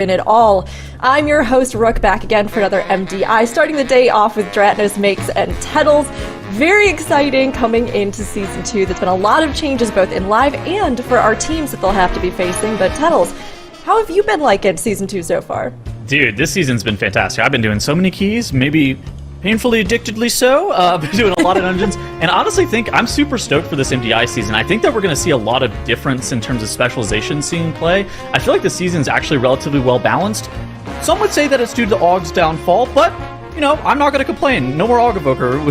it all. I'm your host, Rook, back again for another MDI, starting the day off with Dratnos, Makes, and Tettles. Very exciting coming into Season 2. There's been a lot of changes both in live and for our teams that they'll have to be facing. But Tettles, how have you been liking Season 2 so far? Dude, this season's been fantastic. I've been doing so many keys, maybe painfully addictedly so. Been doing a lot of dungeons, and honestly think I'm super stoked for this MDI season. I think that we're going to see a lot of difference in terms of specialization seeing play. I feel like the season's actually relatively well balanced. Some would say that it's due to Aug's downfall, but you know, I'm not going to complain. No more Aug Evoker.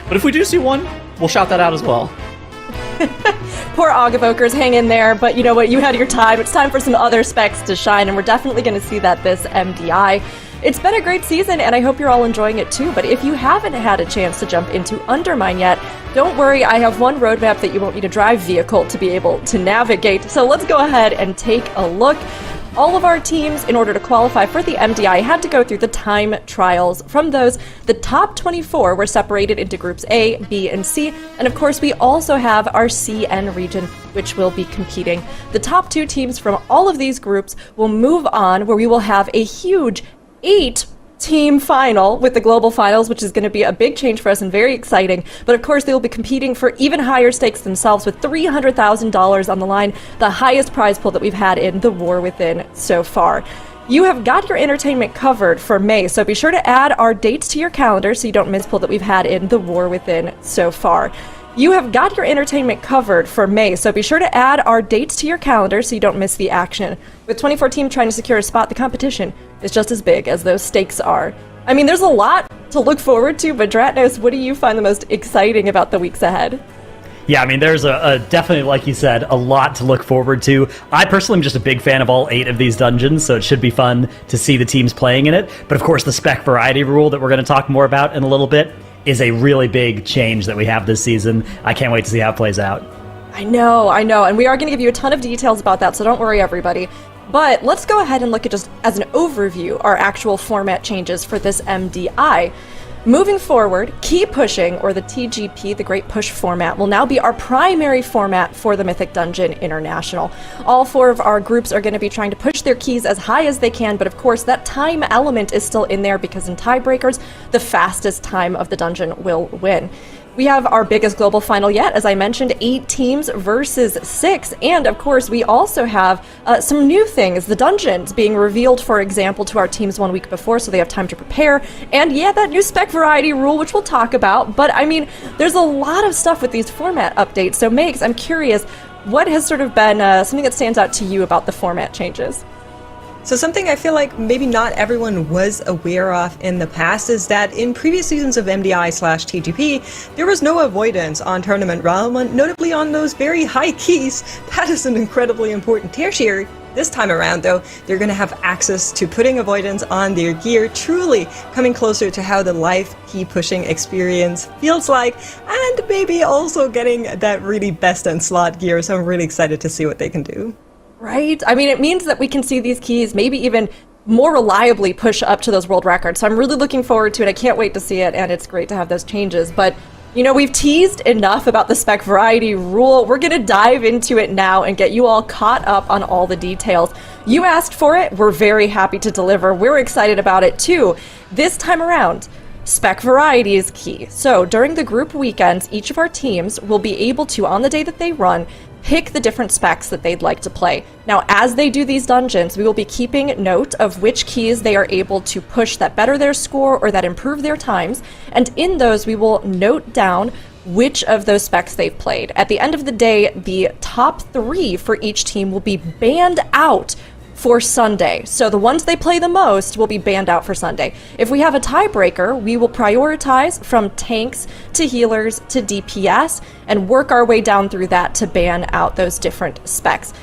But if we do see one, we'll shout that out as well. Poor Aug Evokers, hang in there, but you know what, you had your time. It's time for some other specs to shine, and we're definitely going to see that this MDI. It's been a great season, and I hope you're all enjoying it too, but if you haven't had a chance to jump into Undermine yet, don't worry, I have one roadmap that you won't need a drive vehicle to be able to navigate, so let's go ahead and take a look. All of our teams, in order to qualify for the MDI, had to go through the time trials. From those, the top 24 were separated into groups A, B, and C, and of course we also have our CN region, which will be competing. The top 2 teams from all of these groups will move on, where we will have a huge 8-team final with the global finals, which is going to be a big change for us and very exciting. But of course, they will be competing for even higher stakes themselves with $300,000 on the line, the highest prize pool that we've had in the War Within so far. You have got your entertainment covered for May, so be sure to add our dates to your calendar so you don't miss pool that we've had in the War Within so far. You have got your entertainment covered for May, so be sure to add our dates to your calendar so you don't miss the action. With 24 teams trying to secure a spot, the competition is just as big as those stakes are. I mean, there's a lot to look forward to, but Dratnos, what do you find the most exciting about the weeks ahead? Yeah, I mean, there's a definitely, like you said, a lot to look forward to. I personally am just a big fan of all 8 of these dungeons, so it should be fun to see the teams playing in it. But of course, the spec variety rule that we're going to talk more about in a little bit is a really big change that we have this season. I can't wait to see how it plays out. I know, and we are going to give you a ton of details about that, so don't worry, everybody. But let's go ahead and look at, just as an overview, our actual format changes for this MDI. Moving forward, key pushing, or the TGP, the Great Push format, will now be our primary format for the Mythic Dungeon International. All 4 of our groups are going to be trying to push their keys as high as they can, but of course that time element is still in there because in tiebreakers, the fastest time of the dungeon will win. We have our biggest global final yet, as I mentioned, 8 teams versus 6, and of course we also have some new things, the dungeons being revealed, for example, to our teams 1 week before, so they have time to prepare, and yeah, that new spec variety rule, which we'll talk about, but I mean, there's a lot of stuff with these format updates, so Megs, I'm curious, what has sort of been something that stands out to you about the format changes? So something I feel like maybe not everyone was aware of in the past is that in previous seasons of MDI/TGP, there was no avoidance on Tournament Realm, and notably on those very high keys. That is an incredibly important tertiary. This time around, though, they're going to have access to putting avoidance on their gear, truly coming closer to how the live key pushing experience feels like, and maybe also getting that really best in slot gear, so I'm really excited to see what they can do. Right? I mean, it means that we can see these keys maybe even more reliably push up to those world records. So I'm really looking forward to it. I can't wait to see it, and it's great to have those changes. But, you know, we've teased enough about the spec variety rule. We're going to dive into it now and get you all caught up on all the details. You asked for it. We're very happy to deliver. We're excited about it, too. This time around, spec variety is key. So during the group weekends, each of our teams will be able to, on the day that they run, pick the different specs that they'd like to play. Now, as they do these dungeons, we will be keeping note of which keys they are able to push that better their score or that improve their times, and in those we will note down which of those specs they've played. At the end of the day, the top 3 for each team will be banned out for Sunday. So the ones they play the most will be banned out for Sunday. If we have a tiebreaker, we will prioritize from tanks to healers to DPS and work our way down through that to ban out those different specs.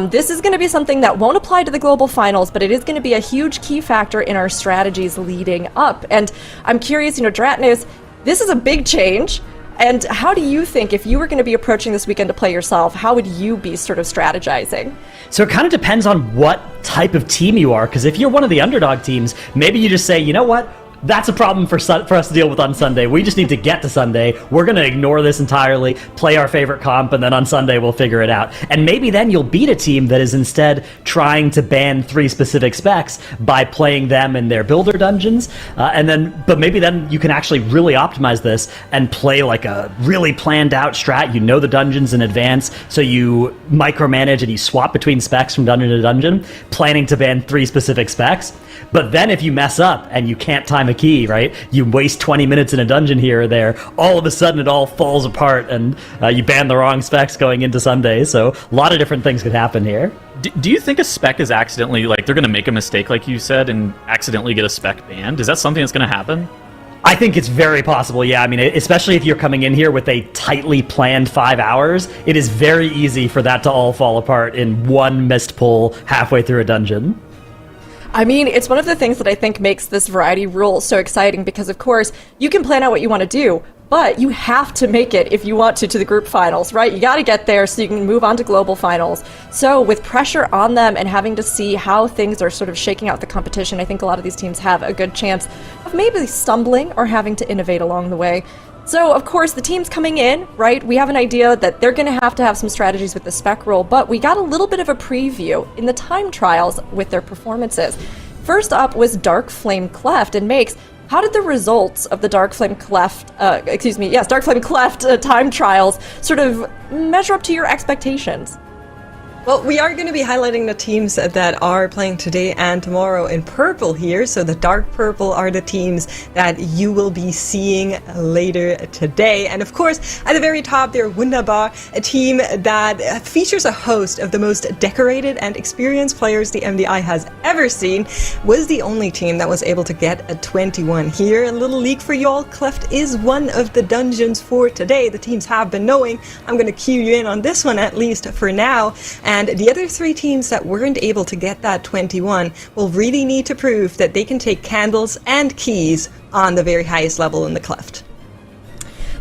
This is going to be something that won't apply to the global finals, but it is going to be a huge key factor in our strategies leading up. And I'm curious, you know, Dratnos, this is a big change. And how do you think, if you were going to be approaching this weekend to play yourself, how would you be sort of strategizing? So it kind of depends on what type of team you are, because if you're one of the underdog teams, maybe you just say, you know what, that's a problem for us to deal with on Sunday. We just need to get to Sunday. We're going to ignore this entirely, play our favorite comp, and then on Sunday we'll figure it out. And maybe then you'll beat a team that is instead trying to ban 3 specific specs by playing them in their builder dungeons. But maybe then you can actually really optimize this and play like a really planned out strat. You know the dungeons in advance, so you micromanage and you swap between specs from dungeon to dungeon, planning to ban 3 specific specs. But then if you mess up and you can't time a key, right, you waste 20 minutes in a dungeon here or there, all of a sudden it all falls apart and you ban the wrong specs going into Sunday. So a lot of different things could happen here. Do you think a spec is accidentally, like, they're going to make a mistake, like you said, and accidentally get a spec banned? Is that something that's going to happen? I think it's very possible, yeah. I mean, especially if you're coming in here with a tightly planned 5 hours, it is very easy for that to all fall apart in one missed pull halfway through a dungeon. I mean, it's one of the things that I think makes this variety rule so exciting because, of course, you can plan out what you want to do, but you have to make it if you want to the group finals, right? You got to get there so you can move on to global finals. So with pressure on them and having to see how things are sort of shaking out the competition, I think a lot of these teams have a good chance of maybe stumbling or having to innovate along the way. So, of course, the teams coming in, right, we have an idea that they're going to have some strategies with the spec rule, but we got a little bit of a preview in the time trials with their performances. First up was Dark Flame Cleft, and Makes, how did the results of the Dark Flame Cleft, Dark Flame Cleft time trials sort of measure up to your expectations? Well, we are going to be highlighting the teams that are playing today and tomorrow in purple here. So the dark purple are the teams that you will be seeing later today. And of course, at the very top there, Wunderbar, a team that features a host of the most decorated and experienced players the MDI has ever seen, was the only team that was able to get a 21 here. A little leak for y'all, Cleft is one of the dungeons for today. The teams have been knowing. I'm going to cue you in on this one at least for now. And the other 3 teams that weren't able to get that 21 will really need to prove that they can take candles and keys on the very highest level in the Cleft.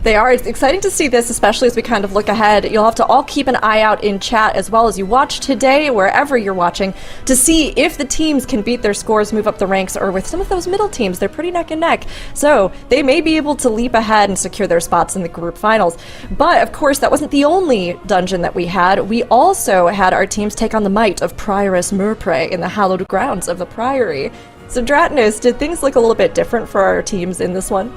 They are. It's exciting to see this, especially as we kind of look ahead. You'll have to all keep an eye out in chat as well as you watch today, wherever you're watching, to see if the teams can beat their scores, move up the ranks, or with some of those middle teams, they're pretty neck and neck. So they may be able to leap ahead and secure their spots in the group finals. But of course, that wasn't the only dungeon that we had. We also had our teams take on the might of Prioress Murprey in the hallowed grounds of the Priory. So Dratinus, did things look a little bit different for our teams in this one?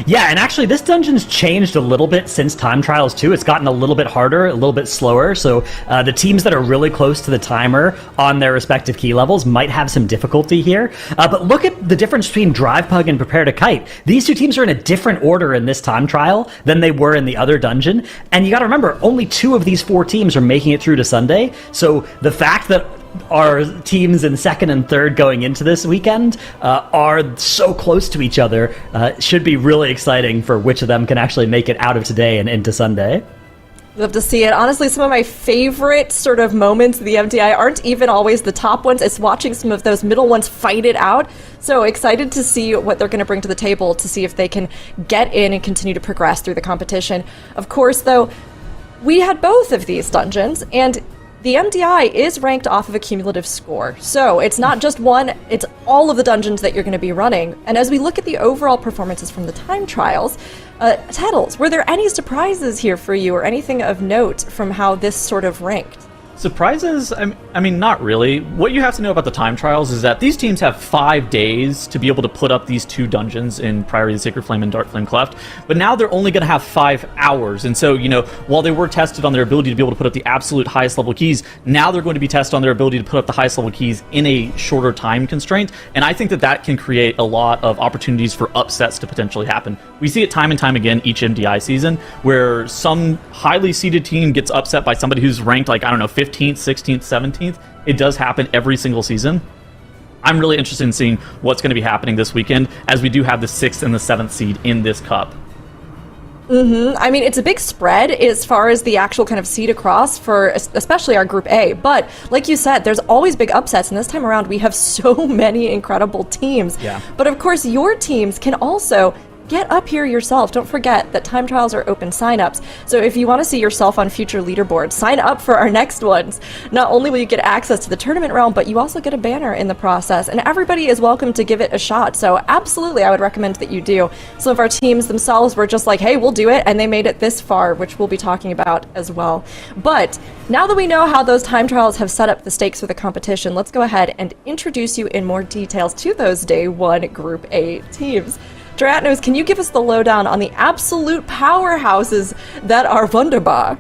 Yeah, and actually this dungeon's changed a little bit since time trials too. It's gotten a little bit harder, a little bit slower, so the teams that are really close to the timer on their respective key levels might have some difficulty here. But look at the difference between Drive Pug and Prepare to Kite. These 2 teams are in a different order in this time trial than they were in the other dungeon, and you gotta remember, only 2 of these 4 teams are making it through to Sunday, so the fact that our teams in 2nd and 3rd going into this weekend are so close to each other should be really exciting for which of them can actually make it out of today and into Sunday. Love to see it. Honestly, some of my favorite sort of moments of the MDI aren't even always the top ones. It's watching some of those middle ones fight it out. So excited to see what they're going to bring to the table to see if they can get in and continue to progress through the competition. Of course, though, we had both of these dungeons, and the MDI is ranked off of a cumulative score, so it's not just one, it's all of the dungeons that you're going to be running. And as we look at the overall performances from the time trials, Tettles, were there any surprises here for you or anything of note from how this sort of ranked? Surprises? I mean, not really. What you have to know about the time trials is that these teams have 5 days to be able to put up these 2 dungeons in Priory of the Sacred Flame and Dark Flame Cleft, but now they're only going to have 5 hours. And so, while they were tested on their ability to be able to put up the absolute highest level keys, now they're going to be tested on their ability to put up the highest level keys in a shorter time constraint. And I think that that can create a lot of opportunities for upsets to potentially happen. We see it time and time again each MDI season, where some highly seeded team gets upset by somebody who's ranked, like, 15th, 16th, 17th. It does happen every single season. I'm really interested in seeing what's going to be happening this weekend, as we do have the 6th and the 7th seed in this cup. I mean, it's a big spread as far as the actual kind of seed across for especially our Group A. But like you said, there's always big upsets, and this time around we have so many incredible teams. Yeah. But of course, your teams can also get up here yourself. Don't forget that time trials are open signups. So if you want to see yourself on future leaderboards, sign up for our next ones. Not only will you get access to the tournament realm, but you also get a banner in the process. And everybody is welcome to give it a shot. So absolutely, I would recommend that you do. Some of our teams themselves were just like, hey, we'll do it. And they made it this far, which we'll be talking about as well. But now that we know how those time trials have set up the stakes for the competition, let's go ahead and introduce you in more details to those Day 1 Group A teams. Dratnos, can you give us the lowdown on the absolute powerhouses that are Wunderbar?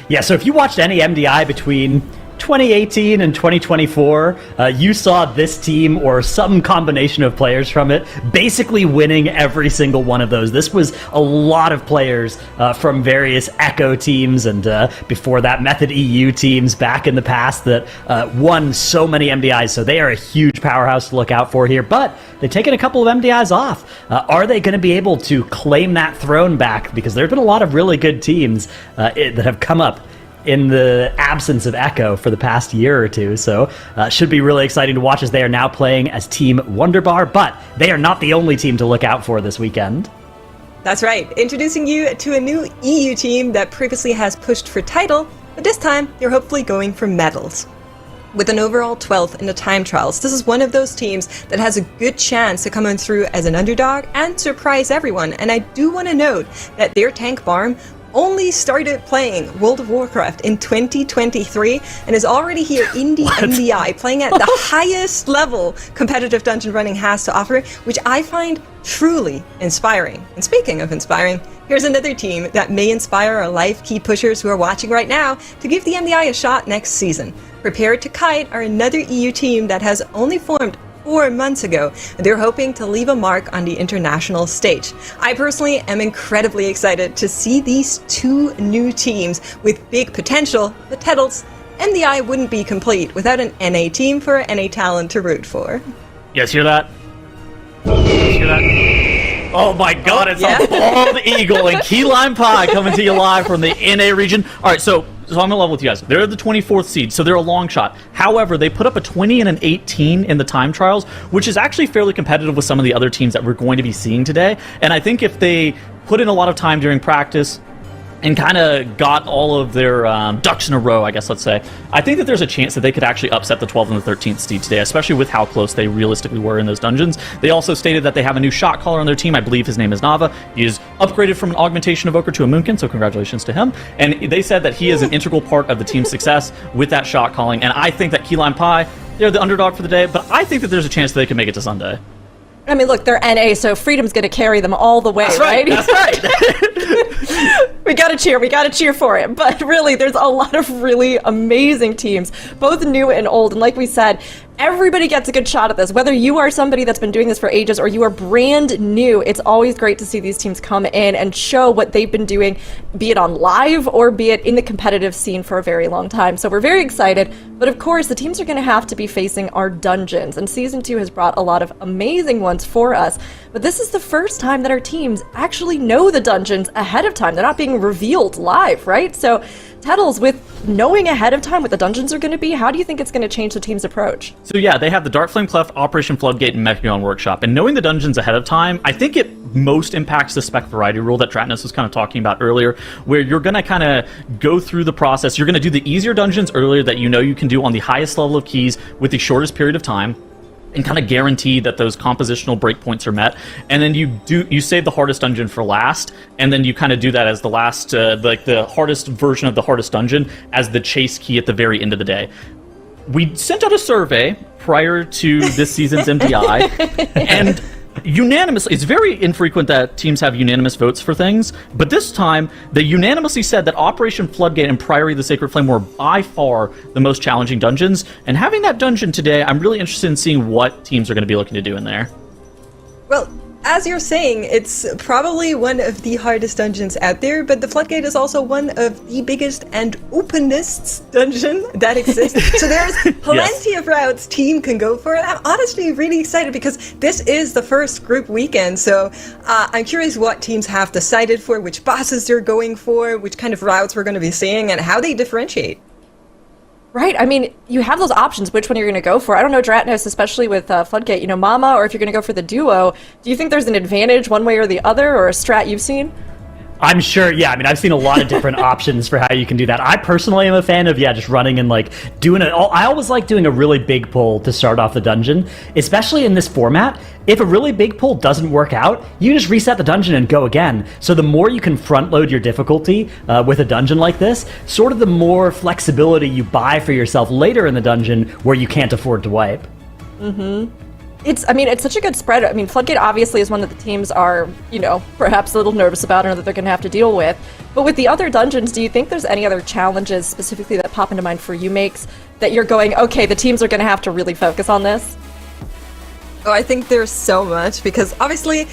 Yeah, so if you watched any MDI between 2018 and 2024, you saw this team or some combination of players from it basically winning every single one of those. This was a lot of players from various Echo teams and before that Method EU teams back in the past that won so many MDIs. So they are a huge powerhouse to look out for here, but they've taken a couple of MDIs off. Are they going to be able to claim that throne back? Because there have been a lot of really good teams that have come up in the absence of Echo for the past year or two. So should be really exciting to watch as they are now playing as Team Wunderbar, but they are not the only team to look out for this weekend. That's right. Introducing you to a new EU team that previously has pushed for title, but this time they're hopefully going for medals. With an overall 12th in the time trials, this is one of those teams that has a good chance to come on through as an underdog and surprise everyone. And I do want to note that their tank Barm only started playing World of Warcraft in 2023 and is already here in the MDI playing at the highest level competitive dungeon running has to offer, which I find truly inspiring. And speaking of inspiring, here's another team that may inspire our live key pushers who are watching right now to give the MDI a shot next season. Prepared to Kite are another EU team that has only formed 4 months ago, and they're hoping to leave a mark on the international stage. I personally am incredibly excited to see these two new teams with big potential, the Tettles. MDI wouldn't be complete without an NA team for NA talent to root for. You guys hear that? You guys hear that? Oh my god, it's a bald eagle and key lime pie coming to you live from the NA region. Alright, so I'm going to level with you guys. They're the 24th seed, so they're a long shot. However, they put up a 20 and an 18 in the time trials, which is actually fairly competitive with some of the other teams that we're going to be seeing today. And I think if they put in a lot of time during practice and kind of got all of their ducks in a row, I guess, let's say, I think that there's a chance that they could actually upset the 12th and the 13th seed today, especially with how close they realistically were in those dungeons. They also stated that they have a new shot caller on their team. I believe his name is Nava. He is upgraded from an augmentation evoker to a Moonkin, so congratulations to him. And they said that he is an integral part of the team's success with that shot calling. And I think that Key Lime Pie, they're the underdog for the day, but I think that there's a chance that they can make it to Sunday. I mean, look, they're NA, so Freedom's going to carry them all the way, That's right? That's right. We gotta cheer for it. But really, there's a lot of really amazing teams, both new and old. And like we said, everybody gets a good shot at this. Whether you are somebody that's been doing this for ages or you are brand new, it's always great to see these teams come in and show what they've been doing, be it on live or be it in the competitive scene for a very long time. So we're very excited. But of course, the teams are going to have to be facing our dungeons. And Season 2 has brought a lot of amazing ones for us. But this is the first time that our teams actually know the dungeons ahead of time. They're not being revealed live, right? So Tettles, with knowing ahead of time what the dungeons are going to be, how do you think it's going to change the team's approach? So yeah, they have the Darkflame Cleft, Operation Floodgate, and Mechagon Workshop. And knowing the dungeons ahead of time, I think it most impacts the spec variety rule that Dratnos was kind of talking about earlier, where you're going to kind of go through the process. You're going to do the easier dungeons earlier that you know you can do on the highest level of keys with the shortest period of time, and kind of guarantee that those compositional breakpoints are met. And then you save the hardest dungeon for last, and then you kind of do that as the last, like the hardest version of the hardest dungeon as the chase key at the very end of the day. We sent out a survey prior to this season's MDI, and unanimously, it's very infrequent that teams have unanimous votes for things, but this time they unanimously said that Operation Floodgate and Priory of the Sacred Flame were by far the most challenging dungeons. And having that dungeon today, I'm really interested in seeing what teams are going to be looking to do in there. Well, as you're saying, it's probably one of the hardest dungeons out there, but the Floodgate is also one of the biggest and openest dungeon that exists. So there's plenty of routes team can go for. And I'm honestly really excited because this is the first group weekend. So I'm curious what teams have decided for, which bosses they're going for, which kind of routes we're going to be seeing, and how they differentiate. Right. I mean, you have those options, which one you're going to go for. I don't know, Dratnos, especially with Floodgate, you know, Mama, or if you're going to go for the duo, do you think there's an advantage one way or the other, or a strat you've seen? I'm sure, yeah. I mean, I've seen a lot of different options for how you can do that. I personally am a fan of, just running and, like, doing it. I always like doing a really big pull to start off the dungeon, especially in this format. If a really big pull doesn't work out, you just reset the dungeon and go again. So the more you can front load your difficulty with a dungeon like this, sort of the more flexibility you buy for yourself later in the dungeon where you can't afford to wipe. Mm-hmm. It's such a good spread. I mean, Floodgate obviously is one that the teams are, you know, perhaps a little nervous about or that they're going to have to deal with. But with the other dungeons, do you think there's any other challenges specifically that pop into mind for you, Makes, that you're going, okay, the teams are going to have to really focus on this? Oh, I think there's so much, because obviously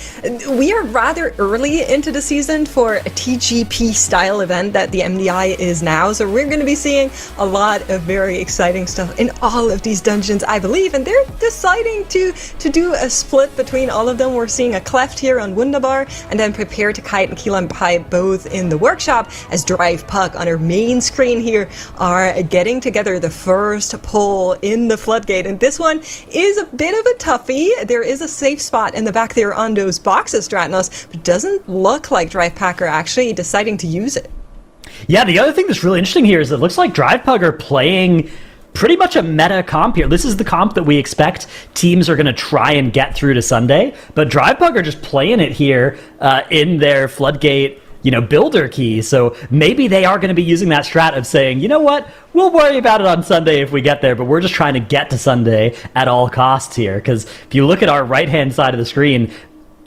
we are rather early into the season for a TGP style event that the MDI is now, so we're going to be seeing a lot of very exciting stuff in all of these dungeons, I believe, and they're deciding to do a split between all of them. We're seeing a Cleft here on Wunderbar, and then Prepare to Kite and Key Lime Pie both in the workshop, as Drive Puck on our main screen here are getting together the first pull in the Floodgate, and this one is a bit of a toughie. There is a safe spot in the back there on those boxes, Dratnos, but it doesn't look like Drive Pack are actually deciding to use it. Yeah, the other thing that's really interesting here is it looks like Drive Pug are playing pretty much a meta comp here. This is the comp that we expect teams are going to try and get through to Sunday, but Drive Pug are just playing it here in their Floodgate builder key. So maybe they are going to be using that strat of saying, you know what, we'll worry about it on Sunday if we get there, but we're just trying to get to Sunday at all costs here. Because if you look at our right-hand side of the screen,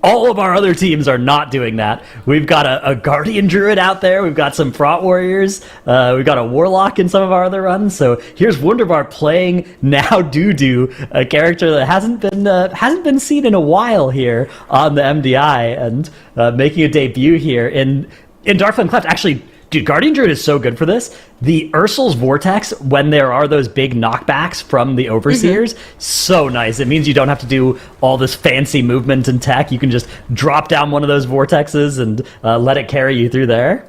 all of our other teams are not doing that. We've got a Guardian Druid out there. We've got some Fraught Warriors. We've got a Warlock in some of our other runs. So here's Wunderbar playing now Doo, a character that hasn't been seen in a while here on the MDI, and making a debut here in Darkflame Cleft. Actually, dude, Guardian Druid is so good for this. The Ursul's Vortex, when there are those big knockbacks from the Overseers, so nice. It means you don't have to do all this fancy movement and tech. You can just drop down one of those vortexes and let it carry you through there.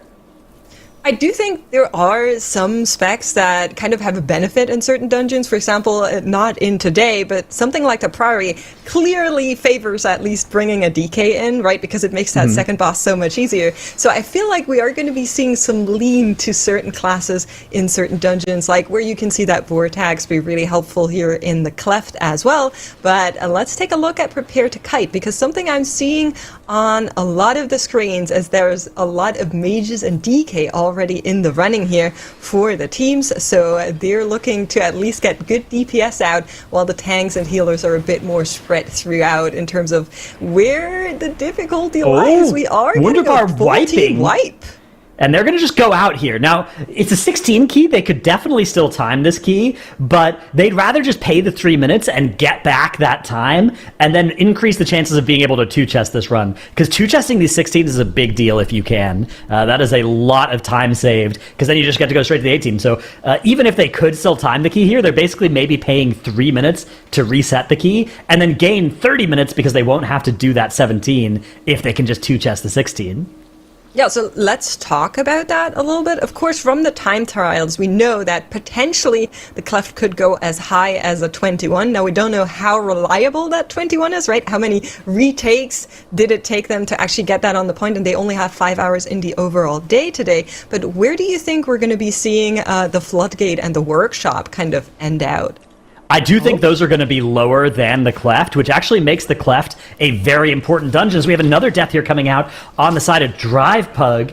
I do think there are some specs that kind of have a benefit in certain dungeons. For example, not in today, but something like the Priory clearly favors at least bringing a DK in, right? Because it makes that second boss so much easier. So I feel like we are going to be seeing some lean to certain classes in certain dungeons, like where you can see that Vortex be really helpful here in the Cleft as well. But let's take a look at Prepare to Kite, because something I'm seeing on a lot of the screens is there's a lot of mages and DK already in the running here for the teams, so they're looking to at least get good DPS out, while the tanks and healers are a bit more spread throughout in terms of where the difficulty lies. We are getting a full team wipe. And they're going to just go out here. Now, it's a 16 key. They could definitely still time this key, but they'd rather just pay the 3 minutes and get back that time and then increase the chances of being able to two-chest this run. Because two-chesting these 16s is a big deal if you can. That is a lot of time saved, because then you just get to go straight to the 18. So even if they could still time the key here, they're basically maybe paying 3 minutes to reset the key and then gain 30 minutes because they won't have to do that 17 if they can just two-chest the 16. Yeah, so let's talk about that a little bit. Of course, from the time trials, we know that potentially the Cleft could go as high as a 21. Now, we don't know how reliable that 21 is, right? How many retakes did it take them to actually get that on the point? And they only have 5 hours in the overall day today. But where do you think we're going to be seeing the Floodgate and the Workshop kind of end out? I do think those are going to be lower than the Cleft, which actually makes the Cleft a very important dungeon. So we have another death here coming out on the side of Drive Pug.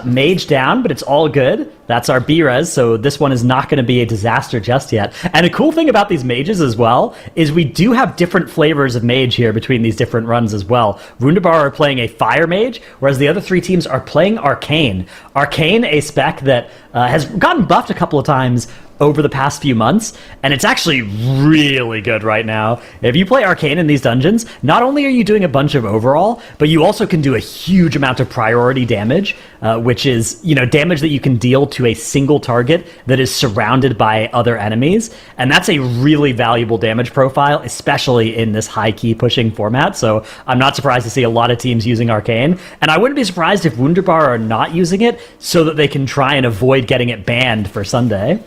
Mage down, but it's all good. That's our B-Res, so this one is not going to be a disaster just yet. And a cool thing about these mages as well is we do have different flavors of mage here between these different runs as well. Wunderbar are playing a fire mage, whereas the other three teams are playing Arcane. Arcane, a spec that has gotten buffed a couple of times over the past few months, and it's actually really good right now. If you play Arcane in these dungeons, not only are you doing a bunch of overall, but you also can do a huge amount of priority damage, which is, damage that you can deal to a single target that is surrounded by other enemies, and that's a really valuable damage profile, especially in this high key pushing format. So I'm not surprised to see a lot of teams using Arcane, and I wouldn't be surprised if Wunderbar are not using it so that they can try and avoid getting it banned for Sunday.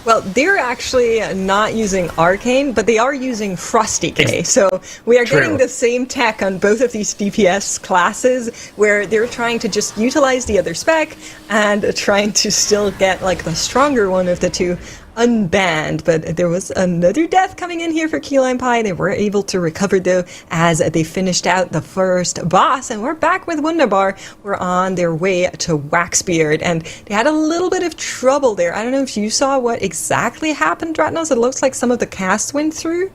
Well, they're actually not using Arcane, but they are using Frosty K. So we are True. getting the same tech on both of these DPS classes, where they're trying to just utilize the other spec and trying to still get like the stronger one of the two unbanned. But there was another death coming in here for Key Lime Pie. They were able to recover though as they finished out the first boss, and we're back with Wunderbar. We're on their way to Waxbeard, and they had a little bit of trouble there. I don't know if you saw what exactly happened, Dratnos. It looks like some of the cast went through.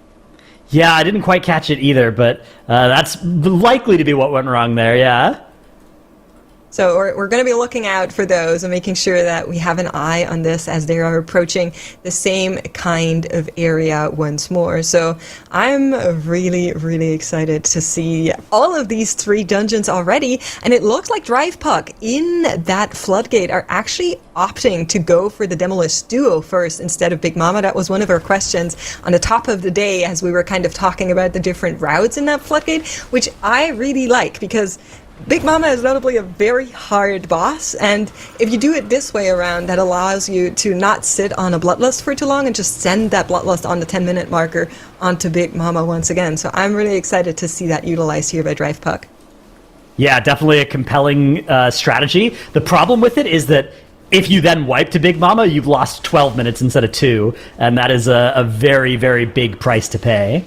Yeah, I didn't quite catch it either, but that's likely to be what went wrong there, yeah. So we're going to be looking out for those and making sure that we have an eye on this as they are approaching the same kind of area once more. So I'm really, really excited to see all of these 3 dungeons already. And it looks like Drive Puck in that floodgate are actually opting to go for the Demolist Duo first instead of Big Mama. That was one of our questions on the top of the day as we were kind of talking about the different routes in that floodgate, which I really like because Big Mama is notably a very hard boss, and if you do it this way around, that allows you to not sit on a Bloodlust for too long and just send that Bloodlust on the 10-minute marker onto Big Mama once again. So I'm really excited to see that utilized here by Drive Puck. Yeah, definitely a compelling strategy. The problem with it is that if you then wipe to Big Mama, you've lost 12 minutes instead of 2, and that is a very, very big price to pay.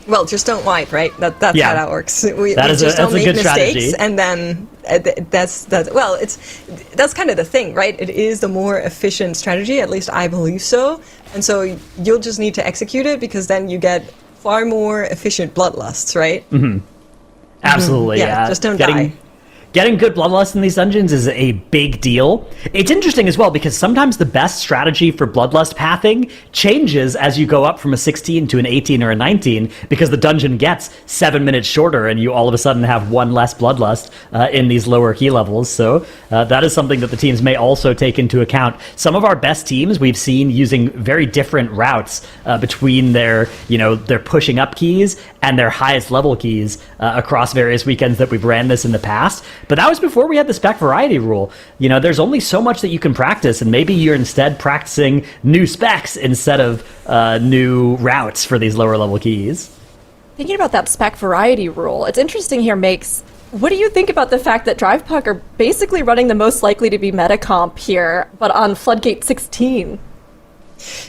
Well, just don't wipe, right? That's how that works. We That's just don't a make good mistakes, strategy. and then that's kind of the thing, right? It is the more efficient strategy, at least I believe so. And so you'll just need to execute it because then you get far more efficient bloodlusts, right? Absolutely, yeah. Just don't die. Getting good Bloodlust in these dungeons is a big deal. It's interesting as well because sometimes the best strategy for Bloodlust pathing changes as you go up from a 16 to an 18 or a 19 because the dungeon gets 7 minutes shorter and you all of a sudden have 1 less Bloodlust in these lower key levels. So that is something that the teams may also take into account. Some of our best teams we've seen using very different routes between their pushing up keys and their highest level keys across various weekends that we've ran this in the past. But that was before we had the spec variety rule. There's only so much that you can practice, and maybe you're instead practicing new specs instead of new routes for these lower level keys. Thinking about that spec variety rule, it's interesting here, Makes. What do you think about the fact that Drive Puck are basically running the most likely to be meta comp here, but on Floodgate 16?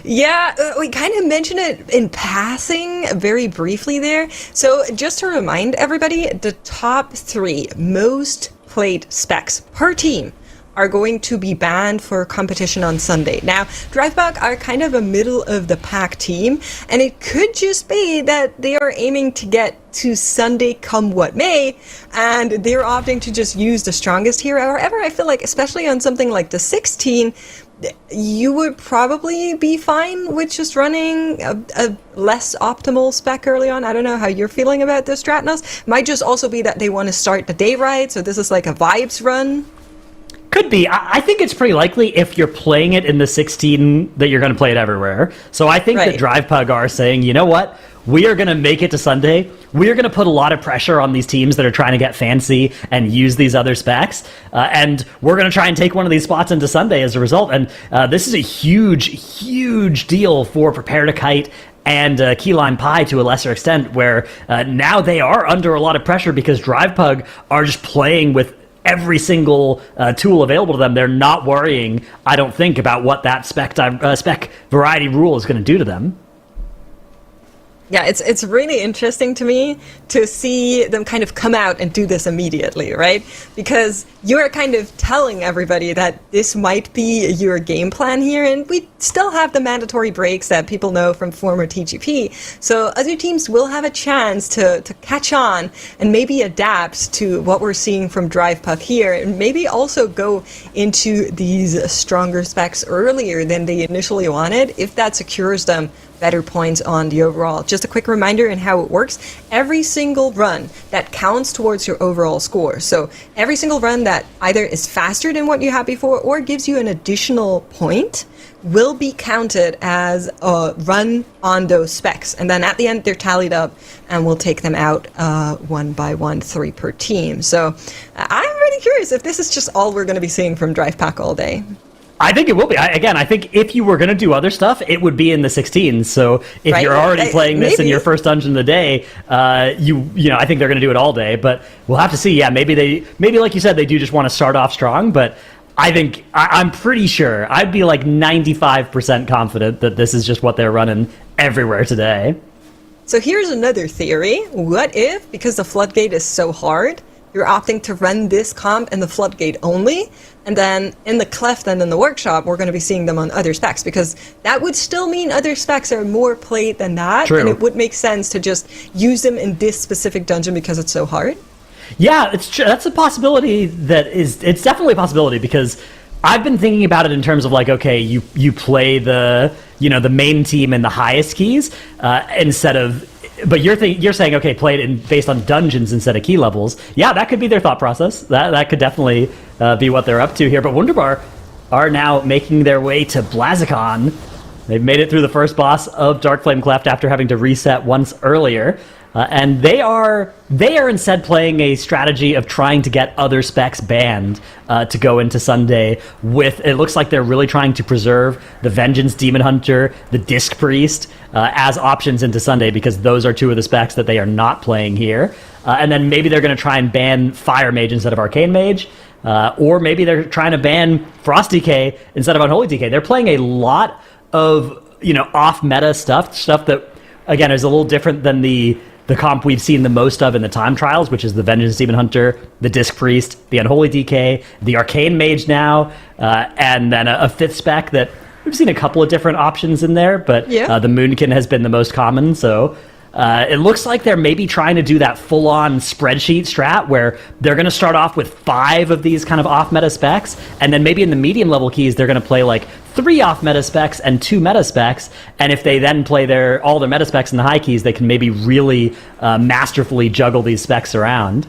Yeah, we kind of mentioned it in passing very briefly there. So just to remind everybody, the top 3 most played specs per team are going to be banned for competition on Sunday. Now, Driveback are kind of a middle-of-the-pack team, and it could just be that they are aiming to get to Sunday come what may, and they're opting to just use the strongest here. However, I feel like, especially on something like the 16, you would probably be fine with just running a less optimal spec early on. I don't know how you're feeling about this, Stratnos. Might just also be that they want to start the day right, so this is like a vibes run. Could be. I think it's pretty likely if you're playing it in the 16 that you're going to play it everywhere. So I think that Drive Pug are saying, you know what? We are going to make it to Sunday. We are going to put a lot of pressure on these teams that are trying to get fancy and use these other specs. And we're going to try and take one of these spots into Sunday as a result. And this is a huge, huge deal for Prepare to Kite and Key Lime Pie to a lesser extent, where now they are under a lot of pressure because Drive Pug are just playing with every single tool available to them. They're not worrying, I don't think, about what that spec variety rule is going to do to them. Yeah, it's really interesting to me to see them kind of come out and do this immediately, right? Because you're kind of telling everybody that this might be your game plan here, and we still have the mandatory breaks that people know from former TGP. So other teams will have a chance to catch on and maybe adapt to what we're seeing from Drive Puck here, and maybe also go into these stronger specs earlier than they initially wanted, if that secures them better points on the overall. Just a quick reminder in how it works. Every single run that counts towards your overall score. So every single run that either is faster than what you had before or gives you an additional point will be counted as a run on those specs. And then at the end, they're tallied up and we'll take them out 1 by 1, 3 per team. So I'm really curious if this is just all we're going to be seeing from Drive Pack all day. I think it will be. I think if you were going to do other stuff, it would be in the 16s. So if Right. you're already playing this in Maybe. your first dungeon of the day, you know, I think they're going to do it all day. But we'll have to see. Yeah, maybe like you said, they do just want to start off strong. But I think I'm pretty sure, I'd be like 95% confident that this is just what they're running everywhere today. So here's another theory. What if, because the floodgate is so hard, you're opting to run this comp in the floodgate only, and then in the cleft and in the workshop, we're going to be seeing them on other specs, because that would still mean other specs are more played than that, True. and it would make sense to just use them in this specific dungeon because it's so hard. Yeah, it's true. That's a possibility. It's definitely a possibility, because I've been thinking about it in terms of like, okay, you play the main team in the highest keys instead of. But you're saying, okay, play it based on dungeons instead of key levels. Yeah, that could be their thought process. That could definitely be what they're up to here. But Wunderbar are now making their way to Blazicon. They've made it through the first boss of Darkflame Cleft after having to reset once earlier. And they are instead playing a strategy of trying to get other specs banned to go into Sunday with, it looks like they're really trying to preserve the Vengeance Demon Hunter, the Disc Priest, as options into Sunday, because those are two of the specs that they are not playing here. And then maybe they're going to try and ban Fire Mage instead of Arcane Mage, or maybe they're trying to ban Frost DK instead of Unholy DK. They're playing a lot of, off-meta stuff that, again, is a little different than the comp we've seen the most of in the time trials, which is the Vengeance Demon Hunter, the Disc Priest, the Unholy DK, the Arcane Mage now, and then a fifth spec that we've seen a couple of different options in there, but Yeah. the Moonkin has been the most common, so it looks like they're maybe trying to do that full-on spreadsheet strat where they're going to start off with 5 of these kind of off-meta specs, and then maybe in the medium-level keys they're going to play like 3 off-meta specs and 2 meta specs, and if they then play all their meta specs in the high keys, they can maybe really masterfully juggle these specs around.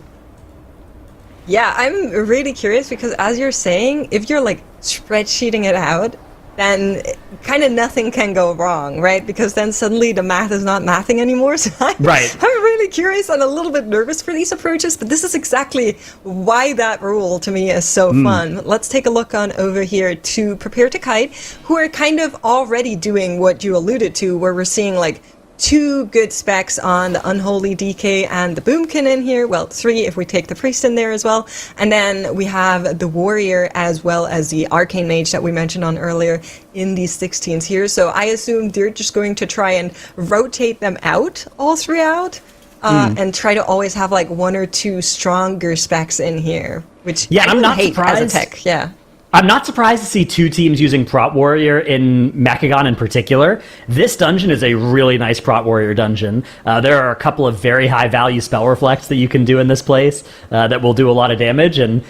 Yeah, I'm really curious, because as you're saying, if you're like spreadsheeting it out, then kind of nothing can go wrong, right? Because then suddenly the math is not mathing anymore. So I'm really curious and a little bit nervous for these approaches, but this is exactly why that rule to me is so fun. Let's take a look on over here to Prepare to Kite, who are kind of already doing what you alluded to, where we're seeing like 2 good specs on the Unholy DK and the Boomkin in here. Well, 3 if we take the Priest in there as well. And then we have the Warrior as well as the Arcane Mage that we mentioned on earlier in these 16s here. So I assume they're just going to try and rotate them out all throughout and try to always have like 1 or 2 stronger specs in here, which I I'm not hate surprised. as a tech. Yeah. I'm not surprised to see 2 teams using Prot Warrior in Mechagon in particular. This dungeon is a really nice Prot Warrior dungeon. There are a couple of very high value spell reflects that you can do in this place that will do a lot of damage, and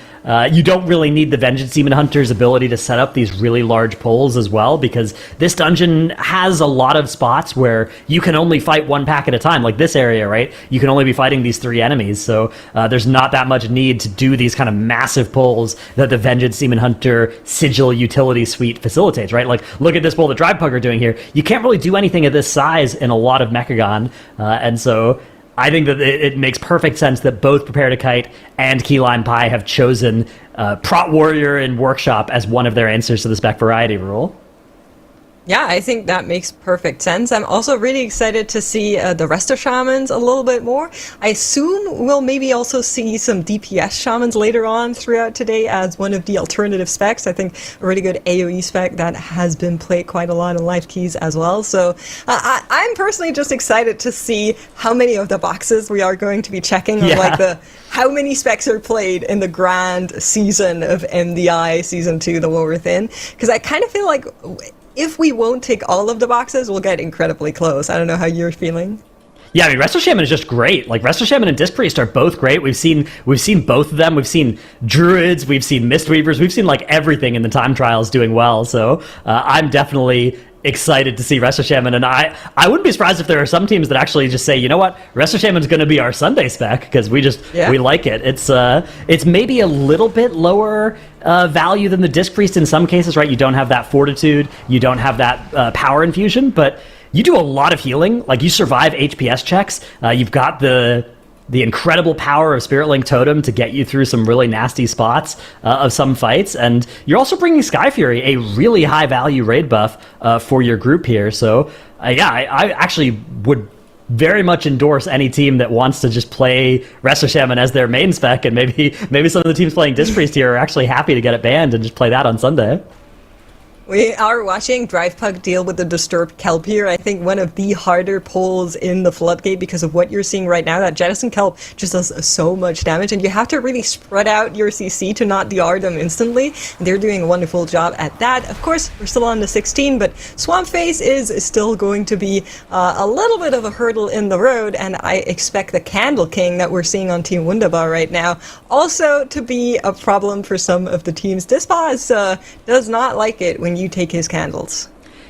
you don't really need the Vengeance Demon Hunter's ability to set up these really large pulls as well, because this dungeon has a lot of spots where you can only fight 1 pack at a time, like this area, right? You can only be fighting these 3 enemies, so there's not that much need to do these kind of massive pulls that the Vengeance Demon Hunter Sigil utility suite facilitates, right? Like, look at this pull that Drivepug are doing here. You can't really do anything of this size in a lot of Mechagon, and so I think that it makes perfect sense that both Prepare to Kite and Keyline Pie have chosen Prot Warrior and Workshop as one of their answers to the spec variety rule. Yeah, I think that makes perfect sense. I'm also really excited to see the rest of Shamans a little bit more. I assume we'll maybe also see some DPS Shamans later on throughout today as one of the alternative specs. I think a really good AoE spec that has been played quite a lot in live keys as well. So I'm personally just excited to see how many of the boxes we are going to be checking, or like how many specs are played in the grand season of MDI Season 2, The War Within. Because I kind of feel like if we won't take all of the boxes, we'll get incredibly close. I don't know how you're feeling. Yeah, I mean, Resto Shaman is just great. Like, Resto Shaman and Disc Priest are both great. We've seen both of them. We've seen Druids, we've seen Mistweavers, we've seen like everything in the time trials doing well. So I'm definitely excited to see Resto Shaman, and I wouldn't be surprised if there are some teams that actually just say, you know what, Resto Shaman's going to be our Sunday spec because we like it. It's maybe a little bit lower value than the Disc Priest in some cases, right? You don't have that fortitude, you don't have that power infusion, but you do a lot of healing. Like, you survive HPS checks. You've got the the incredible power of Spirit Link Totem to get you through some really nasty spots of some fights. And you're also bringing Sky Fury, a really high value raid buff for your group here. So I actually would very much endorse any team that wants to just play Resto Shaman as their main spec, and maybe some of the teams playing Disc Priest here are actually happy to get it banned and just play that on Sunday. We are watching Drive Pug deal with the Disturbed Kelp here. I think one of the harder pulls in the Floodgate because of what you're seeing right now. That Jettison Kelp just does so much damage, and you have to really spread out your CC to not DR them instantly. And they're doing a wonderful job at that. Of course, we're still on the 16, but Swamp Face is still going to be a little bit of a hurdle in the road, and I expect the Candle King that we're seeing on Team Wunderbar right now also to be a problem for some of the teams. Dispaz does not like it when you take his candles.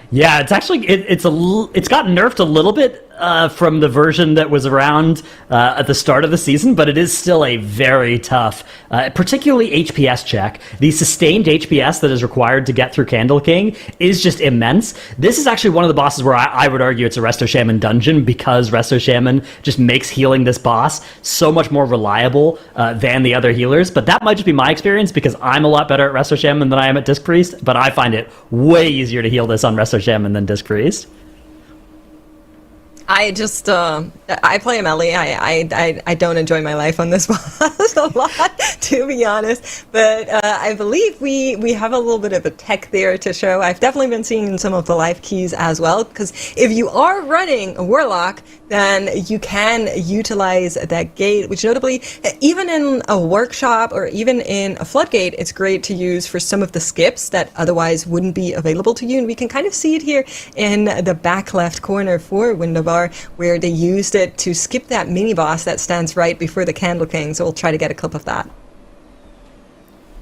Yeah, it's actually it's gotten nerfed a little bit from the version that was around at the start of the season, but it is still a very tough, particularly HPS check. The sustained HPS that is required to get through Candle King is just immense. This is actually one of the bosses where I would argue it's a Resto Shaman dungeon, because Resto Shaman just makes healing this boss so much more reliable than the other healers. But that might just be my experience, because I'm a lot better at Resto Shaman than I am at Disc Priest, but I find it way easier to heal this on Resto Shaman than Disc Priest. I just, I play a melee. I don't enjoy my life on this boss a lot, to be honest. But I believe we have a little bit of a tech there to show. I've definitely been seeing some of the life keys as well, because if you are running a Warlock, then you can utilize that gate, which notably, even in a workshop or even in a Floodgate, it's great to use for some of the skips that otherwise wouldn't be available to you. And we can kind of see it here in the back left corner for Wunderbar, where they used it to skip that mini boss that stands right before the Candle King. So we'll try to get a clip of that.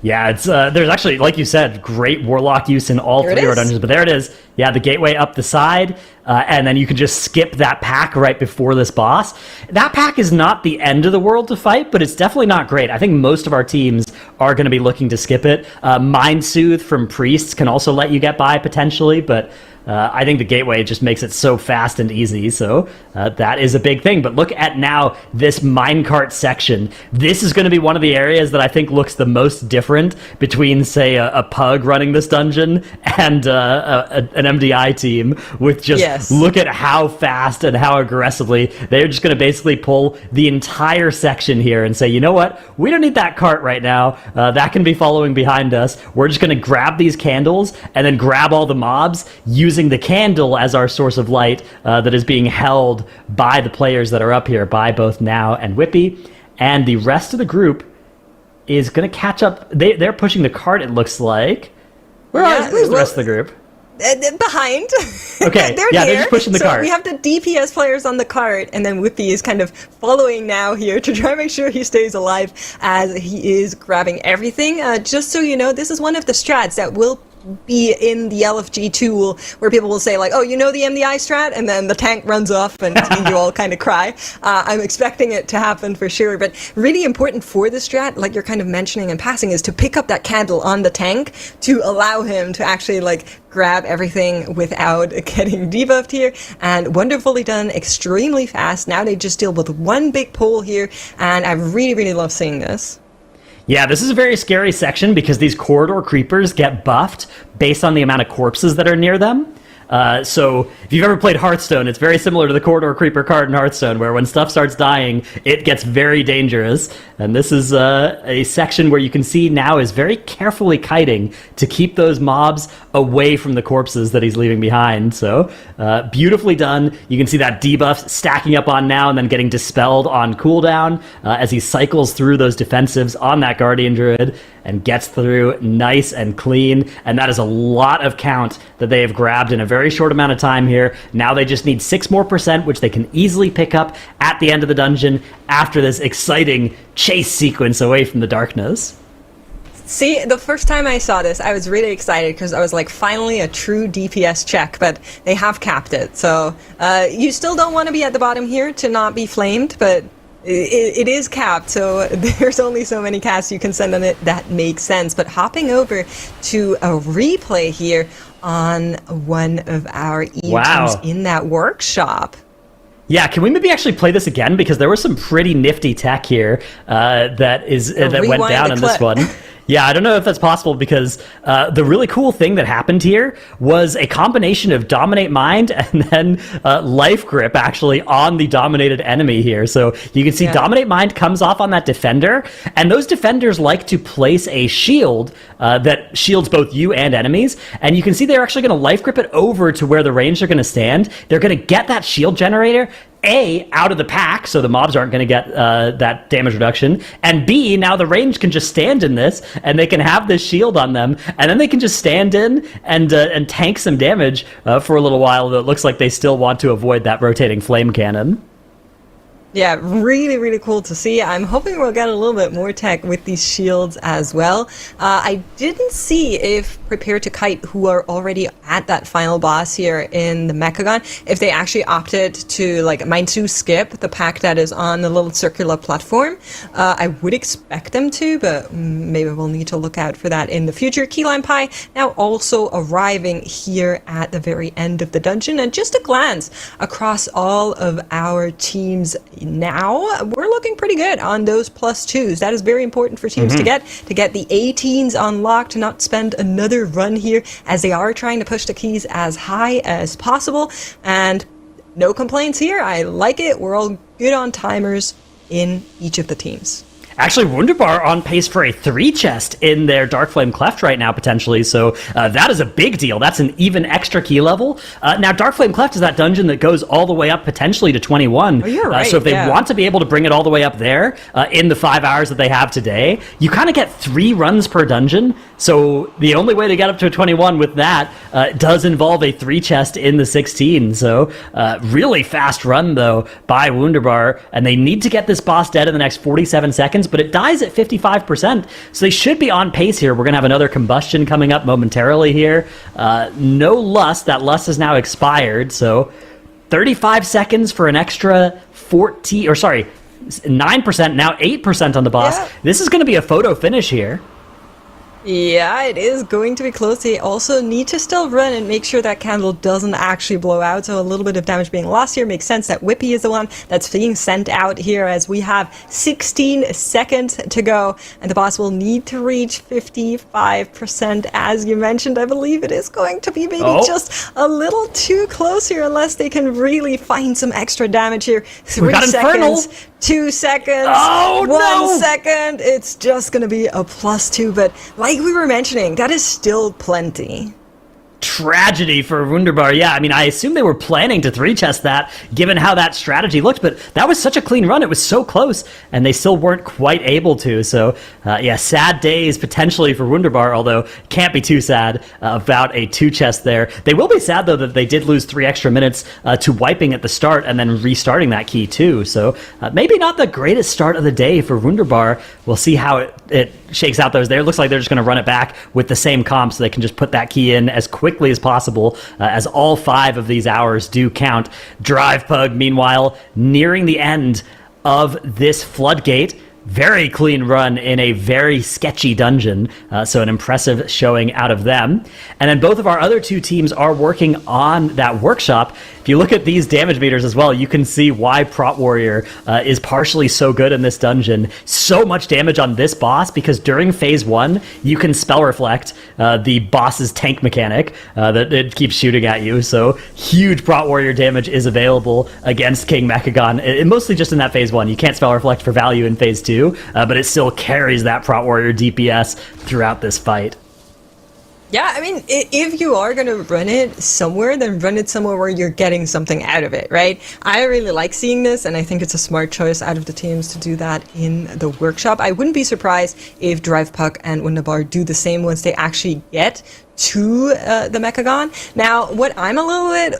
Yeah, it's there's actually, like you said, great Warlock use in all three of our dungeons. But there it is. Yeah, the gateway up the side, and then you can just skip that pack right before this boss. That pack is not the end of the world to fight, but it's definitely not great. I think most of our teams are going to be looking to skip it. Mind Soothe from Priests can also let you get by potentially, but I think the gateway just makes it so fast and easy, so that is a big thing. But look at now this minecart section. This is going to be one of the areas that I think looks the most different between, say, a pug running this dungeon and an MDI team, with just look at how fast and how aggressively they're just going to basically pull the entire section here and say, you know what, we don't need that cart right now. That can be following behind us. We're just going to grab these candles and then grab all the mobs using the candle as our source of light that is being held by the players that are up here, by both Now and Whippy. And the rest of the group is going to catch up. They're pushing the cart, it looks like. Where's the rest of the group? Behind. Okay, they're just pushing the cart. We have the DPS players on the cart, and then Whippy is kind of following Now here to try to make sure he stays alive as he is grabbing everything. Just so you know, this is one of the strats that will be in the LFG tool, where people will say like, oh, you know the MDI strat, and then the tank runs off and you all kind of cry. I'm expecting it to happen for sure, but really important for the strat, like you're kind of mentioning and passing, is to pick up that candle on the tank to allow him to actually like grab everything without getting debuffed here. And wonderfully done, extremely fast. Now they just deal with one big pull here, and I really love seeing this. Yeah, this is a very scary section because these corridor creepers get buffed based on the amount of corpses that are near them. So if you've ever played Hearthstone, it's very similar to the corridor creeper card in Hearthstone, where when stuff starts dying, it gets very dangerous. And this is a section where you can see Now is very carefully kiting to keep those mobs away from the corpses that he's leaving behind. So beautifully done. You can see that debuff stacking up on Now and then getting dispelled on cooldown as he cycles through those defensives on that Guardian Druid and gets through nice and clean. And that is a lot of count that they have grabbed in a very short amount of time here. Now they just need 6% more, which they can easily pick up at the end of the dungeon after this exciting chase sequence away from the darkness. See, the first time I saw this, I was really excited because I was like, finally a true DPS check, but they have capped it. So you still don't want to be at the bottom here to not be flamed, but it is capped, so there's only so many casts you can send on it that makes sense. But hopping over to a replay here on one of our EU teams in that workshop. Yeah, can we maybe actually play this again? Because there was some pretty nifty tech here that went down in this one. Yeah, I don't know if that's possible because the really cool thing that happened here was a combination of Dominate Mind and then Life Grip actually on the dominated enemy here. So you can see Dominate Mind comes off on that defender, and those defenders like to place a shield that shields both you and enemies. And you can see they're actually going to Life Grip it over to where the range are going to stand. They're going to get that shield generator out of the pack, so the mobs aren't going to get that damage reduction, and B, now the range can just stand in this, and they can have this shield on them, and then they can just stand in and tank some damage for a little while, though it looks like they still want to avoid that rotating flame cannon. Yeah, really, really cool to see. I'm hoping we'll get a little bit more tech with these shields as well. I didn't see if Prepare to Kite, who are already at that final boss here in the Mechagon, if they actually opted to mind to skip the pack that is on the little circular platform. I would expect them to, but maybe we'll need to look out for that in the future. Keyline Pie now also arriving here at the very end of the dungeon, and just a glance across all of our teams now, we're looking pretty good on those +2s. That is very important for teams to get the 18s unlocked, to not spend another run here, as they are trying to push the keys as high as possible. And no complaints here. I like it. We're all good on timers in each of the teams. Actually, Wunderbar on pace for a 3 chest in their Dark Flame Cleft right now, potentially, so that is a big deal. That's an even extra key level. Now, Dark Flame Cleft is that dungeon that goes all the way up potentially to 21. Oh, you're right, so if they want to be able to bring it all the way up there in the 5 hours that they have today, you kind of get 3 runs per dungeon, so the only way to get up to 21 with that does involve a 3 chest in the 16, so really fast run, though, by Wunderbar, and they need to get this boss dead in the next 47 seconds, but it dies at 55%, so they should be on pace here. We're going to have another combustion coming up momentarily here. No lust. That lust is now expired, so 35 seconds for an extra 9%, now 8% on the boss. Yeah. This is going to be a photo finish here. Yeah, it is going to be close. They also need to still run and make sure that candle doesn't actually blow out, so a little bit of damage being lost here makes sense. That Whippy is the one that's being sent out here, as we have 16 seconds to go, and the boss will need to reach 55%, as you mentioned. I believe it is going to be maybe just a little too close here, unless they can really find some extra damage here. 3 seconds. Infernal. 2 seconds, 1 second, it's just going to be a +2, but like we were mentioning, that is still plenty. Tragedy for Wunderbar. Yeah, I mean, I assume they were planning to 3-chest that, given how that strategy looked, but that was such a clean run. It was so close, and they still weren't quite able to. So, yeah, sad days potentially for Wunderbar, although can't be too sad about a 2-chest there. They will be sad, though, that they did lose 3 extra minutes to wiping at the start and then restarting that key, too. So, maybe not the greatest start of the day for Wunderbar. We'll see how it shakes out those there. Looks like they're just going to run it back with the same comp, so they can just put that key in as quickly as possible, as all 5 of these hours do count. Drive Pug, meanwhile, nearing the end of this floodgate. Very clean run in a very sketchy dungeon, so an impressive showing out of them. And then both of our other 2 teams are working on that workshop. If you look at these damage meters as well, you can see why Prot Warrior is partially so good in this dungeon. So much damage on this boss, because during phase 1, you can spell reflect the boss's tank mechanic that it keeps shooting at you. So huge Prot Warrior damage is available against King Mechagon, mostly just in that phase 1. You can't spell reflect for value in phase 2. But it still carries that Prot Warrior DPS throughout this fight. Yeah, I mean, if you are going to run it somewhere, then run it somewhere where you're getting something out of it, right? I really like seeing this, and I think it's a smart choice out of the teams to do that in the workshop. I wouldn't be surprised if Drive Puck and Wunderbar do the same once they actually get to the Mechagon. Now, what I'm a little bit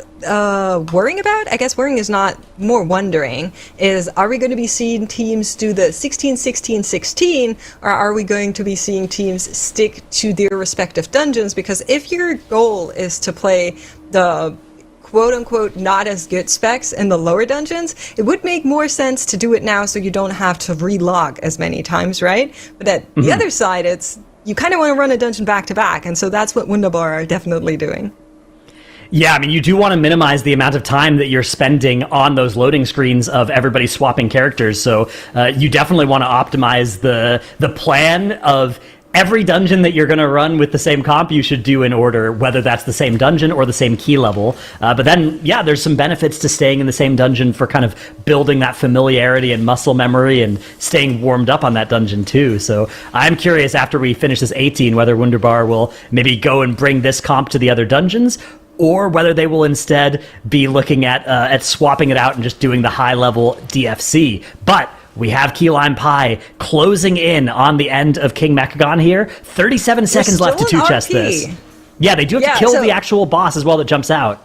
worrying about, I guess worrying is not, more wondering, is are we going to be seeing teams do the 16-16-16, or are we going to be seeing teams stick to their respective dungeons? Because if your goal is to play the quote-unquote not as good specs in the lower dungeons, it would make more sense to do it now so you don't have to relog as many times, right? But at the other side, it's you kind of want to run a dungeon back-to-back, and so that's what Wunderbar are definitely doing. Yeah, I mean, you do want to minimize the amount of time that you're spending on those loading screens of everybody swapping characters. So you definitely want to optimize the plan of every dungeon that you're going to run with the same comp. You should do in order, whether that's the same dungeon or the same key level. But then, yeah, there's some benefits to staying in the same dungeon for kind of building that familiarity and muscle memory and staying warmed up on that dungeon too. So I'm curious, after we finish this 18, whether Wunderbar will maybe go and bring this comp to the other dungeons, or whether they will instead be looking at swapping it out and just doing the high-level DFC. But we have Key Lime Pie closing in on the end of King Mechagon here. 37 seconds left to two-chest this. Yeah, they do have to kill the actual boss as well that jumps out.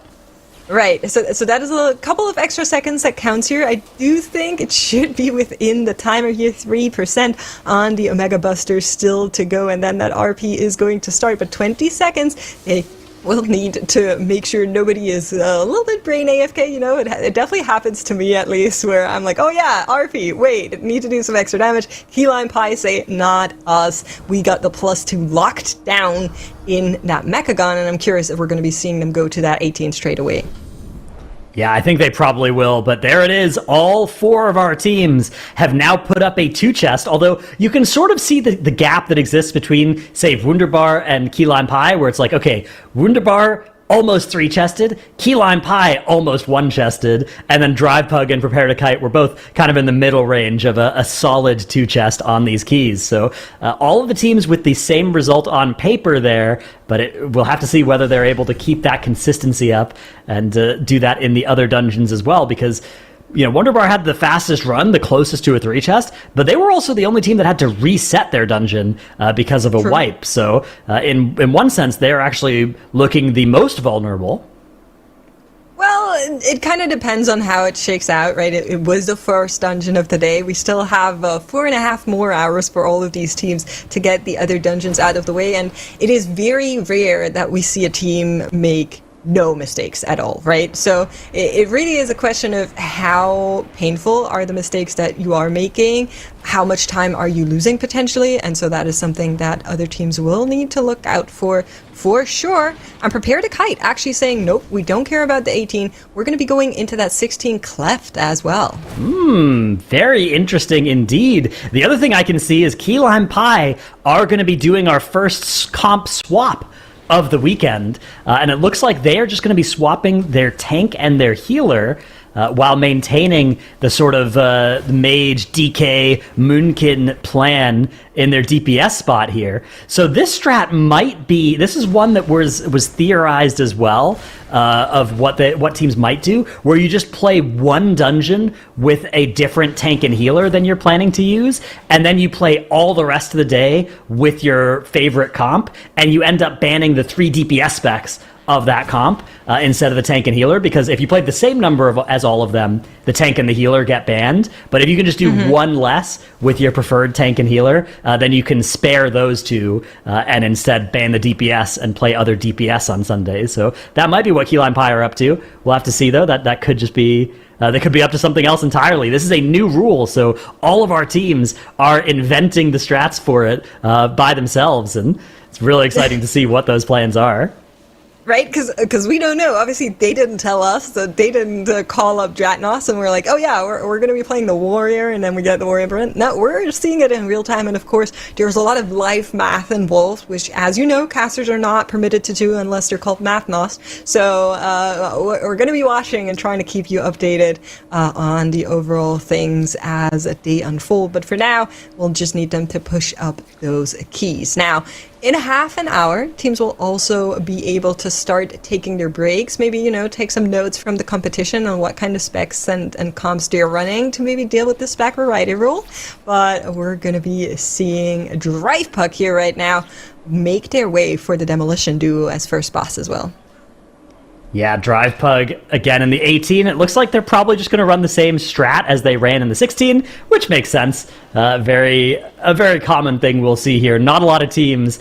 Right, so that is a couple of extra seconds that counts here. I do think it should be within the timer here, 3% on the Omega Buster still to go, and then that RP is going to start. But 20 seconds, we'll need to make sure nobody is a little bit brain AFK, you know, it definitely happens to me at least, where I'm like, oh yeah, RP, wait, need to do some extra damage. Key Lime Pie say, not us. We got the +2 locked down in that Mechagon, and I'm curious if we're going to be seeing them go to that 18 straight away. Yeah, I think they probably will, but there it is. All 4 of our teams have now put up a 2-chest, although you can sort of see the gap that exists between, say, Wunderbar and Key Lime Pie, where it's like, okay, Wunderbar almost 3-chested, Key Lime Pie almost 1-chested, and then Drive Pug and Prepare to Kite were both kind of in the middle range of a solid 2-chest on these keys. So all of the teams with the same result on paper there, but we'll have to see whether they're able to keep that consistency up and do that in the other dungeons as well, because you know, Wunderbar had the fastest run, the closest to a 3-chest, but they were also the only team that had to reset their dungeon because of a wipe. So in one sense, they're actually looking the most vulnerable. Well, it kind of depends on how it shakes out, right? It was the first dungeon of the day. We still have 4.5 more hours for all of these teams to get the other dungeons out of the way, and it is very rare that we see a team make no mistakes at all, right? So it really is a question of how painful are the mistakes that you are making, how much time are you losing potentially, and so that is something that other teams will need to look out for sure. I'm prepared to kite, actually saying, nope, we don't care about the 18. We're going to be going into that 16 cleft as well. Very interesting indeed. The other thing I can see is Key Lime Pie are going to be doing our first comp swap of the weekend, and it looks like they are just going to be swapping their tank and their healer while maintaining the sort of mage, DK, Moonkin plan in their DPS spot here. So this strat might be, this is one that was theorized as well, of what teams might do, where you just play one dungeon with a different tank and healer than you're planning to use, and then you play all the rest of the day with your favorite comp, and you end up banning the 3 DPS specs of that comp instead of the tank and healer, because if you played the same number as all of them, the tank and the healer get banned. But if you can just do one less with your preferred tank and healer, then you can spare those two and instead ban the DPS and play other DPS on Sundays. So that might be what Key Lime Pie are up to. We'll have to see, though. That could just be they could be up to something else entirely. This is a new rule, so all of our teams are inventing the strats for it by themselves, and it's really exciting to see what those plans are. Right, because we don't know. Obviously, they didn't tell us, so they didn't call up Dratnos, and we're like, oh yeah, we're going to be playing the Warrior, and then we get the Warrior Brent. No, we're seeing it in real time, and of course, there's a lot of live math involved, which, as you know, casters are not permitted to do unless they're called Mathnos. So we're going to be watching and trying to keep you updated on the overall things as they unfold. But for now, we'll just need them to push up those keys. Now, in half an hour, teams will also be able to start taking their breaks, maybe, you know, take some notes from the competition on what kind of specs and comps they're running to maybe deal with the spec variety rule. But we're going to be seeing Drive Puck here right now make their way for the Demolition Duo as first boss as well. Yeah, Drive Pug again in the 18. It looks like they're probably just going to run the same strat as they ran in the 16, which makes sense. A very common thing we'll see here. Not a lot of teams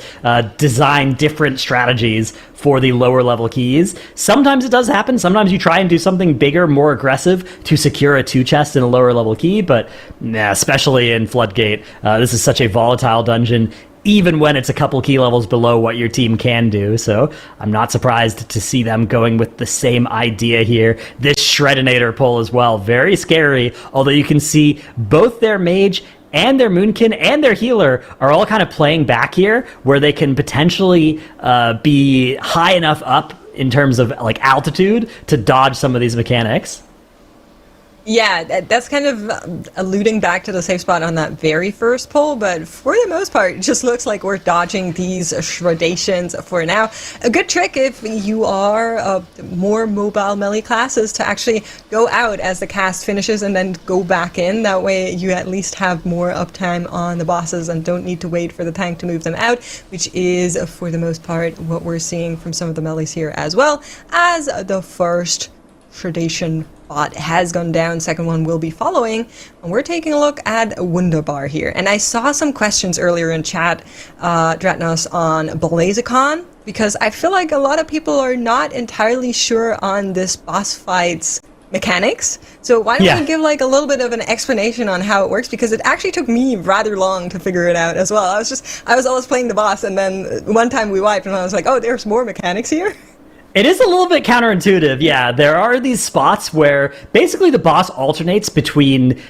design different strategies for the lower level keys. Sometimes it does happen. Sometimes you try and do something bigger, more aggressive to secure a 2-chest in a lower level key, but especially in Floodgate, this is such a volatile dungeon. even when it's a couple key levels below what your team can do. So I'm not surprised to see them going with the same idea here. This Shreddinator pull as well, very scary, although you can see both their mage and their Moonkin and their healer are all kind of playing back here, where they can potentially be high enough up in terms of like altitude to dodge some of these mechanics. Yeah, that's kind of alluding back to the safe spot on that very first pull, but for the most part, it just looks like we're dodging these Shreddations for now. A good trick if you are more mobile melee classes to actually go out as the cast finishes and then go back in. That way you at least have more uptime on the bosses and don't need to wait for the tank to move them out, which is, for the most part, what we're seeing from some of the melees here, as well as the first Shreddation bot has gone down. Second one will be following, and we're taking a look at Wunderbar here. And I saw some questions earlier in chat, Dratnos, on Blazicon, because I feel like a lot of people are not entirely sure on this boss fight's mechanics. So why don't we give like a little bit of an explanation on how it works, because it actually took me rather long to figure it out as well. I was always playing the boss, and then one time we wiped and I was like, oh, there's more mechanics here. It is a little bit counterintuitive, yeah. There are these spots where basically the boss alternates between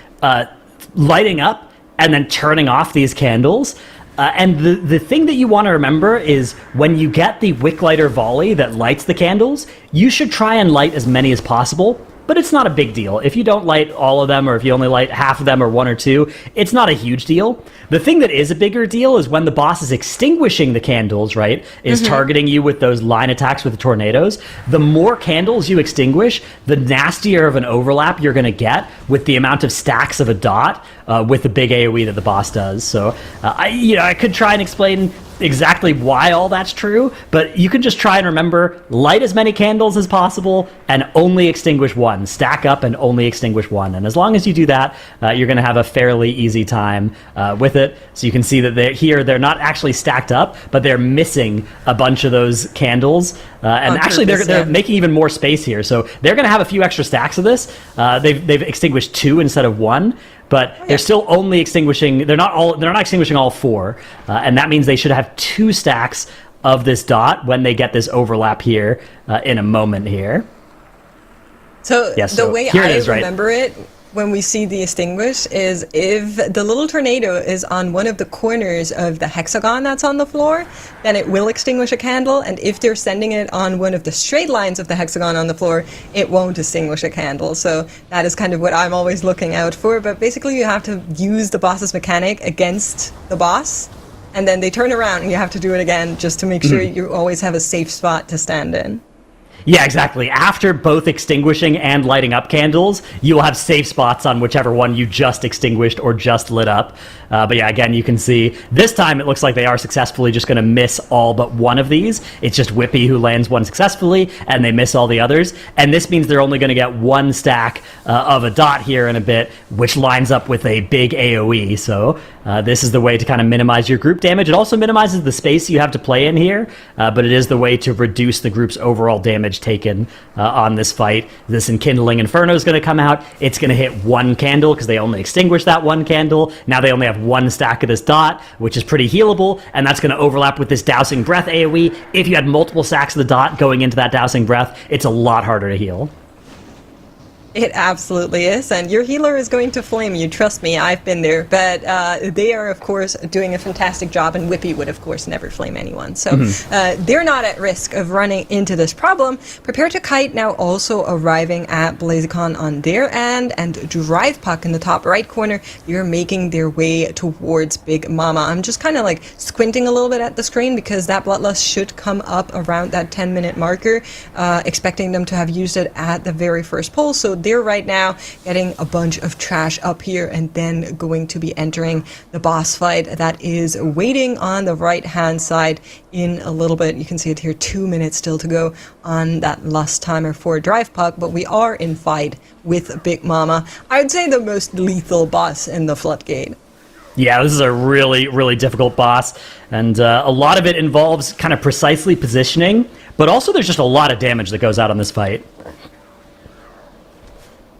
lighting up and then turning off these candles. And the thing that you want to remember is when you get the wick lighter volley that lights the candles, you should try and light as many as possible. But it's not a big deal. If you don't light all of them, or if you only light half of them or one or two, it's not a huge deal. The thing that is a bigger deal is when the boss is extinguishing the candles, right? Is targeting you with those line attacks with the tornadoes. The more candles you extinguish, the nastier of an overlap you're going to get with the amount of stacks of a dot with the big AoE that the boss does. So I could try and explain exactly why all that's true, but you can just try and remember, light as many candles as possible and only extinguish one. Stack up and only extinguish one. And as long as you do that, you're going to have a fairly easy time with it. So you can see that they're not actually stacked up, but they're missing a bunch of those candles. And actually, they're making even more space here. So they're going to have a few extra stacks of this. They've extinguished 2 instead of 1. But they're still only extinguishing. They're not extinguishing all 4, and that means they should have 2 stacks of this dot when they get this overlap here in a moment here. So the way I remember it, when we see the extinguish, is if the little tornado is on one of the corners of the hexagon that's on the floor, then it will extinguish a candle, and if they're sending it on one of the straight lines of the hexagon on the floor, it won't extinguish a candle. So that is kind of what I'm always looking out for, but basically you have to use the boss's mechanic against the boss, and then they turn around and you have to do it again just to make sure you always have a safe spot to stand in. Yeah, exactly. After both extinguishing and lighting up candles, you will have safe spots on whichever one you just extinguished or just lit up. But yeah, again, you can see this time it looks like they are successfully just going to miss all but one of these. It's just Whippy who lands one successfully, and they miss all the others. And this means they're only going to get 1 stack of a dot here in a bit, which lines up with a big AoE. So this is the way to kind of minimize your group damage. It also minimizes the space you have to play in here, but it is the way to reduce the group's overall damage taken on this fight. This Enkindling Inferno is going to come out. It's going to hit 1 candle because they only extinguished that 1 candle. Now they only have 1 stack of this dot, which is pretty healable, and that's going to overlap with this Dousing Breath AoE. If you had multiple stacks of the dot going into that Dousing Breath, it's a lot harder to heal. It absolutely is, and your healer is going to flame you, trust me, I've been there, but they are, of course, doing a fantastic job, and Whippy would, of course, never flame anyone, so they're not at risk of running into this problem. Prepare to Kite now also arriving at Blazicon on their end, and Drive Puck in the top right corner, you're making their way towards Big Mama. I'm just kind of like squinting a little bit at the screen because that Bloodlust should come up around that 10-minute marker, expecting them to have used it at the very first pull, so they're right now getting a bunch of trash up here and then going to be entering the boss fight that is waiting on the right hand side in a little bit. You can see it here, 2 minutes still to go on that last timer for Drive Puck, but we are in fight with Big Mama. I would say the most lethal boss in the Floodgate. Yeah, this is a really, really difficult boss, and a lot of it involves kind of precisely positioning, but also there's just a lot of damage that goes out on this fight.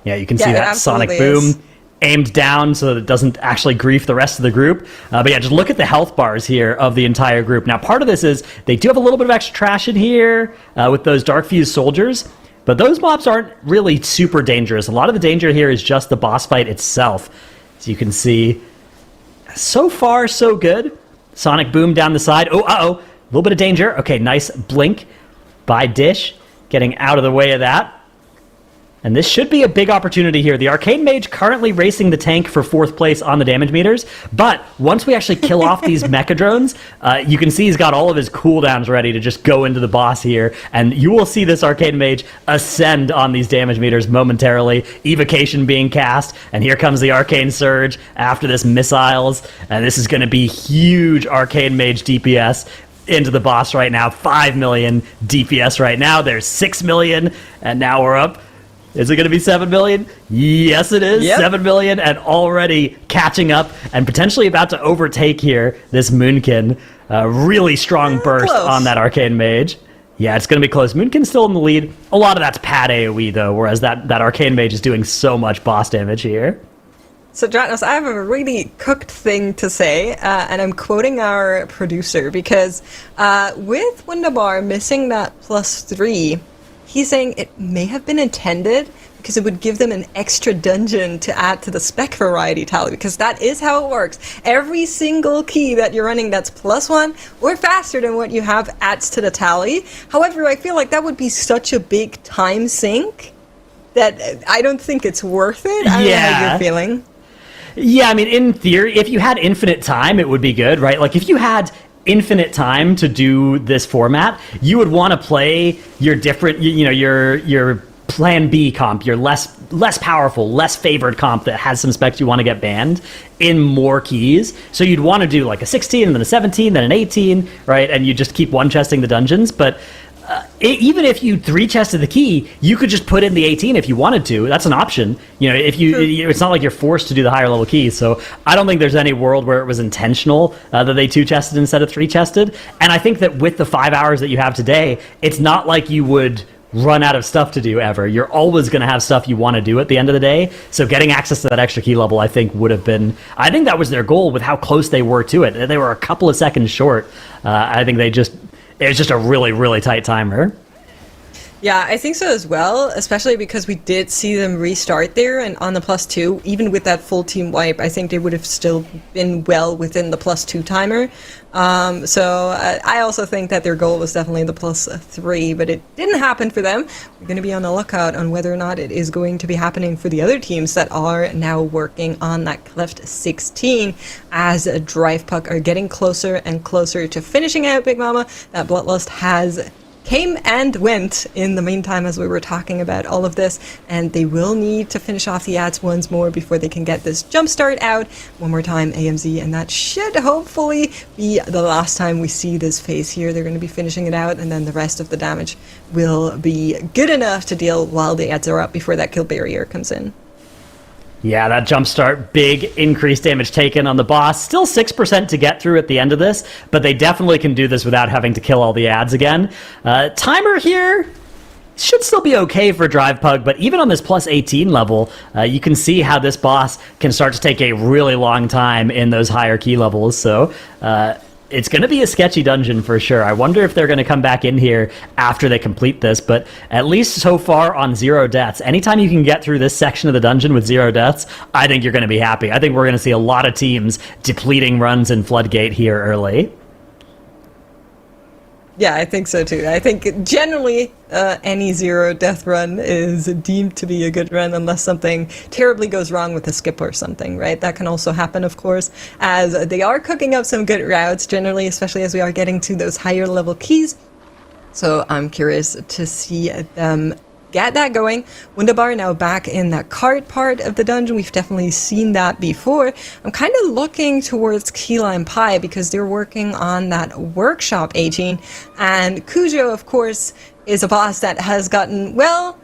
Yeah, you can see that Sonic Boom. aimed down so that it doesn't actually grief the rest of the group. But yeah, just look at the health bars here of the entire group. Now, part of this is they do have a little bit of extra trash in here with those Dark Fused soldiers, but those mobs aren't really super dangerous. A lot of the danger here is just the boss fight itself. As you can see, so far, so good. Sonic Boom down the side. Oh, uh-oh. A little bit of danger. Okay, nice blink by Dish. Getting out of the way of that. And this should be a big opportunity here. The Arcane Mage currently racing the tank for 4th place on the damage meters. But once we actually kill off these Mecha Drones, you can see he's got all of his cooldowns ready to just go into the boss here. And you will see this Arcane Mage ascend on these damage meters momentarily. Evocation being cast. And here comes the Arcane Surge after this missiles. And this is going to be huge Arcane Mage DPS into the boss right now. 5 million DPS right now. There's 6 million. And now we're up. Is it going to be 7 million? Yes, it is. Yep. 7 million and already catching up and potentially about to overtake here this Moonkin. Really strong burst close on that Arcane Mage. Yeah, it's going to be close. Moonkin's still in the lead. A lot of that's pad AoE, though, whereas that Arcane Mage is doing so much boss damage here. So, Dratnos, I have a really cooked thing to say, and I'm quoting our producer, because with Wunderbar missing that +3, he's saying it may have been intended because it would give them an extra dungeon to add to the spec variety tally, because that is how it works. Every single key that you're running that's +1 or faster than what you have adds to the tally. However, I feel like that would be such a big time sink that I don't think it's worth it. I don't know how you're feeling. Yeah, I mean, in theory, if you had infinite time, it would be good, right? Like, if you had infinite time to do this format, you would want to play your different, your plan B comp, your less powerful, less favored comp that has some specs you want to get banned in more keys. So you'd want to do like a 16 and then a 17, then an 18, right? And you just keep one chesting the dungeons. But even if you 3-chested the key, you could just put in the 18 if you wanted to. That's an option. If it's not like you're forced to do the higher level keys. So I don't think there's any world where it was intentional that they 2-chested instead of 3-chested. And I think that with the 5 hours that you have today, it's not like you would run out of stuff to do ever. You're always going to have stuff you want to do at the end of the day. So getting access to that extra key level, I think, would have been... I think that was their goal with how close they were to it. They were a couple of seconds short. I think it was just a really, really tight timer. Yeah, I think so as well, especially because we did see them restart there, and on the +2, even with that full team wipe, I think they would have still been well within the +2 timer. So I also think that their goal was definitely the +3, but it didn't happen for them. We're going to be on the lookout on whether or not it is going to be happening for the other teams that are now working on that Cleft 16, as Drive Puck are getting closer and closer to finishing out Big Mama. That Bloodlust has came and went in the meantime as we were talking about all of this, and they will need to finish off the ads once more before they can get this jump start out one more time, AMZ, and that should hopefully be the last time we see this phase here. They're going to be finishing it out, and then the rest of the damage will be good enough to deal while the ads are up before that kill barrier comes in. Yeah, that jumpstart, big increased damage taken on the boss. Still 6% to get through at the end of this, but they definitely can do this without having to kill all the ads again. Timer here should still be okay for Drive Pug, but even on this +18 level, you can see how this boss can start to take a really long time in those higher key levels. So it's going to be a sketchy dungeon for sure. I wonder if they're going to come back in here after they complete this, but at least so far on 0 deaths, anytime you can get through this section of the dungeon with 0 deaths, I think you're going to be happy. I think we're going to see a lot of teams depleting runs in Floodgate here early. Yeah, I think so too. I think generally any 0 death run is deemed to be a good run unless something terribly goes wrong with a skip or something, right? That can also happen, of course, as they are cooking up some good routes generally, especially as we are getting to those higher level keys. So I'm curious to see them get that going. Wunderbar now back in that cart part of the dungeon. We've definitely seen that before. I'm kind of looking towards Key Lime Pie because they're working on that workshop 18. And Cujo, of course, is a boss that has gotten, well,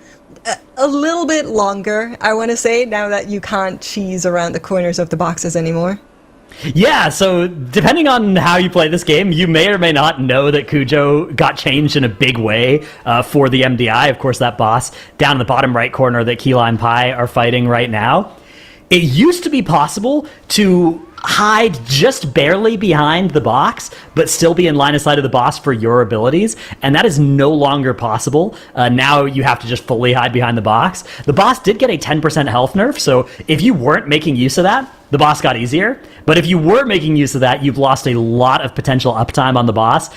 a little bit longer, I want to say, now that you can't cheese around the corners of the boxes anymore. Yeah, so depending on how you play this game, you may or may not know that Cujo got changed in a big way for the MDI. Of course, that boss down in the bottom right corner that Key Lime Pie are fighting right now. It used to be possible to hide just barely behind the box, but still be in line of sight of the boss for your abilities, and that is no longer possible. Now you have to just fully hide behind the box. The boss did get a 10% health nerf, so if you weren't making use of that, the boss got easier. But if you were making use of that, you've lost a lot of potential uptime on the boss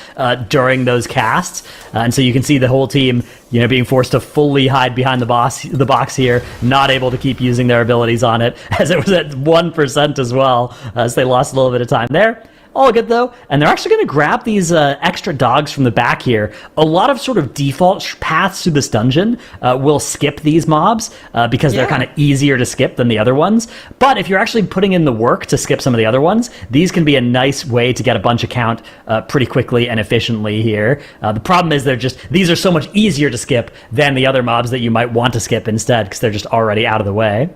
during those casts. And so you can see the whole team, being forced to fully hide behind the box here, not able to keep using their abilities on it, as it was at 1% as well, as they lost a little bit of time there. All good, though. And they're actually going to grab these extra dogs from the back here. A lot of sort of default paths through this dungeon will skip these mobs because they're kind of easier to skip than the other ones. But if you're actually putting in the work to skip some of the other ones, these can be a nice way to get a bunch of count pretty quickly and efficiently here. The problem is these are so much easier to skip than the other mobs that you might want to skip instead because they're just already out of the way.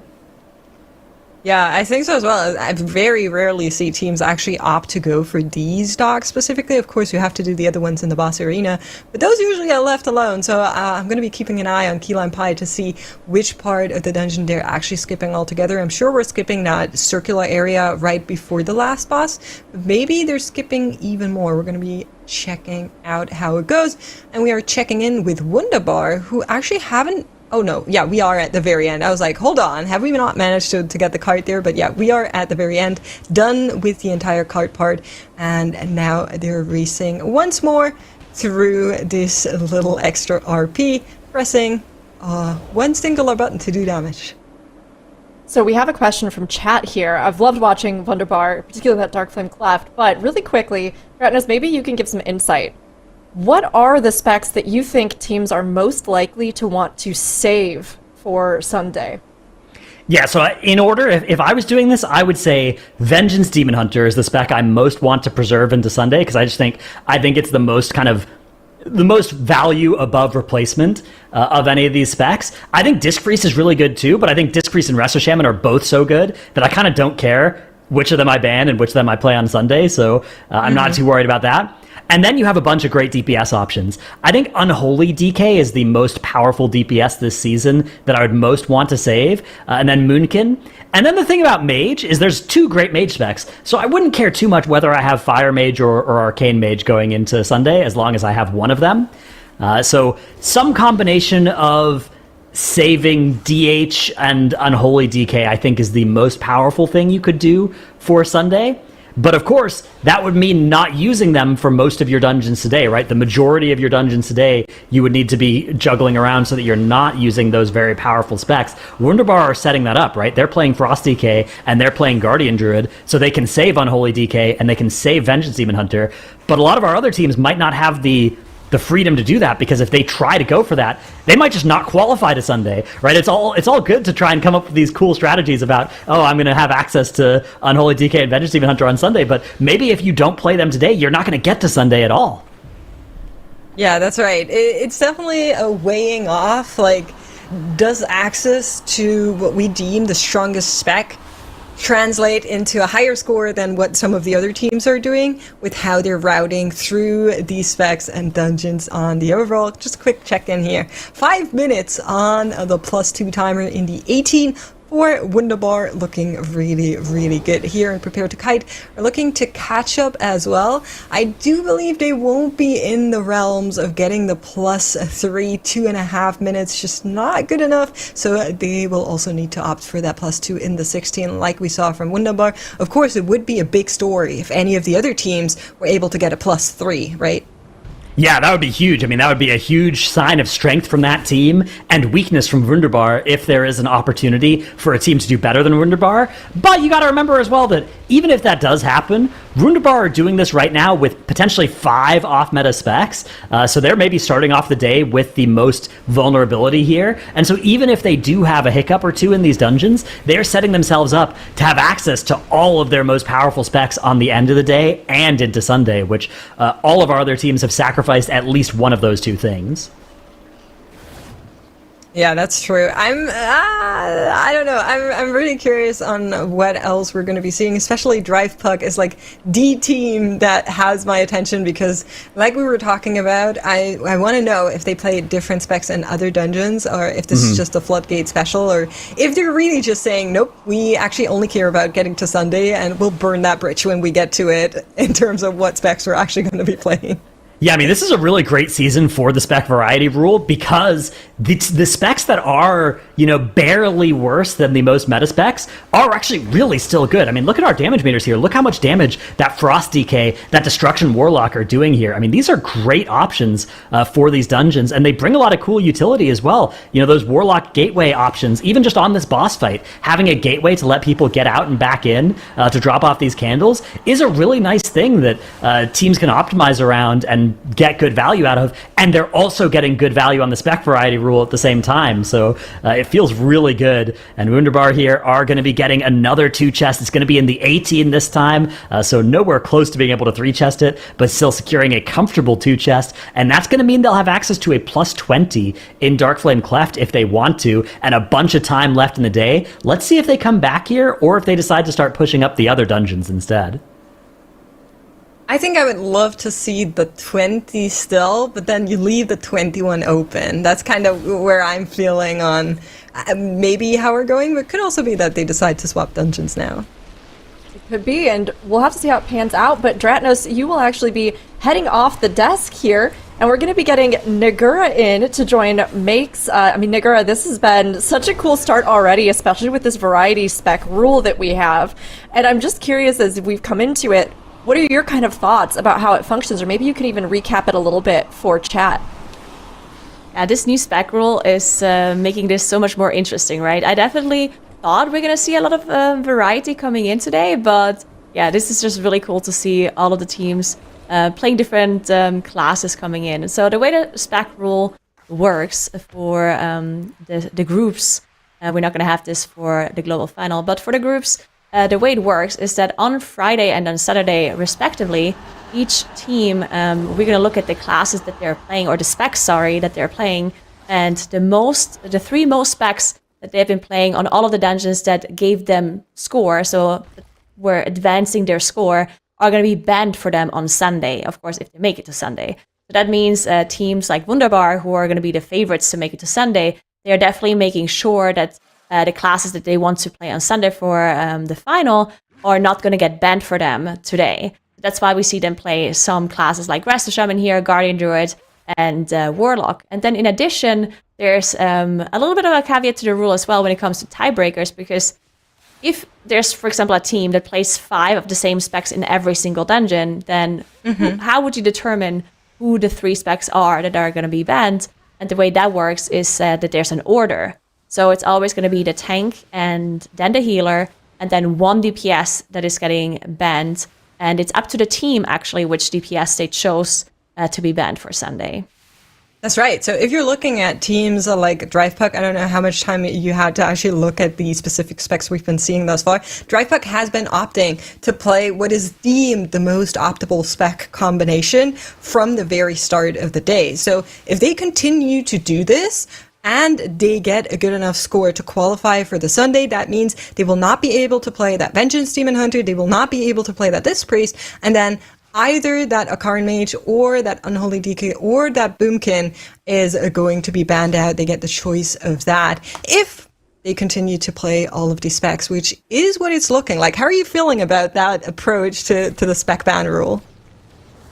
Yeah, I think so as well. I very rarely see teams actually opt to go for these dogs specifically. Of course, you have to do the other ones in the boss arena, but those usually get left alone. So I'm going to be keeping an eye on Keyline Pie to see which part of the dungeon they're actually skipping altogether. I'm sure we're skipping that circular area right before the last boss. Maybe they're skipping even more. We're going to be checking out how it goes. And we are checking in with Wunderbar, who actually haven't... Oh no, yeah, we are at the very end. I was like, hold on, have we not managed to get the cart there? But yeah, we are at the very end, done with the entire cart part, and now they're racing once more through this little extra RP, pressing one singular button to do damage. So we have a question from chat here. I've loved watching Wunderbar, particularly that Dark Flame Cleft, but really quickly, Ratnus, maybe you can give some insight. What are the specs that you think teams are most likely to want to save for Sunday? Yeah, so in order, if I was doing this, I would say Vengeance Demon Hunter is the spec I most want to preserve into Sunday, because I think it's the most the most value above replacement of any of these specs. I think Disc Freeze is really good too, but I think Disc Freeze and Resto Shaman are both so good that I kind of don't care which of them I ban and which of them I play on Sunday, so I'm not too worried about that. And then you have a bunch of great DPS options. I think Unholy DK is the most powerful DPS this season that I would most want to save, and then Moonkin. And then the thing about Mage is there's two great Mage specs, so I wouldn't care too much whether I have Fire Mage or Arcane Mage going into Sunday, as long as I have one of them. So some combination of saving DH and Unholy DK, I think, is the most powerful thing you could do for Sunday. But of course, that would mean not using them for most of your dungeons today, right? The majority of your dungeons today, you would need to be juggling around so that you're not using those very powerful specs. Wunderbar are setting that up, right? They're playing Frost DK and they're playing Guardian Druid, so they can save Unholy DK and they can save Vengeance Demon Hunter. But a lot of our other teams might not have the freedom to do that, because if they try to go for that, they might just not qualify to Sunday, right? It's all good to try and come up with these cool strategies about, I'm going to have access to Unholy DK and Vengeance Demon Hunter on Sunday, but maybe if you don't play them today, you're not going to get to Sunday at all. Yeah, that's right. It's definitely a weighing off, like, does access to what we deem the strongest spec translate into a higher score than what some of the other teams are doing with how they're routing through these specs and dungeons on the overall. Just a quick check-in here. 5 minutes on the +2 timer in the 18 for Wunderbar, looking really, really good here, and Prepare to Kite are looking to catch up as well. I do believe they won't be in the realms of getting the +3, 2.5 minutes, just not good enough, so they will also need to opt for that +2 in the 16, like we saw from Wunderbar. Of course, it would be a big story if any of the other teams were able to get a +3, right? Yeah, that would be huge. I mean, that would be a huge sign of strength from that team and weakness from Wunderbar if there is an opportunity for a team to do better than Wunderbar. But you got to remember as well that even if that does happen, Wunderbar are doing this right now with potentially 5 off-meta specs. So they're maybe starting off the day with the most vulnerability here. And so even if they do have a hiccup or two in these dungeons, they're setting themselves up to have access to all of their most powerful specs on the end of the day and into Sunday, which all of our other teams have sacrificed at least one of those two things. Yeah, that's true. I don't know. I'm really curious on what else we're going to be seeing, especially Drive Puck is like the team that has my attention because like we were talking about, I want to know if they play different specs in other dungeons or if this is just a Floodgate special or if they're really just saying, nope, we actually only care about getting to Sunday and we'll burn that bridge when we get to it in terms of what specs we're actually going to be playing. Yeah, I mean, this is a really great season for the spec variety rule because the specs that are, barely worse than the most meta specs are actually really still good. I mean, look at our damage meters here. Look how much damage that Frost DK, that Destruction Warlock are doing here. I mean, these are great options for these dungeons, and they bring a lot of cool utility as well. Those Warlock gateway options, even just on this boss fight, having a gateway to let people get out and back in to drop off these candles is a really nice thing that teams can optimize around and get good value out of, and they're also getting good value on the spec variety rule at the same time, so it feels really good. And Wunderbar here are going to be getting another 2 chest. It's going to be in the 18 this time, so nowhere close to being able to 3 chest it, but still securing a comfortable 2 chest, and that's going to mean they'll have access to a plus 20 in Darkflame Cleft if they want to, and a bunch of time left in the day. Let's see if they come back here, or if they decide to start pushing up the other dungeons instead. I think I would love to see the 20 still, but then you leave the 21 open. That's kind of where I'm feeling on maybe how we're going, but it could also be that they decide to swap dungeons now. It could be, and we'll have to see how it pans out, but Dratnos, you will actually be heading off the desk here, and we're going to be getting Nagura in to join Makes. Nagura, this has been such a cool start already, especially with this variety spec rule that we have, and I'm just curious as we've come into it, what are your kind of thoughts about how it functions? Or maybe you could even recap it a little bit for chat. This new spec rule is making this so much more interesting, right? I definitely thought we're going to see a lot of variety coming in today, but yeah, this is just really cool to see all of the teams playing different classes coming in. And so the way the spec rule works for the groups, we're not going to have this for the global final, but for the groups, the way it works is that on Friday and on Saturday, respectively, each team, we're going to look at the classes that they're playing, or the specs, that they're playing, and the 3 most specs that they've been playing on all of the dungeons that gave them score, so we're advancing their score, are going to be banned for them on Sunday, of course, if they make it to Sunday. So that means teams like Wunderbar, who are going to be the favorites to make it to Sunday, they're definitely making sure that the classes that they want to play on Sunday for the final are not going to get banned for them today. That's why we see them play some classes like Resto Shaman here, Guardian Druid, and Warlock. And then in addition, there's a little bit of a caveat to the rule as well when it comes to tiebreakers, because if there's, for example, a team that plays 5 of the same specs in every single dungeon, then how would you determine who the 3 specs are that are going to be banned? And the way that works is that there's an order. So it's always going to be the tank and then the healer and then 1 DPS that is getting banned. And it's up to the team, actually, which DPS they chose to be banned for Sunday. That's right. So if you're looking at teams like Drive Puck, I don't know how much time you had to actually look at the specific specs we've been seeing thus far. Drive Puck has been opting to play what is deemed the most optimal spec combination from the very start of the day. So if they continue to do this, and they get a good enough score to qualify for the Sunday, that means they will not be able to play that Vengeance Demon Hunter, they will not be able to play that Disc Priest, and then either that Akaran Mage or that Unholy DK or that Boomkin is going to be banned out. They get the choice of that if they continue to play all of these specs, which is what it's looking like. How are you feeling about that approach to the spec ban rule?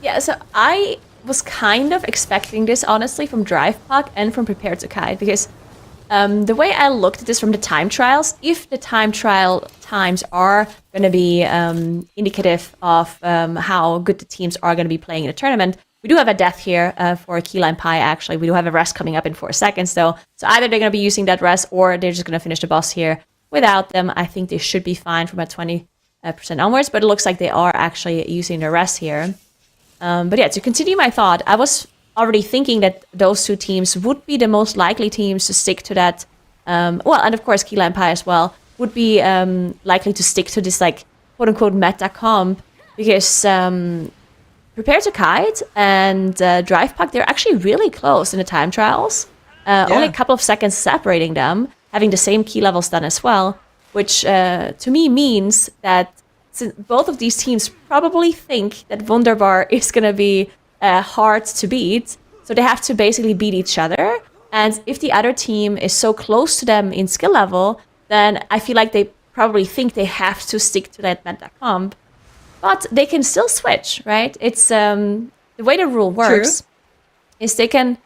Yeah, so I was kind of expecting this, honestly, from Drive Puck and from Prepare to Kite, because the way I looked at this from the time trials, if the time trial times are going to be indicative of how good the teams are going to be playing in the tournament, we do have a death here for Key Lime Pie, actually. We do have a rest coming up in 4 seconds, though. So either they're going to be using that rest or they're just going to finish the boss here without them. I think they should be fine from at 20% onwards, but it looks like they are actually using the rest here. But yeah, to continue my thought, I was already thinking that those 2 teams would be the most likely teams to stick to that. And of course, Key Lime Pie as well would be likely to stick to this, like, quote unquote meta comp, because Prepare to Kite and Drive Puck, they're actually really close in the time trials. only a couple of seconds separating them, having the same key levels done as well, which to me means that since both of these teams probably think that Wunderbar is going to be hard to beat, so they have to basically beat each other. And if the other team is so close to them in skill level, then I feel like they probably think they have to stick to that meta comp. But they can still switch, right? It's the way the rule works is they can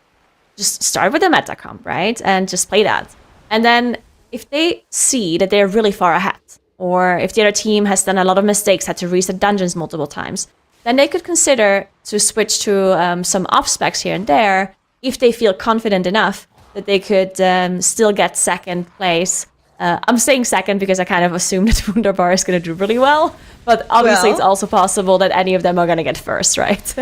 just start with the meta comp, right? And just play that. And then if they see that they're really far ahead, or if the other team has done a lot of mistakes, had to reset dungeons multiple times, then they could consider to switch to some off specs here and there if they feel confident enough that they could still get second place. I'm saying second because I kind of assume that Wunderbar is going to do really well, but obviously it's also possible that any of them are going to get first, right?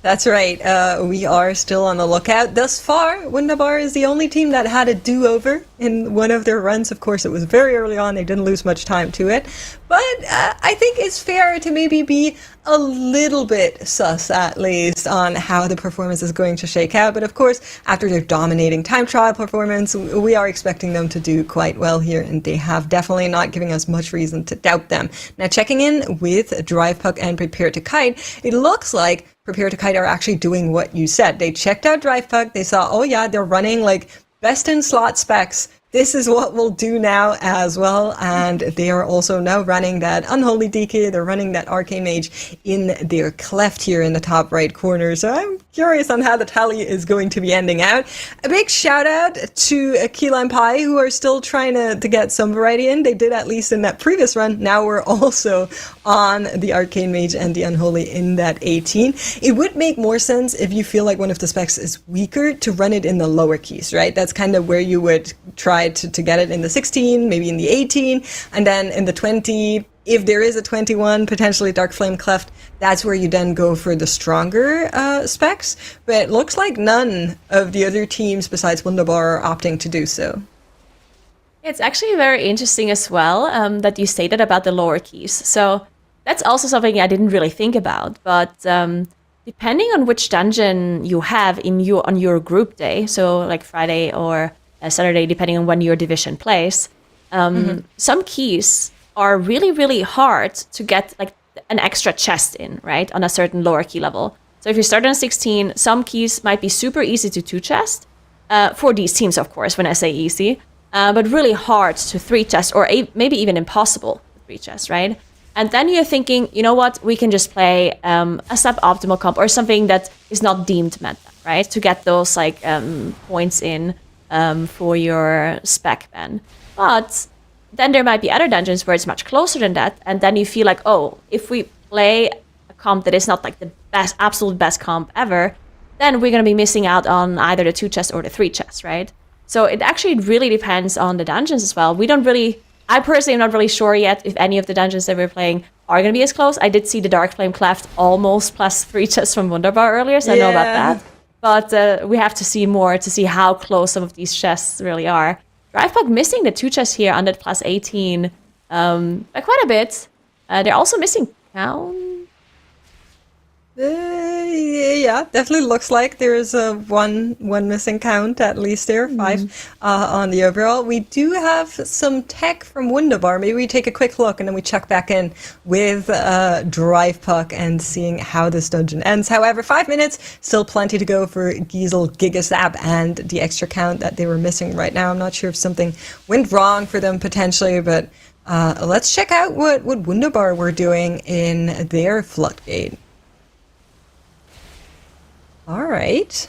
That's right. We are still on the lookout. Thus far, Wunderbar is the only team that had a do-over in one of their runs. Of course, it was very early on. They didn't lose much time to it. But I think it's fair to maybe be a little bit sus, at least, on how the performance is going to shake out. But of course, after their dominating time trial performance, we are expecting them to do quite well here, and they have definitely not giving us much reason to doubt them. Now, checking in with Drive Puck and Prepare to Kite, it looks like Prepare to Kite are actually doing what you said. They checked out Drive Puck, they saw, oh yeah, they're running like best in slot specs. This is what we'll do now as well. And they are also now running that Unholy DK. They're running that Arcane Mage in their cleft here in the top right corner. So I'm curious on how the tally is going to be ending out. A big shout out to Key Lime Pie, who are still trying to get some variety in. They did at least in that previous run. Now we're also on the Arcane Mage and the Unholy in that 18. It would make more sense if you feel like one of the specs is weaker to run it in the lower keys, right? That's kind of where you would try to get it in the 16, maybe in the 18, and then in the 20, if there is a 21, potentially Dark Flame Cleft, that's where you then go for the stronger specs. But it looks like none of the other teams besides Wunderbar are opting to do so. It's actually very interesting as well that you stated about the lower keys. So that's also something I didn't really think about. But depending on which dungeon you have on your group day, so like Friday or Saturday, depending on when your division plays, some keys are really, really hard to get like an extra chest in, right, on a certain lower key level. So if you start on 16, some keys might be super easy to 2-chest, for these teams, of course, when I say easy, but really hard to 3-chest, or maybe even impossible to 3-chest, right? And then you're thinking, you know what, we can just play a suboptimal comp or something that is not deemed meta, right, to get those like points in for your spec then. But then there might be other dungeons where it's much closer than that, and then you feel like, oh, if we play a comp that is not like the best, absolute best comp ever, then we're going to be missing out on either the 2-chest or the 3-chest, right? So it actually really depends on the dungeons as well. I personally am not really sure yet if any of the dungeons that we're playing are going to be as close. I did see the Dark Flame Cleft almost plus 3 chests from Wunderbar earlier, so I know about that. But we have to see more to see how close some of these chests really are. Drive Puck missing the 2 chests here on that plus 18 by quite a bit. They're also missing Count. Yeah, definitely looks like there is a one missing count at least there, 5 on the overall. We do have some tech from Wunderbar. Maybe we take a quick look and then we check back in with Drive Puck and seeing how this dungeon ends. However, 5 minutes, still plenty to go for Giesel, Gigasap, and the extra count that they were missing right now. I'm not sure if something went wrong for them potentially, but let's check out what Wunderbar were doing in their Floodgate. All right.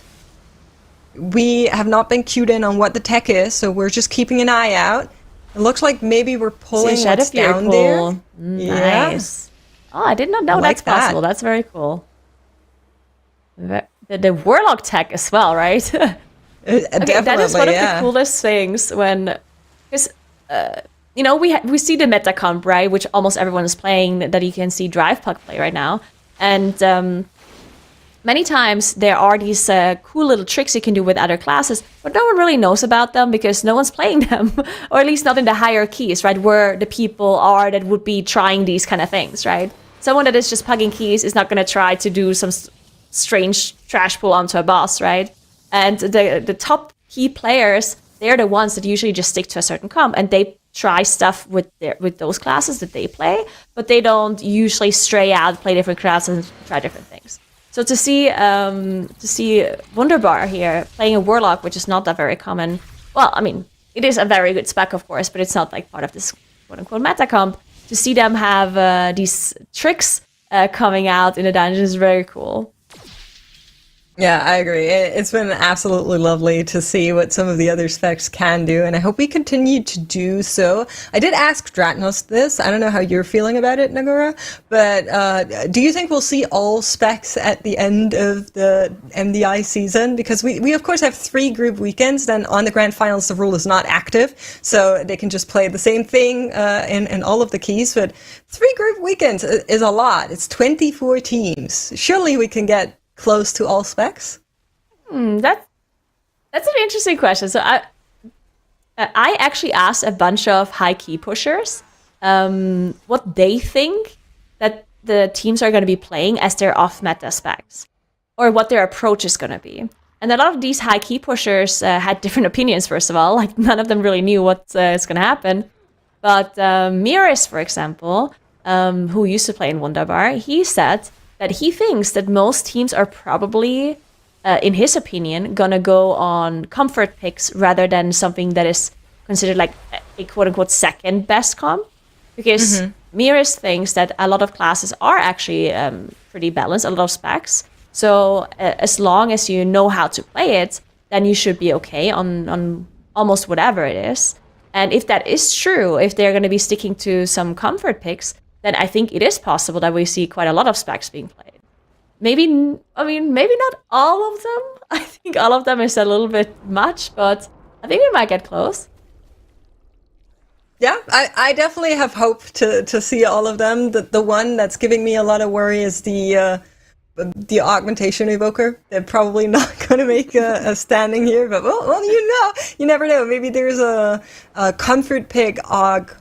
We have not been cued in on what the tech is, so we're just keeping an eye out. It looks like maybe we're pulling what's down there. Nice. Yeah. Oh, I did not know like that's possible. That's very cool. The Warlock tech as well, right? Definitely, that is one of the coolest things when... Because, we see the meta comp, right, which almost everyone is playing, that you can see Drive Puck play right now. And... many times there are these cool little tricks you can do with other classes, but no one really knows about them because no one's playing them, or at least not in the higher keys, right, where the people are that would be trying these kind of things, right? Someone that is just plugging keys is not going to try to do some strange trash pull onto a boss, right? And the top key players, they're the ones that usually just stick to a certain comp, and they try stuff with those classes that they play, but they don't usually stray out, play different classes, and try different things. So to see Wunderbar here playing a Warlock, which is not that very common. Well, I mean, it is a very good spec, of course, but it's not like part of this quote-unquote meta comp. To see them have these tricks coming out in the dungeon is very cool. Yeah, I agree. It's been absolutely lovely to see what some of the other specs can do, and I hope we continue to do so. I did ask Dratnos this. I don't know how you're feeling about it, Nagora, but do you think we'll see all specs at the end of the MDI season? Because we of course have 3 group weekends, then on the grand finals the rule is not active, so they can just play the same thing in all of the keys, but 3 group weekends is a lot. It's 24 teams. Surely we can get close to all specs? That's an interesting question. So I actually asked a bunch of high key pushers what they think that the teams are going to be playing as their off meta specs, or what their approach is going to be. And a lot of these high key pushers had different opinions. First of all, like none of them really knew what is going to happen. But Miris, for example, who used to play in Wunderbar, he said that he thinks that most teams are probably, in his opinion, gonna go on comfort picks rather than something that is considered like a quote-unquote second best comp. Because Miris thinks that a lot of classes are actually pretty balanced, a lot of specs. So as long as you know how to play it, then you should be okay on almost whatever it is. And if that is true, if they're gonna be sticking to some comfort picks, then I think it is possible that we see quite a lot of specs being played. Maybe not all of them. I think all of them is a little bit much, but I think we might get close. Yeah, I definitely have hope to see all of them. The one that's giving me a lot of worry is the augmentation evoker. They're probably not going to make a standing here, but well, you never know. Maybe there's a comfort pick aug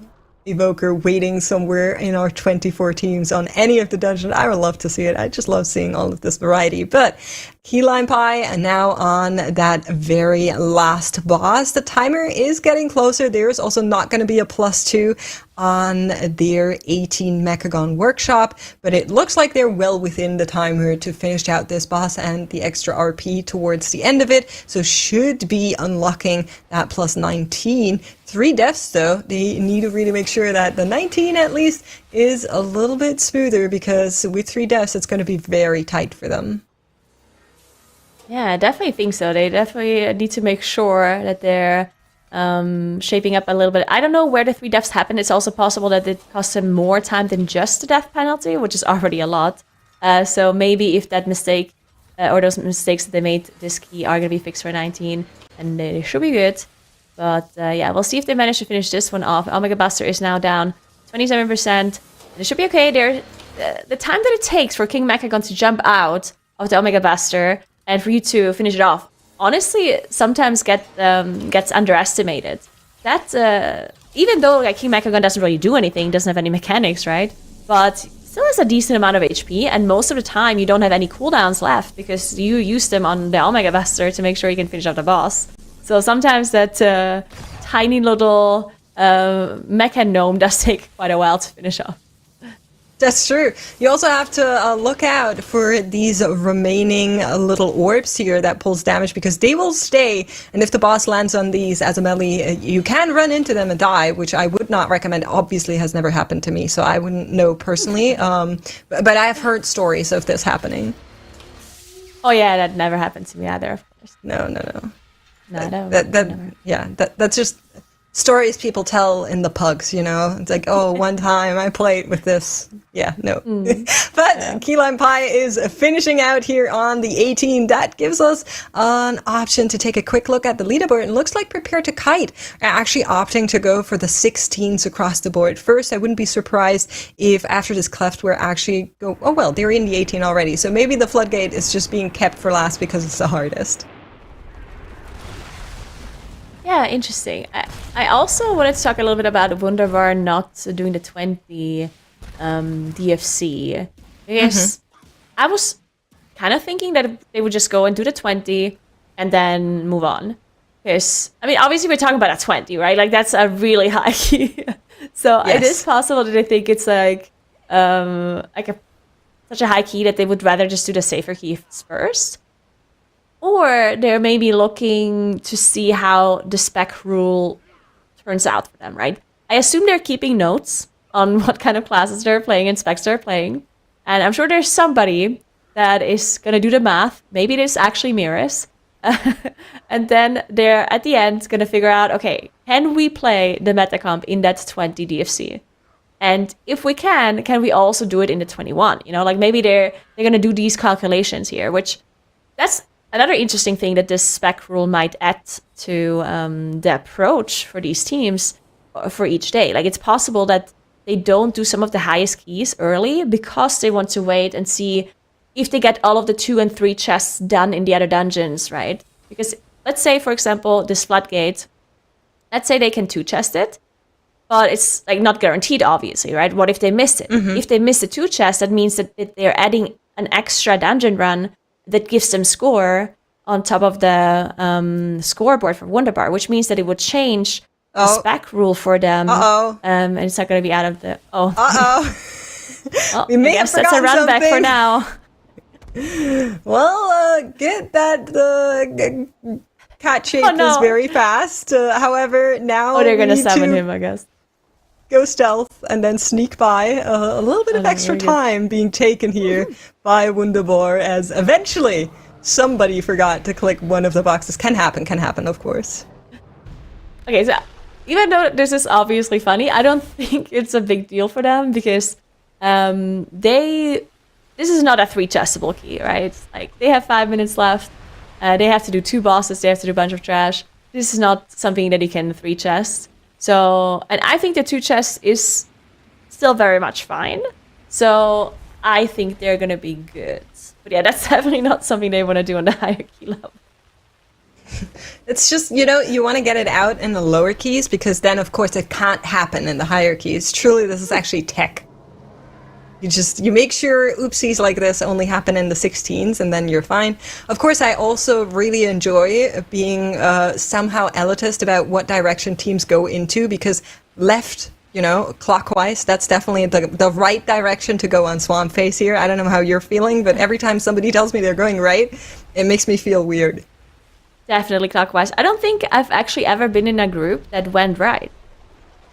evoker waiting somewhere in our 24 teams on any of the dungeons. I would love to see it. I just love seeing all of this variety. But Key Lime Pie now on that very last boss. The timer is getting closer. There's also not going to be a +2 on their 18 Mechagon workshop, but it looks like they're well within the timer to finish out this boss and the extra RP towards the end of it, so should be unlocking that +19. 3 deaths though, they need to really make sure that the 19 at least is a little bit smoother, because with 3 deaths it's going to be very tight for them. Yeah, I definitely think so. They definitely need to make sure that they're shaping up a little bit. I don't know where the 3 deaths happened. It's also possible that it cost them more time than just the death penalty, which is already a lot. So maybe if that mistake or those mistakes that they made this key are going to be fixed for 19, and they should be good. But yeah, we'll see if they manage to finish this one off. Omega Buster is now down 27%. And it should be okay. The time that it takes for King Mechagon to jump out of the Omega Buster and for you to finish it off, honestly, sometimes gets underestimated. That even though like King Mechagon doesn't really do anything, doesn't have any mechanics, right? But still has a decent amount of HP, and most of the time you don't have any cooldowns left because you use them on the Omega Buster to make sure you can finish off the boss. So sometimes that tiny little mecha gnome does take quite a while to finish off. That's true. You also have to look out for these remaining little orbs here that pulls damage, because they will stay, and if the boss lands on these as a melee, you can run into them and die, which I would not recommend. Obviously has never happened to me, so I wouldn't know personally, but I have heard stories of this happening. Oh yeah, that never happened to me either, of course. No. No, That's just stories people tell in the pugs, you know? It's like, oh, one time I played with this. Yeah, no. But Key Lime Pie is finishing out here on the 18. That gives us an option to take a quick look at the leaderboard. And looks like Prepare to Kite are actually opting to go for the 16s across the board first. I wouldn't be surprised if after this cleft we're actually go, oh well, they're in the 18 already. So maybe the Floodgate is just being kept for last because it's the hardest. Yeah, interesting. I also wanted to talk a little bit about Wunderbar not doing the 20 DFC. Because I was kind of thinking that they would just go and do the 20, and then move on. Because, I mean, obviously we're talking about a 20, right? Like, that's a really high key. So it is possible that they think it's like such a high key that they would rather just do the safer keys first. Or they're maybe looking to see how the spec rule turns out for them, right? I assume they're keeping notes on what kind of classes they're playing and specs they're playing. And I'm sure there's somebody that is going to do the math. Maybe it is actually Miris. And then they're, at the end, going to figure out, okay, can we play the metacomp in that 20 DFC? And if we can we also do it in the 21? You know, like maybe they're going to do these calculations here, which that's another interesting thing that this spec rule might add to the approach for these teams for each day. Like, it's possible that they don't do some of the highest keys early because they want to wait and see if they get all of the 2 and 3 chests done in the other dungeons, right? Because let's say, for example, this floodgate, let's say they can 2 chest it, but it's like not guaranteed, obviously, right? What if they miss it? Mm-hmm. If they miss the 2 chests, that means that they're adding an extra dungeon run that gives them score on top of the scoreboard for Wunderbar, which means that it would change the spec rule for them. And it's not going to be out of the... We may have that's a run back for now. Well, get that cat shape is very fast. However, now they're going to summon him, I guess. Go stealth and then sneak by. A little bit of extra time being taken here by Wunderbar, as eventually somebody forgot to click one of the boxes. Can happen, of course. Okay, so even though this is obviously funny, I don't think it's a big deal for them because this is not a 3 chestable key, right? Like, they have 5 minutes left. They have to do 2 bosses. They have to do a bunch of trash. This is not something that you can 3 chest. So, and I think the 2 chests is still very much fine. So I think they're going to be good. But yeah, that's definitely not something they want to do on the higher key level. It's just, you want to get it out in the lower keys because then, of course, it can't happen in the higher keys. Truly, this is actually tech. You make sure oopsies like this only happen in the 16s and then you're fine. Of course, I also really enjoy being somehow elitist about what direction teams go into because left, clockwise, that's definitely the right direction to go on Swamp Face here. I don't know how you're feeling, but every time somebody tells me they're going right, it makes me feel weird. Definitely clockwise. I don't think I've actually ever been in a group that went right.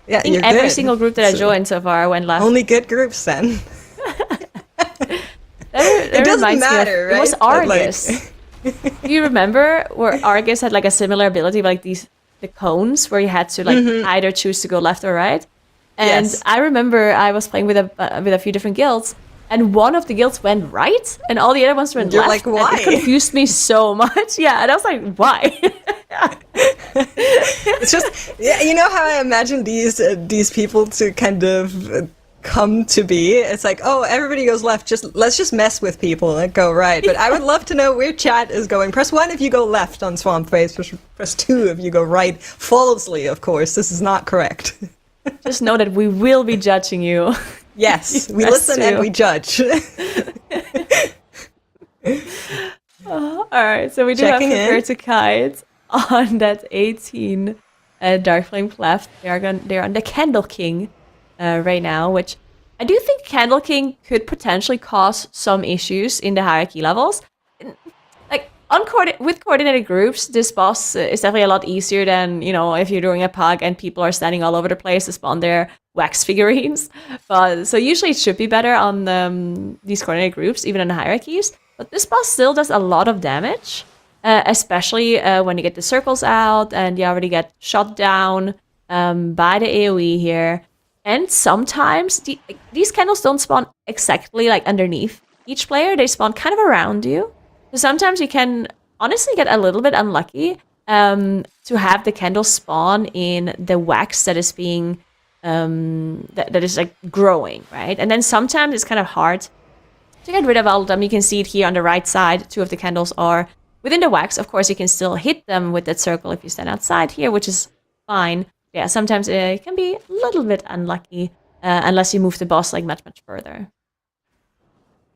Yeah, I think every single group that I joined so far went left. Only good groups then. It doesn't matter, right? It was Argus. Do you remember where Argus had like a similar ability, like the cones, where you had to like either choose to go left or right? And yes. I remember I was playing with a few different guilds, and one of the guilds went right, and all the other ones went left. Like, why? And it confused me so much. Yeah, and I was like, why? It's just, you know how I imagine these people to kind of come to be? It's like, oh, everybody goes left, let's just mess with people and go right. But I would love to know where chat is going. Press 1 if you go left on Swamp Face, press 2 if you go right. Falsely, of course. This is not correct. Just know that we will be judging you. Yes, we listen and we judge. All right, so we do have Prepare to Kite on that 18 Dark Flame Cleft. They're on the Candle King right now, which I do think Candle King could potentially cause some issues in the hierarchy levels. Like with coordinated groups, this boss is definitely a lot easier than, if you're doing a pug and people are standing all over the place to spawn their wax figurines. But so usually it should be better on these coordinated groups, even in the hierarchies. But this boss still does a lot of damage, especially when you get the circles out and you already get shot down by the AoE here. And sometimes these candles don't spawn exactly like underneath each player. They spawn kind of around you. So sometimes you can honestly get a little bit unlucky to have the candle spawn in the wax that is being that is like growing, right? And then sometimes it's kind of hard to get rid of all of them. You can see it here on the right side. 2 of the candles are within the wax. Of course, you can still hit them with that circle if you stand outside here, which is fine. Yeah, sometimes it can be a little bit unlucky unless you move the boss like much, much further.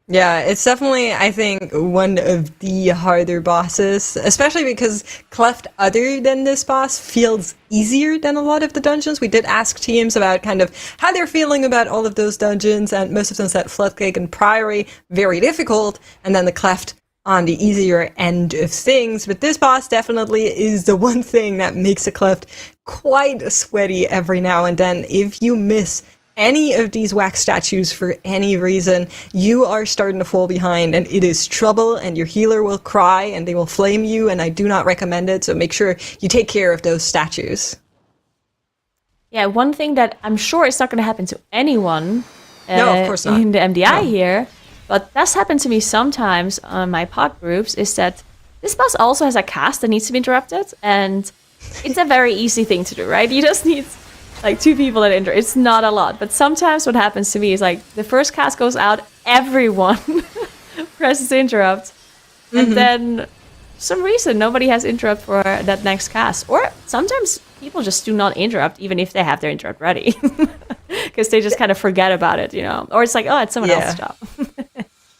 Yeah, it's definitely, I think, one of the harder bosses, especially because Cleft, other than this boss, feels easier than a lot of the dungeons. We did ask teams about kind of how they're feeling about all of those dungeons, and most of them said Floodgate and Priory, very difficult, and then the Cleft on the easier end of things. But this boss definitely is the one thing that makes a Cleft quite sweaty every now and then. If you miss any of these wax statues for any reason, you are starting to fall behind, and it is trouble, and your healer will cry and they will flame you, and I do not recommend it, so make sure you take care of those statues. Yeah, one thing that I'm sure is not going to happen to anyone No, of course not. in the MDI No. here, but does happen to me sometimes on my pod groups, is that this boss also has a cast that needs to be interrupted, and it's a very easy thing to do, right? You just need like 2 people that enter. It's not a lot, but sometimes what happens to me is like the first cast goes out, everyone presses interrupt, and then for some reason nobody has interrupt for that next cast. Or sometimes people just do not interrupt even if they have their interrupt ready, because they just kind of forget about it, you know. Or it's like, oh, it's someone else's job.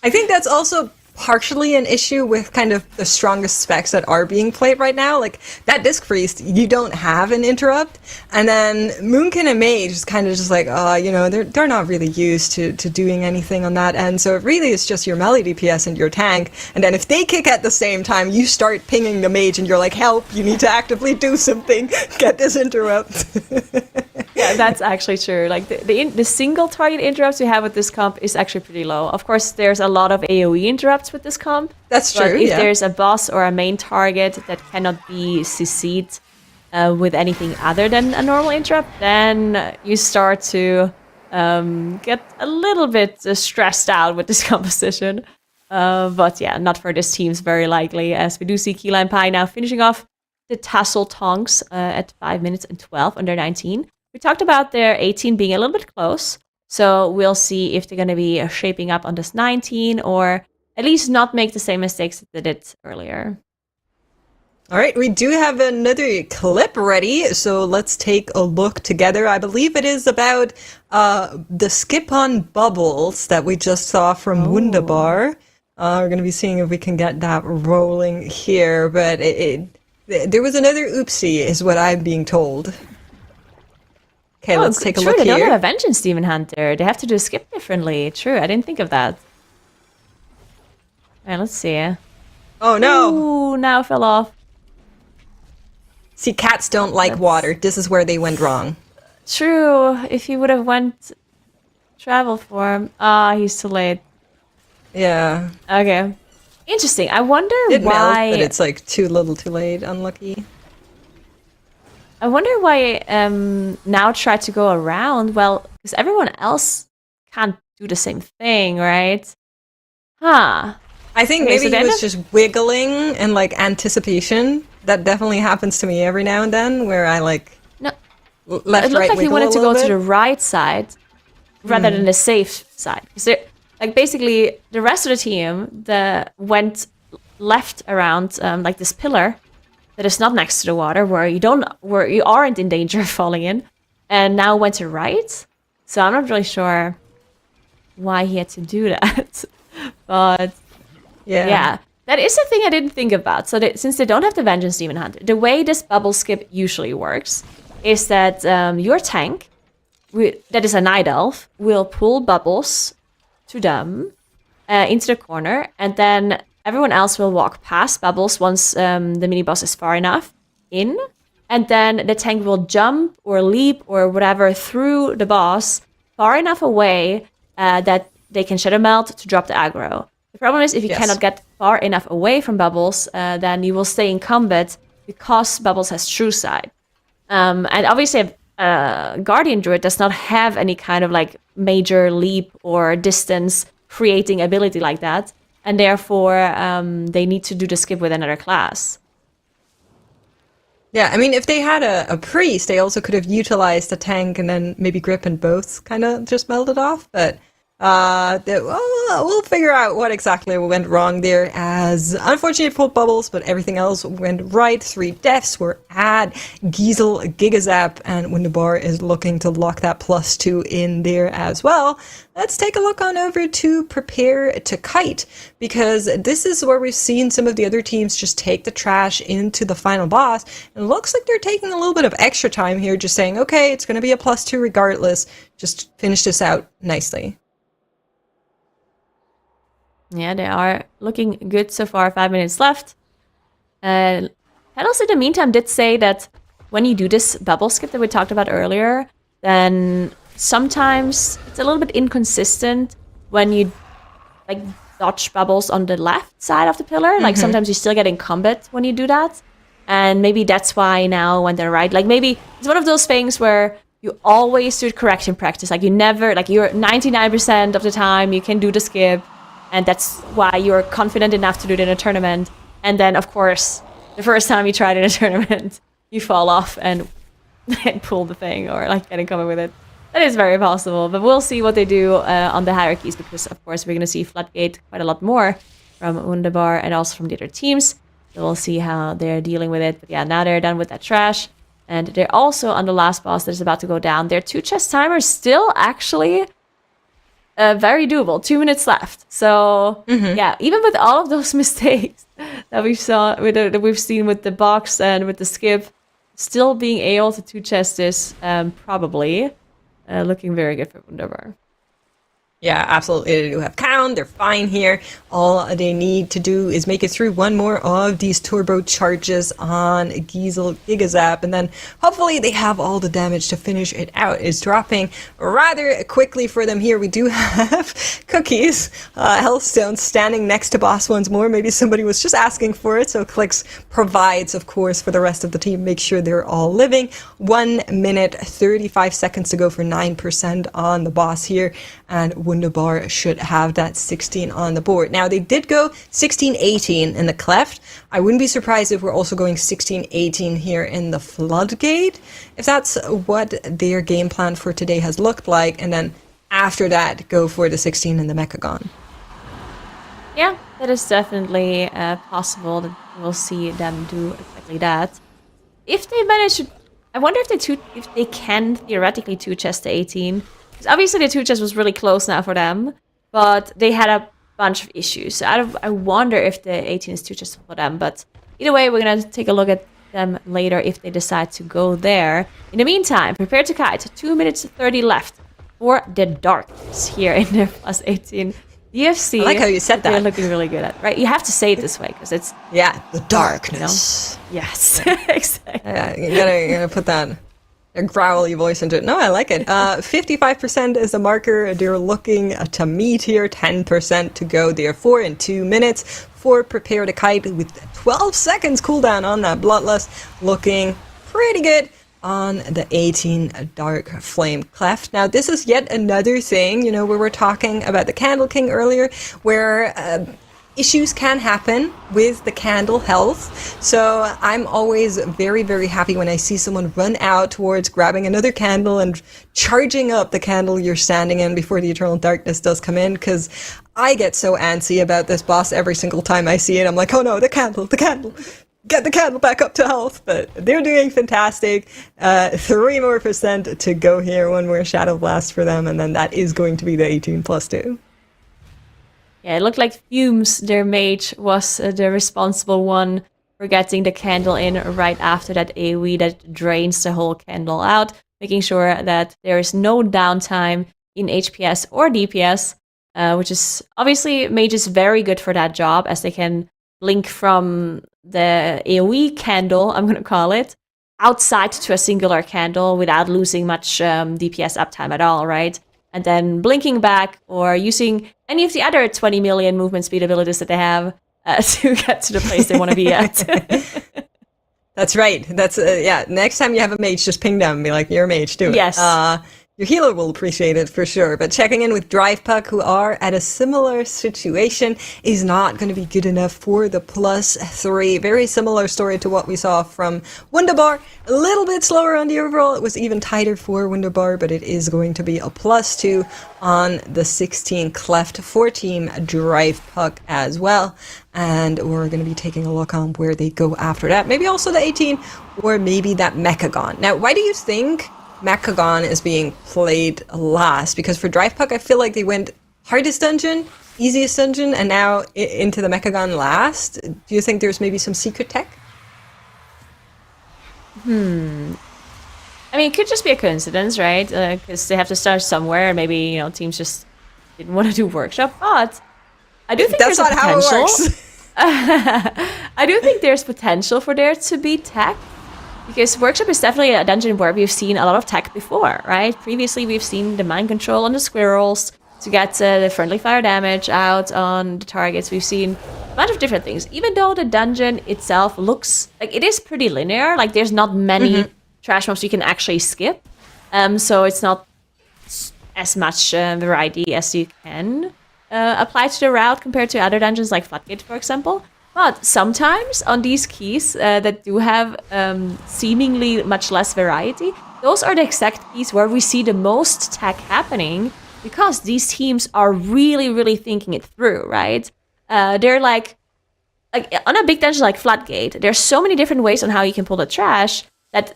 I think that's also partially an issue with kind of the strongest specs that are being played right now. Like that Disc Priest, you don't have an interrupt, and then Moonkin and Mage is kind of just like, you know, they're not really used to doing anything on that end. So it really is just your melee DPS and your tank. And then if they kick at the same time, you start pinging the Mage, and you're like, help! You need to actively do something. Get this interrupt. Yeah, that's actually true. Like the single target interrupts you have with this comp is actually pretty low. Of course, there's a lot of AoE interrupts with this comp. That's but true. If Yeah. there's a boss or a main target that cannot be CC'd with anything other than a normal interrupt, then you start to get a little bit stressed out with this composition. But yeah, not for this team's very likely, as we do see Key Lime Pie now finishing off the Tassel Tonks at 5 minutes and 12 under 19. We talked about their 18 being a little bit close, so we'll see if they're going to be shaping up on this 19, or at least not make the same mistakes that they did earlier. All right, we do have another clip ready, so let's take a look together. I believe it is about the skip on bubbles that we just saw from Wunderbar. We're going to be seeing if we can get that rolling here, but there was another oopsie, is what I'm being told. Okay, let's take a look they here. don't have a Vengeance Demon Hunter. They have to do a skip differently. True, I didn't think of that. Alright, let's see. Oh no! Ooh, now it fell off. See, cats don't like water. This is where they went wrong. True, if he would have went travel form. He's too late. Yeah. Okay. Interesting. I wonder It why... melt, but it's like too little too late. Unlucky. I wonder why now try to go around. Well, because everyone else can't do the same thing, right? Huh. I think Okay, maybe so he then was just wiggling and like anticipation. That definitely happens to me every now and then, where I like No, left, it looked right, like he wiggle wanted a to go little to the bit. right side rather than the safe side. Because like basically the rest of the team went left around like this pillar that is not next to the water, where you aren't in danger of falling in, and now went to right. So I'm not really sure why he had to do that, but yeah. That is a thing I didn't think about. So since they don't have the Vengeance Demon Hunter, the way this bubble skip usually works is that your tank, that is a Night Elf, will pull bubbles to them into the corner, and then everyone else will walk past bubbles once the mini-boss is far enough in, and then the tank will jump or leap or whatever through the boss far enough away that they can Shadow Melt to drop the aggro. The problem is if you cannot get far enough away from bubbles, then you will stay in combat because bubbles has true side. And obviously Guardian Druid does not have any kind of like major leap or distance creating ability like that, and therefore they need to do the skip with another class. Yeah, I mean, if they had a priest, they also could have utilized the tank and then maybe grip and both kind of just melted off. But We'll figure out what exactly went wrong there, as unfortunate for bubbles, but everything else went right. 3 deaths were at Giesel, Gigazap, and Wunderbar is looking to lock that +2 in there as well. Let's take a look on over to Prepare to Kite, because this is where we've seen some of the other teams just take the trash into the final boss. And it looks like they're taking a little bit of extra time here, just saying, okay, it's going to be a +2 regardless. Just finish this out nicely. Yeah, they are looking good so far. 5 minutes left. Pedals in the meantime did say that when you do this bubble skip that we talked about earlier, then sometimes it's a little bit inconsistent when you like dodge bubbles on the left side of the pillar. Like sometimes you still get in combat when you do that. And maybe that's why now when they're right, like maybe it's one of those things where you always do it correct in practice. Like you never, like you're 99% of the time you can do the skip. And that's why you're confident enough to do it in a tournament. And then, of course, the first time you try it in a tournament, you fall off and pull the thing or like get in combat with it. That is very possible. But we'll see what they do on the hierarchies, because, of course, we're going to see Floodgate quite a lot more from Wunderbar and also from the other teams. So we'll see how they're dealing with it. But yeah, now they're done with that trash. And they're also on the last boss that is about to go down. Their 2 chest timers still actually... very doable. 2 minutes left. So yeah, even with all of those mistakes that we've seen with the box and with the skip, still being able to 2 chests is probably looking very good for Wunderbar. Yeah, absolutely. They do have count. They're fine here. All they need to do is make it through one more of these turbo charges on Giesel Gigazap, and then hopefully they have all the damage to finish it out. It's dropping rather quickly for them here. We do have cookies, Healthstones standing next to boss once more. Maybe somebody was just asking for it, so Clicks provides, of course, for the rest of the team. Make sure they're all living. 1 minute, 35 seconds to go for 9% on the boss here, and Wunderbar should have that 16 on the board. Now, they did go 16-18 in the Cleft. I wouldn't be surprised if we're also going 16-18 here in the Floodgate, if that's what their game plan for today has looked like. And then after that, go for the 16 in the Mechagon. Yeah, that is definitely possible that we'll see them do exactly that. If they manage to... I wonder if they can theoretically 2 chest to 18. Obviously, the 2 chest was really close now for them, but they had a bunch of issues. So I wonder if the 18 is 2 chest for them. But either way, we're going to take a look at them later if they decide to go there. In the meantime, Prepare to Kite. 2 minutes 30 left for the Darkness here in their +18. UFC. I like how you said that. They're looking really good at, right? You have to say it this way because it's... Yeah, the Darkness. You know? Yes, exactly. Yeah, you gotta put that... a growly voice into it. No, I like it. 55% is the marker they're looking to meet here. 10% to go, therefore, in 2 minutes for Prepare to Kite with 12 seconds cooldown on that Bloodlust. Looking pretty good on the 18 Dark Flame Cleft. Now, this is yet another thing, you know, we were talking about the Candle King earlier, where... issues can happen with the candle health, so I'm always very, very happy when I see someone run out towards grabbing another candle and charging up the candle you're standing in before the Eternal Darkness does come in, because I get so antsy about this boss every single time I see it. I'm like, oh no, the candle, get the candle back up to health. But they're doing fantastic. 3 more % to go here, 1 more Shadow Blast for them, and then that is going to be the 18+2. Yeah, it looked like Fumes, their mage, was the responsible one for getting the candle in right after that AoE that drains the whole candle out, making sure that there is no downtime in HPS or DPS, which is obviously mage is very good for that job, as they can blink from the AoE candle, I'm going to call it, outside to a singular candle without losing much DPS uptime at all, right? And then blinking back or using any of the other 20 million movement speed abilities that they have to get to the place they want to be at. That's right. That's, yeah, next time you have a mage, just ping them and be like, you're a mage, do it. Yes. Your healer will appreciate it for sure, but checking in with Drive Puck, who are at a similar situation, is not going to be good enough for the +3. Very similar story to what we saw from Wunderbar. A little bit slower on the overall. It was even tighter for Wunderbar, but it is going to be a +2 on the 16 Cleft for Team Drive Puck as well. And we're going to be taking a look on where they go after that. Maybe also the 18, or maybe that Mechagon. Now, why do you think Mechagon is being played last? Because for Drive Puck, I feel like they went hardest dungeon, easiest dungeon, and now into the Mechagon last. Do you think there's maybe some secret tech? I mean, it could just be a coincidence, right? Because they have to start somewhere, and maybe, you know, teams just didn't want to do workshop. But I do think That's there's not how it works. I do think there's potential for there to be tech. Because Workshop is definitely a dungeon where we've seen a lot of tech before, right? Previously, we've seen the mind control on the squirrels to get the friendly fire damage out on the targets. We've seen a bunch of different things. Even though the dungeon itself looks like it is pretty linear, like there's not many trash mobs you can actually skip. So it's not as much variety as you can apply to the route compared to other dungeons like Floodgate, for example. But sometimes on these keys that do have seemingly much less variety, those are the exact keys where we see the most tech happening because these teams are really, really thinking it through, right? They're like on a big dungeon like Floodgate, there's so many different ways on how you can pull the trash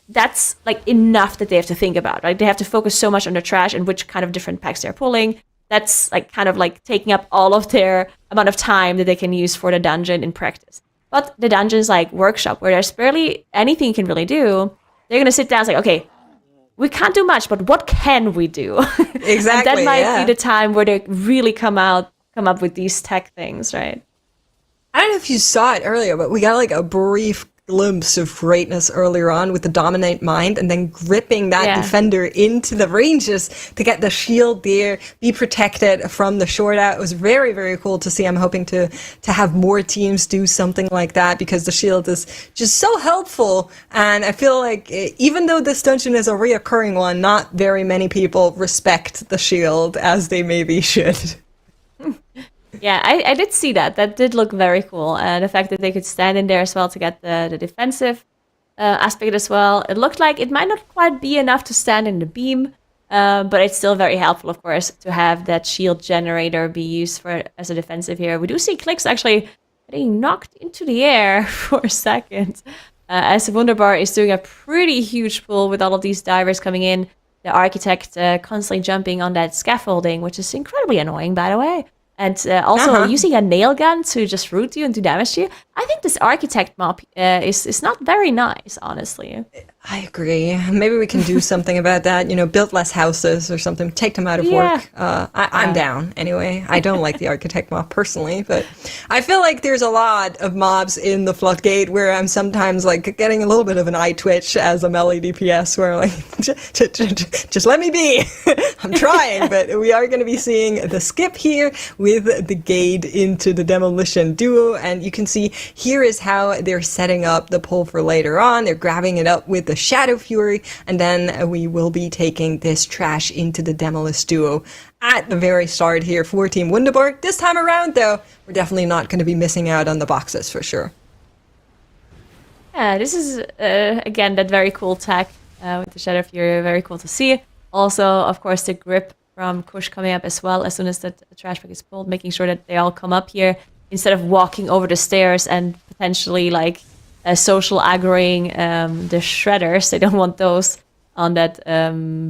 that's like enough that they have to think about, right? They have to focus so much on the trash and which kind of different packs they're pulling. That's like kind of like taking up all of their amount of time that they can use for the dungeon in practice. But the dungeons like Workshop, where there's barely anything you can really do, they're going to sit down and say, okay, we can't do much, but what can we do? Exactly. And that might be the time where they really come up with these tech things, right? I don't know if you saw it earlier, but we got like a brief glimpse of greatness earlier on with the Dominate Mind and then gripping that defender into the ranges to get the shield there, be protected from the short out. It was very, very cool to see. I'm hoping to have more teams do something like that because the shield is just so helpful. And I feel like even though this dungeon is a reoccurring one, not very many people respect the shield as they maybe should. Yeah, I did see that. That did look very cool. The fact that they could stand in there as well to get the defensive aspect as well. It looked like it might not quite be enough to stand in the beam, but it's still very helpful, of course, to have that shield generator be used as a defensive here. We do see Clicks actually getting knocked into the air for a second, as Wunderbar is doing a pretty huge pull with all of these divers coming in. The Architect constantly jumping on that scaffolding, which is incredibly annoying, by the way. And also using a nail gun to just root you and do damage to you. I think this Architect mob is not very nice, honestly. I agree. Maybe we can do something about that. You know, build less houses or something. Take them out of work. I'm down anyway. I don't like the Architect mob personally, but I feel like there's a lot of mobs in the Floodgate where I'm sometimes like getting a little bit of an eye twitch as a melee DPS where like, just let me be. I'm trying, but we are going to be seeing the skip here with the Gade into the Demolition Duo, and you can see here is how they're setting up the pull for later on. They're grabbing it up with the Shadow Fury, and then we will be taking this trash into the Demolish Duo at the very start here for Team Wunderbar. This time around, though, we're definitely not going to be missing out on the boxes for sure. Yeah, this is, again, that very cool tech with the Shadow Fury. Very cool to see. Also, of course, the grip from Kush coming up as well as soon as the trash bag is pulled, making sure that they all come up here instead of walking over the stairs and potentially like social aggroing the shredders. They don't want those on that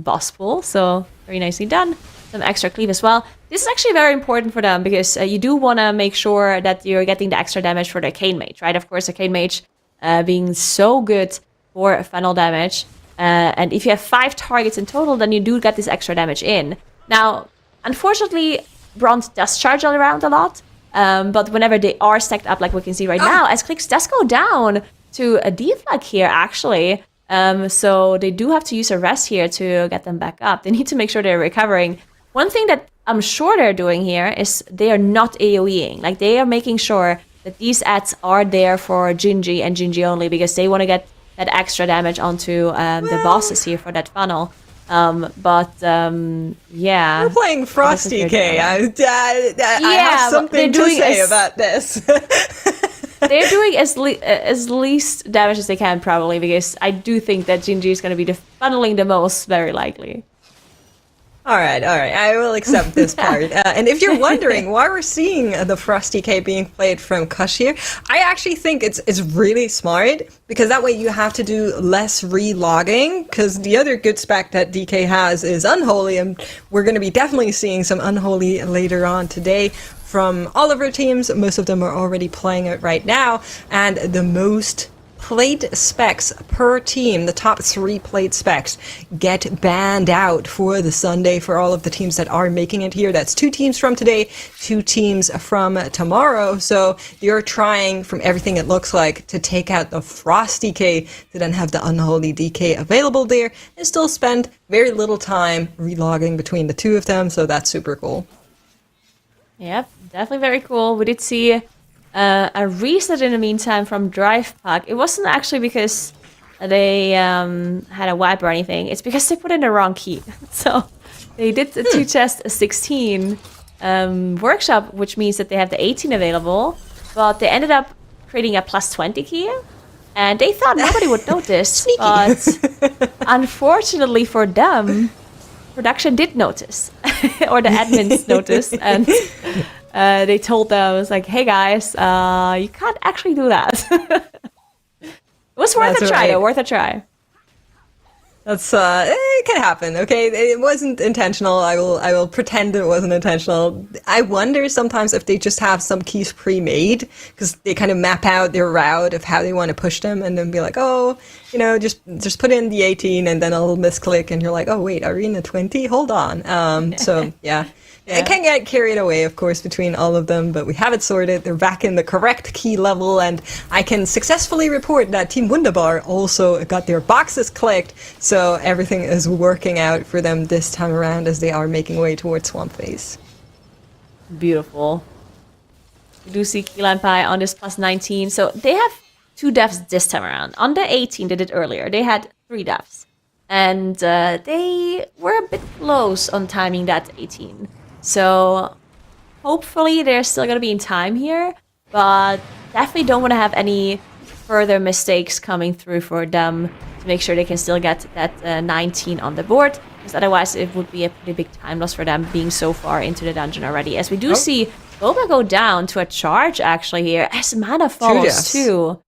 boss pool. So very nicely done. Some extra cleave as well. This is actually very important for them because you do want to make sure that you're getting the extra damage for the Cane Mage, right? Of course, the Cane Mage being so good for funnel damage. And if you have 5 targets in total, then you do get this extra damage in. Now, unfortunately, Bronze does charge around a lot. But whenever they are stacked up, like we can see right now, as Clicks does go down to a deflag here, actually. So they do have to use a rest here to get them back up. They need to make sure they're recovering. One thing that I'm sure they're doing here is they are not AoEing. Like, they are making sure that these ads are there for Gingy and Gingy only because they want to get that extra damage onto the bosses here for that funnel. Yeah. We're playing Frosty K. I have something to say about this. They're doing as least damage as they can, probably, because I do think that Gingy is going to be funneling the most, very likely. All right, I will accept this part. And if you're wondering why we're seeing the Frosty K being played from Kush here, I actually think it's really smart, because that way you have to do less re-logging, because the other good spec that DK has is Unholy, and we're going to be definitely seeing some Unholy later on today from all of our teams. Most of them are already playing it right now, and the most played specs per team, the top 3 played specs, get banned out for the Sunday for all of the teams that are making it here. That's 2 teams from today, 2 teams from tomorrow. So you're trying, from everything it looks like, to take out the Frosty K to then have the Unholy DK available there and still spend very little time relogging between the 2 of them. So that's super cool. Yep, definitely very cool. We did see a reset in the meantime from Drive Puck. It wasn't actually because they had a wipe or anything. It's because they put in the wrong key. So they did the 2 test 16 workshop, which means that they have the 18 available, but they ended up creating a +20 key. And they thought nobody would notice, but unfortunately for them, production did notice, or the admins noticed, and they told them, it was like, hey guys, you can't actually do that. It was worth a try, though, worth a try. That's it can happen, okay? It wasn't intentional. I will pretend it wasn't intentional. I wonder sometimes if they just have some keys pre-made, because they kind of map out their route of how they want to push them, and then be like, oh, you know, just put in the 18, and then I'll misclick, and you're like, oh wait, Arena 20? Hold on. So yeah. It can get carried away, of course, between all of them, but we have it sorted. They're back in the correct key level, and I can successfully report that Team Wunderbar also got their boxes clicked, so everything is working out for them this time around as they are making way towards Swamp Phase. Beautiful. We do see Keyline Pie on this +19, so they have 2 deaths this time around. On the 18, they did earlier, they had 3 deaths, and they were a bit close on timing that 18. So hopefully they're still going to be in time here, but definitely don't want to have any further mistakes coming through for them to make sure they can still get that 19 on the board, because otherwise it would be a pretty big time loss for them being so far into the dungeon already. As we do see Boba go down to a charge actually here, as mana follows too.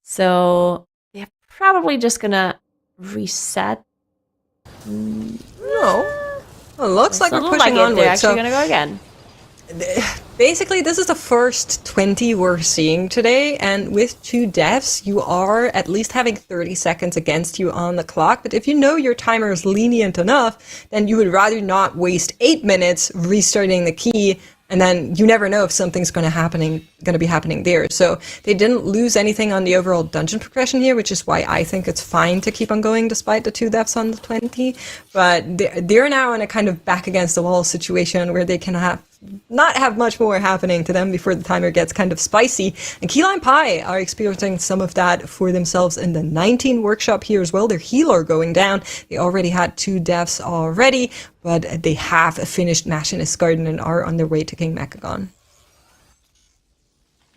So they're probably just going to reset. No. Well, looks like we're pushing onward. They're actually going to go again. Basically, this is the first 20 we're seeing today, and with 2 deaths, you are at least having 30 seconds against you on the clock. But if you know your timer is lenient enough, then you would rather not waste 8 minutes restarting the key, and then you never know if something's going to be happening there. So they didn't lose anything on the overall dungeon progression here, which is why I think it's fine to keep on going despite the 2 deaths on the 20. But they're now in a kind of back against the wall situation where they can not have much more happening to them before the timer gets kind of spicy. And Keyline Pie are experiencing some of that for themselves in the 19 workshop here as well. Their healer going down. They already had 2 deaths already, but they have finished Machinist Garden and are on their way to King Mechagon.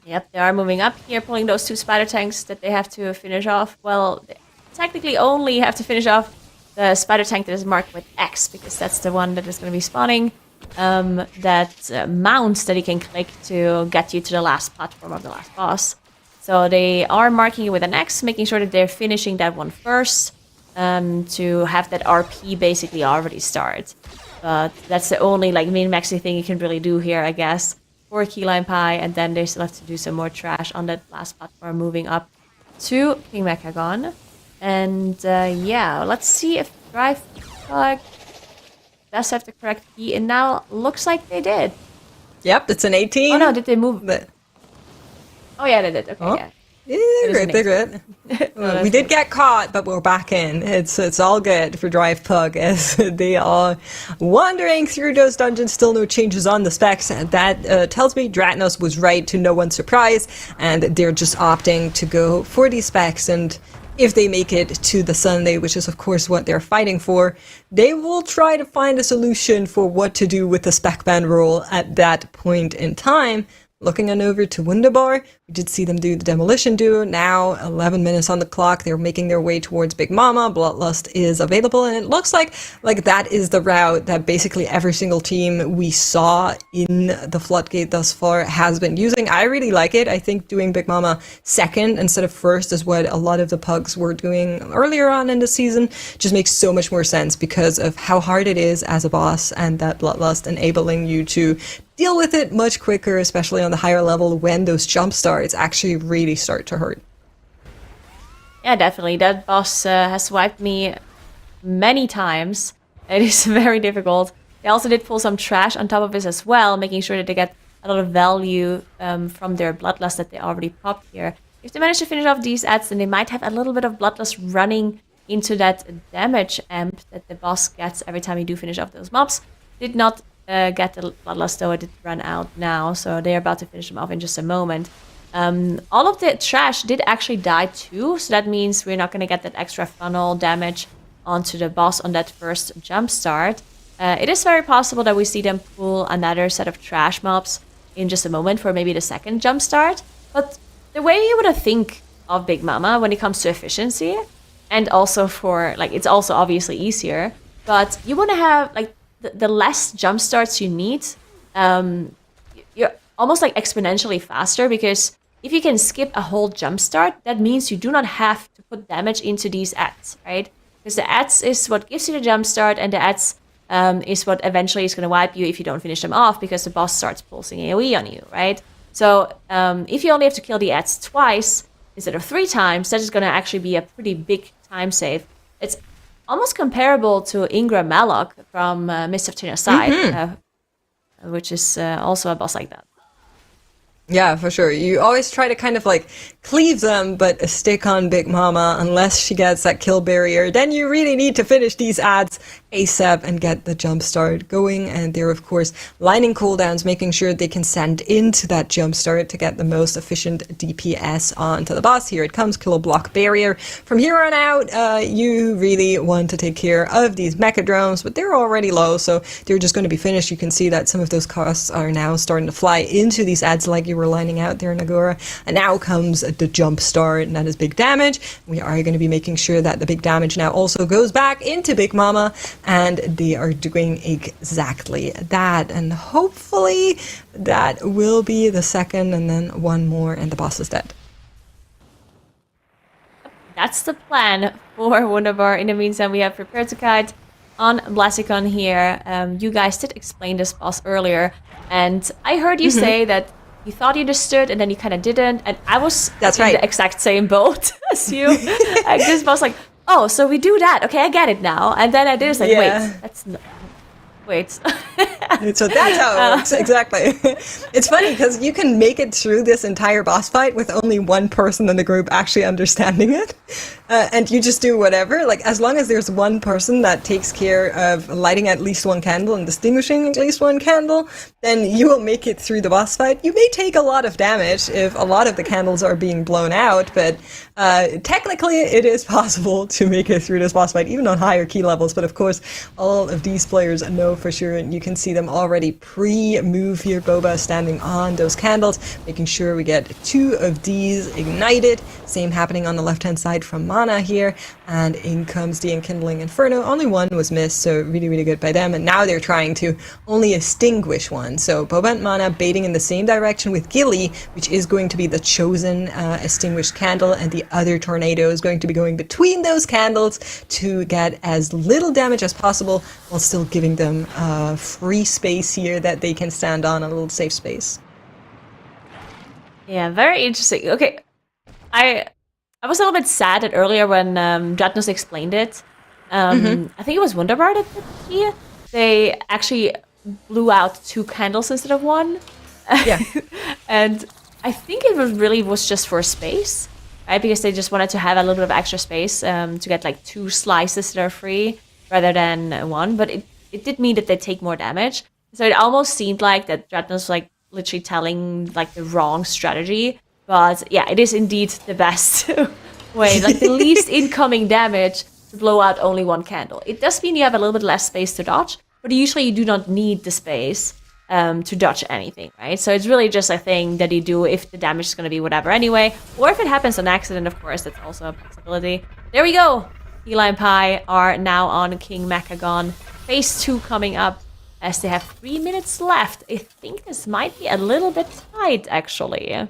Yep, they are moving up here, pulling those 2 spider tanks that they have to finish off. Well, they technically only have to finish off the spider tank that is marked with X, because that's the one that is going to be spawning. That mount that you can click to get you to the last platform of the last boss. So they are marking it with an X, making sure that they're finishing that one first, to have that RP basically already start. But that's the only min-maxy thing you can really do here, I guess, for Keyline Pie, and then they still have to do some more trash on that last platform, moving up to King Mechagon. And yeah, let's see if Drive does have the correct key, and now looks like they did. Yep, it's an 18. Oh no, did they move? Oh yeah, they did. Okay, yeah. Yeah, they're good. We did get caught, but we're back in. It's all good for Drive Pug as they are wandering through those dungeons. Still no changes on the specs. That tells me Dratnos was right to no one's surprise, and they're just opting to go for these specs. And if they make it to the Sunday, which is of course what they're fighting for, they will try to find a solution for what to do with the spec ban rule at that point in time. Looking on over to Wunderbar, we did see them do the Demolition Duo. Now, 11 minutes on the clock. They're making their way towards Big Mama. Bloodlust is available, and it looks like that is the route that basically every single team we saw in the Floodgate thus far has been using. I really like it. I think doing Big Mama second instead of first is what a lot of the pugs were doing earlier on in the season. Just makes so much more sense because of how hard it is as a boss, and that Bloodlust enabling you to deal with it much quicker, especially on the higher level when those jump starts actually really start to hurt. Yeah, definitely. That boss has wiped me many times. It is very difficult. They also did pull some trash on top of this as well, making sure that they get a lot of value from their Bloodlust that they already popped here. If they manage to finish off these ads, then they might have a little bit of Bloodlust running into that damage amp that the boss gets every time you do finish off those mobs. Did not get the Bloodlust, though it did run out now, so they're about to finish them off in just a moment. All of the trash did actually die too, so that means we're not going to get that extra funnel damage onto the boss on that first jump start. It is very possible that we see them pull another set of trash mobs in just a moment for maybe the second jump start, but the way you would think of Big Mama when it comes to efficiency, and also for, it's also obviously easier, but you want to have, the less jump starts you need, you're almost exponentially faster, because if you can skip a whole jump start, that means you do not have to put damage into these ads, right? Because the ads is what gives you the jump start, and the ads is what eventually is going to wipe you if you don't finish them off, because the boss starts pulsing AoE on you, right? So if you only have to kill the ads twice instead of 3 times, that is going to actually be a pretty big time save. It's almost comparable to Ingram Malok from Mist of Genocide, which is also a boss like that. Yeah, for sure. You always try to kind of cleave them, but stick on Big Mama unless she gets that kill barrier. Then you really need to finish these ads ASAP and get the jump start going. And they're, of course, lining cooldowns, making sure they can send into that jump start to get the most efficient DPS onto the boss. Here it comes, kill block barrier. From here on out, you really want to take care of these mecha drones, but they're already low, so they're just going to be finished. You can see that some of those costs are now starting to fly into these ads like you were lining out there, Nagora. And now comes the jump start, and that is big damage. We are going to be making sure that the big damage now also goes back into Big Mama, and they are doing exactly that. And hopefully that will be the second, and then one more, and the boss is dead. That's the plan for Wunderbar. In the meantime, we have prepared to kite on Blaziken here. You guys did explain this boss earlier, and I heard you say that you thought you understood, and then you kind of didn't, and I was in the exact same boat as you. This boss oh, so we do that. Okay, I get it now. And then I did, it's wait, that's not... Wait. So that's how it works, exactly. It's funny because you can make it through this entire boss fight with only one person in the group actually understanding it. And you just do whatever. As long as there's one person that takes care of lighting at least one candle and distinguishing at least one candle, then you will make it through the boss fight. You may take a lot of damage if a lot of the candles are being blown out, but technically it is possible to make it through this boss fight, even on higher key levels. But of course, all of these players know for sure, and you can see them already pre-move here. Boba standing on those candles, making sure we get 2 of these ignited. Same happening on the left-hand side from Mana here, and in comes the Enkindling Inferno. Only one was missed, so really, really good by them. And now they're trying to only extinguish one. So Boba and Mana baiting in the same direction with Gilly, which is going to be the chosen extinguished candle, and the other tornado is going to be going between those candles to get as little damage as possible while still giving them free space here that they can stand on, a little safe space. Yeah, very interesting. Okay, I was a little bit sad that earlier when Jatnus explained it. I think it was Wunderbar that here. They actually blew out 2 candles instead of 1. Yeah. And I think it was just for space, right? Because they just wanted to have a little bit of extra space to get 2 slices that are free rather than 1. But it did mean that they take more damage. So it almost seemed like that Jatnus was literally telling the wrong strategy. But yeah, it is indeed the best way, like the least incoming damage to blow out only one candle. It does mean you have a little bit less space to dodge, but usually you do not need the space to dodge anything, right? So it's really just a thing that you do if the damage is going to be whatever anyway, or if it happens on accident, of course, that's also a possibility. There we go! Eli Pie are now on King Mechagon. Phase 2 coming up as they have 3 minutes left. I think this might be a little bit tight, actually.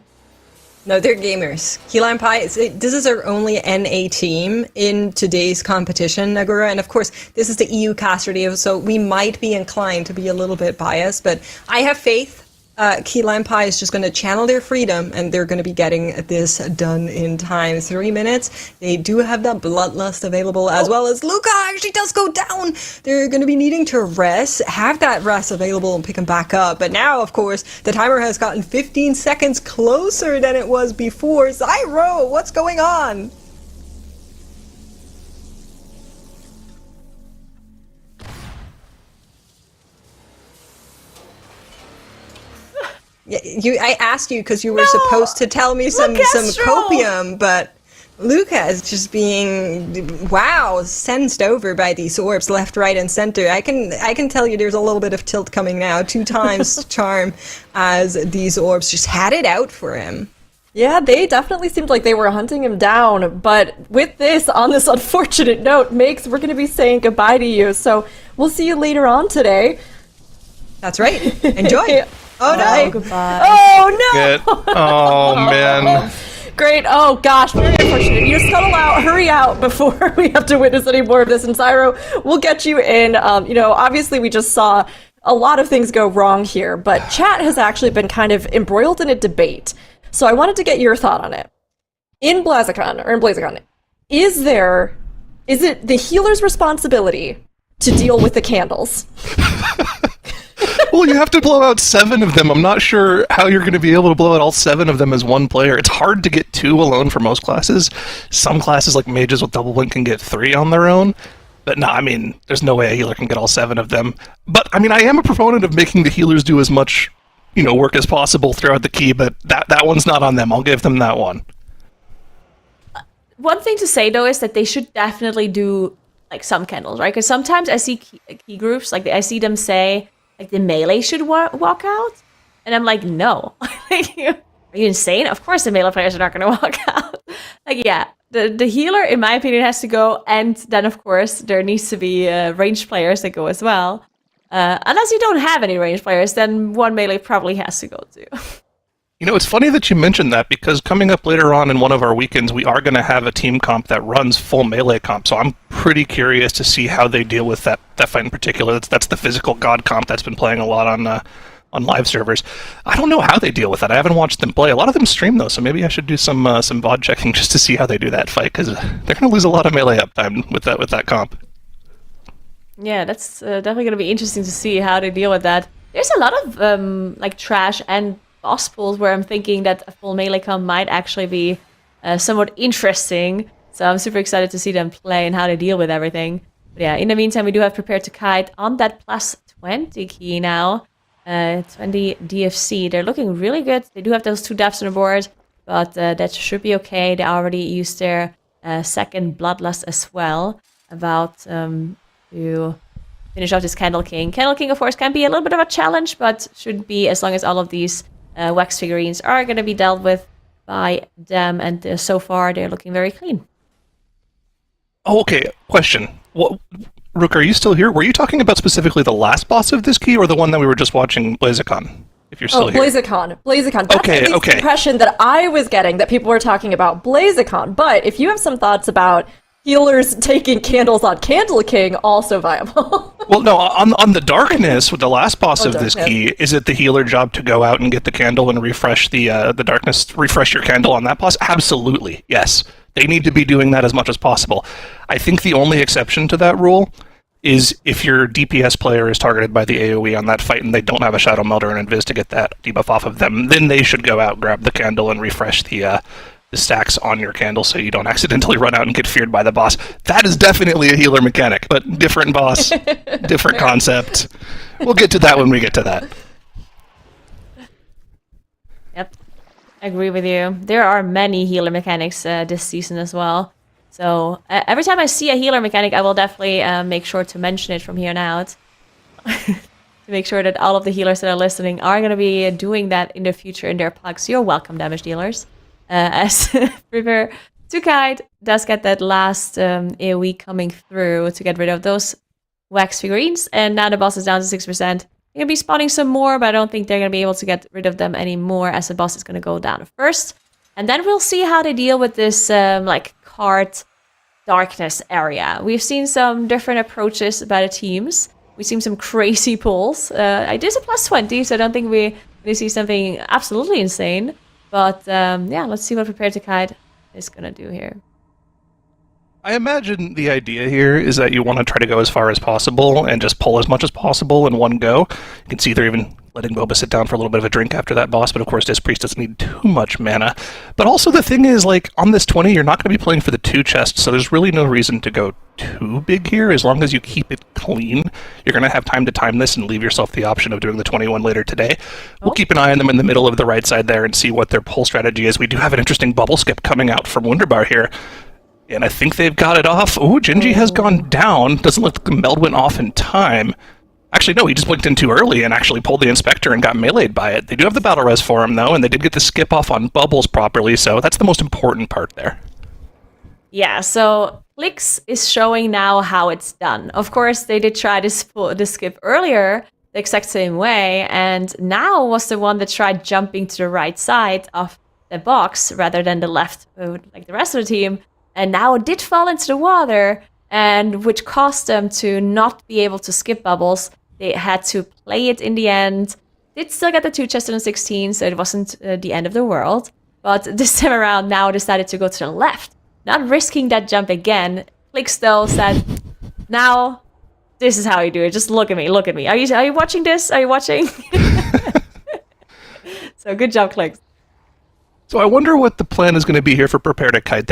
No, they're gamers. Key Lime Pie, this is our only NA team in today's competition, Nagura. And of course, this is the EU caster deal, so we might be inclined to be a little bit biased. But I have faith. Key Lime Pie is just going to channel their freedom, and they're going to be getting this done in time. 3 minutes. They do have that Bloodlust available, as well as Luca actually does go down. They're going to be needing to rest, have that rest available, and pick him back up. But now, of course, the timer has gotten 15 seconds closer than it was before. Zyro, what's going on? Yeah, I asked you because you were supposed to tell me some copium, but Luca is just being sensed over by these orbs left, right, and center. I can tell you there's a little bit of tilt coming now. 2 times charm as these orbs just had it out for him. Yeah, they definitely seemed like they were hunting him down, but with this, on this unfortunate note, Makes, we're going to be saying goodbye to you, so we'll see you later on today. That's right. Enjoy. Oh no! Goodbye. Oh no! Oh man. Great. Oh gosh, very unfortunate. You scuttle out, hurry out before we have to witness any more of this. And Zyro, we'll get you in. Obviously we just saw a lot of things go wrong here, but chat has actually been kind of embroiled in a debate. So I wanted to get your thought on it. In Blaziken, is it the healer's responsibility to deal with the candles? Well, you have to blow out 7 of them. I'm not sure how you're going to be able to blow out all 7 of them as one player. It's hard to get 2 alone for most classes. Some classes, like mages with double blink, can get 3 on their own. But no, I mean, there's no way a healer can get all 7 of them. But, I mean, I am a proponent of making the healers do as much, work as possible throughout the key, but that one's not on them. I'll give them that one. One thing to say, though, is that they should definitely do, like, some candles, right? Because sometimes I see key groups, like, I see them say, like, the melee should walk out, and I'm like, no. Are you insane? Of course the melee players are not going to walk out. Like, yeah, the healer, in my opinion, has to go, and then, of course, there needs to be ranged players that go as well. Unless you don't have any ranged players, then one melee probably has to go too. It's funny that you mentioned that, because coming up later on in one of our weekends, we are going to have a team comp that runs full melee comp, so I'm pretty curious to see how they deal with that fight in particular. That's the physical god comp that's been playing a lot on live servers. I don't know how they deal with that. I haven't watched them play. A lot of them stream, though, so maybe I should do some VOD checking just to see how they do that fight, because they're going to lose a lot of melee uptime with that comp. Yeah, that's definitely going to be interesting to see how they deal with that. There's a lot of trash and boss pools where I'm thinking that a full melee comp might actually be somewhat interesting. So I'm super excited to see them play and how they deal with everything. But yeah, in the meantime, we do have Prepare to Kite on that plus 20 key now. 20 DFC. They're looking really good. They do have those 2 deaths on the board, but that should be okay. They already used their second Bloodlust as well. About to finish off this Candle King. Candle King, of course, can be a little bit of a challenge, but should be, as long as all of these wax figurines are going to be dealt with by them, and so far they're looking very clean. Oh, okay. Question. Rook, are you still here? Were you talking about specifically the last boss of this key, or the one that we were just watching, Blaziken? If you're still here. Blaziken. That's Okay. the impression that I was getting, that people were talking about Blaziken. But if you have some thoughts about healers taking candles on Candle King, also viable. Well, no, on the darkness, with the last boss of this key, is it the healer job to go out and get the candle and refresh the darkness, refresh your candle on that boss? Absolutely, yes. They need to be doing that as much as possible. I think the only exception to that rule is if your DPS player is targeted by the AoE on that fight and they don't have a Shadow Melter and Invis to get that debuff off of them, then they should go out, grab the candle, and refresh the stacks on your candle so you don't accidentally run out and get feared by the boss. That is definitely a healer mechanic, but different boss, different concept. We'll get to that when we get to that. Yep. I agree with you. There are many healer mechanics this season as well. So every time I see a healer mechanic, I will definitely make sure to mention it from here on out. To make sure that all of the healers that are listening are going to be doing that in the future in their plugs. You're welcome, damage dealers. As River to Kite does get that last AoE coming through to get rid of those wax figurines. And now the boss is down to 6%. They're going to be spawning some more, but I don't think they're going to be able to get rid of them anymore as the boss is going to go down first. And then we'll see how they deal with this like card darkness area. We've seen some different approaches by the teams. We've seen some crazy pulls. I did a +20, so I don't think we see something absolutely insane. But yeah, let's see what Prepare to Kite is going to do here. I imagine the idea here is that you want to try to go as far as possible and just pull as much as possible in one go. You can see they're even letting Boba sit down for a little bit of a drink after that boss, but of course Disc Priest doesn't need too much mana. But also the thing is, like, on this 20, you're not going to be playing for the 2 chests, so there's really no reason to go too big here. As long as you keep it clean, you're going to have time to time this and leave yourself the option of doing the 21 later today. We'll keep an eye on them in the middle of the right side there and see what their pull strategy is. We do have an interesting bubble skip coming out from Wunderbar here. And I think they've got it off. Ooh, Genji has gone down. Doesn't look like the meld went off in time. Actually, no, he just blinked in too early and actually pulled the Inspector and got meleeed by it. They do have the battle res for him, though, and they did get the skip off on bubbles properly, so that's the most important part there. Yeah, so Clicks is showing now how it's done. Of course, they did try this skip earlier the exact same way, and now was the one that tried jumping to the right side of the box rather than the left, like the rest of the team. And now it did fall into the water, and which caused them to not be able to skip bubbles. They had to play it in the end. Did still get the 2 chests on 16, so it wasn't the end of the world. But this time around, now decided to go to the left, not risking that jump again. Clicks though said, "Now, this is how you do it. Just look at me, look at me. Are you watching this? Are you watching?" So good job, Clicks. So I wonder what the plan is going to be here for Prepare to Kite.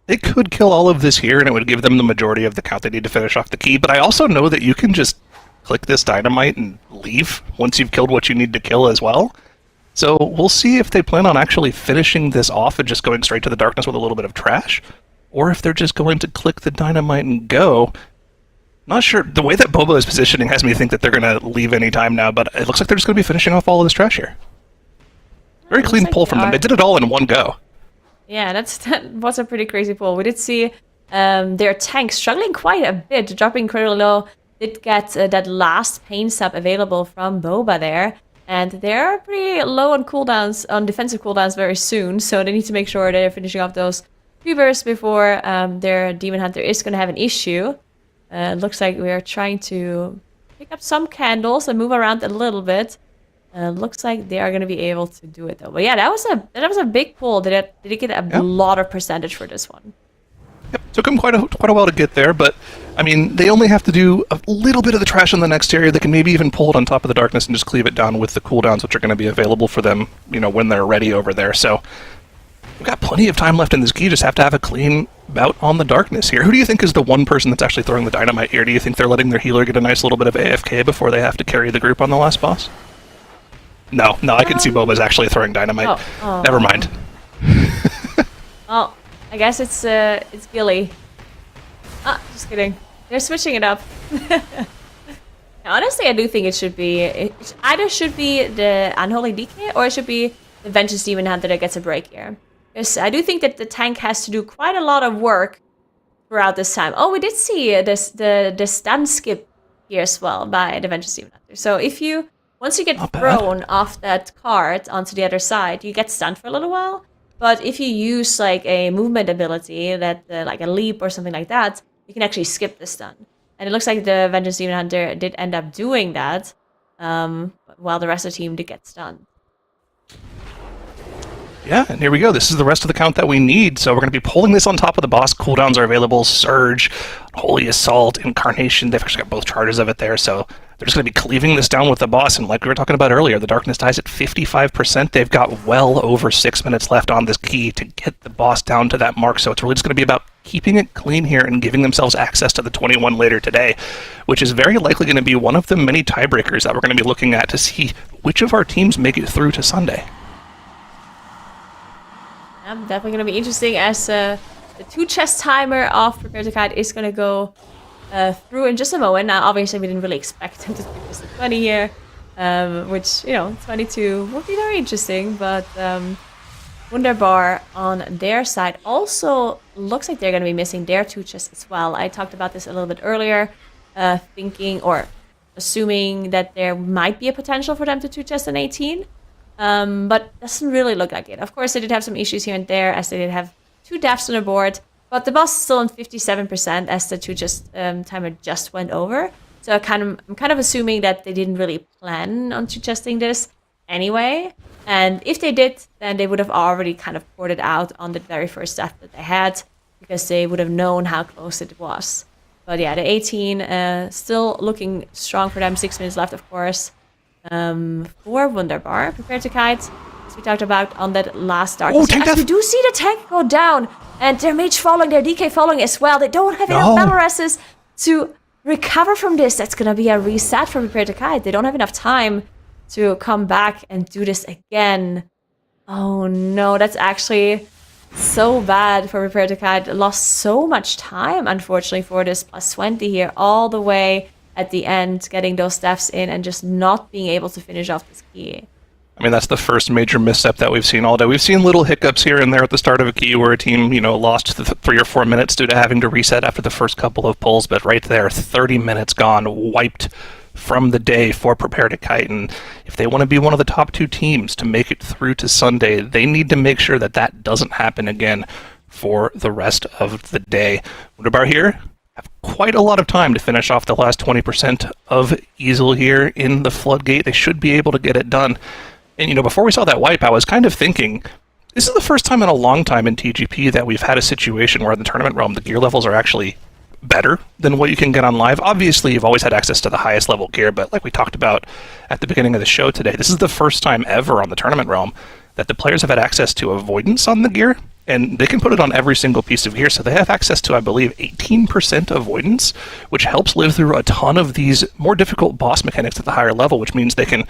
They could kill all of this here, and it would give them the majority of the count they need to finish off the key, but I also know that you can just click this dynamite and leave once you've killed what you need to kill as well. So we'll see if they plan on actually finishing this off and just going straight to the darkness with a little bit of trash, or if they're just going to click the dynamite and go. Not sure. The way that Boba is positioning has me think that they're going to leave any time now, but it looks like they're just going to be finishing off all of this trash here. Very clean pull from them. They did it all in one go. Yeah, that was a pretty crazy pull. We did see their tank struggling quite a bit, dropping incredibly low. Did get that last pain sub available from Boba there. And they're pretty low on cooldowns, on defensive cooldowns very soon. So they need to make sure they're finishing off those Reavers before their Demon Hunter is going to have an issue. Looks like we're trying to pick up some candles and move around a little bit. Looks like they are going to be able to do it though. But yeah, that was a big pull. Did it get a lot of percentage for this one? Yep, took them quite a while to get there, but I mean, they only have to do a little bit of the trash in the next area. They can maybe even pull it on top of the darkness and just cleave it down with the cooldowns, which are going to be available for them, you know, when they're ready over there. So we've got plenty of time left in this key. Just have to have a clean bout on the darkness here. Who do you think is the one person that's actually throwing the dynamite here? Do you think they're letting their healer get a nice little bit of AFK before they have to carry the group on the last boss? No, I can see Boba's actually throwing dynamite. Never mind. Well, I guess it's Gilly. Just kidding. They're switching it up. Now, honestly, I do think it should be either should be the Unholy Decay or it should be the Vengeance Demon Hunter that gets a break here. Because I do think that the tank has to do quite a lot of work throughout this time. Oh, we did see the stun skip here as well by the Vengeance Demon Hunter. So once you get thrown off that cart onto the other side, you get stunned for a little while. But if you use like a movement ability, that like a leap or something like that, you can actually skip the stun. And it looks like the Vengeance Demon Hunter did end up doing that, while the rest of the team did get stunned. Yeah, and here we go. This is the rest of the count that we need. So we're going to be pulling this on top of the boss. Cooldowns are available. Surge, Holy Assault, Incarnation. They've actually got both charges of it there. So they're just going to be cleaving this down with the boss. And like we were talking about earlier, the darkness dies at 55%. They've got well over 6 minutes left on this key to get the boss down to that mark. So it's really just going to be about keeping it clean here and giving themselves access to the 21 later today, which is very likely going to be one of the many tiebreakers that we're going to be looking at to see which of our teams make it through to Sunday. Definitely going to be interesting as the 2 chest timer of Prepare to Kite is going to go through in just a moment. Now, obviously, we didn't really expect him to do just a 20 here, which, 22 would be very interesting, but Wunderbar on their side also looks like they're going to be missing their 2 chests as well. I talked about this a little bit earlier, thinking or assuming that there might be a potential for them to 2 chest an 18, but doesn't really look like it. Of course, they did have some issues here and there, as they did have 2 deaths on the board, but the boss is still on 57% as the 2 chest timer just went over. So I'm kind of assuming that they didn't really plan on 2 chesting this anyway. And if they did, then they would have already kind of poured it out on the very first death that they had, because they would have known how close it was. But yeah, the 18 still looking strong for them. 6 minutes left, of course. For Wunderbar, Prepare to Kite, as we talked about on that last darkness. As we do see the tank go down, and their mage following, their DK following as well. They don't have enough battle rests to recover from this. That's going to be a reset for Prepare to Kite. They don't have enough time to come back and do this again. Oh no, that's actually so bad for Prepare to Kite. Lost so much time, unfortunately, for this +20 here, all the way at the end, getting those deaths in and just not being able to finish off this key. I mean, that's the first major misstep that we've seen all day. We've seen little hiccups here and there at the start of a key where a team, lost 3 or 4 minutes due to having to reset after the first couple of pulls, but right there, 30 minutes gone, wiped from the day for Prepare to Kite. And if they want to be one of the top 2 teams to make it through to Sunday, they need to make sure that that doesn't happen again for the rest of the day. Wunderbar here have quite a lot of time to finish off the last 20% of Easel here in the Floodgate. They should be able to get it done. And, before we saw that wipe, I was kind of thinking, this is the first time in a long time in TGP that we've had a situation where in the tournament realm, the gear levels are actually better than what you can get on live. Obviously, you've always had access to the highest level gear, but like we talked about at the beginning of the show today, this is the first time ever on the tournament realm that the players have had access to avoidance on the gear, and they can put it on every single piece of gear, so they have access to, I believe, 18% avoidance, which helps live through a ton of these more difficult boss mechanics at the higher level, which means they can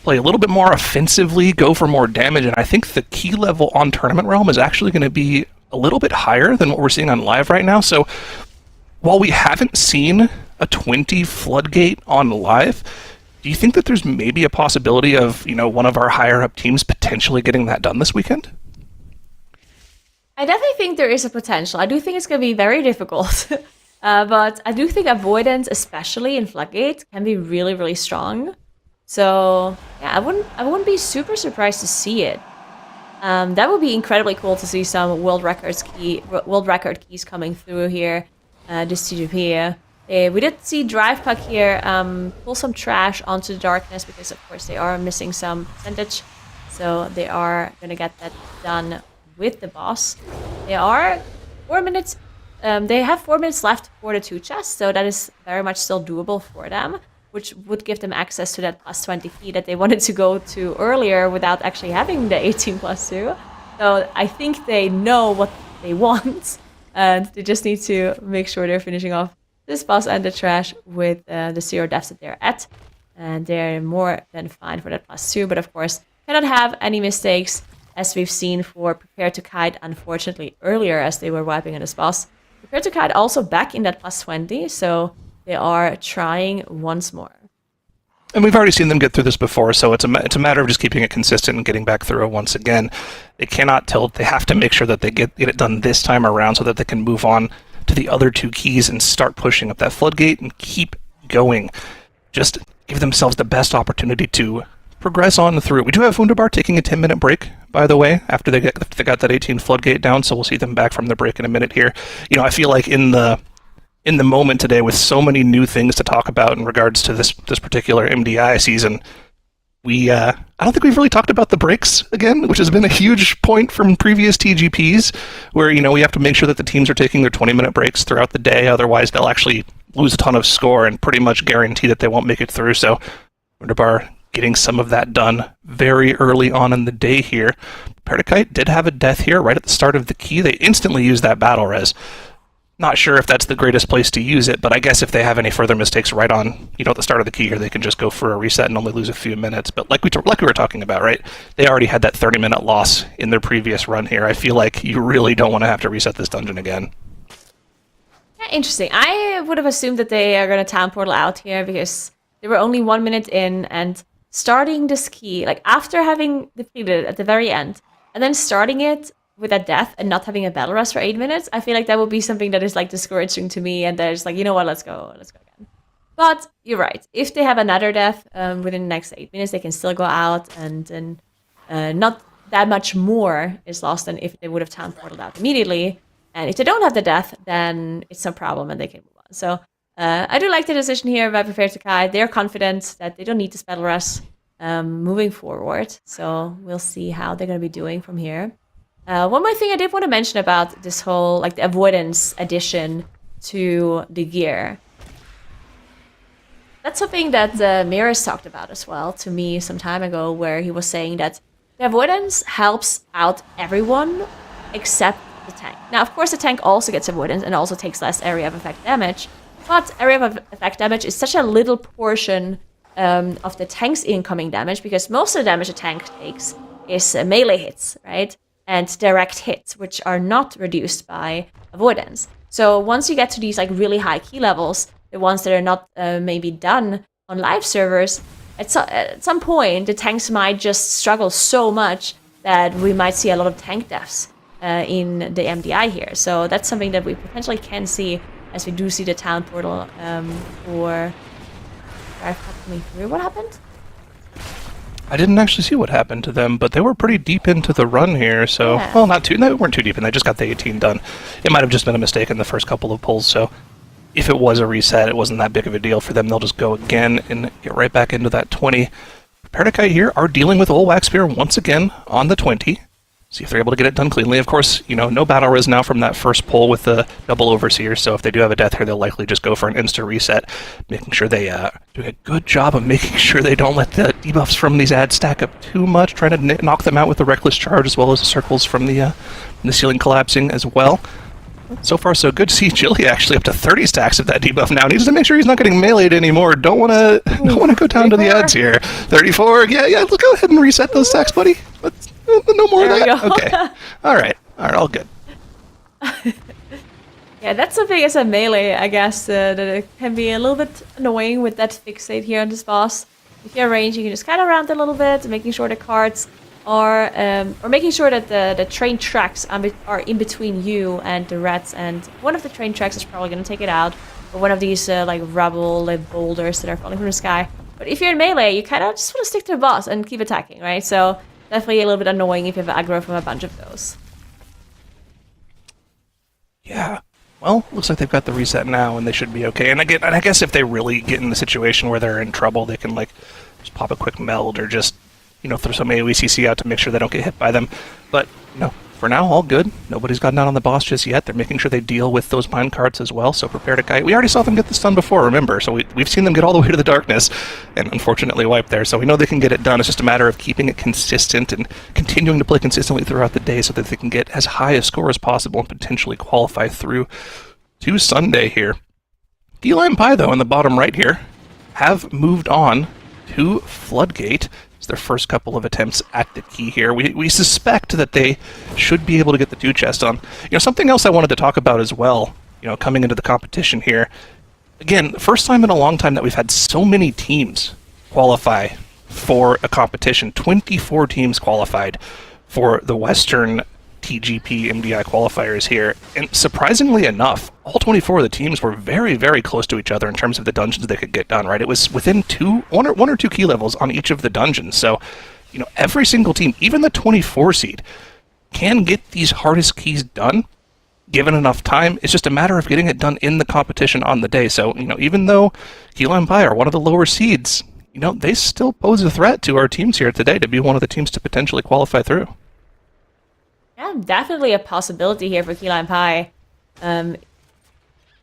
play a little bit more offensively, go for more damage, and I think the key level on Tournament Realm is actually going to be a little bit higher than what we're seeing on live right now. So while we haven't seen a 20 Floodgate on live, do you think that there's maybe a possibility of, one of our higher up teams potentially getting that done this weekend? I definitely think there is a potential. I do think it's going to be very difficult. But I do think avoidance, especially in Floodgate, can be really, really strong. So yeah, I wouldn't be super surprised to see it. That would be incredibly cool to see some world record keys coming through here. This TGP. We did see Drive Puck here pull some trash onto the darkness because, of course, they are missing some percentage. So they are going to get that done with the boss. They are 4 minutes. They have 4 minutes left for the 2 chests, so that is very much still doable for them, which would give them access to that +20 key that they wanted to go to earlier without actually having the 18+2. So I think they know what they want, and they just need to make sure they're finishing off this boss and the trash with the 0 deaths that they're at. And they're more than fine for that +2, but of course cannot have any mistakes, as we've seen for Prepare to Kite, unfortunately, earlier as they were wiping on this boss. Prepare to Kite also back in that +20, so they are trying once more. And we've already seen them get through this before, so it's a matter of just keeping it consistent and getting back through it once again. They cannot tilt. They have to make sure that they get it done this time around so that they can move on to the other 2 keys and start pushing up that Floodgate and keep going. Just give themselves the best opportunity to progress on through. We do have Wunderbar taking a 10-minute break, by the way, after they got that 18 Floodgate down, so we'll see them back from the break in a minute here. I feel like in the moment today, with so many new things to talk about in regards to this particular MDI season, I don't think we've really talked about the breaks again, which has been a huge point from previous TGPs, where we have to make sure that the teams are taking their 20-minute breaks throughout the day, otherwise they'll actually lose a ton of score and pretty much guarantee that they won't make it through. So Wunderbar getting some of that done very early on in the day here. Prepare to Kite did have a death here right at the start of the key. They instantly used that battle res. Not sure if that's the greatest place to use it, but I guess if they have any further mistakes right on, at the start of the key here, they can just go for a reset and only lose a few minutes. But like we were talking about, right? They already had that 30-minute loss in their previous run here. I feel like you really don't want to have to reset this dungeon again. Yeah, interesting. I would have assumed that they are going to town portal out here because they were only 1 minute in, and starting this key, like after having defeated it at the very end, and then starting it with a death and not having a battle rest for 8 minutes, I feel like that would be something that is like discouraging to me, and there's like, you know what, let's go again. But you're right. If they have another death within the next 8 minutes, they can still go out, and not that much more is lost than if they would have town portaled out immediately. And if they don't have the death, then it's no problem and they can move on. So I do like the decision here by Prepare to Kai. They're confident that they don't need this battle rest moving forward. So we'll see how they're going to be doing from here. One more thing I did want to mention about this whole, like, the avoidance addition to the gear. That's something that Mirrors talked about as well to me some time ago, where he was saying that the avoidance helps out everyone except the tank. Now, of course, the tank also gets avoidance and also takes less area of effect damage, but area of effect damage is such a little portion of the tank's incoming damage, because most of the damage a tank takes is melee hits, right? And direct hits, which are not reduced by avoidance. So once you get to these like really high key levels, the ones that are not maybe done on live servers, at some point the tanks might just struggle so much that we might see a lot of tank deaths in the MDI here. So that's something that we potentially can see as we do see the town portal for Warcraft coming through. What happened? I didn't actually see what happened to them, but they were pretty deep into the run here, so... Yeah. Well, they weren't too deep, and they just got the 18 done. It might have just been a mistake in the first couple of pulls, so... If it was a reset, it wasn't that big of a deal for them. They'll just go again and get right back into that 20. Perdikai here are dealing with Old Wax Spear once again on the 20. See if they're able to get it done cleanly. Of course, no battle res now from that first pull with the double Overseer, so if they do have a death here, they'll likely just go for an insta reset, making sure they do a good job of making sure they don't let the debuffs from these ads stack up too much, trying to knock them out with the Reckless Charge, as well as the circles from the ceiling collapsing as well. So far, so good. See, Jilly actually up to 30 stacks of that debuff now. Needs to make sure he's not getting meleeed anymore. Don't want to go down to the ads here. 34. Yeah. Let's go ahead and reset those stacks, buddy. But no more of that. Okay. All right. All good. Yeah, that's something as a melee, I guess, that it can be a little bit annoying with that fixate here on this boss. If you're range, you can just kind of round a little bit, making sure the cards are, or making sure that the train tracks are in between you and the rats, and one of the train tracks is probably going to take it out, or one of these like rubble, like boulders that are falling from the sky. But if you're in melee, you kind of just want to stick to the boss and keep attacking, right? So definitely a little bit annoying if you have aggro from a bunch of those. Yeah. Well, looks like they've got the reset now, and they should be okay. And I guess if they really get in the situation where they're in trouble, they can like just pop a quick meld or just throw some AoE CC out to make sure they don't get hit by them. But for now, all good. Nobody's gotten out on the boss just yet. They're making sure they deal with those mine carts as well. So prepare to kite. We already saw them get this done before. Remember, so we've seen them get all the way to the darkness, and unfortunately wiped there. So we know they can get it done. It's just a matter of keeping it consistent and continuing to play consistently throughout the day, so that they can get as high a score as possible and potentially qualify through to Sunday here. Key Lime Pie, though, in the bottom right here, have moved on to Floodgate. It's their first couple of attempts at the key here. We suspect that they should be able to get the 2 chests on. Something else I wanted to talk about as well, coming into the competition here. Again, first time in a long time that we've had so many teams qualify for a competition. 24 teams qualified for the Western TGP MDI qualifiers here, and surprisingly enough, all 24 of the teams were very, very close to each other in terms of the dungeons they could get done, right? It was within one or two key levels on each of the dungeons, so every single team, even the 24 seed, can get these hardest keys done given enough time. It's just a matter of getting it done in the competition on the day. So even though Key Lime Pie are one of the lower seeds, they still pose a threat to our teams here today to be one of the teams to potentially qualify through. Yeah, definitely a possibility here for Key Lime Pie. We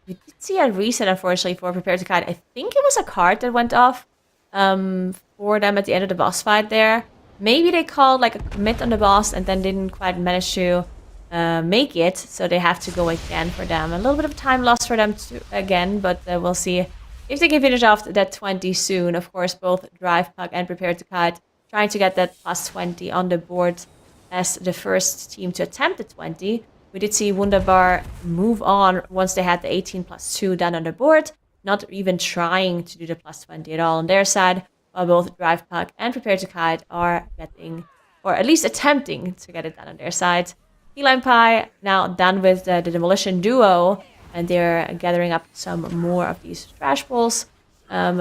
did see a reset, unfortunately, for Prepare to Kite. I think it was a card that went off for them at the end of the boss fight there. Maybe they called like a commit on the boss and then didn't quite manage to make it, so they have to go again for them. A little bit of time lost for them again, but we'll see if they can finish off that 20 soon. Of course, both Drive Puck and Prepare to Kite trying to get that plus 20 on the board as the first team to attempt the 20. We did see Wunderbar move on once they had the 18 plus 2 done on the board, not even trying to do the plus 20 at all on their side, while both Drive Puck and Prepare to Kite are getting, or at least attempting to get it done on their side. Feline Pie now done with the Demolition Duo, and they're gathering up some more of these trash balls,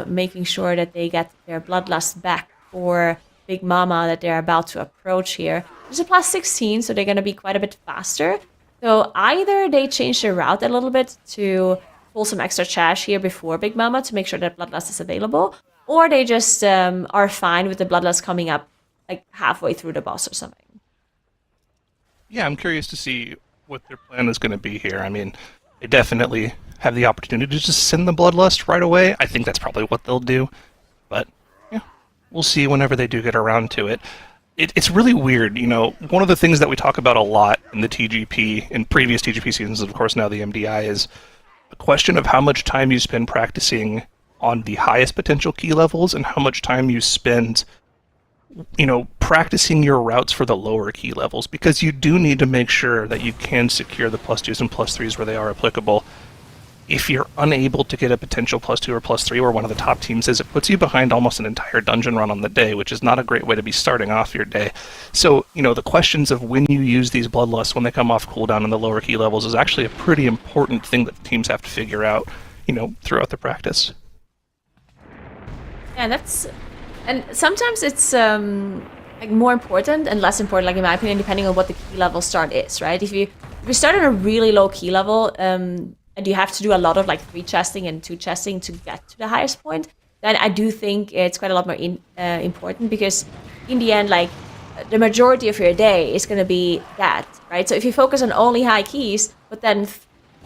making sure that they get their Bloodlust back for Big Mama that they're about to approach here. There's a plus 16, so they're going to be quite a bit faster. So either they change their route a little bit to pull some extra trash here before Big Mama to make sure that Bloodlust is available, or they just are fine with the Bloodlust coming up like halfway through the boss or something. Yeah, I'm curious to see what their plan is going to be here. I mean, they definitely have the opportunity to just send the Bloodlust right away. I think that's probably what they'll do. But, yeah, we'll see whenever they do get around to it. It's really weird, you know, one of the things that we talk about a lot in the TGP, in previous TGP seasons, and of course now the MDI, is a question of how much time you spend practicing on the highest potential key levels and how much time you spend, you know, practicing your routes for the lower key levels, because you do need to make sure that you can secure the plus 2s and plus 3s where they are applicable. If you're unable to get a potential plus 2 or plus 3 where one of the top teams is, it puts you behind almost an entire dungeon run on the day, which is not a great way to be starting off your day. So, you know, the questions of when you use these Bloodlusts when they come off cooldown in the lower key levels is actually a pretty important thing that the teams have to figure out, you know, throughout the practice. Yeah, and sometimes it's like more important and less important, like in my opinion, depending on what the key level start is, right? If you start at a really low key level, and you have to do a lot of like 3 chesting and 2 chesting to get to the highest point, then I do think it's quite a lot more important, because in the end, like, the majority of your day is going to be that, right? So if you focus on only high keys, but then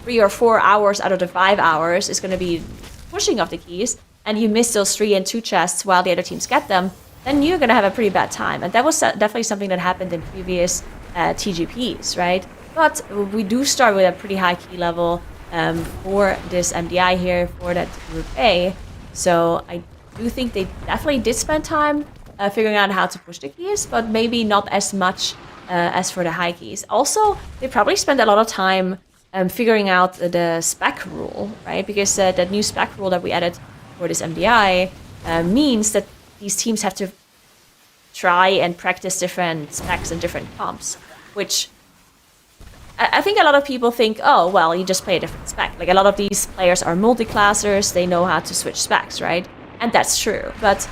3 or 4 hours out of the 5 hours is going to be pushing of the keys, and you miss those 3 and 2 chests while the other teams get them, then you're going to have a pretty bad time. And that was definitely something that happened in previous TGPs, right? But we do start with a pretty high key level for this MDI here, for that Group A. So I do think they definitely did spend time figuring out how to push the keys, but maybe not as much as for the high keys. Also, they probably spent a lot of time figuring out the spec rule, right? Because that new spec rule that we added for this MDI means that these teams have to try and practice different specs and different comps, which I think a lot of people think, oh, well, you just play a different spec. Like, a lot of these players are multi-classers, they know how to switch specs, right? And that's true. But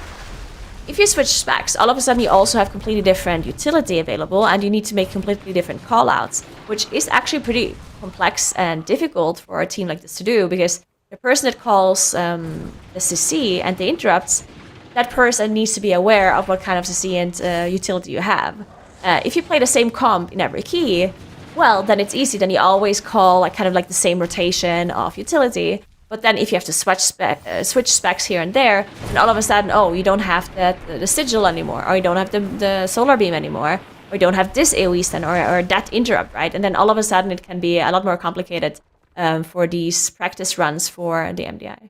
if you switch specs, all of a sudden you also have completely different utility available, and you need to make completely different callouts, which is actually pretty complex and difficult for a team like this to do, because the person that calls the CC and the interrupts, that person needs to be aware of what kind of CC and utility you have. If you play the same comp in every key, well, then it's easy. Then you always call like kind of like the same rotation of utility. But then if you have to switch specs here and there, then all of a sudden, oh, you don't have the sigil anymore, or you don't have the solar beam anymore, or you don't have this AoE stun or that interrupt, right? And then all of a sudden it can be a lot more complicated for these practice runs for the MDI.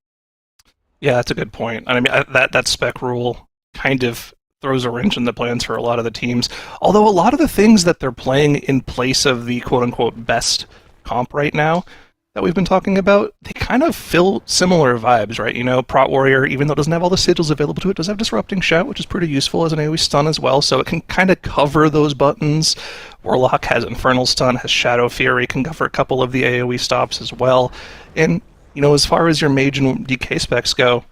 Yeah, that's a good point. I mean, that spec rule kind of throws a wrench in the plans for a lot of the teams. Although a lot of the things that they're playing in place of the quote-unquote best comp right now that we've been talking about, they kind of fill similar vibes, right? You know, Prot Warrior, even though it doesn't have all the sigils available to it, does have Disrupting Shout, which is pretty useful as an AoE stun as well, so it can kind of cover those buttons. Warlock has Infernal Stun, has Shadow Fury, can cover a couple of the AoE stops as well. And, you know, as far as your Mage and DK specs go,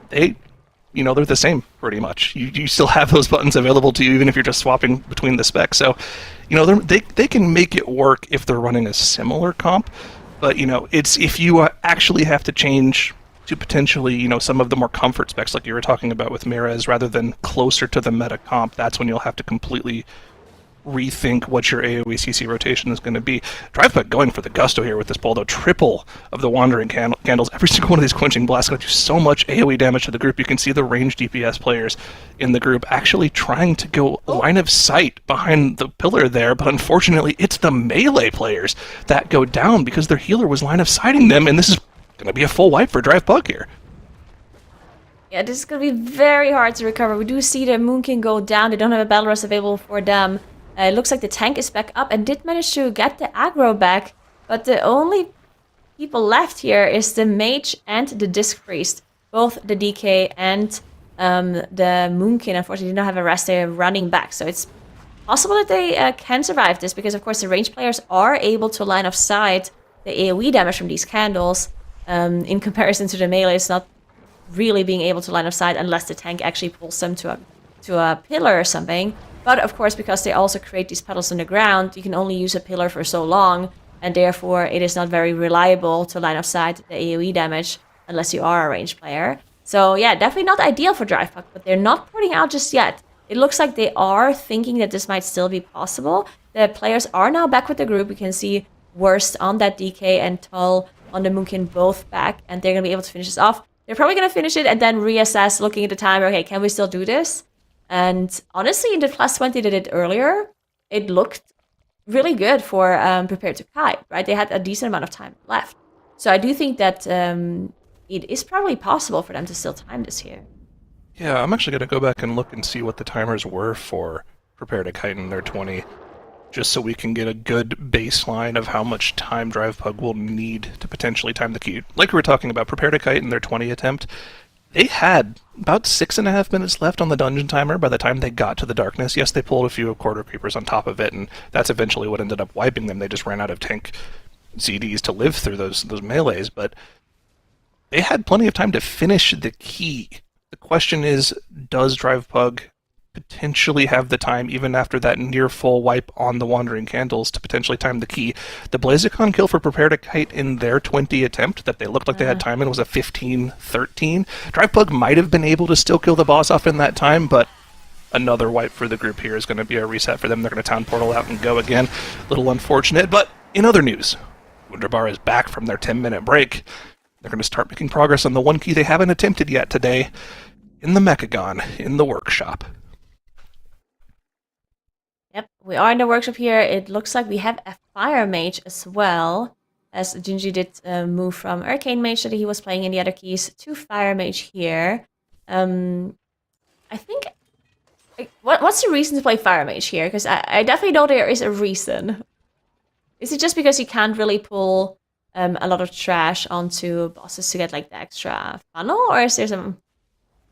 they're the same, pretty much. You still have those buttons available to you, even if you're just swapping between the specs. So, you know, they can make it work if they're running a similar comp. But, you know, it's if you actually have to change to potentially, you know, some of the more comfort specs, like you were talking about with Mirez, rather than closer to the meta comp, that's when you'll have to completely rethink what your AoE CC rotation is going to be. Drivebug going for the gusto here with this pull, though. Triple of the Wandering Candles. Every single one of these Quenching Blasts going to do so much AoE damage to the group. You can see the ranged DPS players in the group actually trying to go line of sight behind the pillar there, but unfortunately it's the melee players that go down because their healer was line of sighting them, and this is going to be a full wipe for Drivebug here. Yeah, this is going to be very hard to recover. We do see the Moonkin go down. They don't have a Battle Rust available for them. It looks like the tank is back up and did manage to get the aggro back. But the only people left here is the Mage and the Disc Priest. Both the DK and the Moonkin, unfortunately, did not have a rest. They're running back. So it's possible that they can survive this because, of course, the ranged players are able to line of sight the AoE damage from these candles. In comparison to the melee, it's not really being able to line of sight unless the tank actually pulls them to a pillar or something. But of course, because they also create these petals in the ground, you can only use a pillar for so long, and therefore it is not very reliable to line of sight the AoE damage unless you are a ranged player. So yeah, definitely not ideal for Drivebug, but they're not porting out just yet. It looks like they are thinking that this might still be possible. The players are now back with the group. We can see Worst on that DK and Tull on the Moonkin both back, and they're going to be able to finish this off. They're probably going to finish it and then reassess, looking at the time. Okay, can we still do this? And honestly, in the plus 20 they did earlier, it looked really good for Prepare to Kite, right? They had a decent amount of time left. So I do think that it is probably possible for them to still time this here. Yeah, I'm actually going to go back and look and see what the timers were for Prepare to Kite in their 20, just so we can get a good baseline of how much time Drivebug will need to potentially time the key. Like we were talking about, Prepare to Kite in their 20 attempt, they had about 6.5 minutes left on the dungeon timer by the time they got to the darkness. Yes, they pulled a few quarter creepers on top of it, and that's eventually what ended up wiping them. They just ran out of tank CDs to live through those melees, but they had plenty of time to finish the key. The question is, does Drivebug potentially have the time, even after that near full wipe on the Wandering Candles, to potentially time the key? The Blazicon kill for Prepare to Kite in their 20 attempt that they looked like they had time in was a 15-13. Drivebug might have been able to still kill the boss off in that time, but another wipe for the group here is going to be a reset for them. They're going to town portal out and go again. A little unfortunate, but in other news, Wunderbar is back from their 10-minute break. They're going to start making progress on the one key they haven't attempted yet today in the Mechagon, in the workshop. Yep, we are in the workshop here. It looks like we have a Fire Mage as well, as Junji did move from Arcane Mage that he was playing in the other keys to Fire Mage here. I think... What's the reason to play Fire Mage here? Because I definitely know there is a reason. Is it just because you can't really pull a lot of trash onto bosses to get like the extra funnel? Or is there some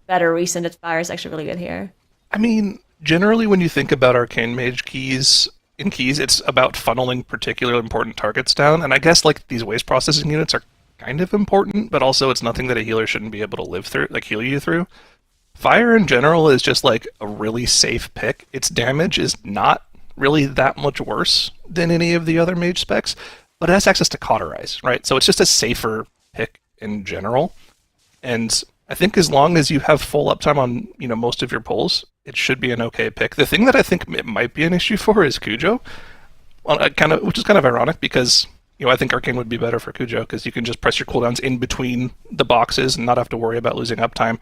better reason that Fire is actually really good here? I mean, generally when you think about Arcane Mage keys, it's about funneling particularly important targets down, and I guess like these waste processing units are kind of important, but also it's nothing that a healer shouldn't be able to live through, like heal you through. Fire in general is just like a really safe pick. Its damage is not really that much worse than any of the other mage specs, but it has access to Cauterize, right? So it's just a safer pick in general, and I think as long as you have full uptime on most of your pulls, it should be an okay pick. The thing that I think it might be an issue for is Cujo, which is kind of ironic because I think Arcane would be better for Cujo because you can just press your cooldowns in between the boxes and not have to worry about losing uptime.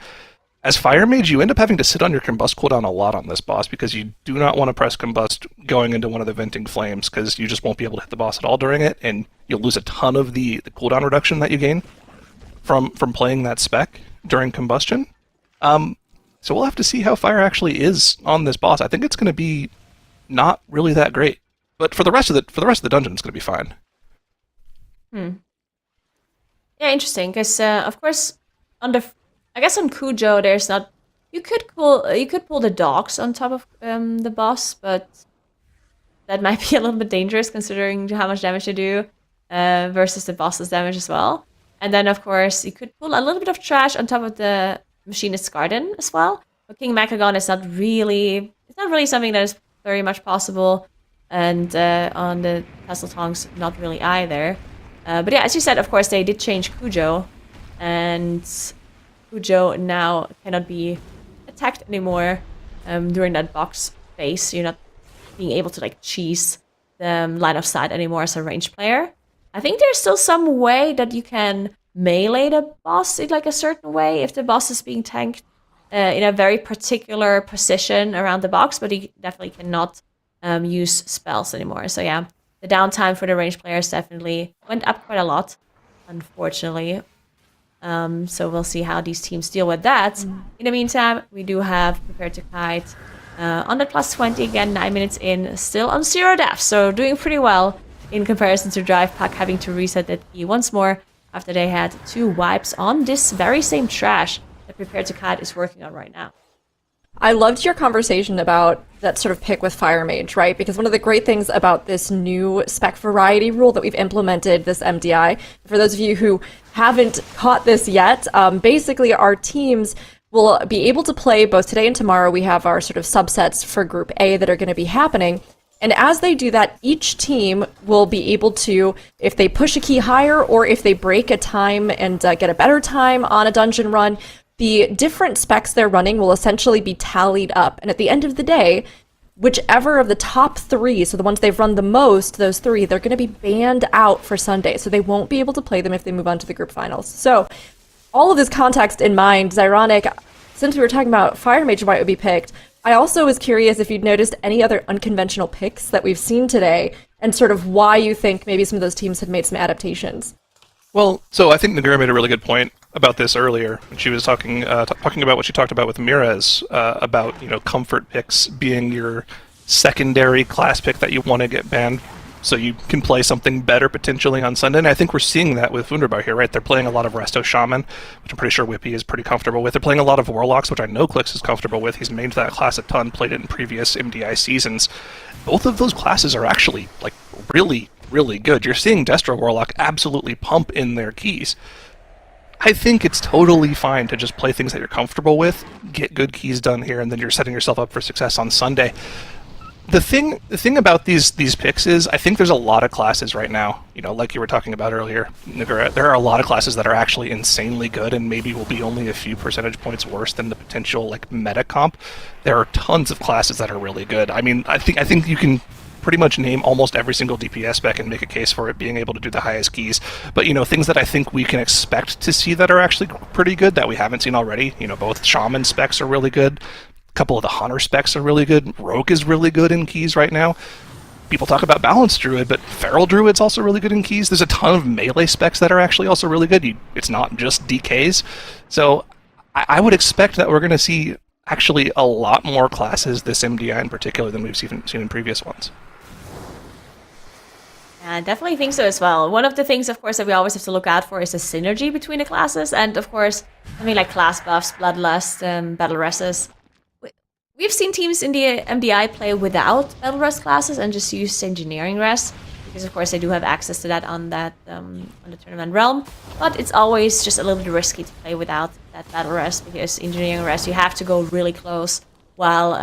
As Fire Mage, you end up having to sit on your Combust cooldown a lot on this boss because you do not want to press Combust going into one of the Venting Flames because you just won't be able to hit the boss at all during it, and you'll lose a ton of the cooldown reduction that you gain from playing that spec during Combustion. So we'll have to see how Fire actually is on this boss. I think it's going to be not really that great, but for the rest of the dungeon, it's going to be fine. Yeah, interesting. Because of course, I guess on Cujo, there's not. You could pull the dogs on top of the boss, but that might be a little bit dangerous considering how much damage they do versus the boss's damage as well. And then of course you could pull a little bit of trash on top of the Machinist's Garden as well. But King Mechagon is not really something that is very much possible, and on the Castle Tongs, not really either. But yeah, as you said, of course they did change Cujo, and Cujo now cannot be attacked anymore during that box phase. You're not being able to like cheese the line of sight anymore as a ranged player. I think there's still some way that you can melee the boss in like a certain way if the boss is being tanked in a very particular position around the box, but you definitely cannot use spells anymore. So yeah, the downtime for the ranged players definitely went up quite a lot, unfortunately. So we'll see how these teams deal with that. In the meantime, we do have Prepare to Kite on the plus 20 again, 9 minutes in, still on 0 deaths, so doing pretty well in comparison to Drive Pack having to reset that key once more after they had 2 wipes on this very same trash that Prepare to Kite is working on right now. I loved your conversation about that sort of pick with Fire Mage, right? Because one of the great things about this new spec variety rule that we've implemented, this MDI, for those of you who haven't caught this yet, basically our teams will be able to play both today and tomorrow. We have our sort of subsets for Group A that are going to be happening. And as they do that, each team will be able to, if they push a key higher or if they break a time and get a better time on a dungeon run, the different specs they're running will essentially be tallied up. And at the end of the day, whichever of the top 3, so the ones they've run the most, those 3, they're going to be banned out for Sunday. So they won't be able to play them if they move on to the group finals. So all of this context in mind, Zyronic, since we were talking about Fire Mage and why it would be picked, I also was curious if you'd noticed any other unconventional picks that we've seen today and sort of why you think maybe some of those teams had made some adaptations. Well, so I think Nagura made a really good point about this earlier when she was talking about what she talked about with Mirez about comfort picks being your secondary class pick that you want to get banned so you can play something better potentially on Sunday. And I think we're seeing that with Wunderbar here, right? They're playing a lot of Resto Shaman, which I'm pretty sure Whippy is pretty comfortable with. They're playing a lot of Warlocks, which I know Clix is comfortable with. He's mained that class a ton, played it in previous MDI seasons. Both of those classes are actually like really, really good. You're seeing Destro Warlock absolutely pump in their keys. I think it's totally fine to just play things that you're comfortable with, get good keys done here, and then you're setting yourself up for success on Sunday. The thing about these picks is I think there's a lot of classes right now, like you were talking about earlier, Nagura, there are a lot of classes that are actually insanely good and maybe will be only a few percentage points worse than the potential like meta comp. There are tons of classes that are really good. I mean, I think you can pretty much name almost every single DPS spec and make a case for it being able to do the highest keys. But, things that I think we can expect to see that are actually pretty good that we haven't seen already. Both Shaman specs are really good. A couple of the Hunter specs are really good. Rogue is really good in keys right now. People talk about Balanced Druid, but Feral Druid's also really good in keys. There's a ton of melee specs that are actually also really good. It's not just DKs. So I would expect that we're going to see actually a lot more classes this MDI in particular than we've seen in previous ones. I definitely think so as well. One of the things, of course, that we always have to look out for is the synergy between the classes. And, of course, something like class buffs, bloodlust, battle rests. We've seen teams in the MDI play without battle rest classes and just use engineering rest. Because, of course, they do have access to that on the tournament realm. But it's always just a little bit risky to play without that battle rest. Because engineering rest, you have to go really close. While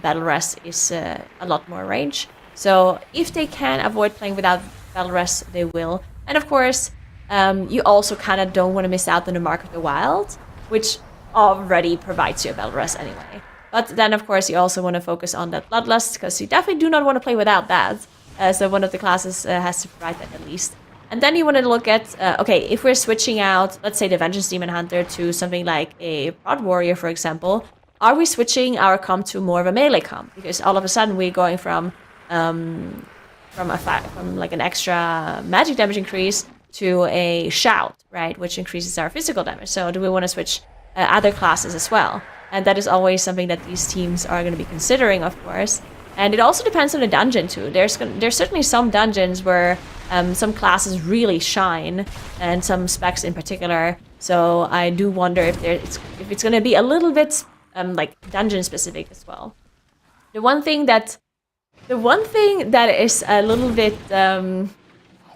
battle rest is a lot more range. So if they can avoid playing without battle rest, they will. And of course, you also kind of don't want to miss out on the Mark of the Wild, which already provides you a battle rest anyway. But then, of course, you also want to focus on that Bloodlust, because you definitely do not want to play without that. So one of the classes has to provide that at least. And then you want to look at, okay, if we're switching out, let's say the Vengeance Demon Hunter to something like a Prod Warrior, for example, are we switching our comp to more of a melee comp? Because all of a sudden we're going from like an extra magic damage increase to a shout, right, which increases our physical damage. So do we want to switch other classes as well? And that is always something that these teams are going to be considering, of course. And it also depends on the dungeon too. There's certainly some dungeons where some classes really shine, and some specs in particular. So I do wonder if it's going to be a little bit like dungeon specific as well. The one thing that is a little bit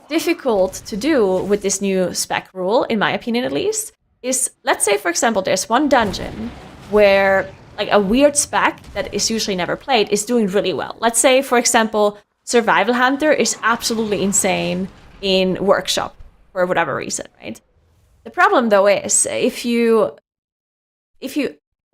difficult to do with this new spec rule, in my opinion at least, is, let's say, for example, there's one dungeon where like a weird spec that is usually never played is doing really well. Let's say, for example, Survival Hunter is absolutely insane in Workshop for whatever reason, right? The problem, though, is if you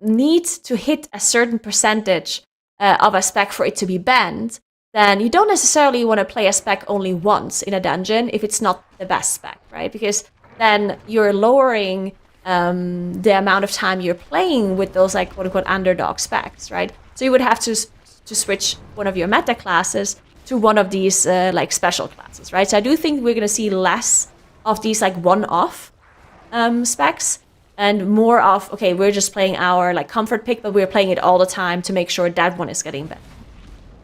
need to hit a certain percentage of a spec for it to be banned, then you don't necessarily want to play a spec only once in a dungeon if it's not the best spec, right? Because then you're lowering the amount of time you're playing with those like quote unquote underdog specs, right? So you would have to switch one of your meta classes to one of these like special classes, right? So I do think we're going to see less of these like one-off specs and more of, okay, we're just playing our like comfort pick, but we're playing it all the time to make sure that one is getting better.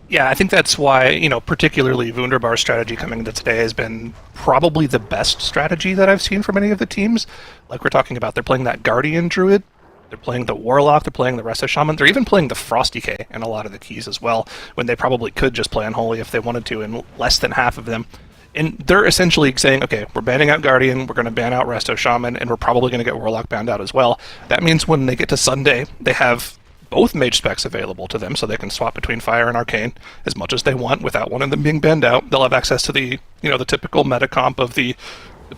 Yeah, I think that's why, particularly Wunderbar's strategy coming into today has been probably the best strategy that I've seen from any of the teams. Like we're talking about, they're playing that Guardian Druid, they're playing the Warlock, they're playing the Resto Shaman, they're even playing the Frosty K in a lot of the keys as well, when they probably could just play Unholy if they wanted to in less than half of them. And they're essentially saying, okay, we're banning out Guardian, we're going to ban out Resto Shaman, and we're probably going to get Warlock banned out as well. That means when they get to Sunday, they have both mage specs available to them, so they can swap between Fire and Arcane as much as they want without one of them being banned out. They'll have access to the typical meta comp of the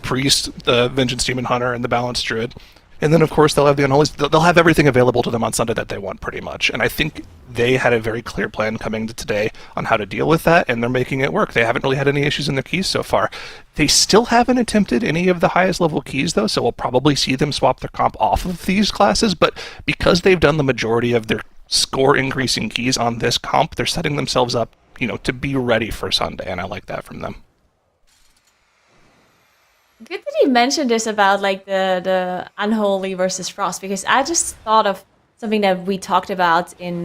Priest, the Vengeance Demon Hunter, and the Balanced Druid. And then, of course, they'll have the Unholy. They'll have everything available to them on Sunday that they want, pretty much. And I think they had a very clear plan coming to today on how to deal with that, and they're making it work. They haven't really had any issues in their keys so far. They still haven't attempted any of the highest level keys, though, so we'll probably see them swap their comp off of these classes. But because they've done the majority of their score increasing keys on this comp, they're setting themselves up, to be ready for Sunday, and I like that from them. Good that you mentioned this about like the Unholy versus Frost, because I just thought of something that we talked about in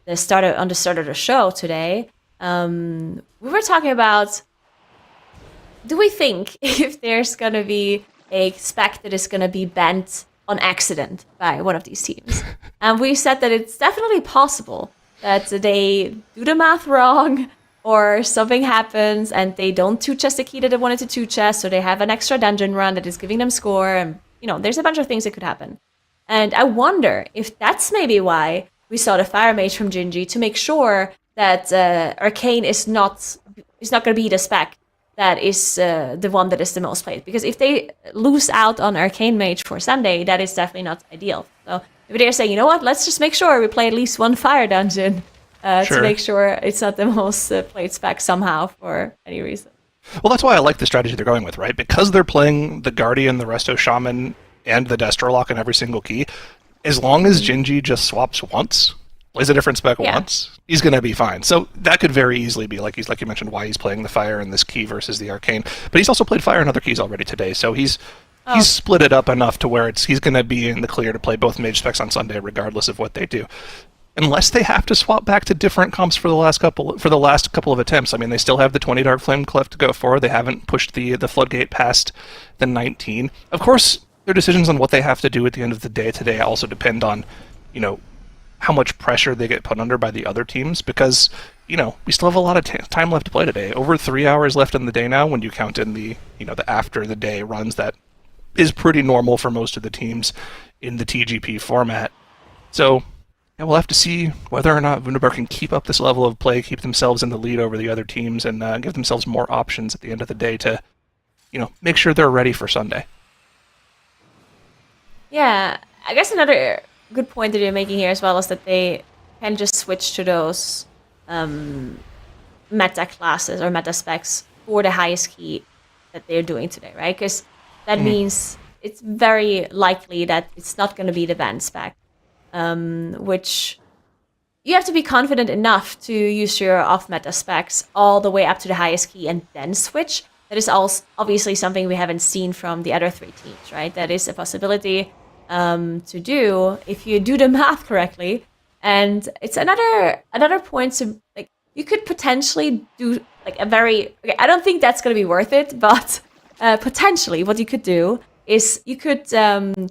the start of the show today. We were talking about, do we think if there's gonna be a spec that is gonna be banned on accident by one of these teams? And we said that it's definitely possible that they do the math wrong, or something happens and they don't two-chest the key that they wanted to two-chest, so they have an extra dungeon run that is giving them score, and there's a bunch of things that could happen. And I wonder if that's maybe why we saw the Fire Mage from Gingy, to make sure that Arcane is not going to be the spec that is the one that is the most played. Because if they lose out on Arcane Mage for Sunday, that is definitely not ideal. So if they're saying, you know what, let's just make sure we play at least one Fire Dungeon, Sure. to make sure it's not the most played spec somehow for any reason. Well, that's why I like the strategy they're going with, right? Because they're playing the Guardian, the Resto Shaman, and the Destrolock in every single key, as long as Gingy just swaps once, plays a different spec once, he's going to be fine. So that could very easily be, like you mentioned, why he's playing the Fire in this key versus the Arcane. But he's also played Fire in other keys already today, so he's split it up enough to where he's going to be in the clear to play both mage specs on Sunday, regardless of what they do. Unless they have to swap back to different comps for the last couple of attempts. I mean, they still have the 20 Dark Flame left to go for. They haven't pushed the floodgate past the 19. Of course, their decisions on what they have to do at the end of the day today also depend on, how much pressure they get put under by the other teams, because, we still have a lot of time left to play today. Over 3 hours left in the day now when you count in the after the day runs. That is pretty normal for most of the teams in the TGP format. So, yeah, we'll have to see whether or not Wunderbar can keep up this level of play, keep themselves in the lead over the other teams, and give themselves more options at the end of the day to, make sure they're ready for Sunday. Yeah, I guess another good point that you're making here as well is that they can just switch to those meta classes or meta specs for the highest key that they're doing today, right? Because that means it's very likely that it's not going to be the banned spec. Which you have to be confident enough to use your off-meta specs all the way up to the highest key and then switch. That is also obviously something we haven't seen from the other three teams, right? That is a possibility to do if you do the math correctly. And it's another point to, like, you could potentially do like I don't think that's going to be worth it, but potentially what you could do is you could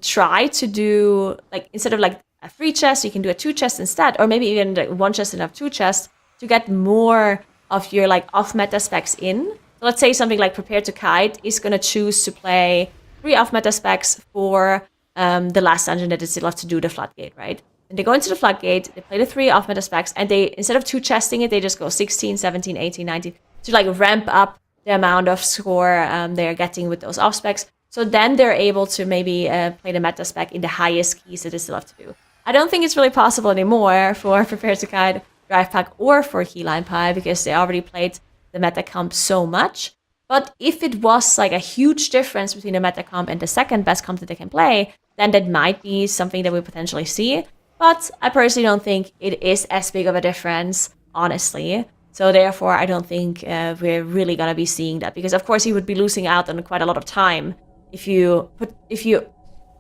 try to do, like, instead of like a 3 chest, you can do a 2 chest instead, or maybe even like 1 chest and a 2 chests to get more of your like off meta specs in. So let's say something like Prepare to Kite is going to choose to play 3 off meta specs for the last dungeon that it still have to do the floodgate, right? And they go into the floodgate, they play the 3 off meta specs, and they, instead of 2 chesting it, they just go 16, 17, 18, 19 to like ramp up the amount of score they're getting with those off specs. So then they're able to maybe play the meta spec in the highest keys that they still have to do. I don't think it's really possible anymore for Prepare to Guide Drive Pack or for Keyline Pie because they already played the meta comp so much. But if it was like a huge difference between the meta comp and the second best comp that they can play, then that might be something that we potentially see. But I personally don't think it is as big of a difference, honestly. So therefore, I don't think we're really gonna be seeing that, because of course you would be losing out on quite a lot of time if you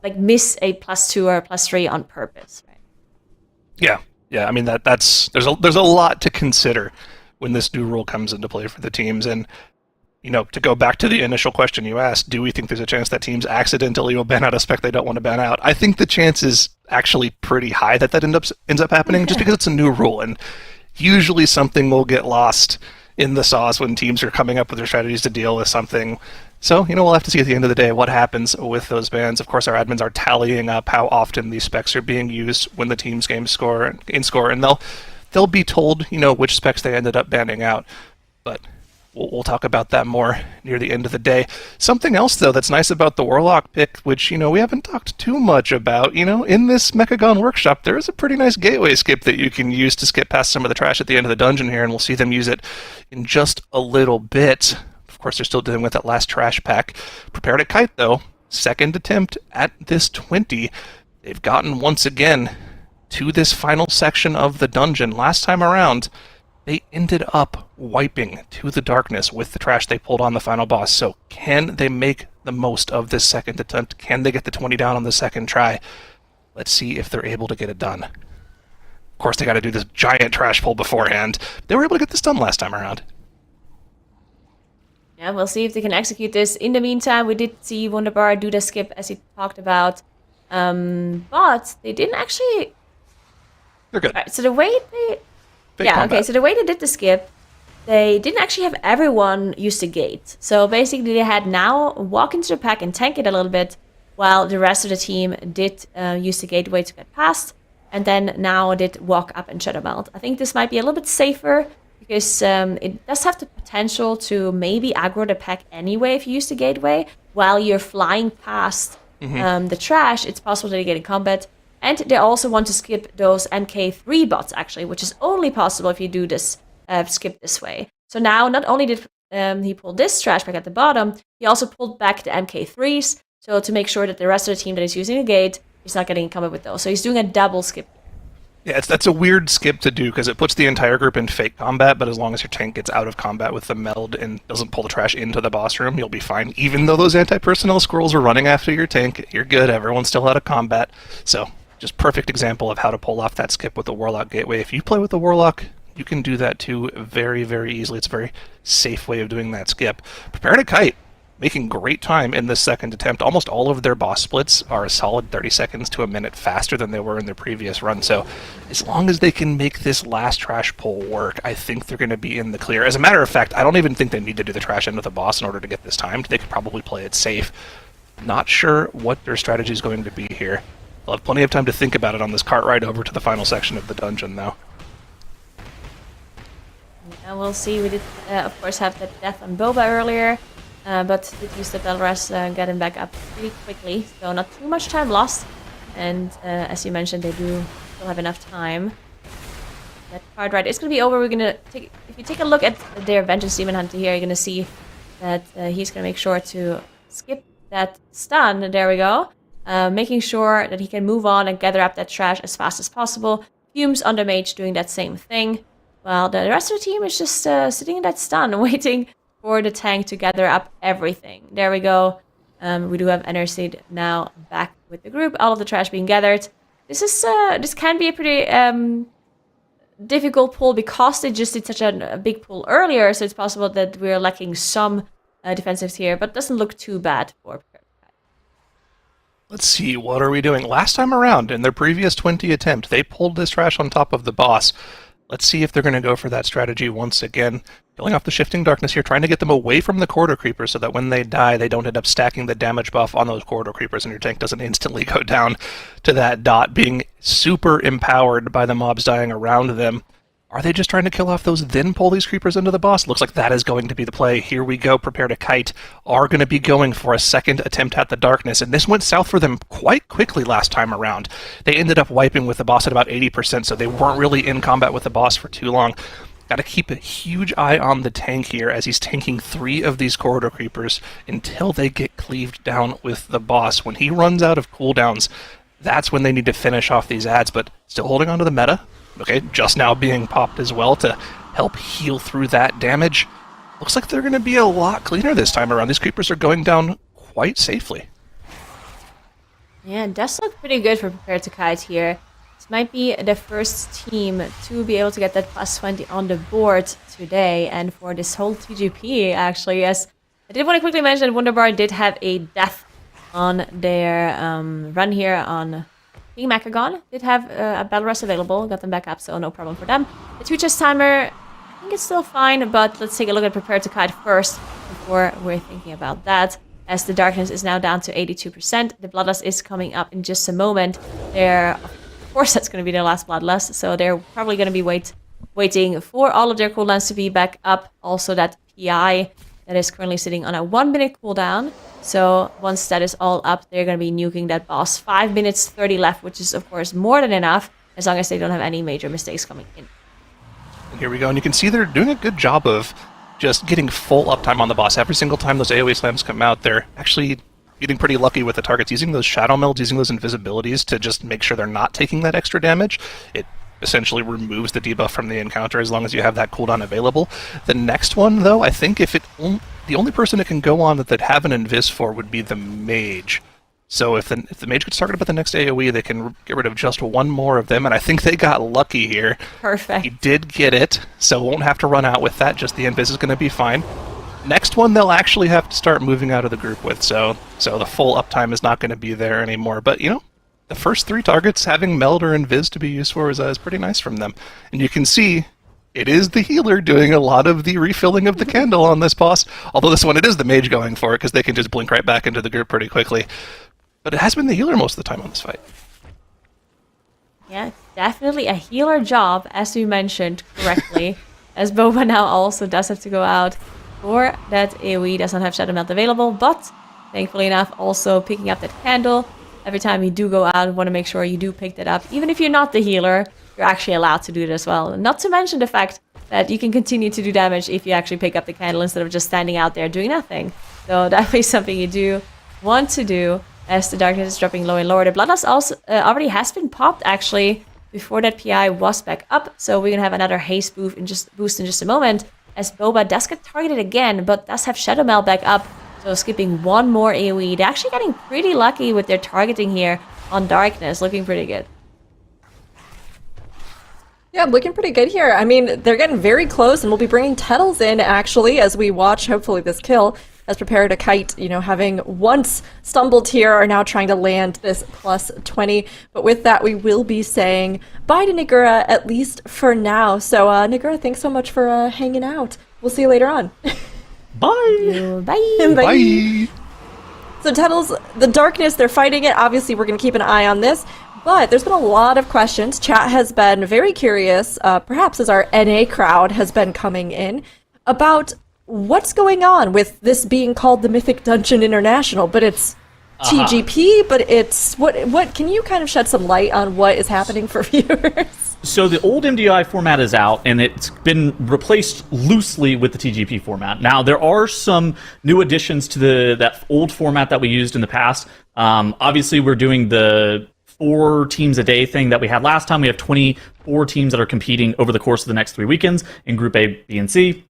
like miss a +2 or a +3 on purpose, right? Yeah. I mean there's a lot to consider when this new rule comes into play for the teams. And to go back to the initial question you asked, do we think there's a chance that teams accidentally will ban out a spec they don't want to ban out? I think the chance is actually pretty high that ends up happening, just because it's a new rule, and usually something will get lost in the sauce when teams are coming up with their strategies to deal with something. So, we'll have to see at the end of the day what happens with those bans. Of course, our admins are tallying up how often these specs are being used when the team's games score, and they'll be told, which specs they ended up banning out. But we'll talk about that more near the end of the day. Something else, though, that's nice about the Warlock pick, which, we haven't talked too much about, in this Mechagon workshop, there is a pretty nice gateway skip that you can use to skip past some of the trash at the end of the dungeon here, and we'll see them use it in just a little bit. Of course, they're still dealing with that last trash pack. Prepare to Kite, though. Second attempt at this 20. They've gotten, once again, to this final section of the dungeon. Last time around, they ended up wiping to the darkness with the trash they pulled on the final boss. So can they make the most of this second attempt? Can they get the 20 down on the second try? Let's see if they're able to get it done. Of course, they got to do this giant trash pull beforehand. They were able to get this done last time around. Yeah, we'll see if they can execute this. In the meantime, we did see Wunderbar do the skip as he talked about. But they didn't actually... They're good. Right, so the way they... Big combat. Okay, so the way they did the skip, they didn't actually have everyone use the gate. So basically they had now walk into the pack and tank it a little bit, while the rest of the team did use the gateway to get past, and then now did walk up and shadow melt. I think this might be a little bit safer, because it does have the potential to maybe aggro the pack anyway if you use the gateway. While you're flying past the trash, it's possible that you get in combat. And they also want to skip those MK3 bots, actually, which is only possible if you do this skip this way. So now, not only did he pull this trash back at the bottom, he also pulled back the MK3s, so to make sure that the rest of the team that is using the gate is not getting in combat with those. So he's doing a double skip. Yeah, that's a weird skip to do, because it puts the entire group in fake combat, but as long as your tank gets out of combat with the meld and doesn't pull the trash into the boss room, you'll be fine. Even though those anti-personnel squirrels are running after your tank, you're good. Everyone's still out of combat. So, just perfect example of how to pull off that skip with the Warlock gateway. If you play with the Warlock, you can do that too very, very easily. It's a very safe way of doing that skip. Prepare to Kite, making great time in this second attempt. Almost all of their boss splits are a solid 30 seconds to a minute faster than they were in their previous run. So as long as they can make this last trash pull work, I think they're going to be in the clear. As a matter of fact, I don't even think they need to do the trash end with the boss in order to get this timed. They could probably play it safe. Not sure what their strategy is going to be here. They'll have plenty of time to think about it on this cart ride over to the final section of the dungeon, though. And we'll see. We did, of course, have that death on Boba earlier, but did use the Belras, get him back up pretty quickly, so not too much time lost. And as you mentioned, they do still have enough time. That card ride is going to be over. We're going to take, if you take a look at their Vengeance Demon Hunter here, you're going to see that he's going to make sure to skip that stun. There we go. Making sure that he can move on and gather up that trash as fast as possible. Fumes on the mage doing that same thing. While the rest of the team is just sitting in that stun, waiting for the tank to gather up everything. There we go. We do have Enerseed now back with the group. All of the trash being gathered. This can be a pretty difficult pull because they just did such a big pull earlier. So it's possible that we're lacking some defensives here, but doesn't look too bad for. Let's see, what are we doing? Last time around, in their previous 20 attempt, they pulled this trash on top of the boss. Let's see if they're going to go for that strategy once again. Killing off the Shifting Darkness here, trying to get them away from the Corridor Creepers so that when they die, they don't end up stacking the damage buff on those Corridor Creepers and your tank doesn't instantly go down to that dot, being super empowered by the mobs dying around them. Are they just trying to kill off those, then pull these creepers into the boss? Looks like that is going to be the play. Here we go. Prepare to Kite are going to be going for a second attempt at the darkness, and this went south for them quite quickly last time around. They ended up wiping with the boss at about 80%, so they weren't really in combat with the boss for too long. Got to keep a huge eye on the tank here as he's tanking 3 of these corridor creepers until they get cleaved down with the boss. When he runs out of cooldowns, that's when they need to finish off these ads, but still holding on to the meta. Okay, just now being popped as well to help heal through that damage. Looks like they're going to be a lot cleaner this time around. These creepers are going down quite safely. Yeah, it does look pretty good for Prepare to Kite here. This might be the first team to be able to get that plus 20 on the board today, and for this whole TGP, actually. As I did want to quickly mention, Wunderbar did have a death on their run here on King Macagon. Did have a battle rest available, got them back up, so no problem for them. The 2-chest timer, I think it's still fine, but let's take a look at Prepare to Kite first before we're thinking about that. As the darkness is now down to 82%, the bloodlust is coming up in just a moment. Of course, that's going to be their last bloodlust, so they're probably going to be waiting for all of their cooldowns to be back up. Also, that PI that is currently sitting on a 1-minute cooldown. So once that is all up, they're going to be nuking that boss. 5 minutes 30 left, which is of course more than enough, as long as they don't have any major mistakes coming in. And here we go, and you can see they're doing a good job of just getting full uptime on the boss. Every single time those AoE slams come out, they're actually getting pretty lucky with the targets, using those shadow melds, using those invisibilities to just make sure they're not taking that extra damage. It essentially removes the debuff from the encounter as long as you have that cooldown available. The next one, though, I think the only person it can go on that they'd have an invis for would be the mage. So if the mage gets targeted by the next AoE, they can get rid of just one more of them, and I think they got lucky here. Perfect. He did get it, so won't have to run out with that, just the invis is going to be fine. Next one they'll actually have to start moving out of the group with, so the full uptime is not going to be there anymore. But, you know, the first 3 targets having Meld or Invis to be used for is pretty nice from them. And you can see it is the healer doing a lot of the refilling of the candle on this boss, although this one it is the mage going for it because they can just blink right back into the group pretty quickly. But it has been the healer most of the time on this fight. Yeah, definitely a healer job, as you mentioned correctly, as Boba now also does have to go out for that AoE, does not have Shadow Melt available, but thankfully enough, also picking up that candle. Every time you do go out, want to make sure you do pick that up. Even if you're not the healer, you're actually allowed to do it as well. Not to mention the fact that you can continue to do damage if you actually pick up the candle instead of just standing out there doing nothing. So that is something you do want to do as the darkness is dropping low and lower. The Bloodlust also already has been popped actually before that PI was back up. So we're going to have another haste boost in just a moment as Boba does get targeted again, but does have Shadow Meld back up. So skipping one more AoE. They're actually getting pretty lucky with their targeting here on darkness. Looking pretty good. Yeah, looking pretty good here. I mean, they're getting very close, and we'll be bringing Tettles in, actually, as we watch, hopefully, this kill. As Prepare to Kite, you know, having once stumbled here, are now trying to land this plus 20. But with that, we will be saying bye to Nagura, at least for now. So, Nagura, thanks so much for hanging out. We'll see you later on. Bye! Bye! Bye! So, Tettles, the darkness, they're fighting it. Obviously, we're going to keep an eye on this. But there's been a lot of questions. Chat has been very curious, perhaps as our NA crowd has been coming in, about what's going on with this being called the Mythic Dungeon International, but it's TGP, but it's... What can you kind of shed some light on what is happening for viewers? So the old MDI format is out, and it's been replaced loosely with the TGP format. Now, there are some new additions to that old format that we used in the past. Obviously, we're doing the 4 teams a day thing that we had last time. We have 24 teams that are competing over the course of the next 3 weekends in Group A, B, and C.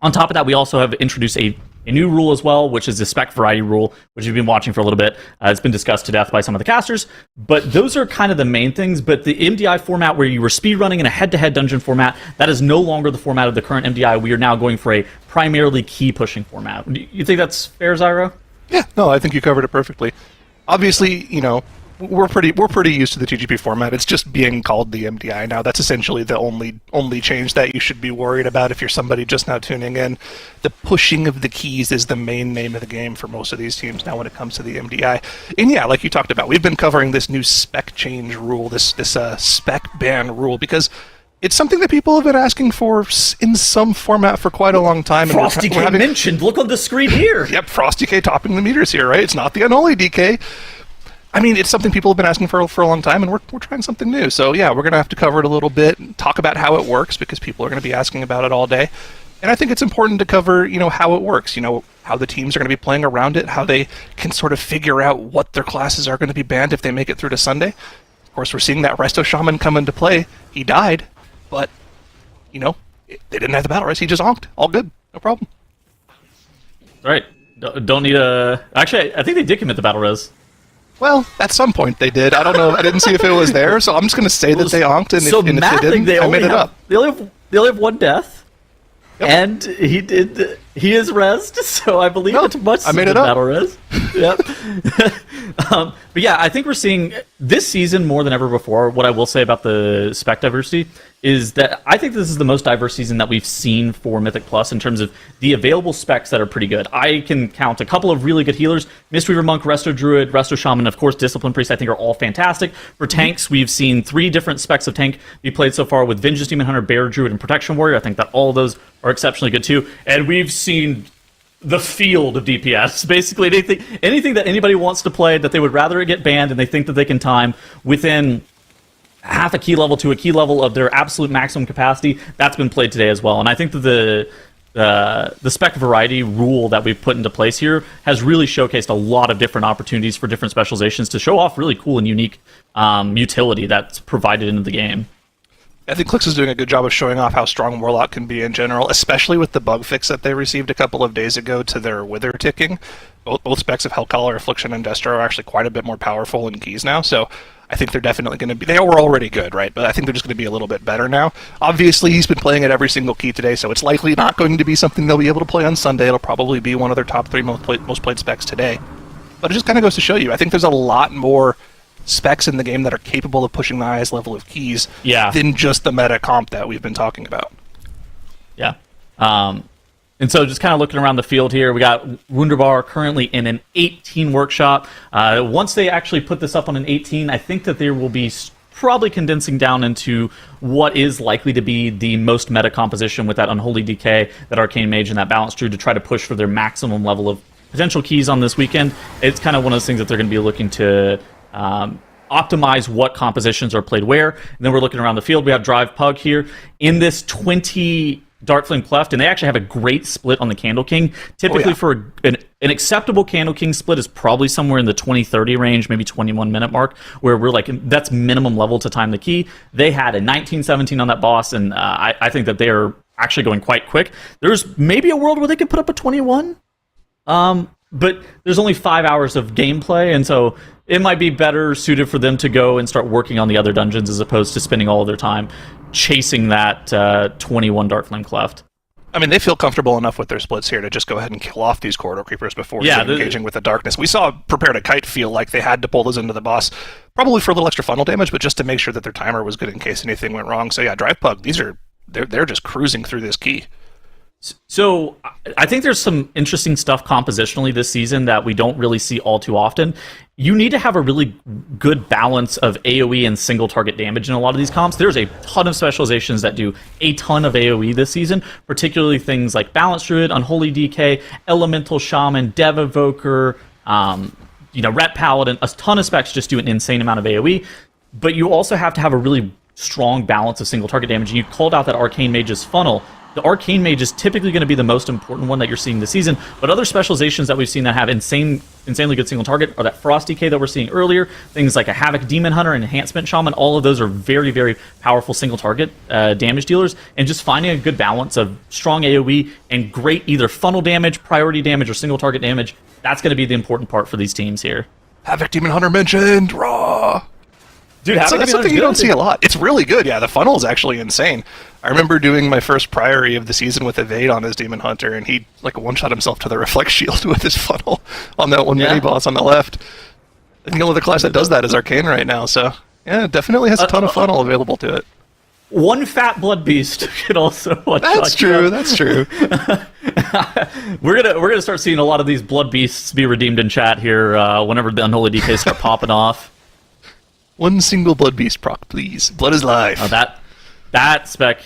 On top of that, we also have introduced a new rule as well, which is the spec variety rule, which you've been watching for a little bit. It's been discussed to death by some of the casters, but those are kind of the main things. But the MDI format, where you were speedrunning in a head-to-head dungeon format, that is no longer the format of the current MDI. We are now going for a primarily key-pushing format. You think that's fair, Zyro? Yeah, no, I think you covered it perfectly. Obviously, you know, we're pretty used to the TGP format. It's just being called the MDI now. That's essentially the only change that you should be worried about if you're somebody just now tuning in. The pushing of the keys is the main name of the game for most of these teams now when it comes to the MDI. And yeah, like you talked about, we've been covering this new spec change rule, this spec ban rule, because It's something that people have been asking for in some format for quite a long time. And Frosty K mentioned. Look on the screen here. Yep, Frosty K topping the meters here, right? It's not the unholy DK. I mean, it's something people have been asking for a long time, and we're trying something new. So yeah, we're going to have to cover it a little bit and talk about how it works, because people are going to be asking about it all day. And I think it's important to cover, how it works, how the teams are going to be playing around it, how they can sort of figure out what their classes are going to be banned if they make it through to Sunday. Of course, we're seeing that Resto Shaman come into play. He died, but, they didn't have the battle res. He just onked. All good. No problem. All right. Don't need a... Actually, I think they did commit the battle res. Well, at some point they did. I don't know. I didn't see if it was there, so I'm just going to say that they onked, and if they didn't, I made it up. They only have one death, and he is rezzed, so I believe it's much I made it battle res. Yep. But yeah, I think we're seeing this season more than ever before. What I will say about the spec diversity is that I think this is the most diverse season that we've seen for Mythic Plus in terms of the available specs that are pretty good. I can count a couple of really good healers. Mistweaver Monk, Resto Druid, Resto Shaman, of course, Discipline Priest, I think are all fantastic. For tanks, we've seen 3 different specs of tank be played so far with Vengeance Demon Hunter, Bear Druid, and Protection Warrior. I think that all of those are exceptionally good too. And we've seen the field of DPS. Basically, anything that anybody wants to play that they would rather get banned and they think that they can time within half a key level to a key level of their absolute maximum capacity, that's been played today as well. And I think that the spec variety rule that we've put into place here has really showcased a lot of different opportunities for different specializations to show off really cool and unique utility that's provided into the game. I think Clix is doing a good job of showing off how strong Warlock can be in general, especially with the bug fix that they received a couple of days ago to their Wither ticking. Both specs of Hellcaller, Affliction, and Destro are actually quite a bit more powerful in keys now, so I think they're definitely going to be... They were already good, right? But I think they're just going to be a little bit better now. Obviously, he's been playing at every single key today, so it's likely not going to be something they'll be able to play on Sunday. It'll probably be one of their top 3 most played specs today. But it just kind of goes to show you, I think there's a lot more specs in the game that are capable of pushing the highest level of keys than just the meta comp that we've been talking about. Yeah. And so just kind of looking around the field here, we got Wunderbar currently in an 18 workshop. Once they actually put this up on an 18, I think that there will be probably condensing down into what is likely to be the most meta composition with that Unholy DK, that Arcane Mage, and that Balance Druid to try to push for their maximum level of potential keys on this weekend. It's kind of one of those things that they're going to be looking to optimize what compositions are played where. And then we're looking around the field. We have Drive Pug here in this 20 Darkflame Cleft, and they actually have a great split on the Candle King. Typically for an acceptable Candle King split is probably somewhere in the 20-30 range, maybe 21-minute mark, where we're like, that's minimum level to time the key. They had a 19-17 on that boss, and I think that they are actually going quite quick. There's maybe a world where they could put up a 21, but there's only 5 hours of gameplay, and so it might be better suited for them to go and start working on the other dungeons as opposed to spending all of their time chasing that 21 Darkflame Cleft. I mean, they feel comfortable enough with their splits here to just go ahead and kill off these Corridor Creepers before engaging with the darkness. We saw Prepare to Kite feel like they had to pull those into the boss, probably for a little extra funnel damage, but just to make sure that their timer was good in case anything went wrong. So yeah, Drive Pug, they're just cruising through this key. So I think there's some interesting stuff compositionally this season that we don't really see all too often. You need to have a really good balance of AoE and single target damage in a lot of these comps. There's a ton of specializations that do a ton of AoE this season, particularly things like Balance Druid, Unholy DK, Elemental Shaman, Dev Evoker, Ret Paladin. A ton of specs just do an insane amount of AoE, but you also have to have a really strong balance of single target damage. And you called out that Arcane Mage's funnel. The Arcane Mage is typically going to be the most important one that you're seeing this season, but other specializations that we've seen that have insanely good single target are that Frosty K that we're seeing earlier, things like a Havoc Demon Hunter and Enhancement Shaman. All of those are very, very powerful single target damage dealers, and just finding a good balance of strong AoE and great either funnel damage, priority damage, or single target damage, that's going to be the important part for these teams here. Havoc Demon Hunter mentioned, raw! Dude, that's something you don't see a lot. It's really good, yeah. The funnel is actually insane. I remember doing my first Priory of the season with Evade on his Demon Hunter, and he one-shot himself to the Reflect Shield with his funnel on that one mini-boss on the left. And the only other class that does that is Arcane right now, so yeah, it definitely has a ton of funnel available to it. One fat blood beast could also one-shot. That's true, that's true. We're gonna start seeing a lot of these blood beasts be redeemed in chat here whenever the Unholy DKs start popping off. One single blood beast proc, please. Blood is life. Oh, that spec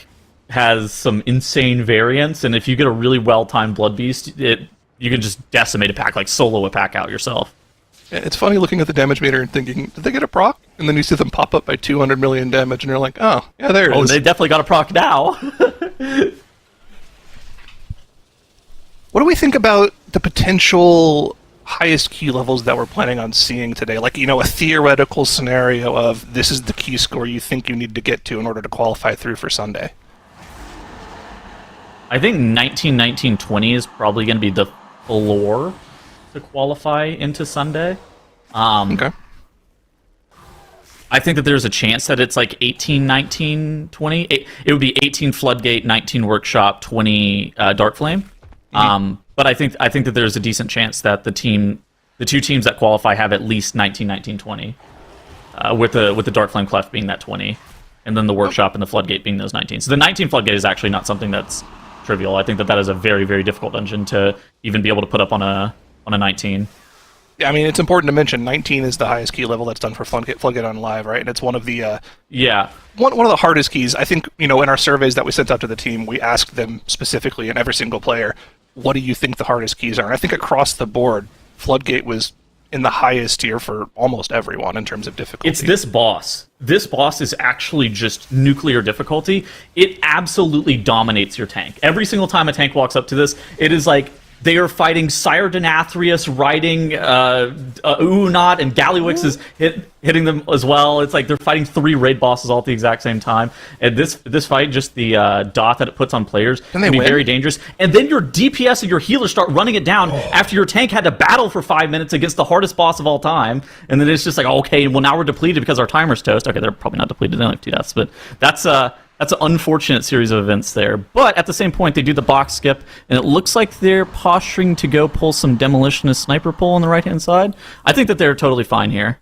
has some insane variance, and if you get a really well-timed Blood Beast, you can just decimate a pack, like solo a pack out yourself. It's funny looking at the damage meter and thinking, did they get a proc? And then you see them pop up by 200 million damage, and you're like, oh, yeah, there it is. Oh, they definitely got a proc now. What do we think about the potential highest key levels that we're planning on seeing today? Like, a theoretical scenario of this is the key score you think you need to get to in order to qualify through for Sunday. I think 19-19-20 is probably going to be the floor to qualify into Sunday. Okay. I think that there's a chance that it's like 18-19-20. It would be 18 Floodgate, 19 Workshop, 20 Dark Flame. But I think that there's a decent chance that the two teams that qualify have at least 19-19-20, with the Dark Flame Cleft being that 20, and then the Workshop and the Floodgate being those 19. So the 19 Floodgate is actually not something that's trivial. I think that is a very, very difficult dungeon to even be able to put up on a 19. Yeah, I mean, it's important to mention 19 is the highest key level that's done for Floodgate on Live, right? And it's one of the one of the hardest keys. I think, in our surveys that we sent out to the team, we asked them specifically, and every single player, what do you think the hardest keys are? And I think across the board, Floodgate was in the highest tier for almost everyone in terms of difficulty. It's this boss. This boss is actually just nuclear difficulty. It absolutely dominates your tank. Every single time a tank walks up to this, it is like they are fighting Sire Denathrius, riding Uunat, and Gallywix is hitting them as well. It's like they're fighting 3 raid bosses all at the exact same time. And this fight, just the dot that it puts on players, can be very dangerous. And then your DPS and your healers start running it down after your tank had to battle for 5 minutes against the hardest boss of all time. And then it's just like, okay, well now we're depleted because our timer's toast. Okay, they're probably not depleted, they only have 2 deaths, but that's an unfortunate series of events there. But at the same point, they do the box skip, and it looks like they're posturing to go pull some Demolitionist Sniper pull on the right-hand side. I think that they're totally fine here.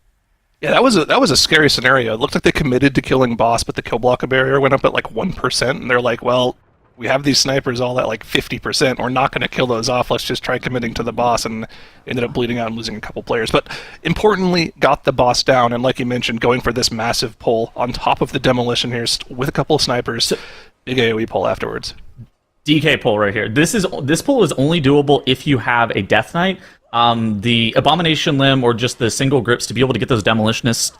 Yeah, that was a scary scenario. It looked like they committed to killing boss, but the kill blocker barrier went up at like 1%, and they're like, well, we have these snipers all at like 50%. We're not going to kill those off. Let's just try committing to the boss, and ended up bleeding out and losing a couple players. But importantly, got the boss down, and like you mentioned, going for this massive pull on top of the demolition here with a couple of snipers. Big AoE pull afterwards. DK pull right here. This pull is only doable if you have a Death Knight. The Abomination Limb or just the single grips to be able to get those Demolitionists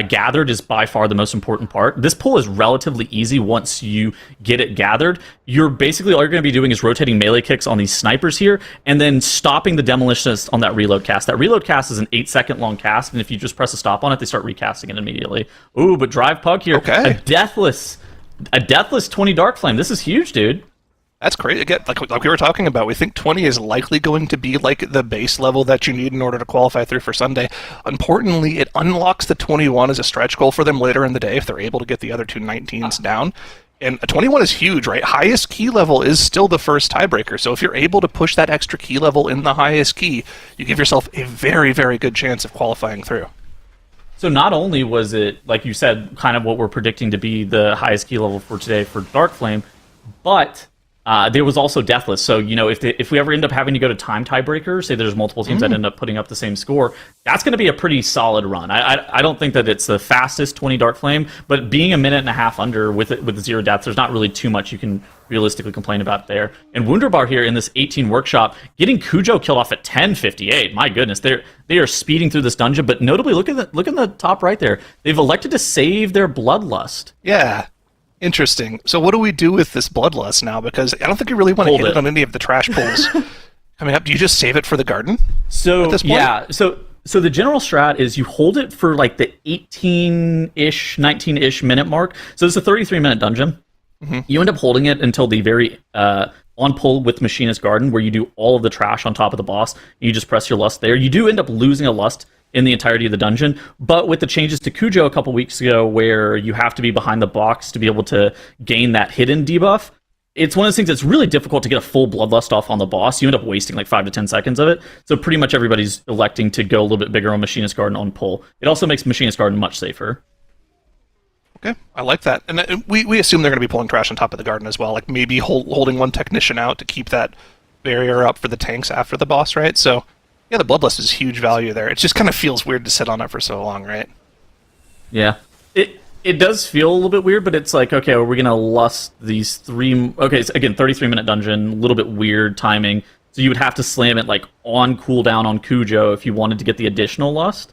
gathered is by far the most important part. This pull is relatively easy once you get it gathered. You're basically, all you're going to be doing is rotating melee kicks on these snipers here, and then stopping the Demolitionists on that reload cast. That reload cast is an 8-second long cast, and if you just press a stop on it, they start recasting it immediately. Ooh, but Drive Pug here. Okay. A deathless 20 Dark Flame. This is huge, dude. That's great. Again, like we were talking about, we think 20 is likely going to be like the base level that you need in order to qualify through for Sunday. Importantly, it unlocks the 21 as a stretch goal for them later in the day if they're able to get the other 2 19s down. And a 21 is huge, right? Highest key level is still the first tiebreaker. So if you're able to push that extra key level in the highest key, you give yourself a very, very good chance of qualifying through. So not only was it, like you said, kind of what we're predicting to be the highest key level for today for Dark Flame, but there was also Deathless. So, if we ever end up having to go to time tiebreaker, say there's multiple teams that end up putting up the same score, that's going to be a pretty solid run. I don't think that it's the fastest 20 Dark Flame, but being a minute and a half under with 0 deaths, there's not really too much you can realistically complain about there. And Wunderbar here in this 18 Workshop, getting Cujo killed off at 10:58. My goodness, they are speeding through this dungeon. But notably, look at the top right there. They've elected to save their Bloodlust. Yeah. Interesting. So what do we do with this Bloodlust now? Because I don't think you really want to hit it on any of the trash pulls coming up. Do you just save it for the garden? So at this point? Yeah. So the general strat is you hold it for like the 18-ish, 19-ish minute mark. So it's a 33-minute dungeon. Mm-hmm. You end up holding it until the very on pull with Machinist Garden, where you do all of the trash on top of the boss. You just press your lust there. You do end up losing a lust in the entirety of the dungeon, but with the changes to Cujo a couple weeks ago, where you have to be behind the box to be able to gain that hidden debuff, it's one of those things that's really difficult to get a full Bloodlust off on the boss. You end up wasting like 5 to 10 seconds of it, so pretty much everybody's electing to go a little bit bigger on Machinist Garden on pull. It also makes Machinist Garden much safer. Okay, I like that. And we assume they're going to be pulling trash on top of the garden as well, like maybe holding one technician out to keep that barrier up for the tanks after the boss, right? So yeah, the Bloodlust is huge value there. It just kind of feels weird to sit on it for so long, right? Yeah. It does feel a little bit weird, but it's like, okay, are we going to lust these three... Okay, so again, 33-minute dungeon, a little bit weird timing. So you would have to slam it like on cooldown on Cujo if you wanted to get the additional lust.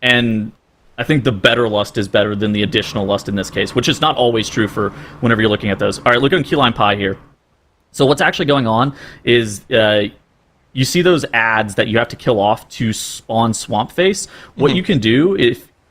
And I think the better lust is better than the additional lust in this case, which is not always true for whenever you're looking at those. All right, look at Keyline Pie here. So what's actually going on is you see those ads that you have to kill off to spawn Swamp Face. What you can do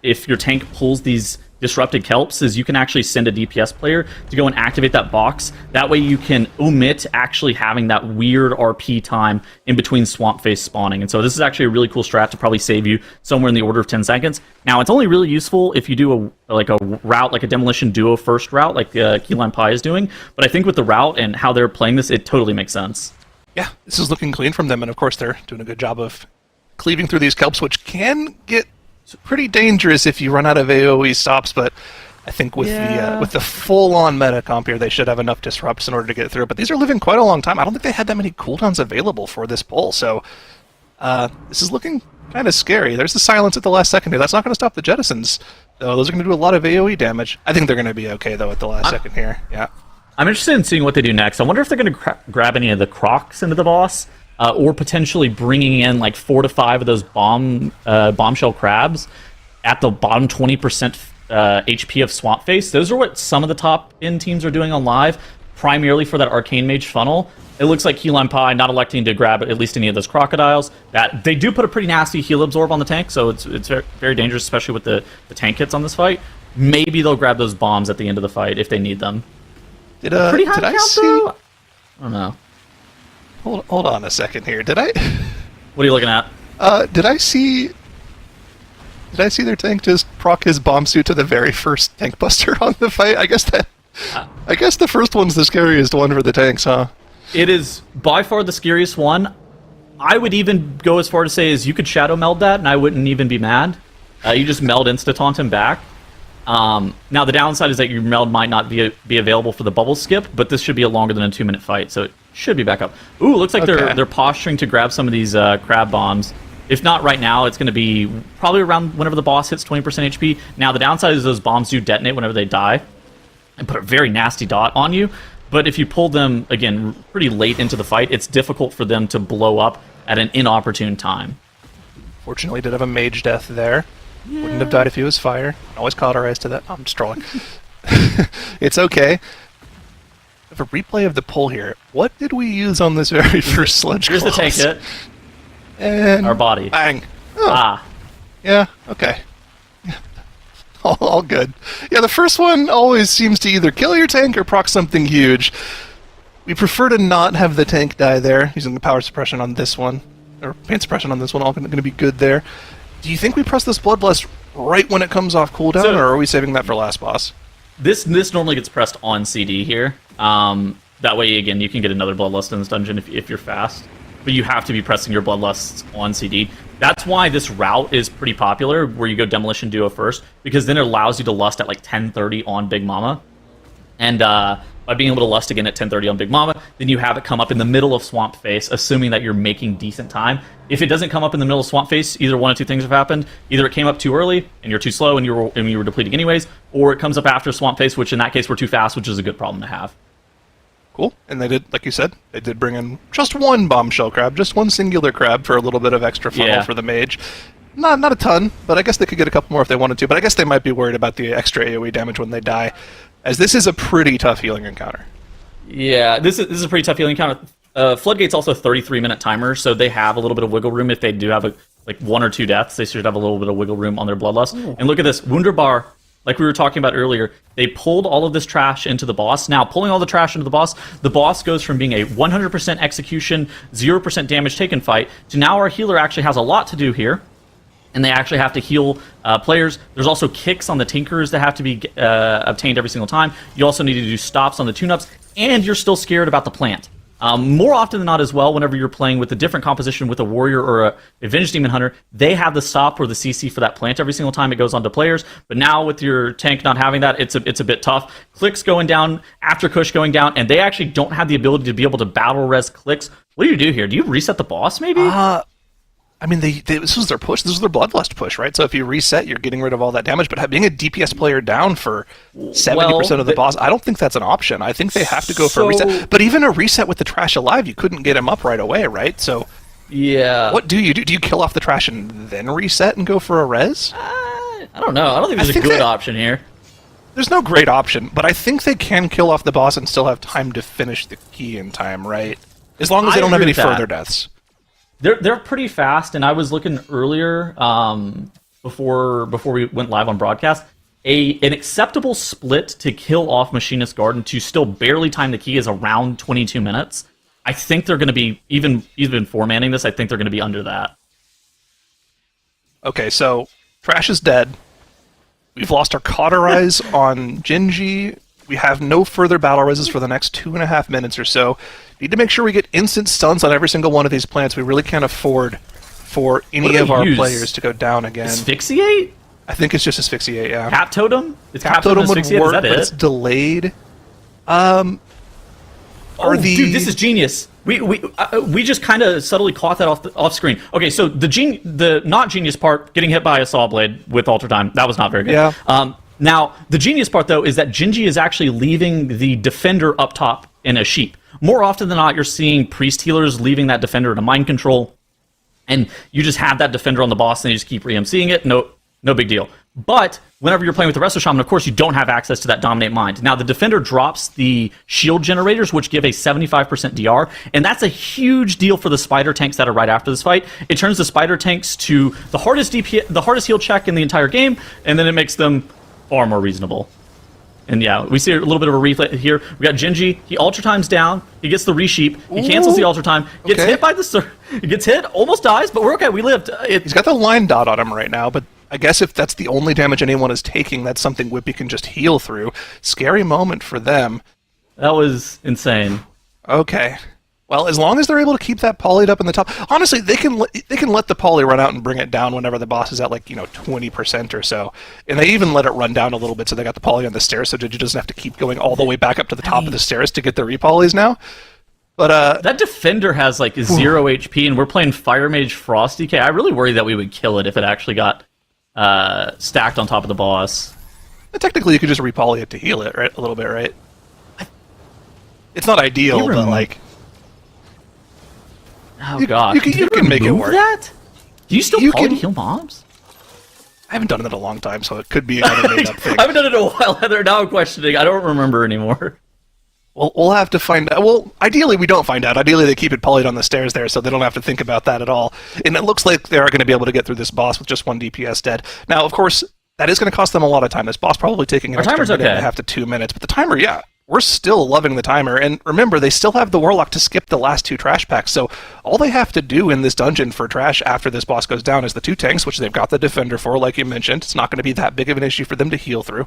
if your tank pulls these disrupted kelps is you can actually send a DPS player to go and activate that box. That way you can omit actually having that weird RP time in between Swamp Face spawning. And so this is actually a really cool strat to probably save you somewhere in the order of 10 seconds. Now, it's only really useful if you do a route, like a Demolition Duo first route, like Keyline Pie is doing. But I think with the route and how they're playing this, it totally makes sense. Yeah, this is looking clean from them, and of course they're doing a good job of cleaving through these kelps, which can get pretty dangerous if you run out of AoE stops, but I think with the full-on meta comp here, they should have enough disrupts in order to get through. But these are living quite a long time. I don't think they had that many cooldowns available for this pull, so this is looking kind of scary. There's the silence at the last second here. That's not going to stop the jettisons, though. Those are going to do a lot of AoE damage. I think they're going to be okay, though, at the last second here. Yeah. I'm interested in seeing what they do next. I wonder if they're going to grab any of the Crocs into the boss, or potentially bringing in like 4 to 5 of those bombshell crabs at the bottom 20% HP of Swamp Face. Those are what some of the top end teams are doing on live, primarily for that Arcane Mage funnel. It looks like Keyline Pie not electing to grab at least any of those crocodiles. That they do put a pretty nasty heal absorb on the tank, so it's very, very dangerous, especially with the tank hits on this fight. Maybe they'll grab those bombs at the end of the fight if they need them. Pretty high count, though? I don't know. Hold on a second here. Did I? What are you looking at? Did I see their tank just proc his bomb suit to the very first tank buster on the fight? I guess the first one's the scariest one for the tanks, huh? It is by far the scariest one. I would even go as far to say is you could shadow meld that, and I wouldn't even be mad. You just meld insta taunt him back. Now the downside is that your meld might not be available for the bubble skip, but this should be a longer than a 2-minute fight, so it should be back up. Ooh, looks like they're posturing to grab some of these crab bombs. If not right now, it's going to be probably around whenever the boss hits 20% HP. Now the downside is those bombs do detonate whenever they die and put a very nasty dot on you. But if you pull them, again, pretty late into the fight, it's difficult for them to blow up at an inopportune time. Fortunately, did have a mage death there. Yeah. Wouldn't have died if he was fire. Always cauterize to that. Oh, I'm just trolling. It's okay. I have a replay of the pull here. What did we use on this very first sledge Here's claws? the tank hit. And our body. Bang. Oh. Ah. Yeah, okay. All good. Yeah, the first one always seems to either kill your tank or proc something huge. We prefer to not have the tank die there, using the power suppression on this one. Or pain suppression on this one, all going to be good there. Do you think we press this Bloodlust right when it comes off cooldown, or are we saving that for last boss? This normally gets pressed on CD here. That way, again, you can get another Bloodlust in this dungeon if you're fast. But you have to be pressing your Bloodlusts on CD. That's why this route is pretty popular, where you go Demolition Duo first, because then it allows you to lust at like 10:30 on Big Mama. And by being able to lust again at 10:30 on Big Mama, then you have it come up in the middle of Swamp Face, assuming that you're making decent time. If it doesn't come up in the middle of Swamp Face, either one of two things have happened. Either it came up too early, and you're too slow, and you were depleting anyways, or it comes up after Swamp Face, which in that case we're too fast, which is a good problem to have. Cool. And they did, like you said, they did bring in just one bombshell crab, just one singular crab for a little bit of extra funnel for the mage. Not a ton, but I guess they could get a couple more if they wanted to. But I guess they might be worried about the extra AoE damage when they die, as this is a pretty tough healing encounter. Yeah, this is a pretty tough healing encounter. Floodgate's also a 33-minute timer, so they have a little bit of wiggle room if they do have like 1 or 2 deaths. They should have a little bit of wiggle room on their Bloodlust. Ooh. And look at this, Wunderbar. Like we were talking about earlier, they pulled all of this trash into the boss. Now, pulling all the trash into the boss goes from being a 100% execution, 0% damage taken fight, to now our healer actually has a lot to do here. And they actually have to heal players. There's also kicks on the Tinkers that have to be obtained every single time. You also need to do stops on the tune-ups, and you're still scared about the plant. More often than not as well, whenever you're playing with a different composition with a warrior or a Avenged Demon Hunter, they have the stop or the CC for that plant every single time it goes onto players. But now with your tank not having that, it's a bit tough. Clicks going down, after Kush going down, and they actually don't have the ability to be able to battle res clicks. What do you do here? Do you reset the boss maybe? I mean, this was their push. This was their Bloodlust push, right? So if you reset, you're getting rid of all that damage. But being a DPS player down for 70% of the boss, I don't think that's an option. I think they have to go for a reset. But even a reset with the trash alive, you couldn't get him up right away, right? So yeah. What do you do? Do you kill off the trash and then reset and go for a res? I don't know. I don't think there's a good option here. There's no great option, but I think they can kill off the boss and still have time to finish the key in time, right? As long as they don't have any further deaths. They're pretty fast, and I was looking earlier before we went live on broadcast. An acceptable split to kill off Machinist Guard and to still barely time the key is around 22 minutes. I think they're going to be, even four-manning this, I think they're going to be under that. Okay, so Trash is dead. We've lost our Cauterize on Genji. We have no further battle reses for the next 2.5 minutes or so. Need to make sure we get instant stuns on every single one of these plants. We really can't afford for any of our players to go down again. Asphyxiate? I think it's just Asphyxiate, yeah. Cap Totem? Cap Totem would work, but it's delayed. Dude, this is genius. We just kind of subtly caught that off screen. Okay, so the not genius part, getting hit by a saw blade with Alter Time, that was not very good. Yeah. Now, the genius part, though, is that Genji is actually leaving the defender up top in a sheep. More often than not, you're seeing priest healers leaving that defender in a mind control, and you just have that defender on the boss, and you just keep re-MCing it. No big deal. But whenever you're playing with the Resto Shaman, of course, you don't have access to that Dominate Mind. Now, the defender drops the shield generators, which give a 75% DR, and that's a huge deal for the spider tanks that are right after this fight. It turns the spider tanks to the hardest heal check in the entire game, and then it makes them far more reasonable. And yeah, we see a little bit of a replay here. We got Genji. He Ultra Times down. He gets the resheep. He cancels the Ultra Time. Gets hit by the... He gets hit, almost dies, but we're okay. We lived. He's got the line dot on him right now, but I guess if that's the only damage anyone is taking, that's something Whippy can just heal through. Scary moment for them. That was insane. Okay. Well, as long as they're able to keep that polyed up in the top, honestly, they can let the poly run out and bring it down whenever the boss is at 20% or so, and they even let it run down a little bit so they got the poly on the stairs, so Digi doesn't have to keep going all the way back up to the top of the stairs to get the repolys now. But that defender has 0 HP, and we're playing Fire Mage Frost DK. I really worry that we would kill it if it actually got stacked on top of the boss. Technically, you could just repoly it to heal it, right? A little bit, right? It's not ideal, but oh god! You can make it work. That? Do you still poly to heal mobs? I haven't done it in a long time, so it could be another made-up thing. I haven't done it in a while, Heather. Now I'm questioning. I don't remember anymore. Well, we'll have to find out. Well, ideally, we don't find out. Ideally, they keep it polyed on the stairs there, so they don't have to think about that at all. And it looks like they are going to be able to get through this boss with just one DPS dead. Now, of course, that is going to cost them a lot of time. This boss probably taking an extra minute and a half to 2 minutes. But the timer, yeah, we're still loving the timer. And remember, they still have the Warlock to skip the last 2 trash packs. So all they have to do in this dungeon for trash after this boss goes down is the 2 tanks, which they've got the defender for, like you mentioned. It's not going to be that big of an issue for them to heal through.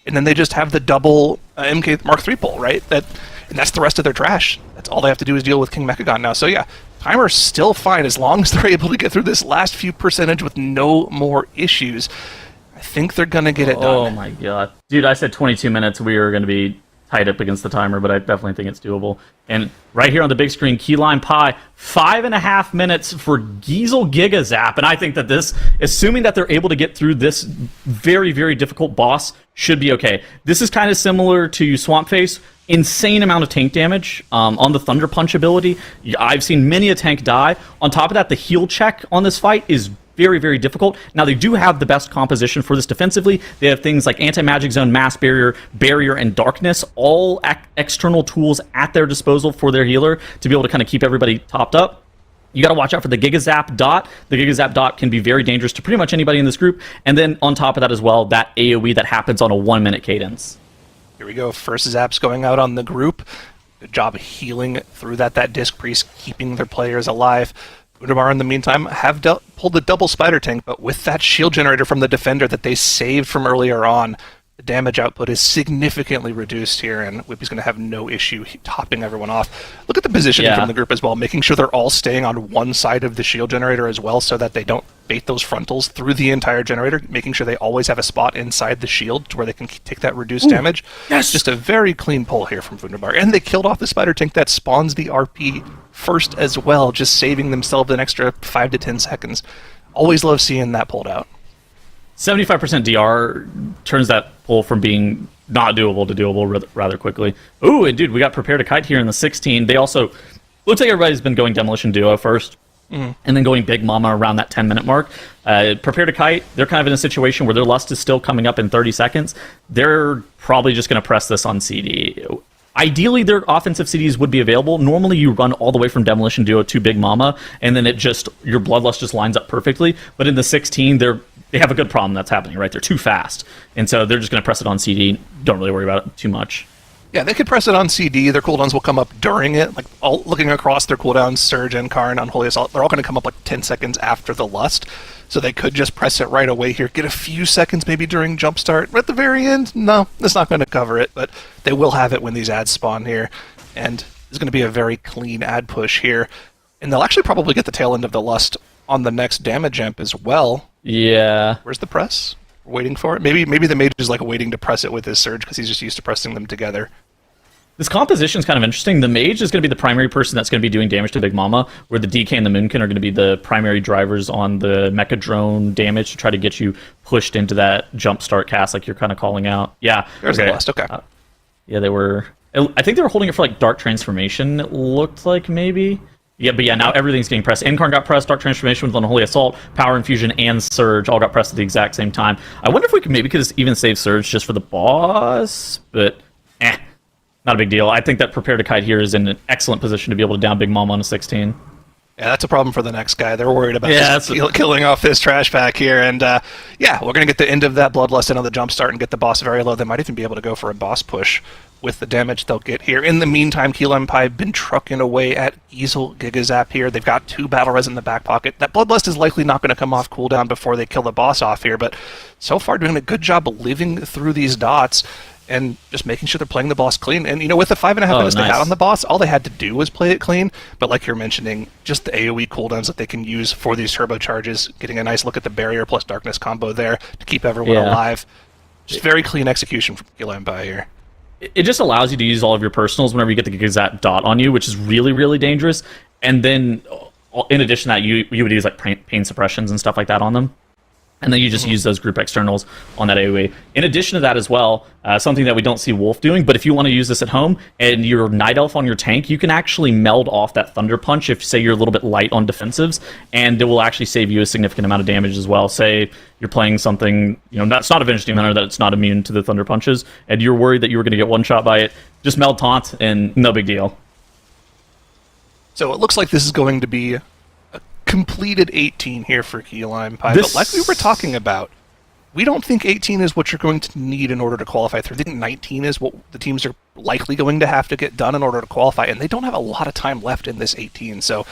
And then they just have the double MK Mark III pull, right? And that's the rest of their trash. That's all they have to do is deal with King Mechagon now. So yeah, timer's still fine as long as they're able to get through this last few percentage with no more issues. I think they're going to get it done. Oh my god. Dude, I said 22 minutes we were going to be tied up against the timer, but I definitely think it's doable. And right here on the big screen, Keyline Pie, 5.5 minutes for Giesel Giga Zap. And I think that this, assuming that they're able to get through this very, very difficult boss, should be okay. This is kind of similar to Swamp Face. Insane amount of tank damage on the Thunder Punch ability. I've seen many a tank die. On top of that, the heal check on this fight is very, very difficult. Now, they do have the best composition for this defensively. They have things like Anti-Magic Zone, Mass Barrier, Barrier, and Darkness, all external tools at their disposal for their healer to be able to kind of keep everybody topped up. You got to watch out for the Gigazap Dot. The Gigazap Dot can be very dangerous to pretty much anybody in this group. And then on top of that as well, that AoE that happens on a 1-minute cadence. Here we go. First zaps going out on the group. Good job of healing through that Disc Priest, keeping their players alive. Udamar, in the meantime, have pulled the double spider tank, but with that shield generator from the defender that they saved from earlier on, The damage output is significantly reduced here, and Whippy's going to have no issue topping everyone off. Look at the positioning from the group as well, making sure they're all staying on one side of the shield generator as well, so that they don't bait those frontals through the entire generator, making sure they always have a spot inside the shield to where they can take that reduced damage. Yes! Just a very clean pull here from Wunderbar. And they killed off the spider tank that spawns the RP first as well, just saving themselves an extra 5 to 10 seconds. Always love seeing that pulled out. 75% DR turns that pull from being not doable to doable rather quickly. Ooh, and dude, we got Prepare to Kite here in the 16. They also, looks like everybody's been going Demolition Duo first, and then going Big Mama around that 10-minute mark. Prepare to Kite, they're kind of in a situation where their Lust is still coming up in 30 seconds. They're probably just going to press this on CD. Ideally, their offensive CDs would be available. Normally, you run all the way from Demolition Duo to Big Mama, and then your Bloodlust just lines up perfectly. But in the 16, they have a good problem that's happening, right? They're too fast. And so they're just going to press it on CD. Don't really worry about it too much. Yeah, they could press it on CD. Their cooldowns will come up during it. Like, all looking across their cooldowns, Surge and Karn, Unholy Assault, they're all going to come up like 10 seconds after the Lust. So they could just press it right away here, get a few seconds maybe during Jumpstart. At the very end, no, that's not going to cover it, but they will have it when these ads spawn here. And there's going to be a very clean ad push here. And they'll actually probably get the tail end of the Lust on the next damage amp as well. Yeah. Where's the press? We're waiting for it. Maybe the mage is like waiting to press it with his Surge because he's just used to pressing them together. This composition is kind of interesting. The mage is going to be the primary person that's going to be doing damage to Big Mama, where the DK and the Moonkin are going to be the primary drivers on the Mecha Drone damage to try to get you pushed into that Jumpstart cast like you're kind of calling out. Yeah. There's the Lust, okay. Yeah, they were... I think they were holding it for like Dark Transformation, it looked like maybe. Yeah, but yeah, now everything's getting pressed. Incarn got pressed, Dark Transformation with Unholy Assault, Power Infusion, and Surge all got pressed at the exact same time. I wonder if we could even save Surge just for the boss, but not a big deal. I think that Prepare to Kite here is in an excellent position to be able to down Big Mama on a 16. Yeah, that's a problem for the next guy. They're worried about killing off this trash pack here. And yeah, we're going to get the end of that Bloodlust in on the Jumpstart and get the boss very low. They might even be able to go for a boss push with the damage they'll get here. In the meantime, Key Lime Pie have been trucking away at Giesel Gigazap here. They've got 2 Battle Res in the back pocket. That Bloodlust is likely not going to come off cooldown before they kill the boss off here, but so far doing a good job of living through these dots and just making sure they're playing the boss clean. And, you know, with the 5.5 minutes they had on the boss, all they had to do was play it clean. But like you're mentioning, just the AoE cooldowns that they can use for these turbocharges, getting a nice look at the barrier plus darkness combo there to keep everyone alive. Just very clean execution from Key Lime Pie here. It just allows you to use all of your personals whenever you get the Gigazap dot on you, which is really, really dangerous. And then, in addition to that, you would use like pain suppressions and stuff like that on them. And then you just use those group externals on that AoE. In addition to that as well, something that we don't see Wolf doing, but if you want to use this at home and you're Night Elf on your tank, you can actually meld off that Thunder Punch if, say, you're a little bit light on defensives, and it will actually save you a significant amount of damage as well. Say you're playing something, you know, that's not a Avenged Demon Hunter, that it's not immune to the Thunder Punches, and you're worried that you were going to get one shot by it, just meld Taunt, and no big deal. So it looks like this is going to be completed 18 here for Key Lime Pie, but like we were talking about, we don't think 18 is what you're going to need in order to qualify through. I think 19 is what the teams are likely going to have to get done in order to qualify, and they don't have a lot of time left in this 18, so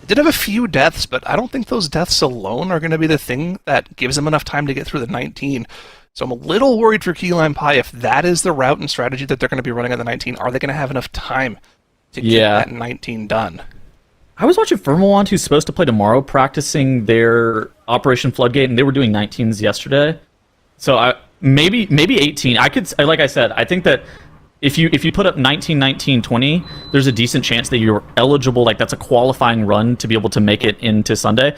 they did have a few deaths, but I don't think those deaths alone are going to be the thing that gives them enough time to get through the 19. So I'm a little worried for Key Lime Pie. If that is the route and strategy that they're going to be running at the 19, are they going to have enough time to get that 19 done? I was watching Firmawant, who's supposed to play tomorrow, practicing their Operation Floodgate, and they were doing 19s yesterday. So maybe 18. Like I said, I think that if you put up 19, 19, 20, there's a decent chance that you're eligible. Like that's a qualifying run to be able to make it into Sunday.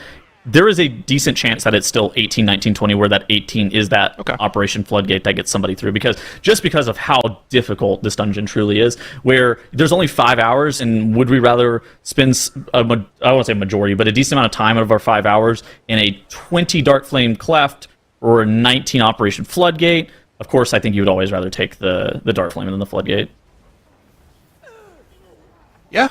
There is a decent chance that it's still 18, 19, 20, where that 18 is that Operation Floodgate that gets somebody through, because of how difficult this dungeon truly is, where there's only 5 hours, and would we rather spend, I won't say majority, but a decent amount of time of our 5 hours in a 20 Dark Flame Cleft or a 19 Operation Floodgate? Of course, I think you would always rather take the Dark Flame than the Floodgate. Yeah.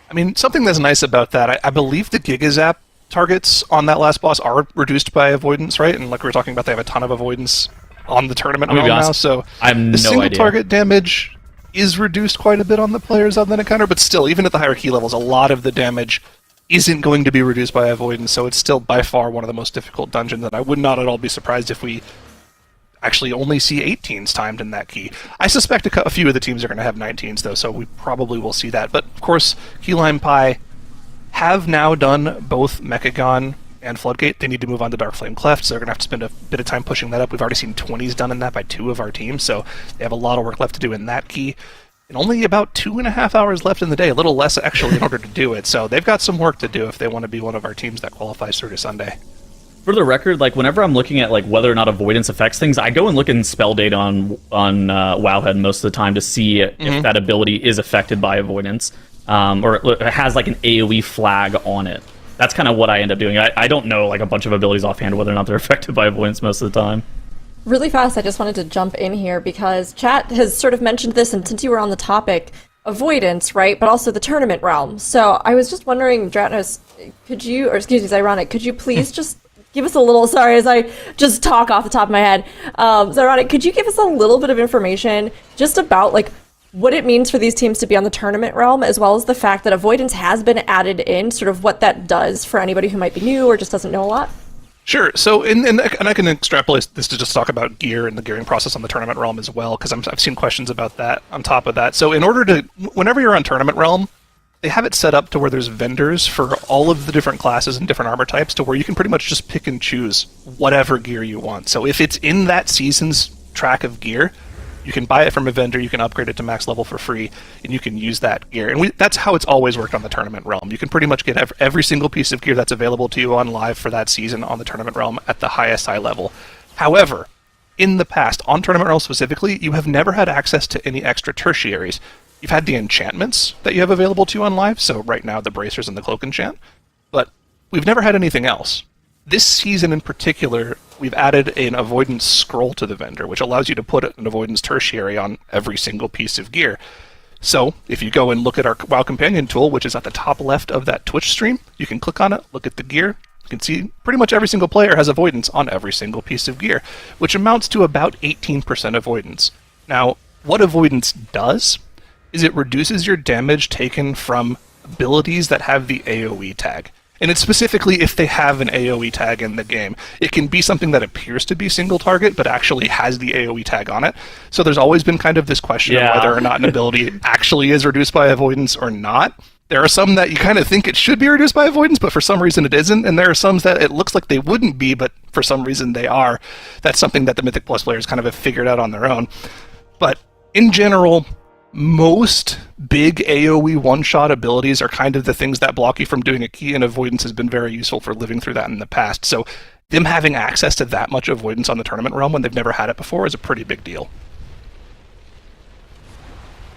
I mean, something that's nice about that, I believe the Gigazap targets on that last boss are reduced by avoidance, right? And like we were talking about, they have a ton of avoidance on the tournament realm now, so I have no single idea. Target damage is reduced quite a bit on the players on that encounter, but still, even at the higher key levels, a lot of the damage isn't going to be reduced by avoidance, so it's still by far one of the most difficult dungeons, and I would not at all be surprised if we actually only see 18s timed in that key. I suspect a few of the teams are going to have 19s, though, so we probably will see that. But, of course, Key Lime Pie have now done both Mechagon and Floodgate. They need to move on to Dark Flame Cleft, so they're going to have to spend a bit of time pushing that up. We've already seen 20s done in that by 2 of our teams, so they have a lot of work left to do in that key. And only about 2.5 hours left in the day, a little less actually in order to do it. So they've got some work to do if they want to be one of our teams that qualifies through to Sunday. For the record, like whenever I'm looking at like whether or not avoidance affects things, I go and look in spell data on Wowhead most of the time to see if that ability is affected by avoidance, or it has like an AoE flag on it. That's kind of what I end up doing. I don't know like a bunch of abilities offhand whether or not they're affected by avoidance most of the time. Really fast, I just wanted to jump in here because chat has sort of mentioned this, and since you were on the topic, avoidance, right? But also the tournament realm. So I was just wondering, Dratnos, could you, or excuse me, Zyronic, could you please just give us a little, sorry, as I just talk off the top of my head. Zyronic, could you give us a little bit of information just about like what it means for these teams to be on the tournament realm, as well as the fact that avoidance has been added in, sort of what that does for anybody who might be new or just doesn't know a lot? Sure. So, and I can extrapolate this to just talk about gear and the gearing process on the tournament realm as well, because I've seen questions about that on top of that. So in order to, whenever you're on tournament realm, they have it set up to where there's vendors for all of the different classes and different armor types to where you can pretty much just pick and choose whatever gear you want. So if it's in that season's track of gear, you can buy it from a vendor, you can upgrade it to max level for free, and you can use that gear. And that's how it's always worked on the tournament realm. You can pretty much get every single piece of gear that's available to you on live for that season on the tournament realm at the highest high level. However, in the past, on tournament realm specifically, you have never had access to any extra tertiaries. You've had the enchantments that you have available to you on live, so right now the bracers and the cloak enchant, but we've never had anything else. This season in particular, we've added an avoidance scroll to the vendor, which allows you to put an avoidance tertiary on every single piece of gear. So, if you go and look at our WoW Companion tool, which is at the top left of that Twitch stream, you can click on it, look at the gear, you can see pretty much every single player has avoidance on every single piece of gear, which amounts to about 18% avoidance. Now, what avoidance does is it reduces your damage taken from abilities that have the AoE tag. And it's specifically if they have an AoE tag in the game. It can be something that appears to be single target, but actually has the AoE tag on it. So there's always been kind of this question of whether or not an ability actually is reduced by avoidance or not. There are some that you kind of think it should be reduced by avoidance, but for some reason it isn't. And there are some that it looks like they wouldn't be, but for some reason they are. That's something that the Mythic Plus players kind of have figured out on their own. But in general, most big AoE one-shot abilities are kind of the things that block you from doing a key, and avoidance has been very useful for living through that in the past. So them having access to that much avoidance on the tournament realm when they've never had it before is a pretty big deal.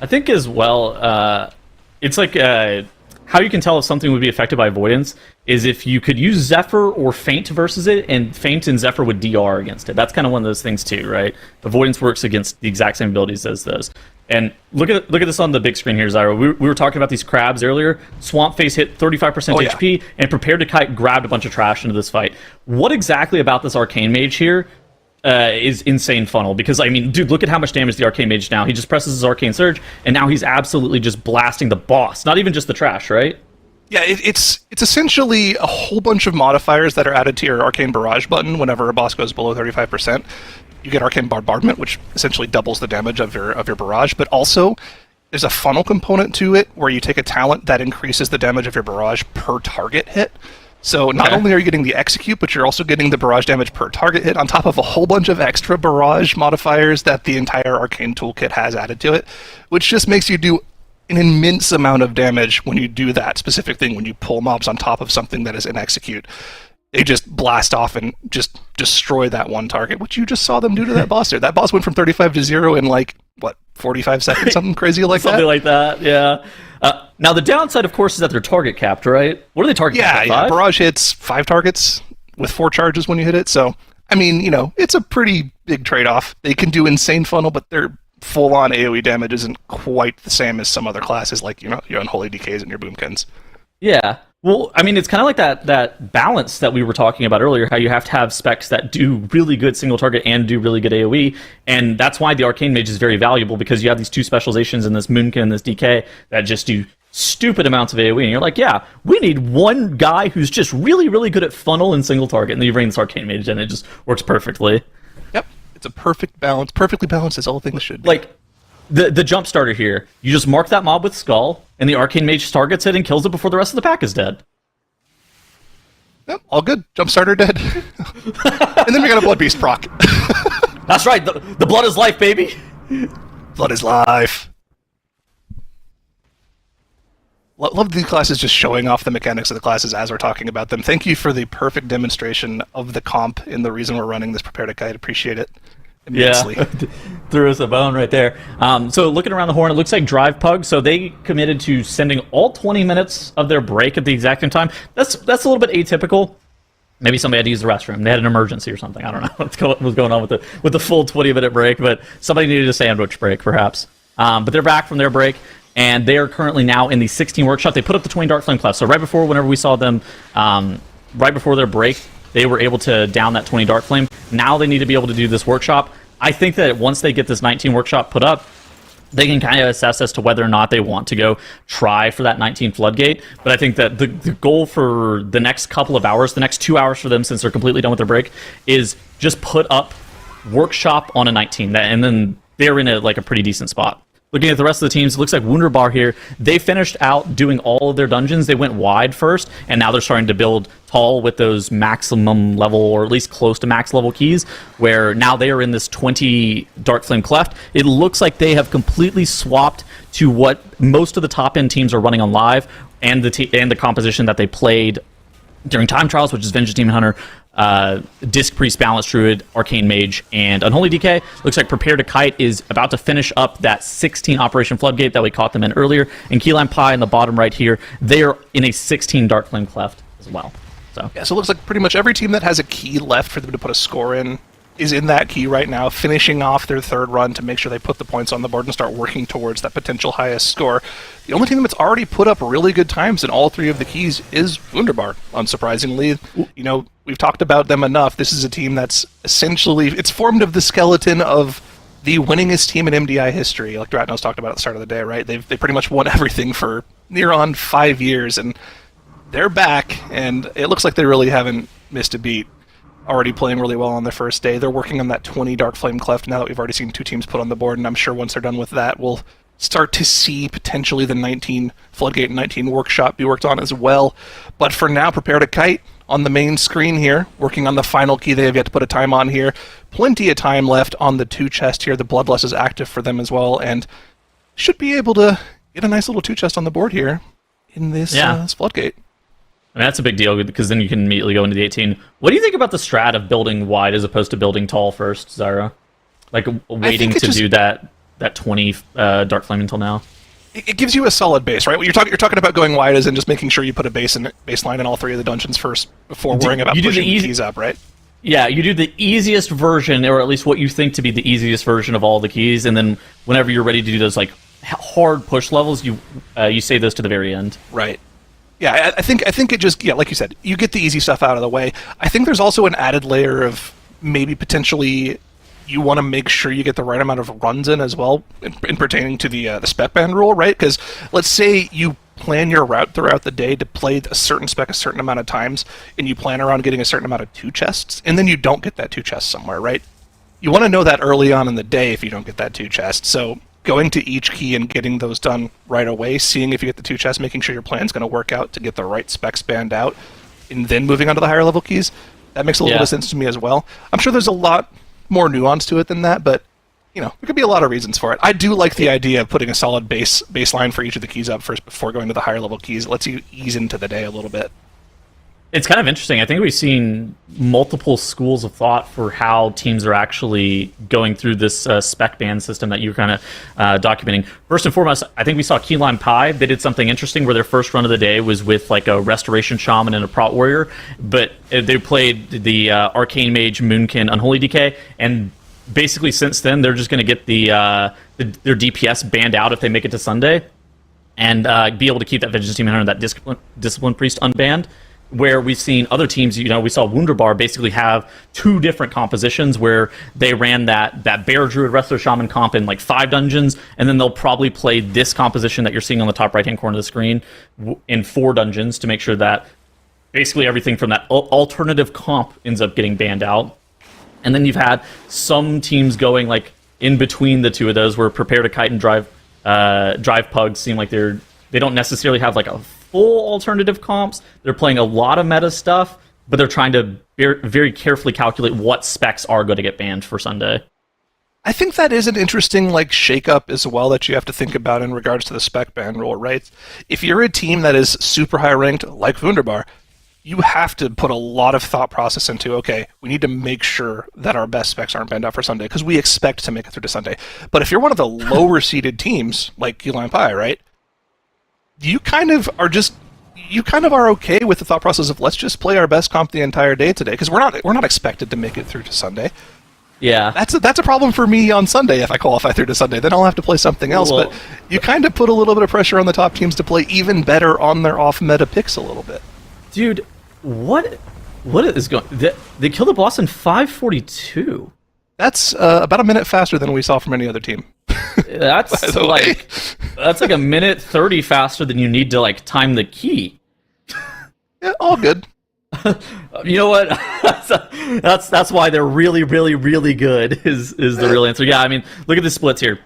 I think as well, it's like how you can tell if something would be affected by avoidance is if you could use Zephyr or Feint versus it, and Feint and Zephyr would DR against it. That's kind of one of those things too, right? Avoidance works against the exact same abilities as those. And look at this on the big screen here, Zyro. We were talking about these crabs earlier. Swamp Face hit 35% HP, and Prepared to Kite grabbed a bunch of trash into this fight. What exactly about this Arcane Mage here is insane funnel? Because, I mean, dude, look at how much damage the Arcane Mage now. He just presses his Arcane Surge, and now he's absolutely just blasting the boss. Not even just the trash, right? Yeah, it's essentially a whole bunch of modifiers that are added to your Arcane Barrage button whenever a boss goes below 35%. You get Arcane Bombardment, which essentially doubles the damage of your barrage, but also there's a funnel component to it where you take a talent that increases the damage of your barrage per target hit. So not only are you getting the execute, but you're also getting the barrage damage per target hit on top of a whole bunch of extra barrage modifiers that the entire Arcane Toolkit has added to it, which just makes you do an immense amount of damage when you do that specific thing, when you pull mobs on top of something that is an execute. They just blast off and just destroy that one target, which you just saw them do to that boss there. That boss went from 35 to 0 in, like, what, 45 seconds? Something crazy like that? Something like that, yeah. Now, the downside, of course, is that they're target capped, right? What are they target capped? Yeah. Barrage hits 5 targets with 4 charges when you hit it. So, I mean, you know, it's a pretty big trade-off. They can do insane funnel, but their full-on AoE damage isn't quite the same as some other classes, like, you know, your Unholy Decays and your Boomkins. Yeah. Well, I mean, it's kind of like that balance that we were talking about earlier, how you have to have specs that do really good single target and do really good AoE, and that's why the Arcane Mage is very valuable, because you have these 2 specializations in this Moonkin and this DK that just do stupid amounts of AoE, and you're like, yeah, we need one guy who's just really, really good at funnel and single target, and then you bring this Arcane Mage and it just works perfectly. Yep. It's a perfect balance, perfectly balanced as all things should be. Like, the jump starter here, you just mark that mob with Skull, and the Arcane Mage targets it and kills it before the rest of the pack is dead. Yep, all good. Jump starter dead. And then we got a Blood Beast proc. That's right, the blood is life, baby! Blood is life. Love these classes just showing off the mechanics of the classes as we're talking about them. Thank you for the perfect demonstration of the comp and the reason we're running this Prepare to Kite. Appreciate it immensely. Yeah, threw us a bone right there. So looking around the horn, it looks like Drive Pug, so they committed to sending all 20 minutes of their break at the exact same time. That's a little bit atypical. Maybe somebody had to use the restroom. They had an emergency or something. I don't know what's going on with the full 20-minute break, but somebody needed a sandwich break, perhaps. But they're back from their break, and they are currently now in the 16 workshop. They put up the 20 Dark Flame Clefts. So right before, whenever we saw them, right before their break, they were able to down that 20 Dark Flame. Now they need to be able to do this workshop. I think that once they get this 19 workshop put up, they can kind of assess as to whether or not they want to go try for that 19 Floodgate. But I think that the goal for the next couple of hours, the next 2 hours for them since they're completely done with their break, is just put up workshop on a 19. And then they're in a pretty decent spot. Looking at the rest of the teams, it looks like Wunderbar here, they finished out doing all of their dungeons. They went wide first, and now they're starting to build tall with those maximum level, or at least close to max level keys, where now they are in this 20 Dark Flame Cleft. It looks like they have completely swapped to what most of the top-end teams are running on live, and the composition that they played during Time Trials, which is Vengeance Demon Hunter, Disc Priest, Balance Druid, Arcane Mage, and Unholy DK. Looks like Prepare to Kite is about to finish up that 16 Operation Floodgate that we caught them in earlier. And Keyline Pie in the bottom right here, they are in a 16 Dark Flame Cleft as well. So it looks like pretty much every team that has a key left for them to put a score in is in that key right now, finishing off their third run to make sure they put the points on the board and start working towards that potential highest score. The only team that's already put up really good times in all three of the keys is Wunderbar, unsurprisingly. You know, we've talked about them enough. This is a team that's essentially, it's formed of the skeleton of the winningest team in MDI history, like Dratnos talked about at the start of the day, right? They pretty much won everything for near on 5 years, and they're back, and it looks like they really haven't missed a beat. Already playing really well on their first day. They're working on that 20 Dark Flame Cleft now that we've already seen two teams put on the board, and I'm sure once they're done with that, we'll start to see potentially the 19 Floodgate and 19 Workshop be worked on as well. But for now, Prepare to Kite on the main screen here, working on the final key they have yet to put a time on here. Plenty of time left on the 2 chest here. The Bloodlust is active for them as well, and should be able to get a nice little 2 chest on the board here in this Floodgate. I mean, that's a big deal because then you can immediately go into the 18. What do you think about the strat of building wide as opposed to building tall first, Zyra? Like waiting to do that 20 Dark Flame until now? It gives you a solid base, right? What you're talking about going wide is in just making sure you put a baseline in all three of the dungeons first before worrying about pushing the keys up, right? Yeah, you do the easiest version, or at least what you think to be the easiest version of all the keys, and then whenever you're ready to do those hard push levels, you save those to the very end. Right. Yeah, I think it just, like you said, you get the easy stuff out of the way. I think there's also an added layer of maybe potentially you want to make sure you get the right amount of runs in as well in pertaining to the spec ban rule, right? Because let's say you plan your route throughout the day to play a certain spec a certain amount of times, and you plan around getting a certain amount of 2 chests, and then you don't get that 2 chests somewhere, right? You want to know that early on in the day if you don't get that 2 chests. So going to each key and getting those done right away, seeing if you get the 2 chests, making sure your plan's going to work out to get the right specs banned out, and then moving on to the higher level keys, that makes a little bit of sense to me as well. I'm sure there's a lot more nuance to it than that, but there could be a lot of reasons for it. I do like the idea of putting a solid baseline for each of the keys up first before going to the higher level keys. It lets you ease into the day a little bit. It's kind of interesting. I think we've seen multiple schools of thought for how teams are actually going through this spec ban system that you're kind of documenting. First and foremost, I think we saw Keyline Pie. They did something interesting where their first run of the day was with a Restoration Shaman and a Prot Warrior, but they played the Arcane Mage, Moonkin, Unholy DK, and basically since then they're just going to get their DPS banned out if they make it to Sunday, and be able to keep that Vengeance Demon Hunter, that Discipline Priest unbanned. Where we've seen other teams, we saw Wunderbar basically have 2 different compositions where they ran that Bear Druid Wrestler Shaman comp in 5 dungeons, and then they'll probably play this composition that you're seeing on the top right-hand corner of the screen in 4 dungeons to make sure that basically everything from that alternative comp ends up getting banned out. And then you've had some teams going like in between the two of those, where Prepare to Kite and Drive Pugs seem like they don't necessarily have like a full alternative comps. They're playing a lot of meta stuff, but they're trying to very carefully calculate what specs are going to get banned for Sunday. I think that is an interesting shakeup as well that you have to think about in regards to the spec ban rule, right? If you're a team that is super high ranked, like Wunderbar, you have to put a lot of thought process into, okay, we need to make sure that our best specs aren't banned out for Sunday, because we expect to make it through to Sunday. But if you're one of the lower seeded teams, like Key Lime Pie, right? You kind of are okay with the thought process of, let's just play our best comp the entire day today, because we're not expected to make it through to Sunday. Yeah, that's a problem for me on Sunday if I qualify through to Sunday. Then I'll have to play something else. Well, but you kind of put a little bit of pressure on the top teams to play even better on their off-meta picks a little bit. dude, what is going? They killed the boss in 5:42. That's about a minute faster than we saw from any other team. That's that's like a minute 30 faster than you need to time the key. Yeah, all good. You know what? that's why they're really, really, really good. Is the real answer? Yeah, I mean, look at the splits here.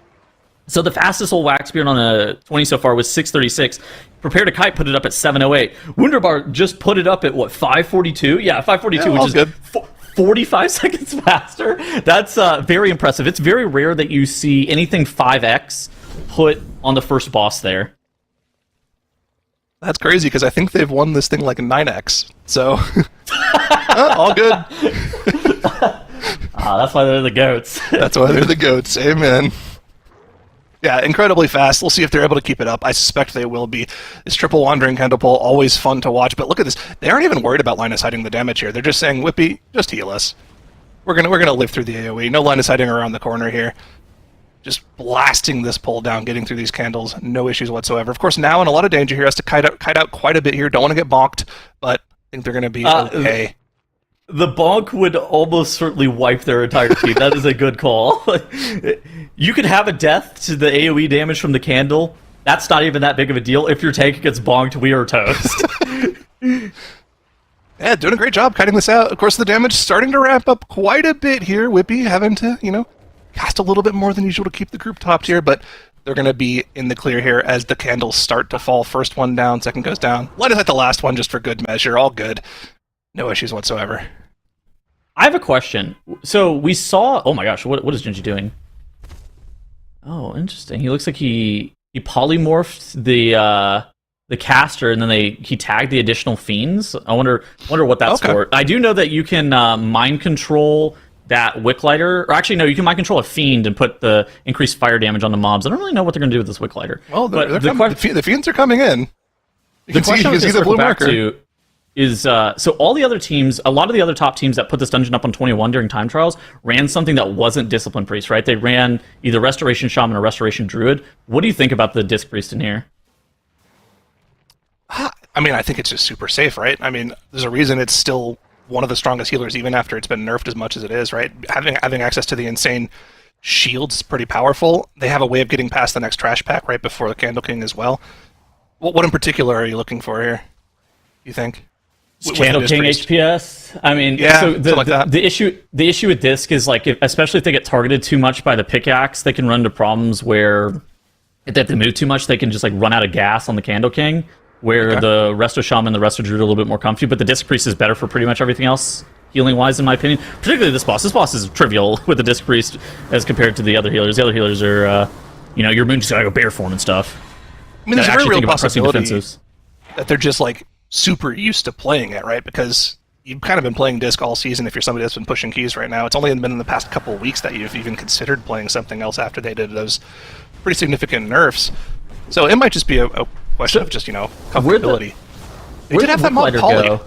So the fastest whole wax spear on a 20 so far was 6:36. Prepare to Kite put it up at 7:08. Wunderbar just put it up at what, 5:42? Yeah, 5:42, Yeah, which all is good. 45 seconds faster. That's very impressive. It's very rare that you see anything 5x put on the first boss there. That's crazy because I think they've won this thing like 9x. So all good. That's why they're the goats. That's why they're the goats. Amen. Yeah, incredibly fast. We'll see if they're able to keep it up. I suspect they will be. This triple wandering candle pole, always fun to watch. But look at this. They aren't even worried about line of sighting the damage here. They're just saying, Whippy, just heal us. We're gonna live through the AoE. No line of sighting around the corner here. Just blasting this pole down, getting through these candles. No issues whatsoever. Of course, now in a lot of danger here. Has to kite out quite a bit here. Don't want to get bonked, but I think they're going to be okay. The bonk would almost certainly wipe their entire team. That is a good call. You could have a death to the AoE damage from the candle. That's not even that big of a deal. If your tank gets bonked, we are toast. Yeah, doing a great job kiting this out. Of course, the damage starting to ramp up quite a bit here. Whippy having to, cast a little bit more than usual to keep the group topped here, but they're going to be in the clear here as the candles start to fall. First one down, second goes down. Light is at the last one just for good measure. All good. No issues whatsoever. I have a question. So we saw... Oh my gosh, what is Gingy doing? Oh, interesting. He looks like he polymorphed the caster, and then he tagged the additional fiends. I wonder what that's for. I do know that you can mind control that Wick Lighter, or actually no, you can mind control a fiend and put the increased fire damage on the mobs. I don't really know what they're going to do with this Wick Lighter. Well, the fiends are coming in. The question I was going to circle back to is, so all the other teams, a lot of the other top teams that put this dungeon up on 21 during time trials ran something that wasn't Discipline Priest, right? They ran either Restoration Shaman or Restoration Druid. What do you think about the Disc Priest in here? I mean, I think it's just super safe, right? I mean, there's a reason it's still one of the strongest healers, even after it's been nerfed as much as it is, right? Having access to the insane shields is pretty powerful. They have a way of getting past the next trash pack right before the Candle King as well. What in particular are you looking for here, you think? Candle King HPS. I mean, yeah, so the issue with Disc is especially if they get targeted too much by the pickaxe, they can run into problems where if they move too much, they can just run out of gas on the Candle King. Where the Resto Shaman and the Resto Druid are a little bit more comfy, but the Disc Priest is better for pretty much everything else, healing-wise, in my opinion. Particularly this boss. This boss is trivial with the Disc Priest as compared to the other healers. The other healers are, your moon just gotta go bear form and stuff. I mean, there's a very real possibility defensives. That they're just, super used to playing it, right? Because you've kind of been playing Disc all season if you're somebody that's been pushing keys right now. It's only been in the past couple of weeks that you've even considered playing something else after they did those pretty significant nerfs. So it might just be a question of just, comfortability. They did have that mob poly.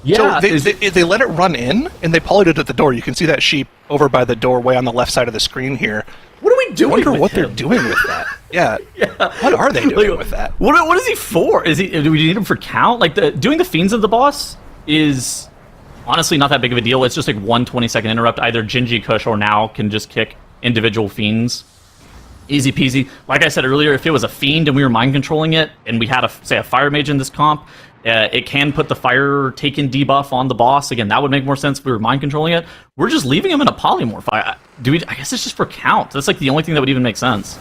Yeah. So they let it run in, and they polyed it at the door. You can see that sheep over by the doorway on the left side of the screen here. What are we doing? I wonder with what him? they're doing with that. Yeah. What are they doing with that? What is he for? Do we need him for count? Doing the fiends of the boss is honestly not that big of a deal. It's just 1 20-second interrupt. Either Gingy, Kush, or Now can just kick individual fiends. Easy peasy. Like I said earlier, if it was a fiend and we were mind controlling it, and we had say a fire mage in this comp, It can put the fire taken debuff on the boss. Again, that would make more sense if we were mind controlling it. We're just leaving him in a polymorph. I guess it's just for count. That's like the only thing that would even make sense.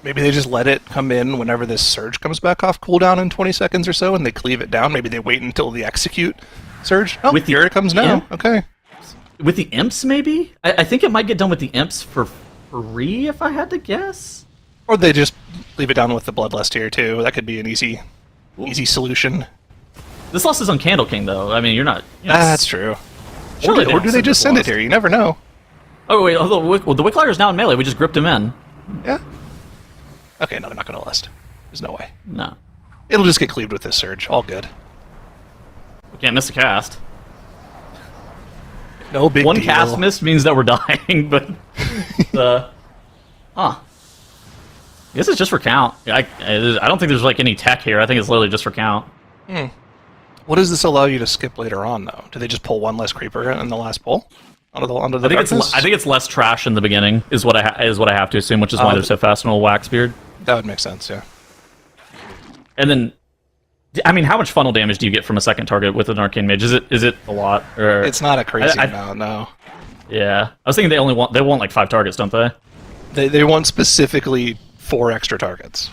Maybe they just let it come in whenever this surge comes back off cooldown in 20 seconds or so, and they cleave it down. Maybe they wait until the execute surge. Oh, here it comes now. Okay. With the imps, maybe? I think it might get done with the imps for free, if I had to guess. Or they just leave it down with the Bloodlust here, too. That could be an easy solution. This loss is on Candle King, though. I mean, you're not... That's true. Surely Or do they just send it here? You never know. Oh, wait. The Wicklayer is now in melee. We just gripped him in. Yeah. Okay, no, they're not going to list. There's no way. No. It'll just get cleaved with this surge. All good. We can't miss a cast. No big One deal. cast miss means that we're dying, but... Huh. I guess it's just for count. I don't think there's, like, any tech here. I think it's literally just for count. What does this allow you to skip later on, though? Do they just pull one less creeper in the last pull? Onto the darkness? I think it's less trash in the beginning, is what I have to assume, which is why they're so fast on Old Waxbeard. That would make sense, yeah. And then, I mean, how much funnel damage do you get from a second target with an Arcane Mage? Is it a lot? Or It's not a crazy amount, no. Yeah, I was thinking they want like 5 targets, don't they? They want specifically 4 extra targets.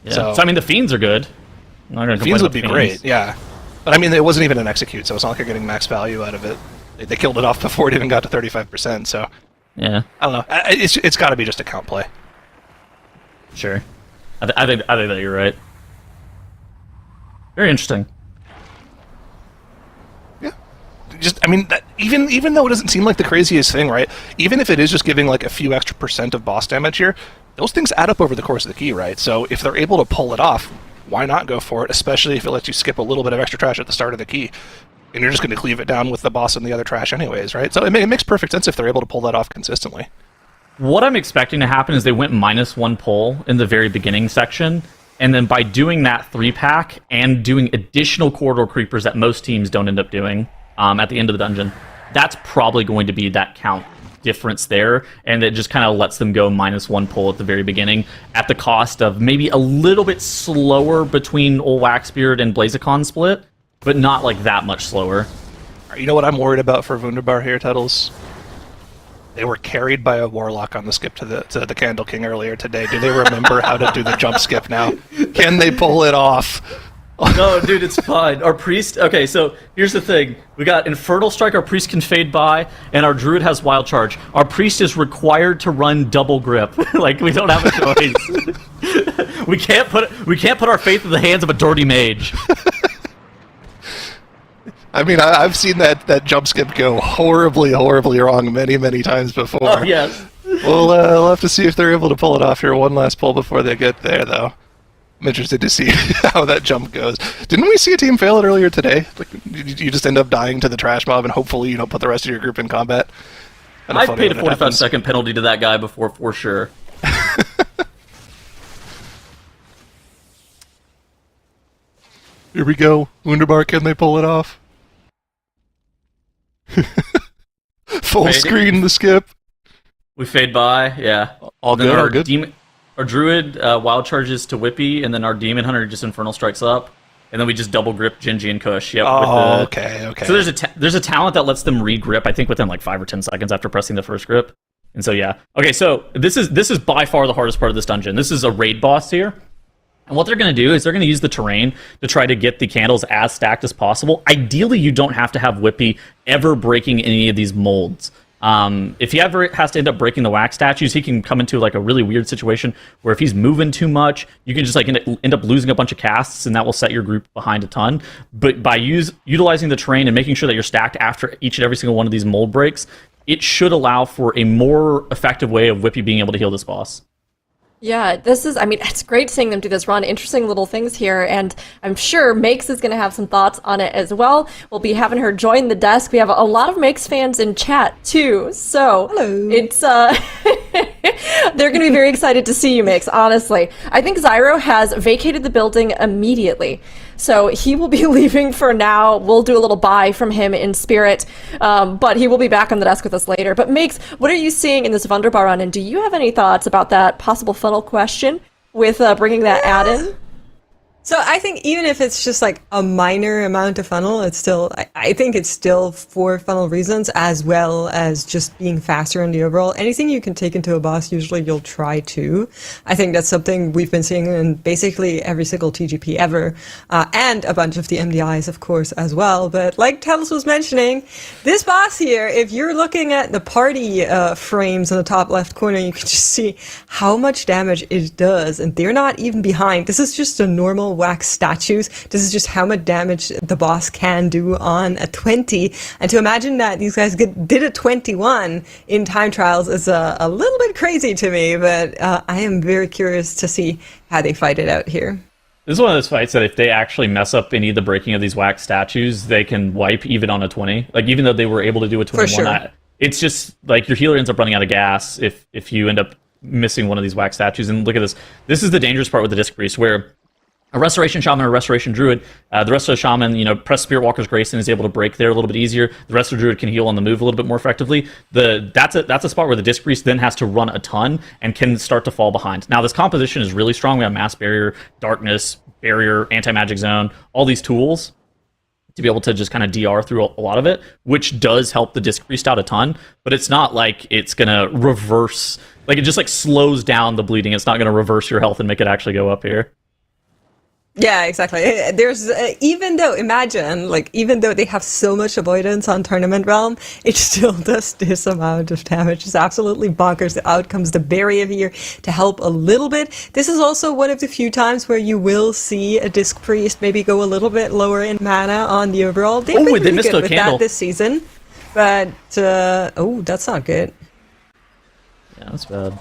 Yeah. So I mean, the Fiends are good. I'm not gonna Fiends complain would be about great, yeah. But I mean, it wasn't even an execute, so it's not like you're getting max value out of it. They killed it off before it even got to 35%, so... Yeah. I don't know. It's got to be just a count play. Sure. I think that you're right. Very interesting. Yeah. Just, I mean, even though it doesn't seem like the craziest thing, right? Even if it is just giving like a few extra % of boss damage here, those things add up over the course of the key, right? So if they're able to pull it off, why not go for it? Especially if it lets you skip a little bit of extra trash at the start of the key. And you're just going to cleave it down with the boss and the other trash anyways, right? So it makes perfect sense if they're able to pull that off consistently. What I'm expecting to happen is they went -1 pull in the very beginning section, and then by doing that 3-pack and doing additional corridor creepers that most teams don't end up doing at the end of the dungeon, that's probably going to be that count difference there, and it just kind of lets them go -1 pull at the very beginning at the cost of maybe a little bit slower between Old Waxbeard and Blaziken split, but not like that much slower. You know what I'm worried about for Wunderbar here, Tuddles? They were carried by a Warlock on the skip to the Candle King earlier today. Do they remember how to do the jump skip now? Can they pull it off? No, dude, it's fine. Our priest... Okay, so here's the thing. We got Infernal Strike, our priest can fade by, and our druid has Wild Charge. Our priest is required to run double grip. Like, we don't have a choice. we can't put our faith in the hands of a dirty mage. I mean, I've seen that jump skip go horribly, horribly wrong many times before. Oh, yes. We'll have to see if they're able to pull it off here. One last pull before they get there, though. I'm interested to see how that jump goes. Didn't we see a team fail it earlier today? Like, you just end up dying to the trash mob, and hopefully you don't put the rest of your group in combat? I've paid a 45-second penalty to that guy before, for sure. Here we go. Wunderbar, can they pull it off? Full Fading. screen the skip. We fade by, yeah. All Then good, our all good. Our druid wild charges to Whippy, and then our demon hunter just infernal strikes up, and then we just double grip Genji and Kush. Yep. Oh, okay. So there's a talent that lets them re-grip, I think, within like 5 or 10 seconds after pressing the first grip. And so yeah. Okay, so this is by far the hardest part of this dungeon. This is a raid boss here. And what they're going to do is they're going to use the terrain to try to get the candles as stacked as possible. Ideally, you don't have to have Whippy ever breaking any of these molds. If he ever has to end up breaking the wax statues, he can come into like a really weird situation where if he's moving too much, you can just like end up losing a bunch of casts, and that will set your group behind a ton. But by utilizing the terrain and making sure that you're stacked after each and every single one of these mold breaks, it should allow for a more effective way of Whippy being able to heal this boss. Yeah, it's great seeing them do this run. Interesting little things here, and I'm sure Makes is going to have some thoughts on it as well. We'll be having her join the desk. We have a lot of Makes fans in chat, too, so hello. It's, they're going to be very excited to see you, Makes, honestly. I think Zyro has vacated the building immediately, so he will be leaving for now. We'll do a little bye from him in spirit, but he will be back on the desk with us later. But Makes, what are you seeing in this Wunderbar run, and do you have any thoughts about that possible funnel question with bringing that add-in? So I think even if it's just like a minor amount of funnel, it's still, I think it's still for funnel reasons as well as just being faster in the overall. Anything you can take into a boss, usually you'll try to. I think that's something we've been seeing in basically every single TGP ever, and a bunch of the MDIs, of course, as well. But like Tails was mentioning, this boss here, if you're looking at the party frames in the top left corner, you can just see how much damage it does, and they're not even behind. This is just a normal wax statues. This is just how much damage the boss can do on a 20. And to imagine that these guys did a 21 in time trials is a little bit crazy to me, but I am very curious to see how they fight it out here. This is one of those fights that if they actually mess up any of the breaking of these wax statues, they can wipe even on a 20. Like, even though they were able to do a 21, For sure. It's just like your healer ends up running out of gas if you end up missing one of these wax statues. And look at this. This is the dangerous part with the Disc Priest, where a Restoration Shaman or a Restoration Druid, the rest of the Shaman, press Spirit Walker's Grace and is able to break there a little bit easier. The rest of the Druid can heal on the move a little bit more effectively. That's a spot where the Disc Priest then has to run a ton and can start to fall behind. Now, this composition is really strong. We have Mass Barrier, Darkness, Barrier, Anti-Magic Zone, all these tools to be able to just kind of DR through a lot of it, which does help the Disc Priest out a ton, but it's not like it's going to reverse, like it just like slows down the bleeding. It's not going to reverse your health and make it actually go up here. Yeah, exactly. There's even though they have so much avoidance on Tournament Realm, it still does this amount of damage. It's absolutely bonkers. Out comes the barrier here to help a little bit. This is also one of the few times where you will see a Disc Priest maybe go a little bit lower in mana on the overall. They've been really missed good a with candle that this season, but that's not good. Yeah, that's bad.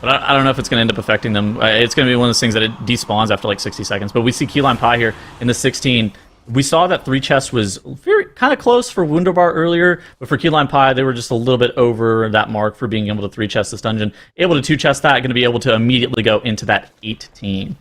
But I don't know if it's going to end up affecting them. It's going to be one of those things that it despawns after like 60 seconds. But we see Keyline Pie here in the 16. We saw that 3 chests was very kind of close for Wunderbar earlier, but for Keyline Pie, they were just a little bit over that mark for being able to 3 chest this dungeon. Able to 2 chest that, going to be able to immediately go into that 18.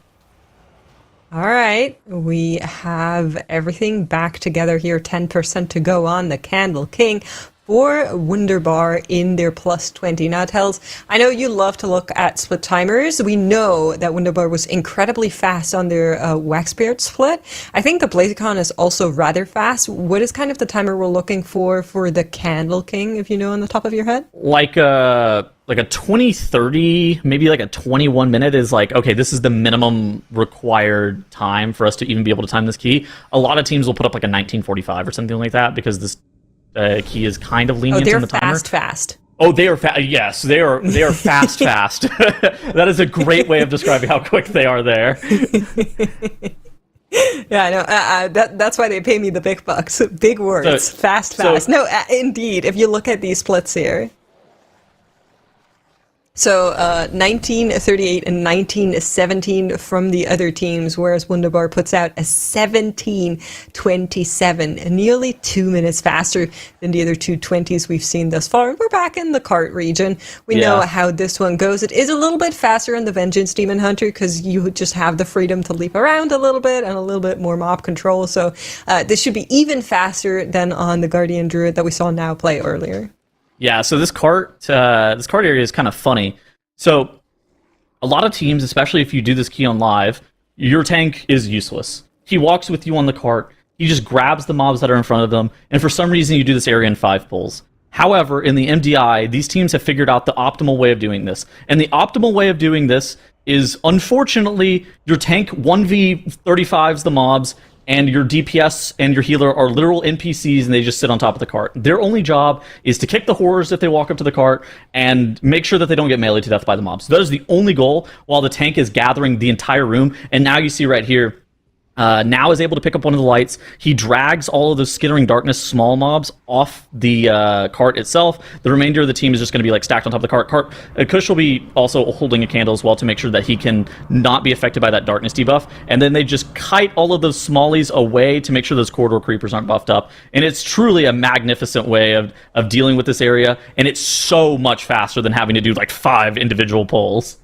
All right, we have everything back together here. 10% to go on the Candle King for Wunderbar in their plus 20. Now, Tells, I know you love to look at split timers. We know that Wunderbar was incredibly fast on their Wax Spirit split. I think the Blazicon is also rather fast. What is kind of the timer we're looking for the Candle King, if you know on the top of your head? Like a 20-30, maybe like a 21 minute is like, okay, this is the minimum required time for us to even be able to time this key. A lot of teams will put up like a 1945 or something like that because this key is kind of lenient in the timer. Fast. Oh, they are fast. Yes, they are fast. That is a great way of describing how quick they are there. Yeah, I know. That's why they pay me the big bucks. Big words. Fast. No, indeed. If you look at these splits here. So 1938 and 1917 from the other teams, whereas Wunderbar puts out a 1727, nearly 2 minutes faster than the other 220s we've seen thus far. We're back in the cart region. We know how this one goes. It is a little bit faster in the Vengeance Demon Hunter because you just have the freedom to leap around a little bit and a little bit more mob control. So this should be even faster than on the Guardian Druid that we saw now play earlier. Yeah, so this cart area is kind of funny. So a lot of teams, especially if you do this key on live, your tank is useless. He walks with you on the cart. He just grabs the mobs that are in front of them, and for some reason you do this area in 5 pulls. However, in the MDI, these teams have figured out the optimal way of doing this. And the optimal way of doing this is, unfortunately, your tank 1v35s the mobs, and your DPS and your healer are literal NPCs, and they just sit on top of the cart. Their only job is to kick the horrors if they walk up to the cart and make sure that they don't get meleeed to death by the mobs. That is the only goal, while the tank is gathering the entire room. And now you see right here, now is able to pick up one of the lights. He drags all of those Skittering Darkness small mobs off the cart itself. The remainder of the team is just going to be like stacked on top of the cart. Kush will be also holding a candle as well to make sure that he can not be affected by that darkness debuff. And then they just kite all of those smallies away to make sure those corridor creepers aren't buffed up. And it's truly a magnificent way of dealing with this area. And it's so much faster than having to do like 5 individual pulls.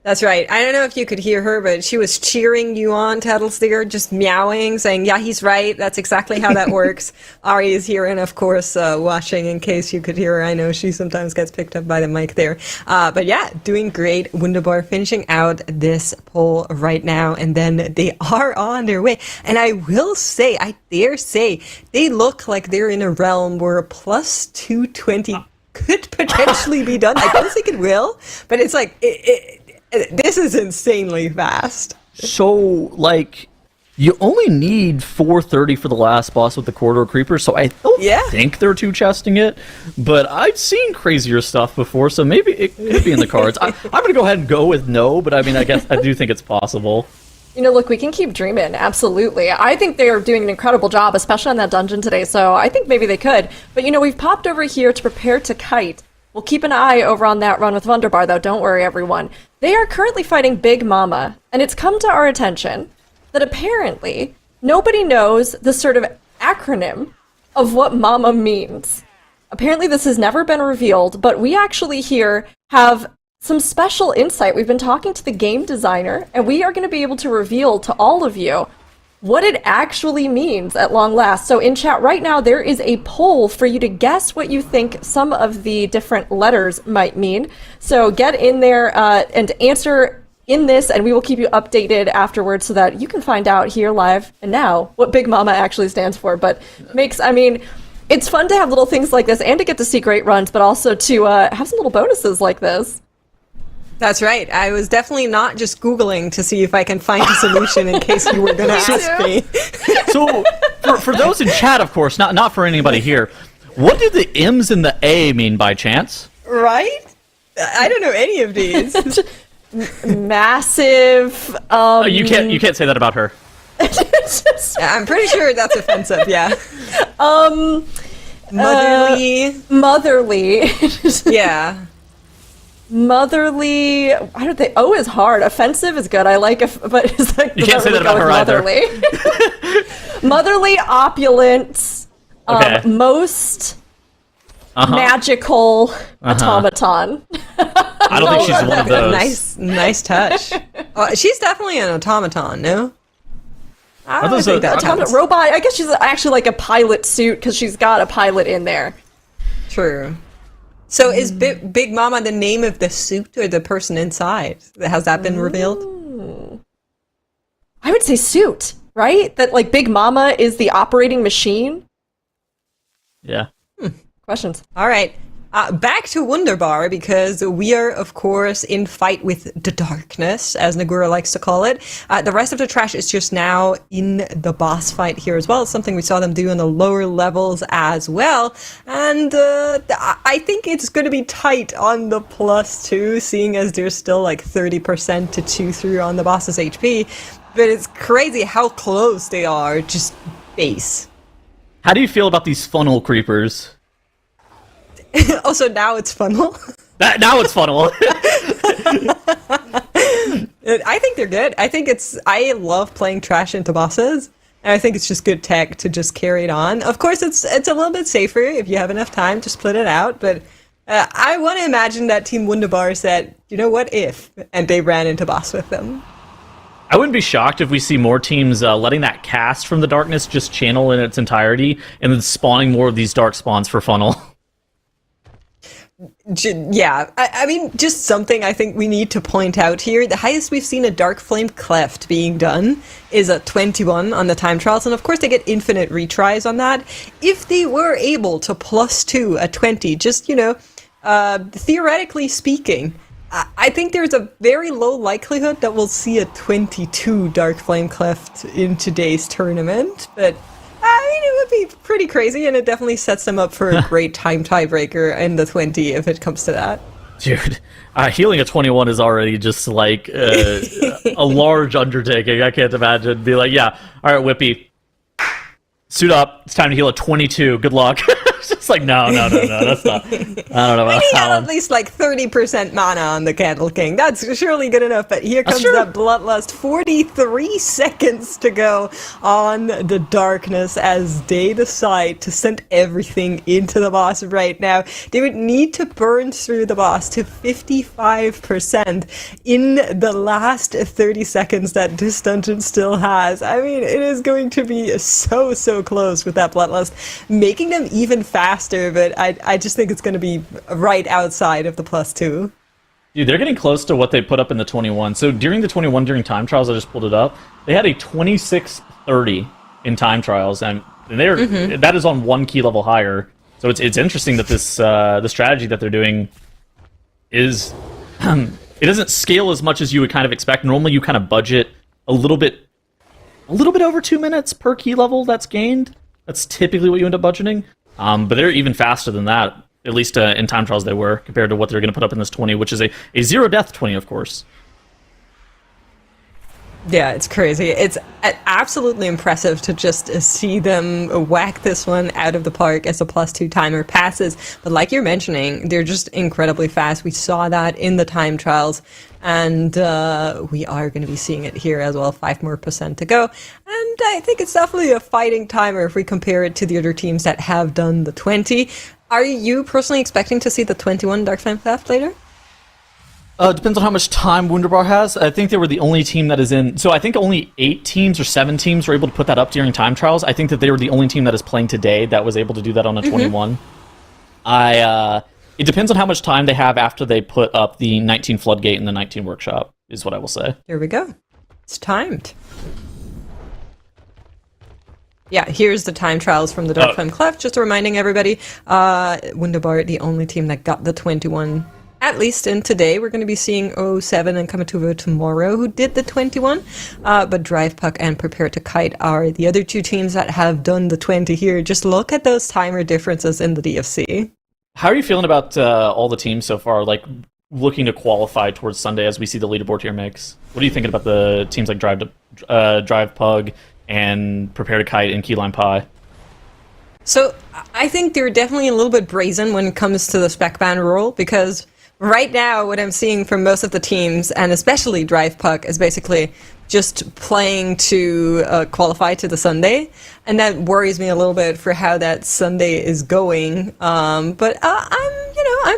That's right. I don't know if you could hear her, but she was cheering you on, Tattlesticker, just meowing, saying, yeah, he's right. That's exactly how that works. Ari is here and, of course, watching in case you could hear her. I know she sometimes gets picked up by the mic there. But yeah, doing great. Wunderbar finishing out this poll right now, and then they are on their way. And I will say, I dare say, they look like they're in a realm where a plus 220 could potentially be done. I don't think it will, but it's like... This is insanely fast. So, like, you only need 430 for the last boss with the corridor creeper, so I don't think they're two-chesting it, but I've seen crazier stuff before, so maybe it could be in the cards. I'm going to go ahead and go with no, but I mean, I guess I do think it's possible. You know, look, we can keep dreaming, absolutely. I think they are doing an incredible job, especially on that dungeon today, so I think maybe they could. But, you know, we've popped over here to prepare to kite. We'll keep an eye over on that run with Wunderbar, though. Don't worry, everyone. They are currently fighting Big Mama, and it's come to our attention that apparently nobody knows the sort of acronym of what Mama means. Apparently this has never been revealed, but we actually here have some special insight. We've been talking to the game designer, and we are going to be able to reveal to all of you what it actually means at long last. So in chat right now, there is a poll for you to guess what you think some of the different letters might mean. So get in there and answer in this, and we will keep you updated afterwards so that you can find out here live and now what Big Mama actually stands for. But I mean, it's fun to have little things like this and to get to see great runs, but also to have some little bonuses like this. That's right. I was definitely not just Googling to see if I can find a solution in case you were going to ask me. So, for those in chat, of course, not for anybody here, what do the M's and the A mean by chance? Right? I don't know any of these. Massive. You can't say that about her. I'm pretty sure that's offensive, yeah. Motherly. Motherly. Yeah. Motherly. I don't think. O is hard. Offensive is good. I like. But it's like you can't say that about her motherly. Either. Motherly, opulent, most magical automaton. I don't think she's one of those. Nice touch. She's definitely an automaton. No. I don't think that robot. I guess she's actually like a pilot suit because she's got a pilot in there. True. So is Big Mama the name of the suit or the person inside? Has that been revealed? I would say suit, right? That like Big Mama is the operating machine? Yeah. Questions. All right. Back to Wunderbar, because we are, of course, in fight with the darkness, as Nagura likes to call it. The rest of the trash is just now in the boss fight here as well. It's something we saw them do in the lower levels as well. And I think it's going to be tight on the +2, seeing as there's still like 30% to chew through on the boss's HP. But it's crazy how close they are, just base. How do you feel about these funnel creepers? Also, now it's funnel. Now it's funnel. I think they're good. I love playing trash into bosses, and I think it's just good tech to just carry it on. Of course, it's a little bit safer if you have enough time to split it out, but I want to imagine that Team Wunderbar said, you know what if, and they ran into boss with them. I wouldn't be shocked if we see more teams letting that cast from the darkness just channel in its entirety, and then spawning more of these dark spawns for funnel. Yeah, I mean, just something I think we need to point out here. The highest we've seen a Dark Flame Cleft being done is a 21 on the time trials, and of course they get infinite retries on that. If they were able to +2 a 20, just, theoretically speaking, I think there's a very low likelihood that we'll see a 22 Dark Flame Cleft in today's tournament, but I mean, it would be pretty crazy, and it definitely sets them up for a great time tiebreaker in the 20 if it comes to that. Dude, healing a 21 is already just like a large undertaking. I can't imagine. Be like, yeah, all right, Whippy, suit up. It's time to heal a 22. Good luck. It's just like, no, that's not. I don't know about We need that at one. least like 30% mana on the Candle King. That's surely good enough. But here comes true. that Bloodlust. 43 seconds to go on the Darkness as they decide to send everything into the boss right now. They would need to burn through the boss to 55% in the last 30 seconds that this dungeon still has. I mean, it is going to be so close with that Bloodlust, making them even faster, but I just think it's going to be right outside of the +2. Dude, they're getting close to what they put up in the 21. So during the 21, during time trials, I just pulled it up. They had a 2630 in time trials, and they're that is on 1 key level higher. So it's interesting that this the strategy that they're doing is it doesn't scale as much as you would kind of expect. Normally, you kind of budget a little bit over 2 minutes per key level that's gained. That's typically what you end up budgeting. But they're even faster than that. At least in time trials they were, compared to what they're going to put up in this 20, which is a 0-death 20, of course. Yeah, it's crazy. It's absolutely impressive to just see them whack this one out of the park as a +2 timer passes. But like you're mentioning, they're just incredibly fast. We saw that in the time trials, and we are going to be seeing it here as well. 5% more to go. And I think it's definitely a fighting timer if we compare it to the other teams that have done the 20. Are you personally expecting to see the 21 Dark Flame Theft later? Depends on how much time Wunderbar has. I think they were the only team that is in... So I think only 8 teams or 7 teams were able to put that up during time trials. I think that they were the only team that is playing today that was able to do that on a 21. It depends on how much time they have after they put up the 19 Floodgate and the 19 Workshop, is what I will say. Here we go. It's timed. Yeah, here's the time trials from the Dark Flame Cleft. Just reminding everybody, Wunderbar, the only team that got the 21, at least in today. We're going to be seeing 07 and Kamatuvo tomorrow, who did the 21. But Drive Puck and Prepare to Kite are the other 2 teams that have done the 20 here. Just look at those timer differences in the DFC. How are you feeling about all the teams so far, like, looking to qualify towards Sunday as we see the leaderboard here mix? What are you thinking about the teams like Drive Pug and Prepare to Kite and Keyline Pie? So I think they're definitely a little bit brazen when it comes to the spec ban rule, because right now what I'm seeing from most of the teams, and especially Drive Puck, is basically just playing to qualify to the Sunday, and that worries me a little bit for how that Sunday is going. But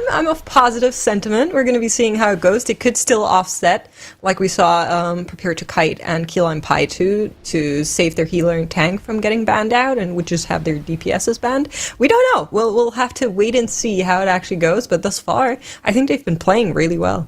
I'm of positive sentiment. We're going to be seeing how it goes. They could still offset, like we saw Prepare to Kite and Keyline Pie 2, to save their healer and tank from getting banned out, and would just have their DPSs banned. We don't know. We'll have to wait and see how it actually goes. But thus far, I think they've been playing really well.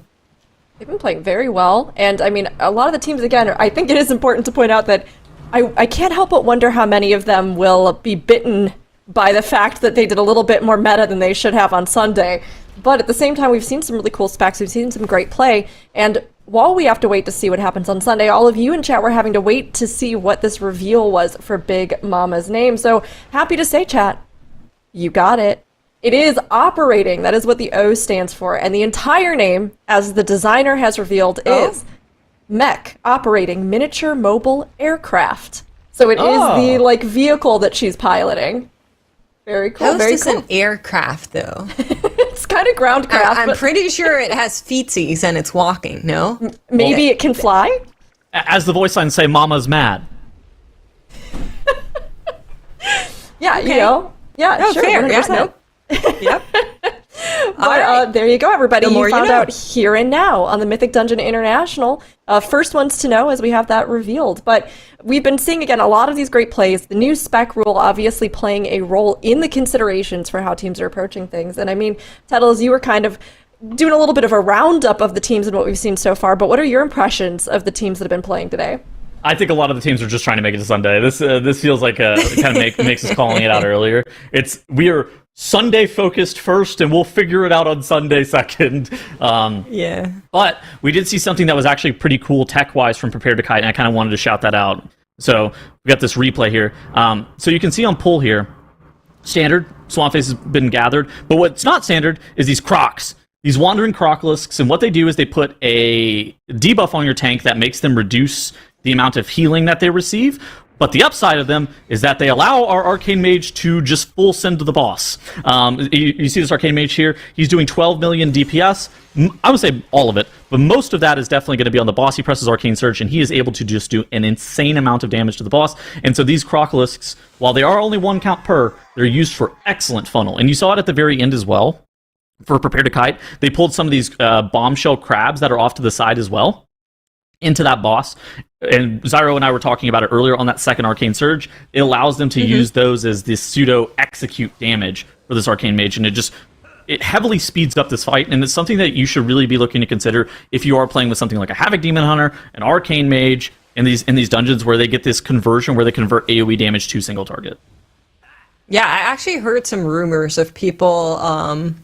They've been playing very well, and I mean, a lot of the teams, again, I think it is important to point out that I can't help but wonder how many of them will be bitten by the fact that they did a little bit more meta than they should have on Sunday. But at the same time, we've seen some really cool specs, we've seen some great play, and while we have to wait to see what happens on Sunday, all of you in chat were having to wait to see what this reveal was for Big Mama's name. So happy to say, chat, you got it. It is operating. That is what the O stands for. And the entire name, as the designer has revealed, is Mech, Operating Miniature Mobile Aircraft. So it is the vehicle that she's piloting. Very cool. Ghost very is cool. an aircraft, though. It's kind of ground craft. I'm but pretty sure it has feetsies and it's walking, no? maybe it can fly? As the voice lines say, Mama's mad. Yeah, Okay. you know. Yeah, Oh, sure. fair. Yeah, 100%. nope. Yep. But there you go, everybody. The more You you found know. out here and now on the Mythic Dungeon International. First ones to know as we have that revealed. But we've been seeing, again, a lot of these great plays. The new spec rule obviously playing a role in the considerations for how teams are approaching things. And I mean, Tettles, you were kind of doing a little bit of a roundup of the teams and what we've seen so far. But what are your impressions of the teams that have been playing today? I think a lot of the teams are just trying to make it to Sunday. This feels like it kind of makes us calling it out earlier. We are Sunday focused first, and we'll figure it out on Sunday second. Yeah. But we did see something that was actually pretty cool tech-wise from Prepare to Kite, and I kind of wanted to shout that out. So we got this replay here. So you can see on pull here, standard Swamp Face has been gathered, but what's not standard is these crocs. These wandering crocolisks, and what they do is they put a debuff on your tank that makes them reduce the amount of healing that they receive, But the upside of them is that they allow our Arcane Mage to just full send to the boss. You see this Arcane Mage here? He's doing 12 million DPS. I would say all of it, but most of that is definitely going to be on the boss. He presses Arcane Surge, and he is able to just do an insane amount of damage to the boss. And so these Crocolisks, while they are only 1 count per, they're used for excellent funnel. And you saw it at the very end as well. For Prepare to Kite, they pulled some of these bombshell crabs that are off to the side as well into that boss. And Zyro and I were talking about it earlier on that second Arcane Surge. It allows them to use those as this pseudo execute damage for this Arcane Mage, and it heavily speeds up this fight, and it's something that you should really be looking to consider if you are playing with something like a Havoc Demon Hunter, an Arcane Mage, in these dungeons where they get this conversion where they convert AoE damage to single target. Yeah, I actually heard some rumors of people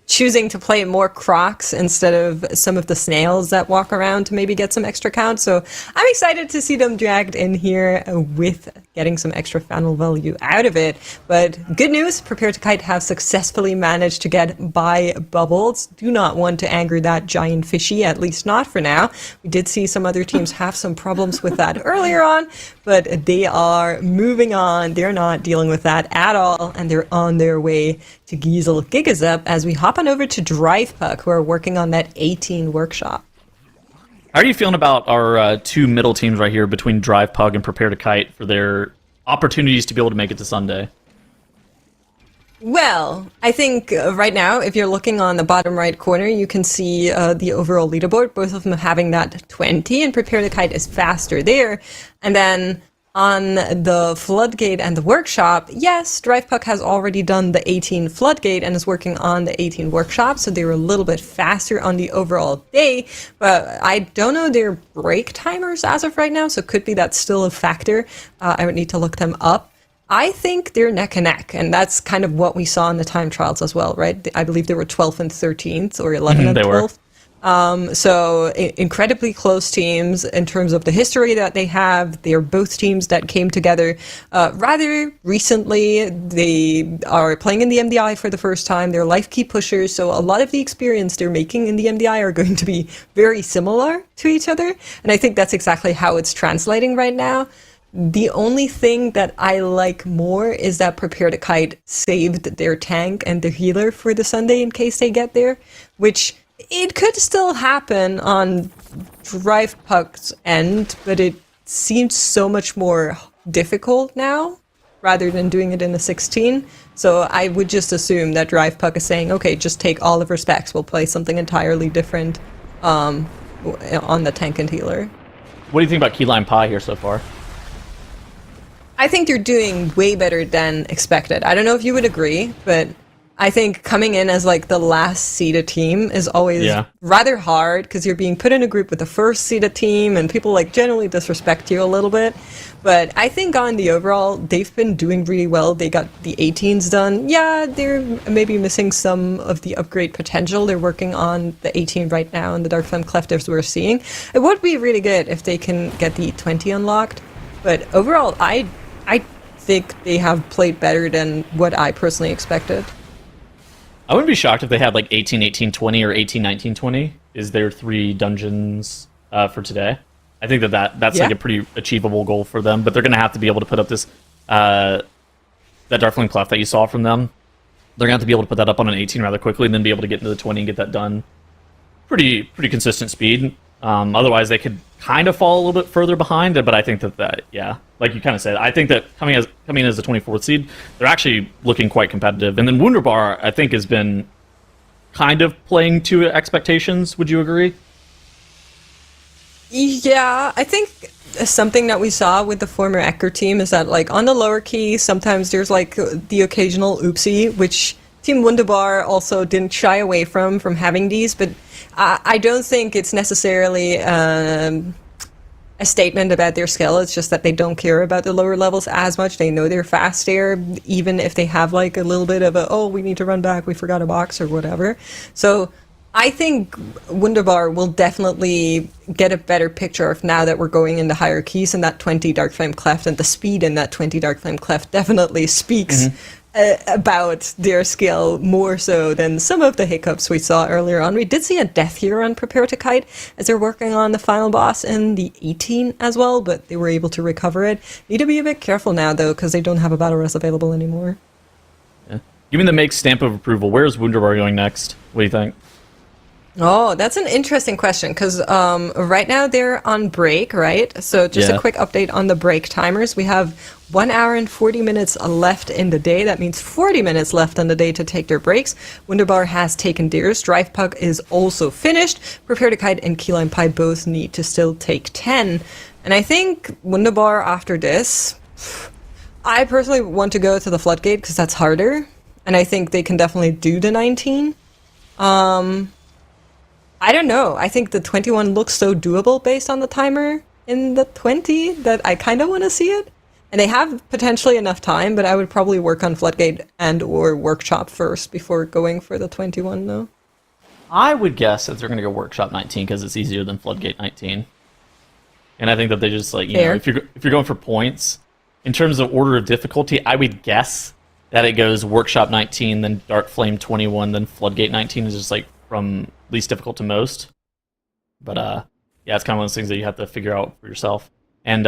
choosing to play more Crocs instead of some of the snails that walk around to maybe get some extra count. So I'm excited to see them dragged in here with getting some extra funnel value out of it. But good news, Prepare to Kite have successfully managed to get by bubbles. Do not want to anger that giant fishy, at least not for now. We did see some other teams have some problems with that earlier on, but they are moving on. They're not dealing with that at all, and they're on their way to Giesel Gigazup as we hop on over to Drive Puck, who are working on that 18 workshop. How are you feeling about our two middle teams right here between Drive Pug and Prepare to Kite for their opportunities to be able to make it to Sunday? Well, I think right now, if you're looking on the bottom right corner, you can see the overall leaderboard, both of them having that 20, and Prepare to Kite is faster there. And then on the Floodgate and the Workshop, yes, Drive Puck has already done the 18 Floodgate and is working on the 18 Workshop, so they were a little bit faster on the overall day, but I don't know their break timers as of right now, so it could be that's still a factor. I would need to look them up. I think they're neck and neck, and that's kind of what we saw in the time trials as well, right? I believe they were 12th and 13th, or 11th and 12th. So incredibly close teams in terms of the history that they have. They are both teams that came together rather recently. They are playing in the MDI for the first time. They're life key pushers, so a lot of the experience they're making in the MDI are going to be very similar to each other. And I think that's exactly how it's translating right now. The only thing that I like more is that Prepare to Kite saved their tank and their healer for the Sunday in case they get there, which it could still happen on Drive Puck's end, but it seems so much more difficult now rather than doing it in a 16. So I would just assume that Drive Puck is saying, okay, just take all of our specs, we'll play something entirely different on the tank and healer. What do you think about Keyline Pie here so far? I think they're doing way better than expected. I don't know if you would agree, but I think coming in as like the last seeded team is always rather hard because you're being put in a group with the first seeded team and people like generally disrespect you a little bit. But I think on the overall, they've been doing really well. They got the 18s done. Yeah, they're maybe missing some of the upgrade potential. They're working on the 18 right now and the Dark Flame Cleft as we're seeing. It would be really good if they can get the 20 unlocked. But overall, I think they have played better than what I personally expected. I wouldn't be shocked if they had like 18, 18, 20 or 18, 19, 20 is their 3 dungeons for today. I think that's like a pretty achievable goal for them, but they're going to have to be able to put up this that Darkling Cleft that you saw from them. They're going to have to be able to put that up on an 18 rather quickly and then be able to get into the 20 and get that done pretty consistent speed. Otherwise, they could kind of fall a little bit further behind, but I think that like you kind of said, I think that coming in as the 24th seed, they're actually looking quite competitive. And then Wunderbar, I think, has been kind of playing to expectations. Would you agree? Yeah, I think something that we saw with the former Ecker team is that, like, on the lower key, sometimes there's, like, the occasional oopsie, which Team Wunderbar also didn't shy away from having these, but I don't think it's necessarily a statement about their skill. It's just that they don't care about the lower levels as much. They know they're fast there, even if they have, like, a little bit of we need to run back, we forgot a box or whatever. So I think Wunderbar will definitely get a better picture of now that we're going into higher keys, and that 20 Dark Flame Cleft and the speed in that 20 Dark Flame Cleft definitely speaks about their skill more so than some of the hiccups we saw earlier on. We did see a death here on Prepare to Kite as they're working on the final boss in the 18 as well, but they were able to recover it. Need to be a bit careful now, though, because they don't have a battle res available anymore. Yeah. Give me the make stamp of approval. Where's Wunderbar going next? What do you think? Oh, that's an interesting question, because right now they're on break, right? So just a quick update on the break timers. We have 1 hour and 40 minutes left in the day. That means 40 minutes left in the day to take their breaks. Wunderbar has taken theirs. Drive Puck is also finished. Prepare to Kite and Key Lime Pie both need to still take 10. And I think Wunderbar after this, I personally want to go to the Floodgate because that's harder. And I think they can definitely do the 19. I don't know. I think the 21 looks so doable based on the timer in the 20 that I kind of want to see it. And they have potentially enough time, but I would probably work on Floodgate and or Workshop first before going for the 21, though. I would guess that they're going to go Workshop 19 because it's easier than Floodgate 19. And I think that they just, like, you know, if you're going for points, in terms of order of difficulty, I would guess that it goes Workshop 19, then Dark Flame 21, then Floodgate 19 is just, like, from least difficult to most. But yeah, it's kind of one of those things that you have to figure out for yourself. And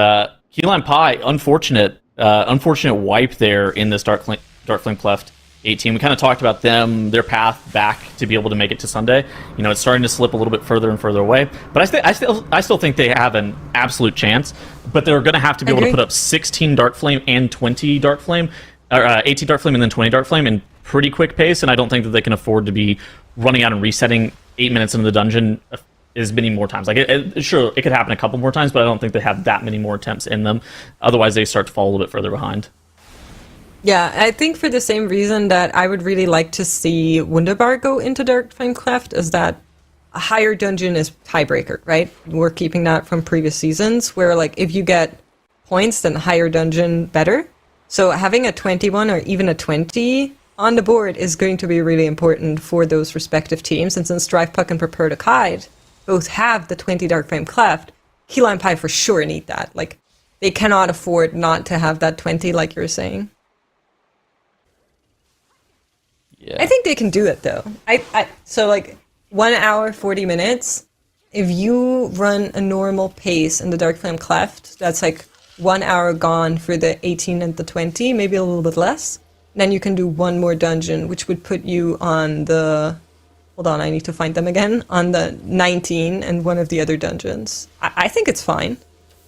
Key Lime Pie, unfortunate wipe there in this Dark Flame Cleft 18. We kind of talked about their path back to be able to make it to Sunday. You know, it's starting to slip a little bit further and further away. But I still think they have an absolute chance. But they're going to have to be able to put up 16 Dark Flame and 20 Dark Flame, or 18 Dark Flame and then 20 Dark Flame in pretty quick pace. And I don't think that they can afford to be running out and resetting 8 minutes into the dungeon as many more times. Like, sure, it could happen a couple more times, but I don't think they have that many more attempts in them. Otherwise, they start to fall a little bit further behind. Yeah, I think for the same reason that I would really like to see Wunderbar go into Dark Flame Cleft is that a higher dungeon is tiebreaker, right? We're keeping that from previous seasons, where, like, if you get points, then higher dungeon better. So having a 21 or even a 20 on the board is going to be really important for those respective teams. And since Drive Puck and Prepare to Kite both have the 20 Dark Flame Cleft, Key Lime Pie for sure need that. Like, they cannot afford not to have that 20, like you're saying. Yeah. I think they can do it, though. So, like, 1 hour, 40 minutes, if you run a normal pace in the Dark Flame Cleft, that's like 1 hour gone for the 18 and the 20, maybe a little bit less. Then you can do one more dungeon, which would put you on the... Hold on, I need to find them again. On the 19 and one of the other dungeons. I think it's fine.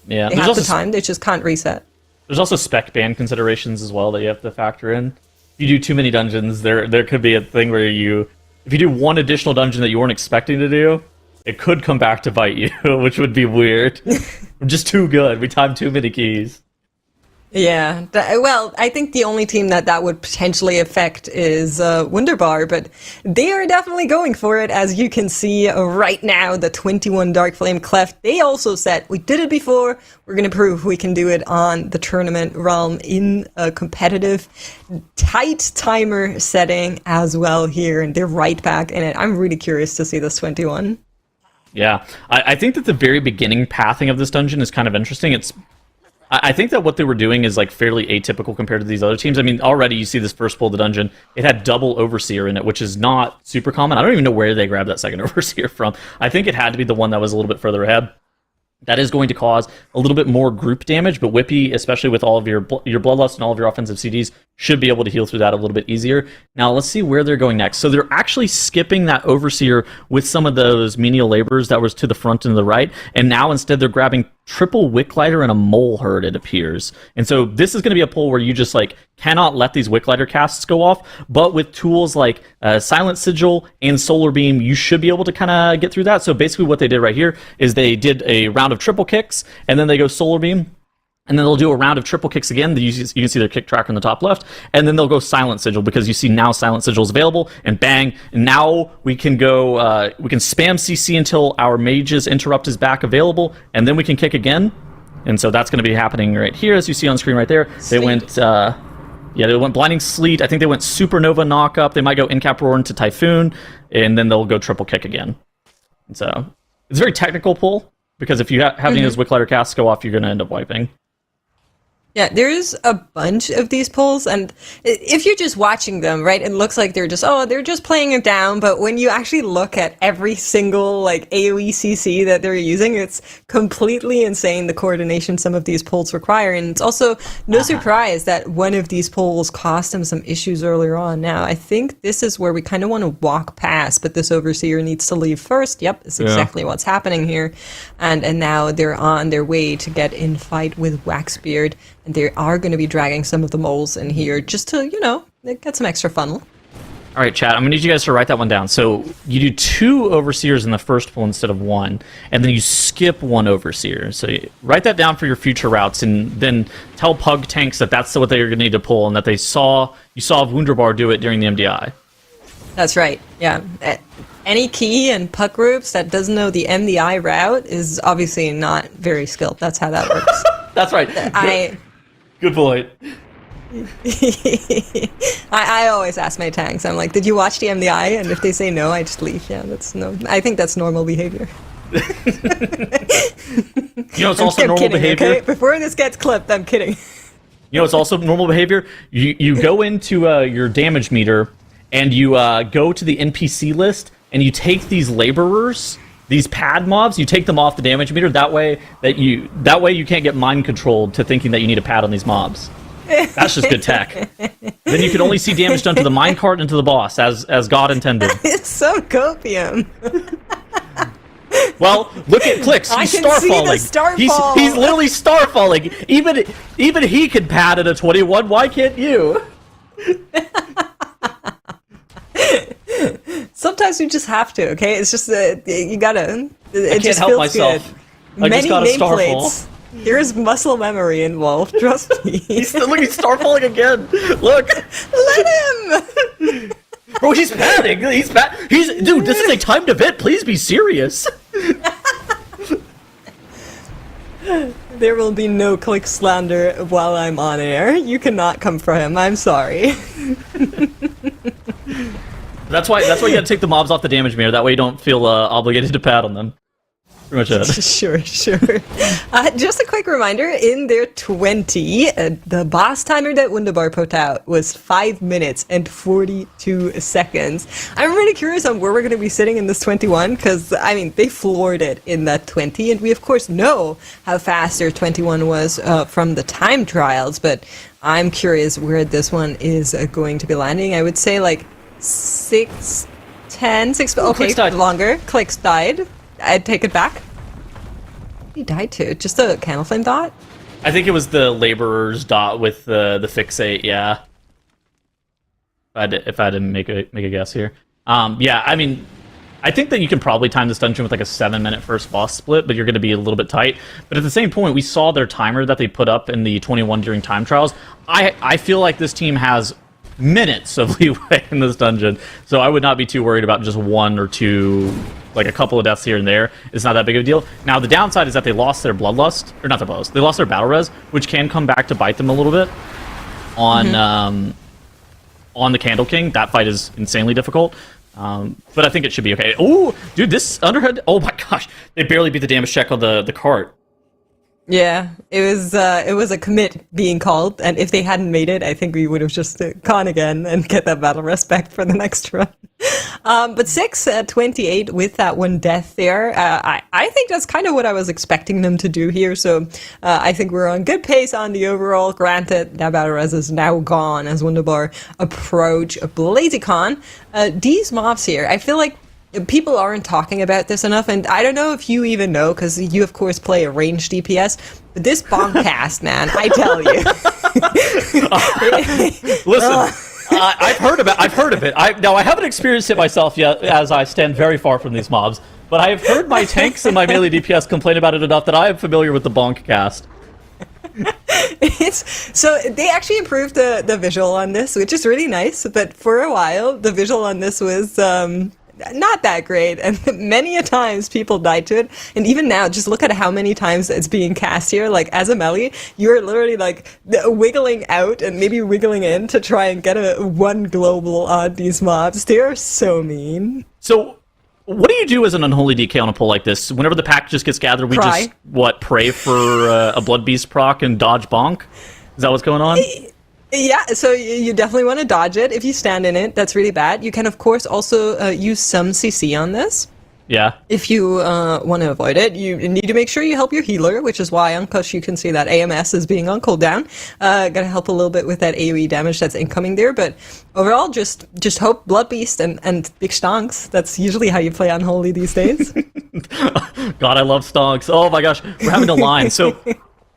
Yeah, they have the time, they just can't reset. There's also spec ban considerations as well that you have to factor in. If you do too many dungeons, there could be a thing where if you do one additional dungeon that you weren't expecting to do, it could come back to bite you, which would be weird. We're just too good. We timed too many keys. Yeah, well, I think the only team that would potentially affect is Wunderbar, but they are definitely going for it, as you can see right now, the 21 Dark Flame Cleft. They also said, we did it before, we're going to prove we can do it on the tournament realm in a competitive, tight timer setting as well here, and they're right back in it. I'm really curious to see this 21. Yeah, I think that the very beginning pathing of this dungeon is kind of interesting. I think that what they were doing is, like, fairly atypical compared to these other teams. I mean, already you see this first pull of the dungeon. It had double Overseer in it, which is not super common. I don't even know where they grabbed that second Overseer from. I think it had to be the one that was a little bit further ahead. That is going to cause a little bit more group damage, but Whippy, especially with all of your Bloodlust and all of your offensive CDs, should be able to heal through that a little bit easier. Now, let's see where they're going next. So they're actually skipping that Overseer with some of those menial laborers that was to the front and to the right, and now instead they're grabbing triple Wicklighter and a Mole Herd, it appears. And so this is going to be a pull where you just, like, cannot let these Wicklighter casts go off, but with tools like Silent Sigil and Solar Beam, you should be able to kind of get through that. So basically what they did right here is they did a round of triple kicks, and then they go Solar Beam, and then they'll do a round of triple kicks again. You can see their kick tracker in the top left. And then they'll go Silent Sigil, because you see now Silent Sigil is available. And bang, and now we can go, we can spam CC until our Mage's Interrupt is back available. And then we can kick again. And so that's going to be happening right here, as you see on screen right there. They went, they went Blinding Sleet. I think they went Supernova Knockup. They might go Incap Roar into Typhoon. And then they'll go triple kick again. And so it's a very technical pull, because if you have any of those Wicklighter casts go off, you're going to end up wiping. Yeah, there's a bunch of these polls, and if you're just watching them, right, it looks like they're just playing it down, but when you actually look at every single, like, AoE CC that they're using, it's completely insane, the coordination some of these polls require, and it's also no surprise that one of these polls caused them some issues earlier on. Now, I think this is where we kind of want to walk past, but this Overseer needs to leave first. Yep, it's exactly what's happening here, and now they're on their way to get in fight with Waxbeard. And they are going to be dragging some of the moles in here just to, get some extra funnel. All right, chat, I'm going to need you guys to write that one down. So you do 2 Overseers in the first pool instead of 1, and then you skip 1 Overseer. So you write that down for your future routes, and then tell Pug Tanks that that's what they're going to need to pull, and that you saw Wunderbar do it during the MDI. That's right, yeah. Any key and puck groups that doesn't know the MDI route is obviously not very skilled. That's how that works. That's right. Good point. I always ask my tanks. I'm like, did you watch the MDI? And if they say no, I just leave. Yeah, I think that's normal behavior. It's also normal behavior. Okay? Before this gets clipped, I'm kidding. It's also normal behavior. You go into your damage meter and you go to the NPC list and you take these laborers. These pad mobs, you take them off the damage meter. That way you can't get mind controlled to thinking that you need a pad on these mobs. That's just good tech. Then you can only see damage done to the minecart and to the boss, as God intended. It's so copium. Well, look at Clicks. He's starfalling. He's literally starfalling. Even he can pad at a 21. Why can't you? Sometimes you just have to, okay? It's just you gotta. I can't help myself. Good. Many nameplates. There's muscle memory involved. Trust me. He's starfalling again. Look. Let him. Bro, he's padding. Dude, this is a timed event. Please be serious. There will be no Click slander while I'm on air. You cannot come for him. I'm sorry. That's why you gotta take the mobs off the damage meter. That way you don't feel obligated to pad on them. Pretty much it. Sure. Just a quick reminder, in their 20, the boss timer that Wunderbar put out was 5 minutes and 42 seconds. I'm really curious on where we're going to be sitting in this 21, because, they floored it in that 20, and we, of course, know how fast their 21 was from the time trials, but I'm curious where this one is going to be landing. I would say, 6, 10, 6... Okay, longer. Clicks died. I'd take it back. He died too. Just a candle flame dot? I think it was the laborer's dot with the fixate, yeah. If I had to make a guess here. I think that you can probably time this dungeon with a 7-minute first boss split, but you're going to be a little bit tight. But at the same point, we saw their timer that they put up in the 21 during time trials. I feel like this team has minutes of leeway in this dungeon, so I would not be too worried about just 1 or 2, a couple of deaths here and there. It's not that big of a deal. Now, the downside is that they lost their bloodlust, or not their bloodlust, they lost their battle res, which can come back to bite them a little bit on the Candle King. That fight is insanely difficult, but I think it should be okay. Oh, dude, this Underhood, oh my gosh, they barely beat the damage check on the cart. Yeah, it was a commit being called, and if they hadn't made it, I think we would have just gone again and get that battle respect for the next run. But 6 at 28 with that one death there, I think that's kind of what I was expecting them to do here, so I think we're on good pace on the overall. Granted, that battle res is now gone as Wunderbar approach BlazyCon. These mobs here, I feel like people aren't talking about this enough, and I don't know if you even know, because you, of course, play a ranged DPS, but this bombcast, man, I tell you. Listen, I've heard of it. I haven't experienced it myself yet, as I stand very far from these mobs, but I have heard my tanks and my melee DPS complain about it enough that I am familiar with the bonkcast. So they actually improved the visual on this, which is really nice, but for a while, the visual on this was... not that great, and many a times people died to it, and even now, just look at how many times it's being cast here. As a melee, you're literally wiggling out and maybe wiggling in to try and get a one global on these mobs. They are so mean. So what do you do as an unholy DK on a pull like this? Whenever the pack just gets gathered, we Cry. Pray for a blood beast proc and dodge bonk? Is that what's going on? Yeah, so you definitely want to dodge it. If you stand in it, that's really bad. You can, of course, also use some CC on this. Yeah. If you want to avoid it, you need to make sure you help your healer, which is why on Kush you can see that AMS is being on cooldown. Gotta help a little bit with that AoE damage that's incoming there, but overall, just hope Blood Beast and big stonks. That's usually how you play Unholy these days. God, I love stonks. Oh my gosh, we're having a line. So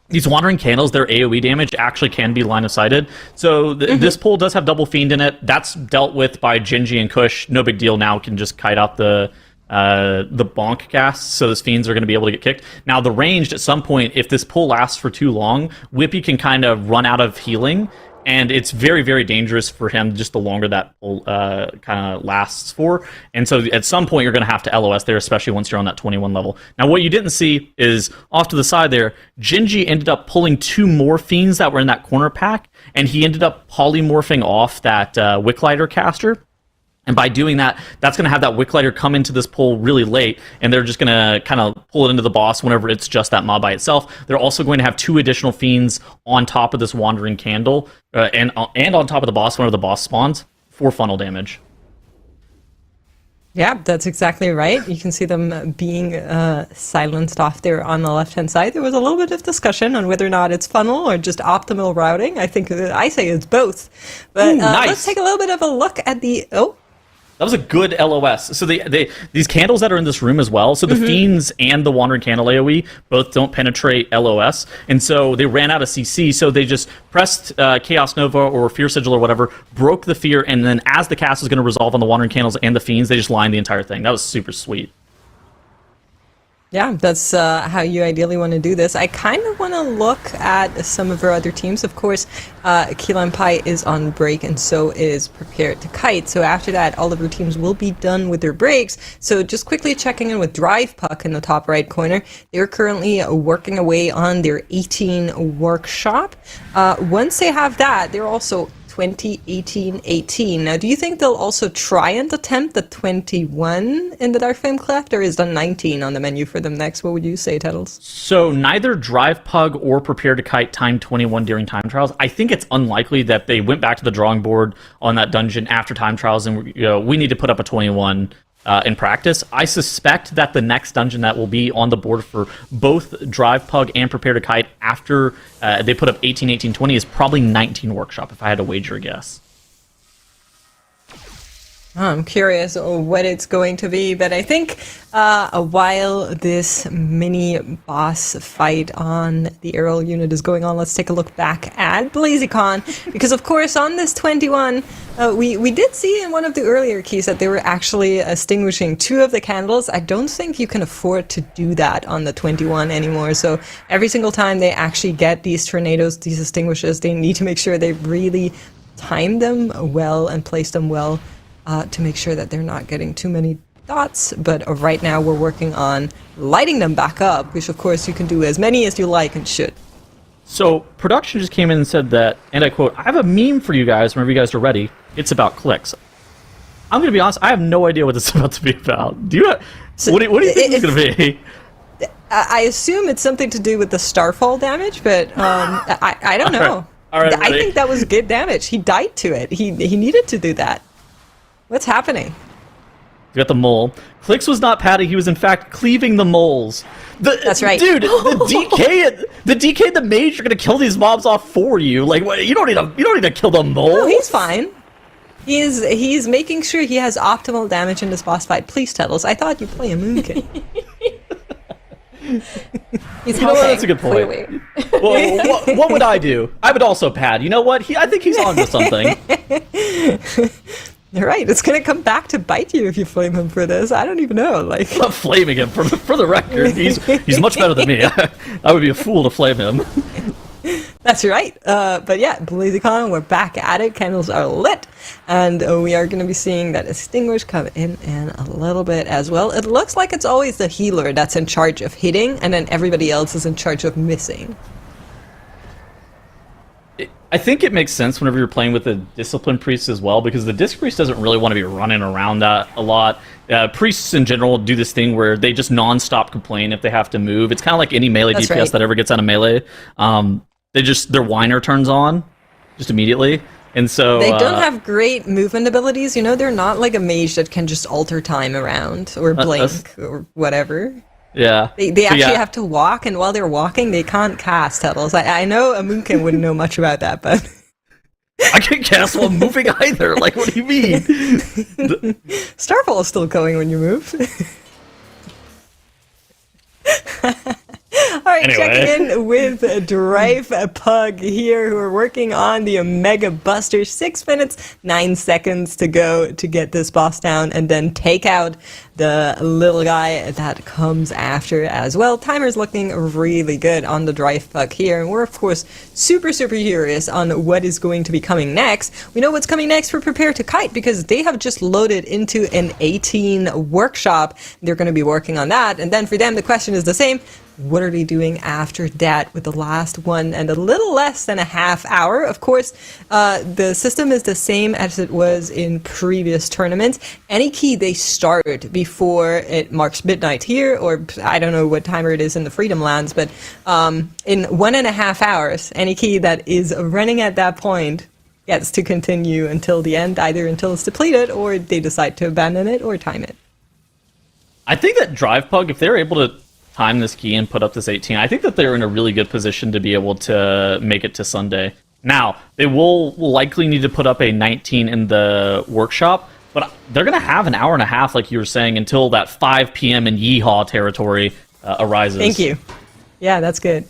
these Wandering Candles, their AoE damage actually can be line of sighted. So this pull does have Double Fiend in it. That's dealt with by Genji and Kush. No big deal now. Can just kite out the bonk casts, so those fiends are going to be able to get kicked. Now the ranged, at some point, if this pull lasts for too long, Whippy can kind of run out of healing, and it's very, very dangerous for him just the longer that pull kind of lasts for. And so at some point you're going to have to LOS there, especially once you're on that 21 level. Now what you didn't see is off to the side there, Genji ended up pulling 2 more fiends that were in that corner pack, and he ended up polymorphing off that Wicklighter caster. And by doing that, that's going to have that Wicklighter come into this pull really late, and they're just going to kind of pull it into the boss whenever it's just that mob by itself. They're also going to have 2 additional fiends on top of this Wandering Candle, and on top of the boss whenever the boss spawns, for funnel damage. Yeah, that's exactly right. You can see them being silenced off there on the left-hand side. There was a little bit of discussion on whether or not it's funnel or just optimal routing. I think I say it's both. But nice. Let's take a little bit of a look at the... That was a good LOS. So these candles that are in this room as well, so the Fiends and the Wandering Candle AoE both don't penetrate LOS, and so they ran out of CC, so they just pressed Chaos Nova or Fear Sigil or whatever, broke the fear, and then as the cast is going to resolve on the Wandering Candles and the Fiends, they just lined the entire thing. That was super sweet. Yeah, that's how you ideally want to do this. I kind of want to look at some of our other teams. Of course, Key Lime Pie is on break, and so is Prepared to Kite. So after that, all of our teams will be done with their breaks. So just quickly checking in with Drive Puck in the top right corner. They're currently working away on their 18 workshop. Once they have that, they're also 20-18-18. Now, do you think they'll also try and attempt the 21 in the Dark Flame Cleft, or is the 19 on the menu for them next? What would you say, Tettles? So neither Drive Pug or Prepare to Kite timed 21 during time trials. I think it's unlikely that they went back to the drawing board on that dungeon after time trials and we need to put up a 21 in practice. I suspect that the next dungeon that will be on the board for both Drive Pug and Prepare to Kite after they put up 18, 18, 20 is probably 19 Workshop, if I had to wager a guess. I'm curious what it's going to be, but I think while this mini boss fight on the aerial unit is going on, let's take a look back at BlazyCon, because of course on this 21, we did see in one of the earlier keys that they were actually extinguishing 2 of the candles. I don't think you can afford to do that on the 21 anymore, so every single time they actually get these tornadoes, these extinguishers, they need to make sure they really time them well and place them well, to make sure that they're not getting too many dots. But right now we're working on lighting them back up, which of course you can do as many as you like and should. So production just came in and said that, and I quote, "I have a meme for you guys whenever you guys are ready. It's about clicks." I'm going to be honest, I have no idea what this is about to be about. Do you? What do you think it's going to be? I assume it's something to do with the starfall damage, but I don't know. All right, I think that was good damage. He died to it. He needed to do that. What's happening? You got the mole. Clicks was not patting, he was in fact cleaving the moles. That's right. Dude, the DK and the mage are gonna kill these mobs off for you. Like, you don't need to kill the mole. No, he's fine. He's making sure he has optimal damage in this boss fight. Please tell us. I thought you play a Moonkin. He's You know what? That's a good point. Well, what would I do? I would also pad. You know what? I think he's onto something. You're right. It's gonna come back to bite you if you flame him for this. I don't even know. Like, I'm not flaming him for the record. He's much better than me. I would be a fool to flame him. That's right. But yeah, BlazyCon, we're back at it. Candles are lit, and we are going to be seeing that extinguish come in a little bit as well. It looks like it's always the healer that's in charge of hitting, and then everybody else is in charge of missing. I think it makes sense whenever you're playing with the Discipline Priest as well, because the Disc Priest doesn't really want to be running around that a lot. Priests in general do this thing where they just non-stop complain if they have to move. It's kind of like any melee That's DPS right. that ever gets out of melee. their whiner turns on just immediately. And so They don't have great movement abilities, you know. They're not like a mage that can just alter time around or blink or whatever. Yeah. They actually have to walk, and while they're walking, they can't cast Tuttles. I know a Moonkin wouldn't know much about that, but I can't cast while moving either. Like, what do you mean? Starfall is still going when you move. All right, Anyway. checking in with Drive Pug here, who are working on the Omega Buster. 6 minutes, 9 seconds to go to get this boss down and then take out the little guy that comes after as well. Timer's looking really good on the Drive Pug here, and we're of course super curious on what is going to be coming next. We know what's coming next for Prepare to Kite because they have just loaded into an 18 workshop. They're going to be working on that, and then for them the question is the same. What are they doing after that with the last 1 and a little less than a half hour? Of course, the system is the same as it was in previous tournaments. Any key they start before it marks midnight here, or I don't know what timer it is in the Freedom Lands, but in 1.5 hours, any key that is running at that point gets to continue until the end, either until it's depleted, or they decide to abandon it or time it. I think that Drive Pug, if they're able to time this key and put up this 18, I think that they're in a really good position to be able to make it to Sunday. Now, they will likely need to put up a 19 in the workshop, but they're going to have an hour and a half, like you were saying, until that 5 p.m. in Yeehaw territory arises. Thank you. Yeah, that's good.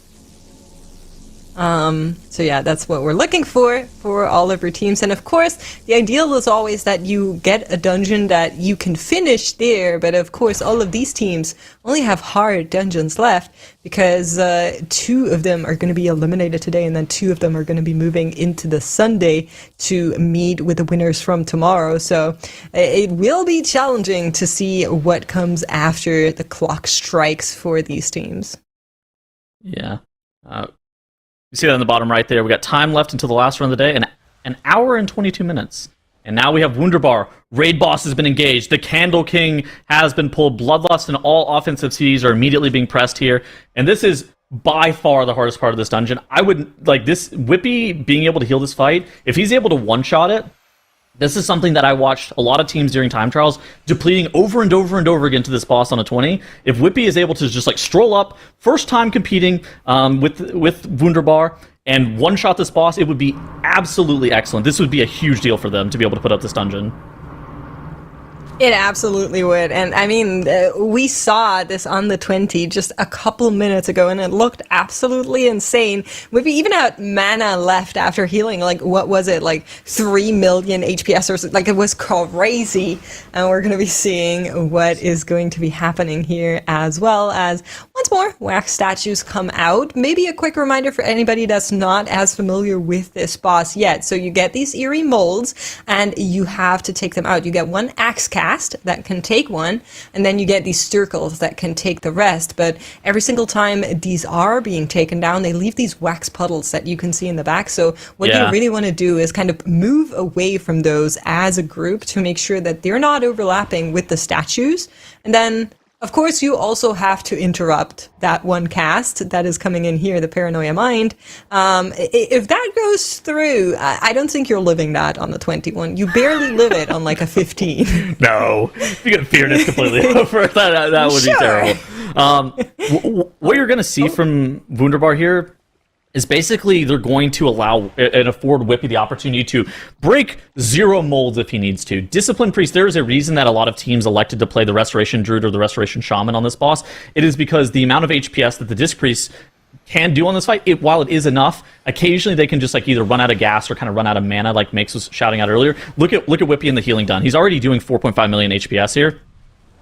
So yeah, that's what we're looking for all of your teams. And of course, the ideal is always that you get a dungeon that you can finish there. But of course, all of these teams only have hard dungeons left because 2 of them are going to be eliminated today, and then 2 of them are going to be moving into the Sunday to meet with the winners from tomorrow. So it will be challenging to see what comes after the clock strikes for these teams. Yeah. You see that in the bottom right there. We got time left until the last run of the day, an hour and 22 minutes. And now we have Wunderbar. Raid boss has been engaged. The Candle King has been pulled. Bloodlust and all offensive Cs are immediately being pressed here. And this is by far the hardest part of this dungeon. I would like this Whippy being able to heal this fight. If he's able to one-shot it, this is something that I watched a lot of teams during time trials depleting over and over and over again to this boss on a 20. If Whippy is able to just like stroll up, first time competing with Wunderbar, and one-shot this boss, it would be absolutely excellent. This would be a huge deal for them to be able to put up this dungeon. It absolutely would. And I mean, we saw this on the 20 just a couple minutes ago, and it looked absolutely insane. We even had mana left after healing. Like, what was it? Like 3 million HPS or something. Like, it was crazy. And we're going to be seeing what is going to be happening here, as well as once more wax statues come out. Maybe a quick reminder for anybody that's not as familiar with this boss yet. So you get these eerie molds, and you have to take them out. You get 1 axe cast that can take 1, and then you get these circles that can take the rest. But every single time these are being taken down, they leave these wax puddles that you can see in the back. So what you really want to do is kind of move away from those as a group to make sure that they're not overlapping with the statues. And then of course, you also have to interrupt that 1 cast that is coming in here, the Paranoia Mind. If that goes through, I don't think you're living that on the 21. You barely live it on like a 15. No, if you get fearness completely over, that would be terrible. What you're going to see from Wunderbar here is basically they're going to allow and afford Whippy the opportunity to break 0 molds if he needs to. Discipline Priest, there is a reason that a lot of teams elected to play the Restoration Druid or the Restoration Shaman on this boss. It is because the amount of HPS that the Disc Priest can do on this fight, while it is enough, occasionally they can just like either run out of gas or kind of run out of mana, like Makes was shouting out earlier. Look at Whippy and the healing done. He's already doing 4.5 million HPS here.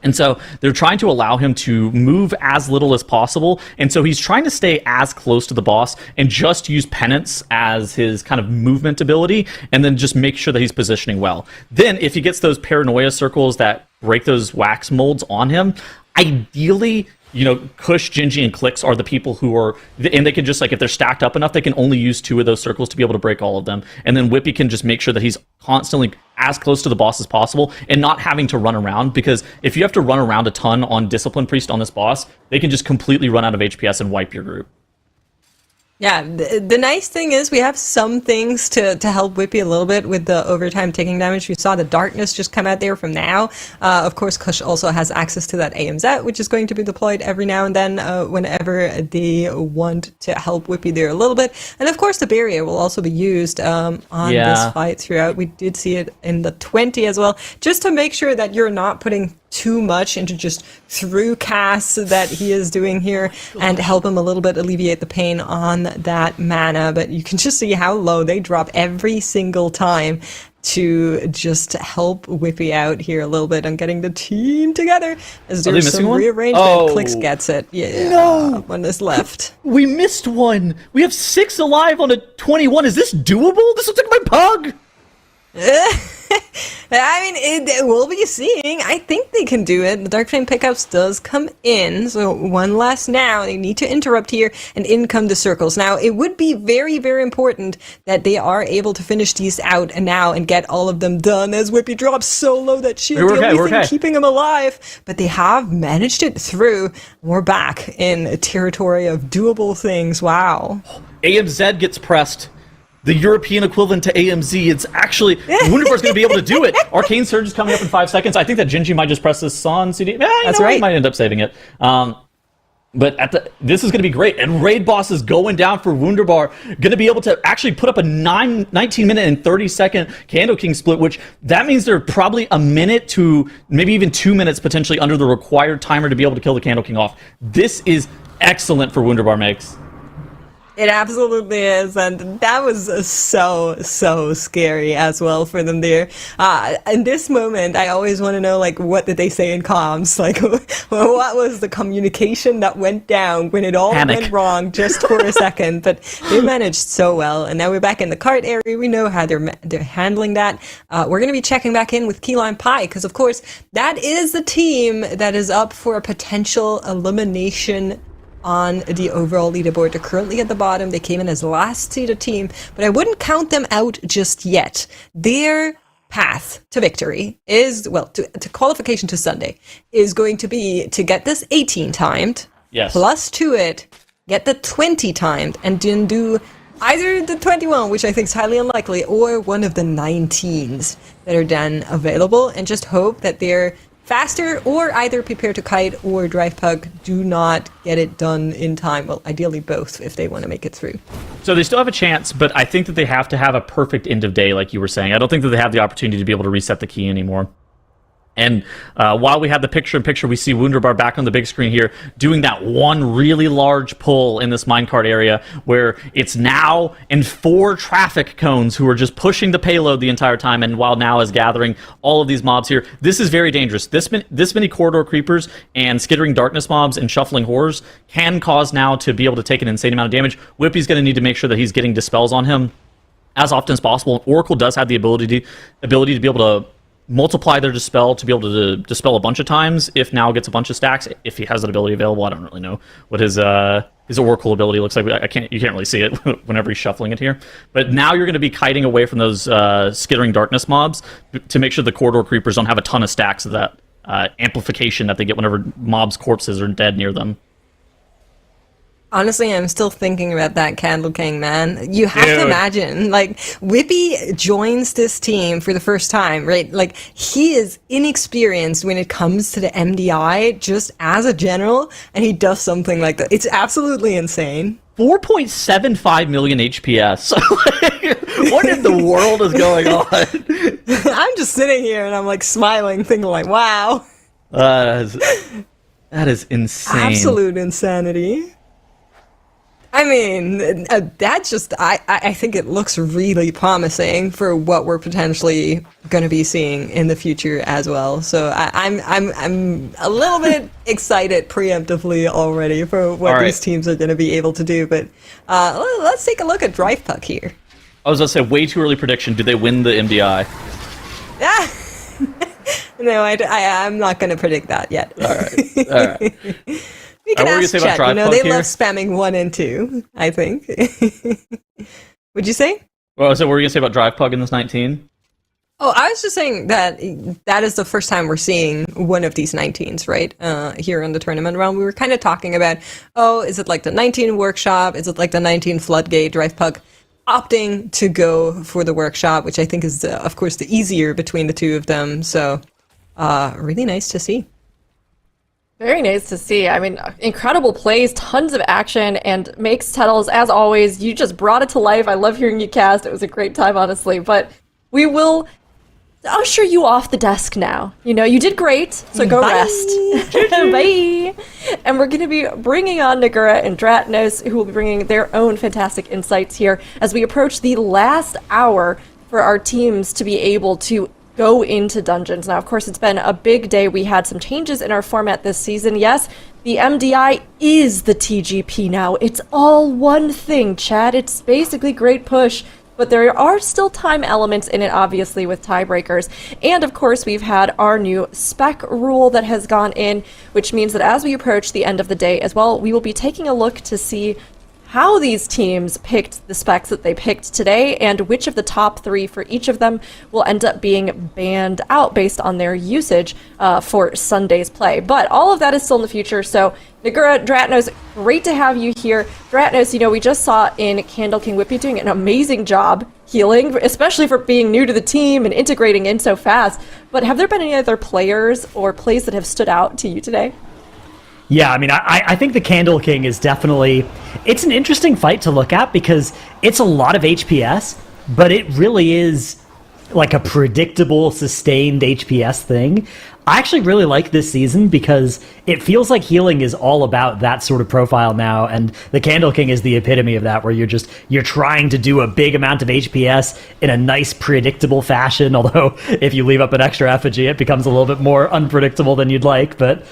And so they're trying to allow him to move as little as possible. And so he's trying to stay as close to the boss and just use Penance as his kind of movement ability, and then just make sure that he's positioning well. Then if he gets those Paranoia circles that break those wax molds on him, ideally, you know, Kush, Gingy, and Clicks are the people who are, and they can just, like, if they're stacked up enough, they can only use 2 of those circles to be able to break all of them. And then Whippy can just make sure that he's constantly as close to the boss as possible and not having to run around, because if you have to run around a ton on Discipline Priest on this boss, they can just completely run out of HPS and wipe your group. Yeah, the nice thing is we have some things to help Whippy a little bit with the overtime taking damage. We saw the darkness just come out there from now. Of course, Kush also has access to that AMZ, which is going to be deployed every now and then whenever they want to help Whippy there a little bit. And of course, the barrier will also be used on this fight throughout. We did see it in the 20 as well, just to make sure that you're not putting too much into just through casts that he is doing here and help him a little bit alleviate the pain on that mana. But you can just see how low they drop every single time to just help Whippy out here a little bit on getting the team together as there's some rearrangement. Oh. Clicks gets it. Yeah, No. one is left. We missed one. We have 6 alive on a 21. Is this doable? This looks like my pug. I mean, it will be seeing. I think they can do it. The Dark Flame pickups does come in. So one less now. They need to interrupt here, and in come the circles. Now, it would be very, very important that they are able to finish these out and now and get all of them done as Whippy drops so low that shield the only thing keeping him alive. But they have managed it through. We're back in a territory of doable things. Wow. AMZ gets pressed. The European equivalent to AMZ. It's actually Wunderbar's going to be able to do it. Arcane Surge is coming up in 5 seconds. I think that Genji might just press this on CD. That's right. He might end up saving it. But this is going to be great. And Raid Boss is going down for Wunderbar. Going to be able to actually put up a 19-minute and 30-second Candle King split, which that means they're probably a minute to maybe even 2 minutes potentially under the required timer to be able to kill the Candle King off. This is excellent for Wunderbar makes. It absolutely is, and that was so scary as well for them there. In this moment, I always want to know, like, what did they say in comms? Like, what was the communication that went down when it all went wrong just for a second? But they managed so well, and now we're back in the cart area. We know how they're handling that. We're going to be checking back in with Key Lime Pie, because, of course, that is the team that is up for a potential elimination on the overall leaderboard. They're currently at the bottom. They came in as last seeded team, but I wouldn't count them out just yet. Their path to victory is, well, to qualification to Sunday is going to be to get this 18 timed, plus to it, get the 20 timed, and then do either the 21, which I think is highly unlikely, or one of the 19s that are then available, and just hope that they're faster, or either prepare to kite or drive pug do not get it done in time. Well, ideally both if they want to make it through. So they still have a chance, but I think that they have to have a perfect end of day, like you were saying. I don't think that they have the opportunity to be able to reset the key anymore. And while we have the picture-in-picture, we see Wunderbar back on the big screen here doing that one really large pull in this minecart area where it's now in 4 traffic cones who are just pushing the payload the entire time, and while now is gathering all of these mobs here. This is very dangerous. This many corridor creepers and skittering darkness mobs and shuffling horrors can cause now to be able to take an insane amount of damage. Whippy's going to need to make sure that he's getting dispels on him as often as possible. Oracle does have the ability to be able to multiply their dispel to be able to dispel a bunch of times if now gets a bunch of stacks, if he has that ability available. I don't really know what his Oracle ability looks like. You can't really see it whenever he's shuffling it here. But now you're going to be kiting away from those skittering darkness mobs to make sure the corridor creepers don't have a ton of stacks of that amplification that they get whenever mobs' corpses are dead near them. Honestly, I'm still thinking about that Candle King, man. You have to imagine, like, Whippy joins this team for the first time, right? Like, he is inexperienced when it comes to the MDI, just as a general, and he does something like that. It's absolutely insane. 4.75 million HPS. What in the world is going on? I'm just sitting here and I'm, like, smiling, thinking, like, wow. That is insane. Absolute insanity. I mean, that just, I think it looks really promising for what we're potentially going to be seeing in the future as well. So I'm a little bit excited preemptively already for what these teams are going to be able to do. But let's take a look at Drive Puck here. I was going to say, way too early prediction. Do they win the MDI? No, I'm not going to predict that yet. All right. We can ask chat, they love spamming 1 and 2, I think. Would you say? Well, so what were you going to say about Drive Pug in this 19? Oh, I was just saying that that is the first time we're seeing one of these 19s, right? Here in the tournament realm. We were kind of talking about, oh, is it like the 19 workshop? Is it like the 19 floodgate? Drive Puck opting to go for the workshop, which I think is, of course, the easier between the two of them. So, really nice to see. Very nice to see. I mean, incredible plays, tons of action, and makes Tuttles, as always, you just brought it to life. I love hearing you cast. It was a great time, honestly. But we will usher you off the desk now. You know, you did great, so go rest. Bye. And we're going to be bringing on Nagura and Dratnos, who will be bringing their own fantastic insights here as we approach the last hour for our teams to be able to go into dungeons. Now, of course, it's been a big day. We had some changes in our format this season. Yes, the MDI is the TGP now. It's all one thing, Chad. It's basically Great Push. But there are still time elements in it, obviously, with tiebreakers. And, of course, we've had our new spec rule that has gone in, which means that as we approach the end of the day as well, we will be taking a look to see how these teams picked the specs that they picked today and which of the top 3 for each of them will end up being banned out based on their usage for Sunday's play. But all of that is still in the future, so Nagura, Dratnos, great to have you here. Dratnos, you know, we just saw in Candle King Whippy doing an amazing job healing, especially for being new to the team and integrating in so fast. But have there been any other players or plays that have stood out to you today? Yeah, I mean, I think the Candle King is definitely... It's an interesting fight to look at because it's a lot of HPS, but it really is like a predictable, sustained HPS thing. I actually really like this season because it feels like healing is all about that sort of profile now, and the Candle King is the epitome of that, where you're trying to do a big amount of HPS in a nice, predictable fashion, although if you leave up an extra effigy, it becomes a little bit more unpredictable than you'd like, but...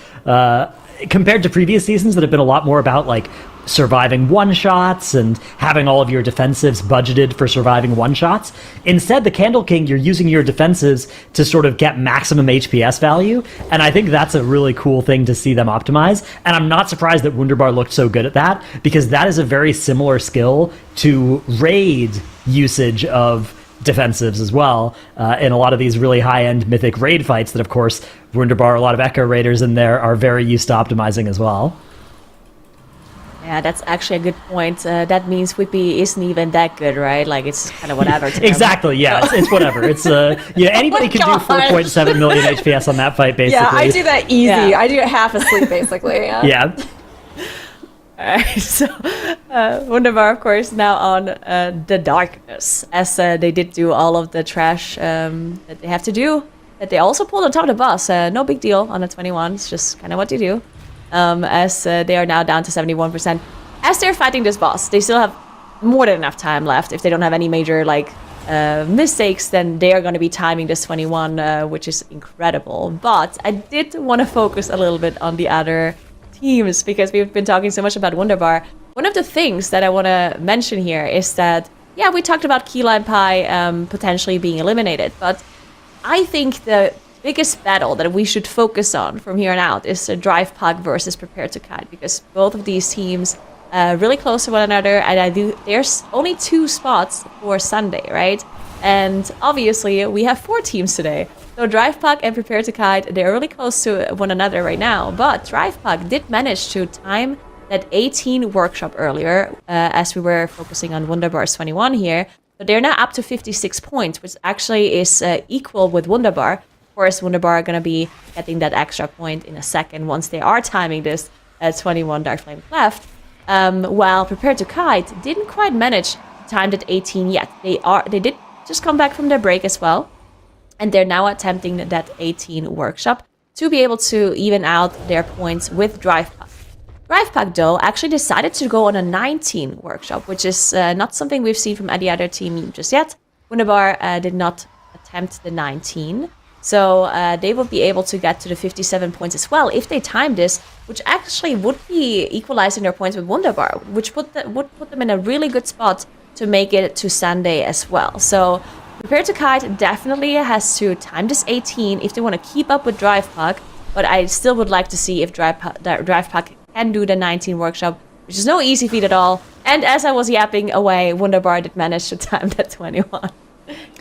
compared to previous seasons that have been a lot more about like surviving one-shots and having all of your defensives budgeted for surviving one-shots. Instead, the Candle King, you're using your defensives to sort of get maximum HPS value, and I think that's a really cool thing to see them optimize, and I'm not surprised that Wunderbar looked so good at that, because that is a very similar skill to raid usage of defensives as well, in a lot of these really high-end mythic raid fights that, of course, Wunderbar, a lot of Echo Raiders in there are very used to optimizing as well. Yeah, that's actually a good point. That means Whippy isn't even that good, right? Like, it's kind of whatever to them. Exactly, yeah, it's whatever. It's anybody can do 4.7 million HPS on that fight, basically. Yeah, I do that easy. Yeah. I do it half asleep, basically. Yeah. Alright, so Wunderbar, of course, now on the darkness, as they did do all of the trash that they have to do, that they also pulled on top of the boss. No big deal on the 21, it's just kind of what you do. As they are now down to 71%. As they're fighting this boss, they still have more than enough time left. If they don't have any major mistakes, then they are going to be timing this 21, which is incredible. But I did want to focus a little bit on the other teams, because we've been talking so much about Wunderbar. One of the things that I want to mention here is that, yeah, we talked about Key Lime Pie potentially being eliminated, but I think the biggest battle that we should focus on from here on out is the Drive Puck versus Prepare to Kite, because both of these teams really close to one another, and there's only 2 spots for Sunday, right? And obviously we have 4 teams today. So Drive Puck and Prepare to Kite, they're really close to one another right now. But Drive Puck did manage to time that 18 workshop earlier, as we were focusing on Wunderbar's 21 here. So they're now up to 56 points, which actually is equal with Wunderbar. Of course, Wunderbar are going to be getting that extra point in a second once they are timing this 21 Dark Flame left. While Prepare to Kite didn't quite manage to time that 18 yet. They did just come back from their break as well. And they're now attempting that 18 workshop to be able to even out their points with Drive Puck. Drive Puck, though, actually decided to go on a 19 workshop, which is not something we've seen from any other team just yet. Wunderbar did not attempt the 19. So they will be able to get to the 57 points as well if they time this, which actually would be equalizing their points with Wunderbar, which would put them in a really good spot to make it to Sunday as well. So Prepare to Kite definitely has to time this 18 if they want to keep up with Drive Puck, but I still would like to see if Drive Puck can do the 19 workshop, which is no easy feat at all. And as I was yapping away, Wunderbar did manage to time that 21.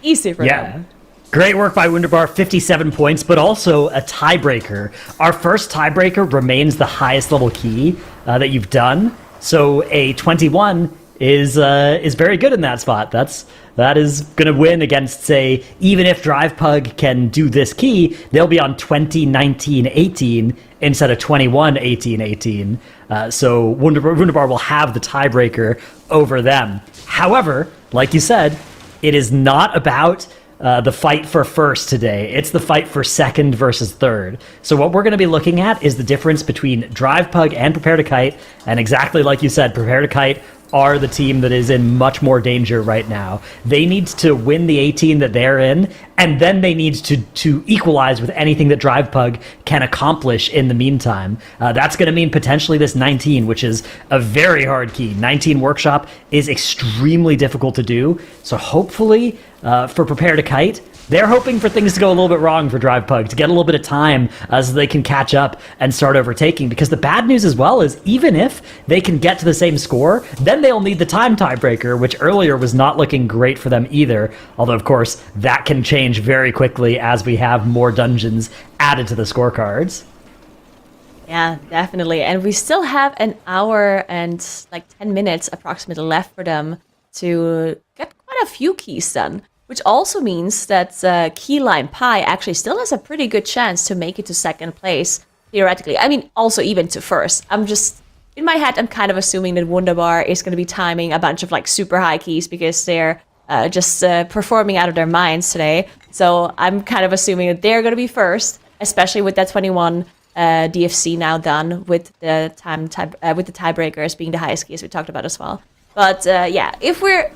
Easy for them. Great work by Wunderbar, 57 points, but also a tiebreaker. Our first tiebreaker remains the highest level key that you've done, so a 21 is very good in that spot. That is going to win against, say, even if DrivePug can do this key, they'll be on 20-19-18 instead of 21-18-18. So Wunderbar will have the tiebreaker over them. However, like you said, it is not about the fight for first today. It's the fight for second versus third. So what we're going to be looking at is the difference between DrivePug and Prepare to Kite, and exactly like you said, Prepare to Kite are the team that is in much more danger right now. They need to win the 18 that they're in, and then they need to equalize with anything that DrivePug can accomplish in the meantime. That's going to mean potentially this 19, which is a very hard key. 19 Workshop is extremely difficult to do, so hopefully for Prepare to Kite, they're hoping for things to go a little bit wrong for DrivePug, to get a little bit of time so they can catch up and start overtaking. Because the bad news as well is even if they can get to the same score, then they'll need the time tiebreaker, which earlier was not looking great for them either. Although, of course, that can change very quickly as we have more dungeons added to the scorecards. Yeah, definitely. And we still have an hour and like 10 minutes approximately left for them to get quite a few keys done. Which also means that Keyline Pie actually still has a pretty good chance to make it to second place, theoretically. I mean, also even to first. In my head, I'm kind of assuming that Wunderbar is going to be timing a bunch of like super high keys because they're just performing out of their minds today. So I'm kind of assuming that they're going to be first, especially with that 21 DFC now done with the with the tiebreakers being the highest keys we talked about as well. But yeah, if we're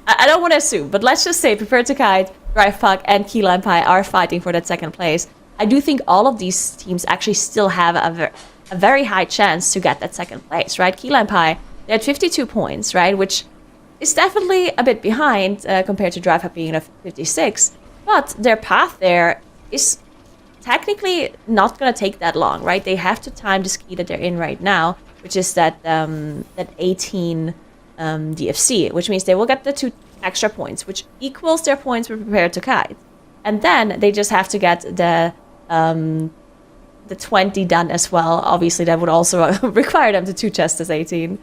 I don't want to assume, but let's just say Prepare to Kite, DrivePug, and Keyline Pie are fighting for that second place. I do think all of these teams actually still have a very high chance to get that second place, right? Keyline Pie, they're at 52 points, right? Which is definitely a bit behind compared to DrivePug being at 56. But their path there is technically not going to take that long, right? They have to time the ski that they're in right now, which is that 18... DFC, which means they will get the 2 extra points, which equals their points for Prepare to Kite. And then they just have to get the 20 done as well. Obviously, that would also require them to 2-chest this 18,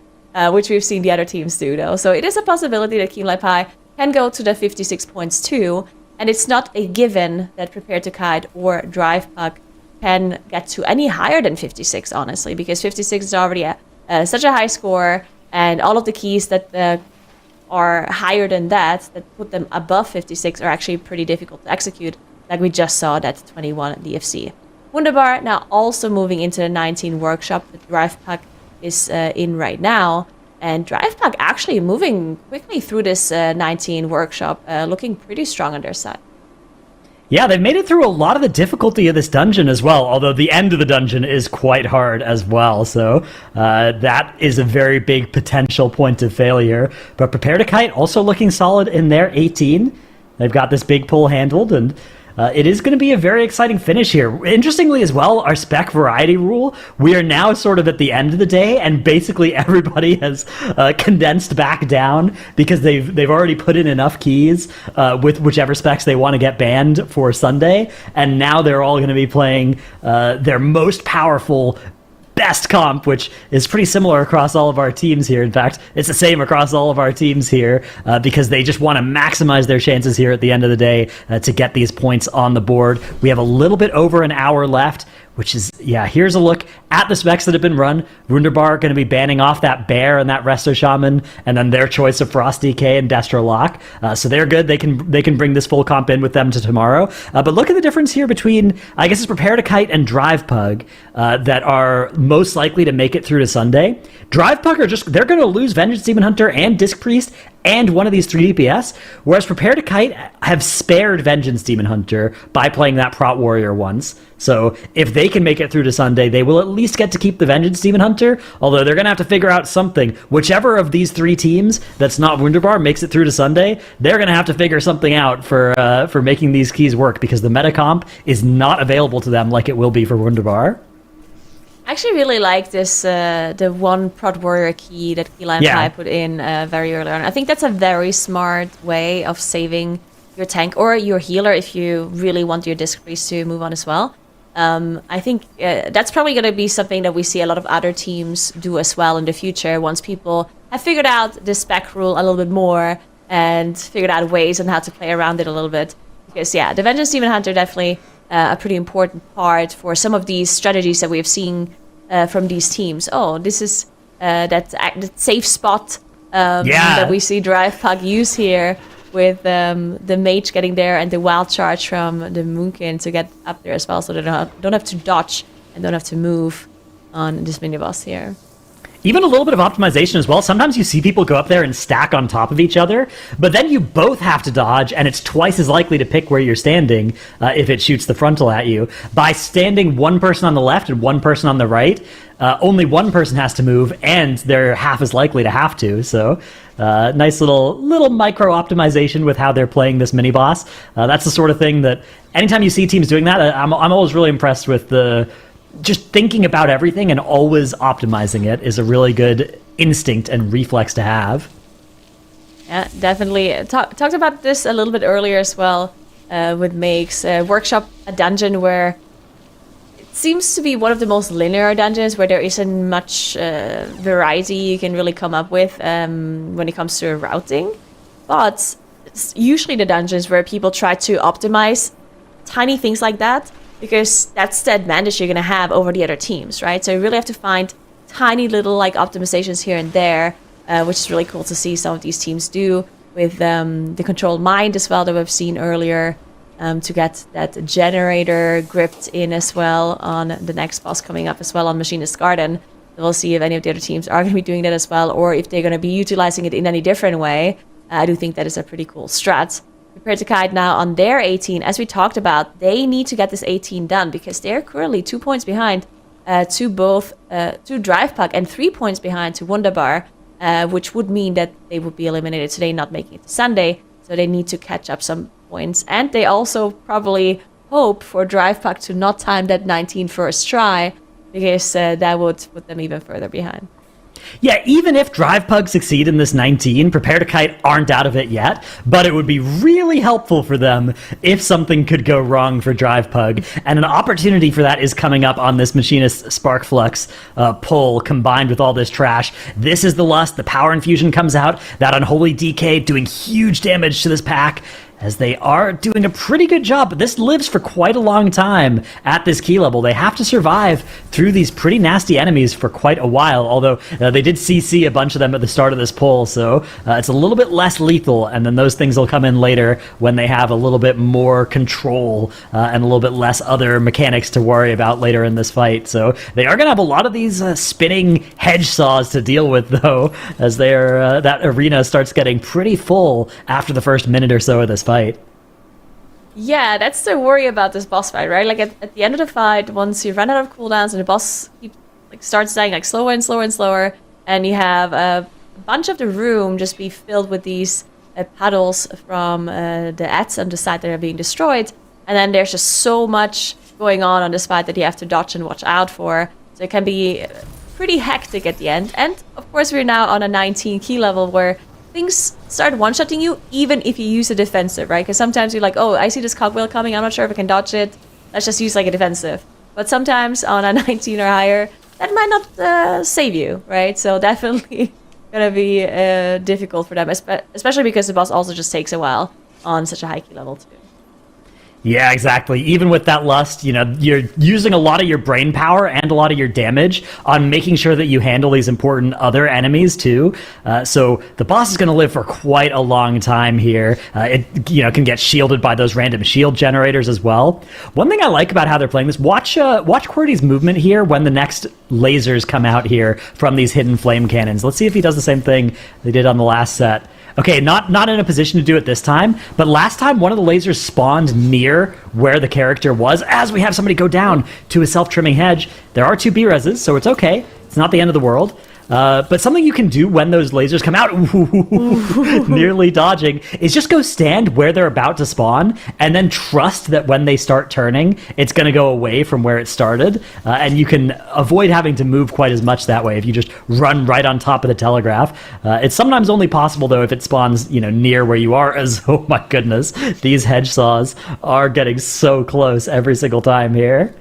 which we've seen the other teams do, though. So it is a possibility that Keyline Pie can go to the 56 points too, and it's not a given that Prepare to Kite or DrivePug can get to any higher than 56, honestly, because 56 is already such a high score. And all of the keys that are higher than that put them above 56, are actually pretty difficult to execute, like we just saw that 21 DFC. Wunderbar now also moving into the 19 Workshop that DrivePug is in right now. And DrivePug actually moving quickly through this 19 Workshop, looking pretty strong on their side. Yeah, they've made it through a lot of the difficulty of this dungeon as well, although the end of the dungeon is quite hard as well, so that is a very big potential point of failure. But Prepare to Kite also looking solid in their 18. They've got this big pull handled, and it is going to be a very exciting finish here. Interestingly as well, our spec variety rule, we are now sort of at the end of the day, and basically everybody has condensed back down because they've already put in enough keys with whichever specs they want to get banned for Sunday, and now they're all going to be playing their most powerful best comp, which is pretty similar across all of our teams here. In fact, it's the same across all of our teams here because they just want to maximize their chances here at the end of the day to get these points on the board. We have a little bit over an hour left, which is, yeah, here's a look at the specs that have been run. Wunderbar going to be banning off that Bear and that Resto Shaman, and then their choice of Frost DK and Destro Lock. So they're good. They can bring this full comp in with them to tomorrow. But look at the difference here between, I guess it's Prepare to Kite and DrivePug that are most likely to make it through to Sunday. DrivePug they're going to lose Vengeance Demon Hunter and Disc Priest and one of these 3 DPS, whereas Prepare to Kite have spared Vengeance Demon Hunter by playing that Prot Warrior once. So if they can make it through to Sunday, they will at least get to keep the Vengeance Demon Hunter, although they're going to have to figure out something. Whichever of these 3 teams that's not Wunderbar makes it through to Sunday, they're going to have to figure something out for making these keys work, because the meta comp is not available to them like it will be for Wunderbar. I actually really like this, the one Prot Warrior key that Keyline Pie put in very early on. I think that's a very smart way of saving your tank or your healer if you really want your disc priest to move on as well. I think that's probably going to be something that we see a lot of other teams do as well in the future once people have figured out the spec rule a little bit more and figured out ways on how to play around it a little bit. Because yeah, the Vengeance Demon Hunter definitely a pretty important part for some of these strategies that we have seen from these teams. Oh, this is that safe spot that we see Drivepug use here with the mage getting there and the wild charge from the Moonkin to get up there as well, so they don't have to dodge and don't have to move on this mini boss here. Even a little bit of optimization as well. Sometimes you see people go up there and stack on top of each other, but then you both have to dodge, and it's twice as likely to pick where you're standing if it shoots the frontal at you. By standing one person on the left and one person on the right, only one person has to move, and they're half as likely to have to. So, nice little micro optimization with how they're playing this mini boss. That's the sort of thing that anytime you see teams doing that, I'm always really impressed with just thinking about everything and always optimizing it is a really good instinct and reflex to have. Yeah, definitely. Talked about this a little bit earlier as well with Makes. Workshop a dungeon where it seems to be one of the most linear dungeons where there isn't much variety you can really come up with when it comes to routing. But it's usually the dungeons where people try to optimize tiny things like that, because that's the advantage you're going to have over the other teams, right? So you really have to find tiny little like optimizations here and there, which is really cool to see some of these teams do with the controlled mind as well that we've seen earlier, to get that generator gripped in as well on the next boss coming up as well on Machinist Garden. We'll see if any of the other teams are going to be doing that as well, or if they're going to be utilizing it in any different way. I do think that is a pretty cool strat. Prepare to Kite now on their 18. As we talked about, they need to get this 18 done because they're currently 2 points behind to Drivepug and 3 points behind to Wunderbar, which would mean that they would be eliminated today, not making it to Sunday. So they need to catch up some points. And they also probably hope for Drivepug to not time that 19 first try, because that would put them even further behind. Yeah, even if Drivepug succeed in this 19, Prepare to Kite aren't out of it yet, but it would be really helpful for them if something could go wrong for Drivepug, and an opportunity for that is coming up on this Machinist Sparkflux pull combined with all this trash. This is the Lust, the Power Infusion comes out, that Unholy DK doing huge damage to this pack, as they are doing a pretty good job, but this lives for quite a long time at this key level. They have to survive through these pretty nasty enemies for quite a while, although they did CC a bunch of them at the start of this pull, so it's a little bit less lethal, and then those things will come in later when they have a little bit more control and a little bit less other mechanics to worry about later in this fight. So they are going to have a lot of these spinning hedge saws to deal with, though, as that arena starts getting pretty full after the first minute or so of this fight. Yeah, that's the worry about this boss fight, right? Like at the end of the fight, once you run out of cooldowns and the boss starts dying like slower and slower and slower, and you have a bunch of the room just be filled with these puddles from the ads on the side that are being destroyed, and then there's just so much going on this fight that you have to dodge and watch out for. So it can be pretty hectic at the end. And of course, we're now on a 19 key level where things start one-shotting you, even if you use a defensive, right? Because sometimes you're like, oh, I see this cogwheel coming, I'm not sure if I can dodge it. Let's just use like a defensive. But sometimes on a 19 or higher, that might not save you, right? So definitely gonna be difficult for them, especially because the boss also just takes a while on such a high key level too. Yeah, exactly. Even with that Lust, you're using a lot of your brain power and a lot of your damage on making sure that you handle these important other enemies too. So the boss is going to live for quite a long time here. It can get shielded by those random shield generators as well. One thing I like about how they're playing this, watch QWERTY's movement here when the next lasers come out here from these hidden flame cannons. Let's see if he does the same thing they did on the last set. Okay, not in a position to do it this time, but last time one of the lasers spawned near where the character was as we have somebody go down to a self-trimming hedge. There are 2 B-reses, so it's okay. It's not the end of the world. But something you can do when those lasers come out, nearly dodging, is just go stand where they're about to spawn, and then trust that when they start turning, it's going to go away from where it started, and you can avoid having to move quite as much that way if you just run right on top of the telegraph. It's sometimes only possible, though, if it spawns, near where you are, as, oh my goodness, these hedge saws are getting so close every single time here.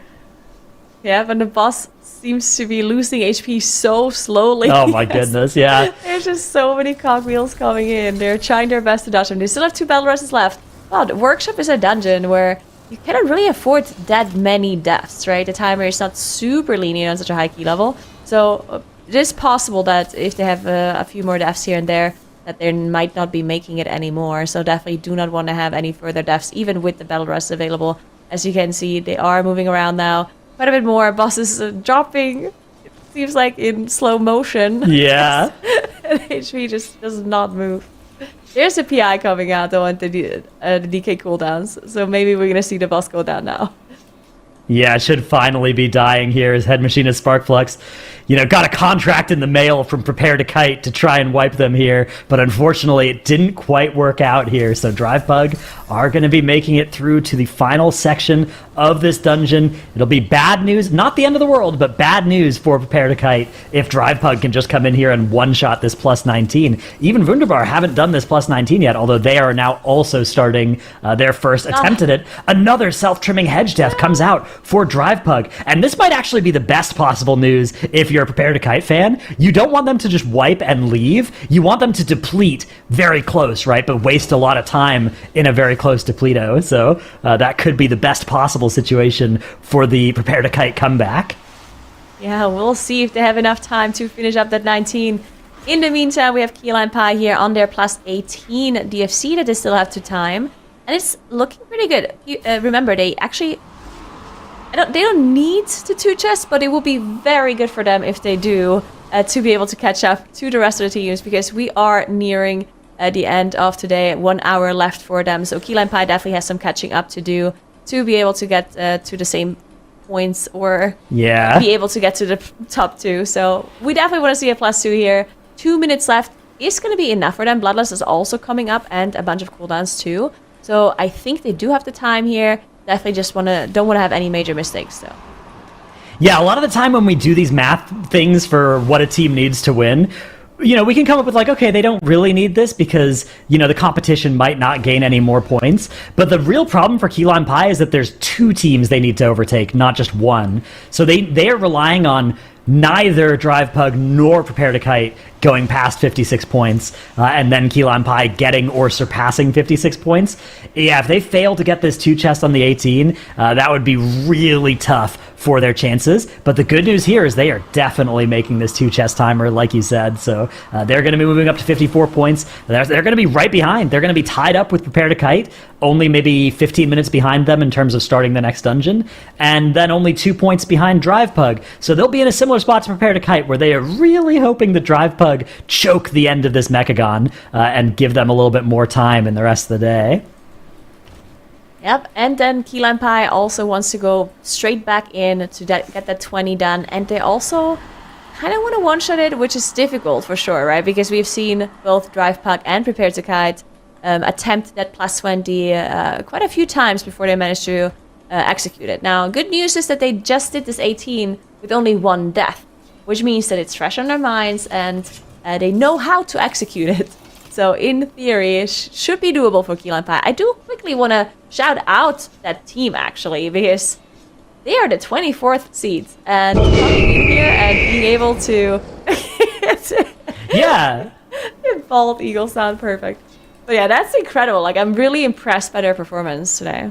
Yeah, but the boss seems to be losing HP so slowly. Oh my goodness, yeah. There's just so many cogwheels coming in. They're trying their best to dodge them. They still have 2 battle rushes left. Wow, the workshop is a dungeon where you cannot really afford that many deaths, right? The timer is not super lenient on such a high key level. So it is possible that if they have a few more deaths here and there, that they might not be making it anymore. So definitely do not want to have any further deaths, even with the battle rush available. As you can see, they are moving around now. Quite a bit more. Bosses dropping, it seems like in slow motion. Yeah. And HP just does not move. There's a PI coming out though on the DK cooldowns, so maybe we're gonna see the boss go down now. Yeah, should finally be dying here as Head Machinist Sparkflux, got a contract in the mail from Prepare to Kite to try and wipe them here, but unfortunately it didn't quite work out here, so Drivepug are going to be making it through to the final section of this dungeon. It'll be bad news, not the end of the world, but bad news for Prepare to Kite if Drivepug can just come in here and one-shot this plus 19. Even Wunderbar haven't done this plus 19 yet, although they are now also starting their first attempt at it. Another self-trimming hedge death comes out for Drivepug, and this might actually be the best possible news if you're a Prepare to Kite fan. You don't want them to just wipe and leave. You want them to deplete very close, right? But waste a lot of time in a very close depleto. So that could be the best possible situation for the Prepare to Kite comeback. Yeah, we'll see if they have enough time to finish up that 19. In the meantime, we have Key Lime Pie here on their plus 18 DFC that they still have to time. And it's looking pretty good. Remember, they actually... they don't need the 2 chests, but it will be very good for them if they do to be able to catch up to the rest of the teams, because we are nearing the end of today. 1 hour left for them, so Key Lime Pie definitely has some catching up to do to be able to get to the same points or be able to get to the top 2. So we definitely want to see a plus 2 here. 2 minutes left is going to be enough for them. Bloodlust is also coming up and a bunch of cooldowns too. So I think they do have the time here. Definitely just don't want to have any major mistakes, though. Yeah, a lot of the time when we do these math things for what a team needs to win, we can come up with okay, they don't really need this because, the competition might not gain any more points. But the real problem for Key Lime Pie is that there's 2 teams they need to overtake, not just one. So they are relying on neither Drivepug nor Prepare to Kite going past 56 points, and then Key Lime Pie getting or surpassing 56 points. Yeah, if they fail to get this 2 chest on the 18, that would be really tough for their chances. But the good news here is they are definitely making this 2 chest timer, like you said. So they're going to be moving up to 54 points. They're going to be right behind. They're going to be tied up with Prepare to Kite, only maybe 15 minutes behind them in terms of starting the next dungeon, and then only 2 points behind Drivepug. So they'll be in a similar spot to Prepare to Kite, where they are really hoping that Drivepug choke the end of this Mechagon and give them a little bit more time in the rest of the day. Yep, and then Key Lime Pie also wants to go straight back in to get that 20 done, and they also kind of want to one-shot it, which is difficult for sure, right? Because we've seen both Drivepug and Prepare to Kite attempt that plus 20 quite a few times before they managed to execute it. Now, good news is that they just did this 18 with only 1 death, which means that it's fresh on their minds and they know how to execute it. So in theory, it should be doable for Key Lime Pie. I do quickly want to shout out that team, actually, because they are the 24th seeds. And coming in here and being able to... Yeah. Bald eagle sound perfect. But yeah, that's incredible. I'm really impressed by their performance today.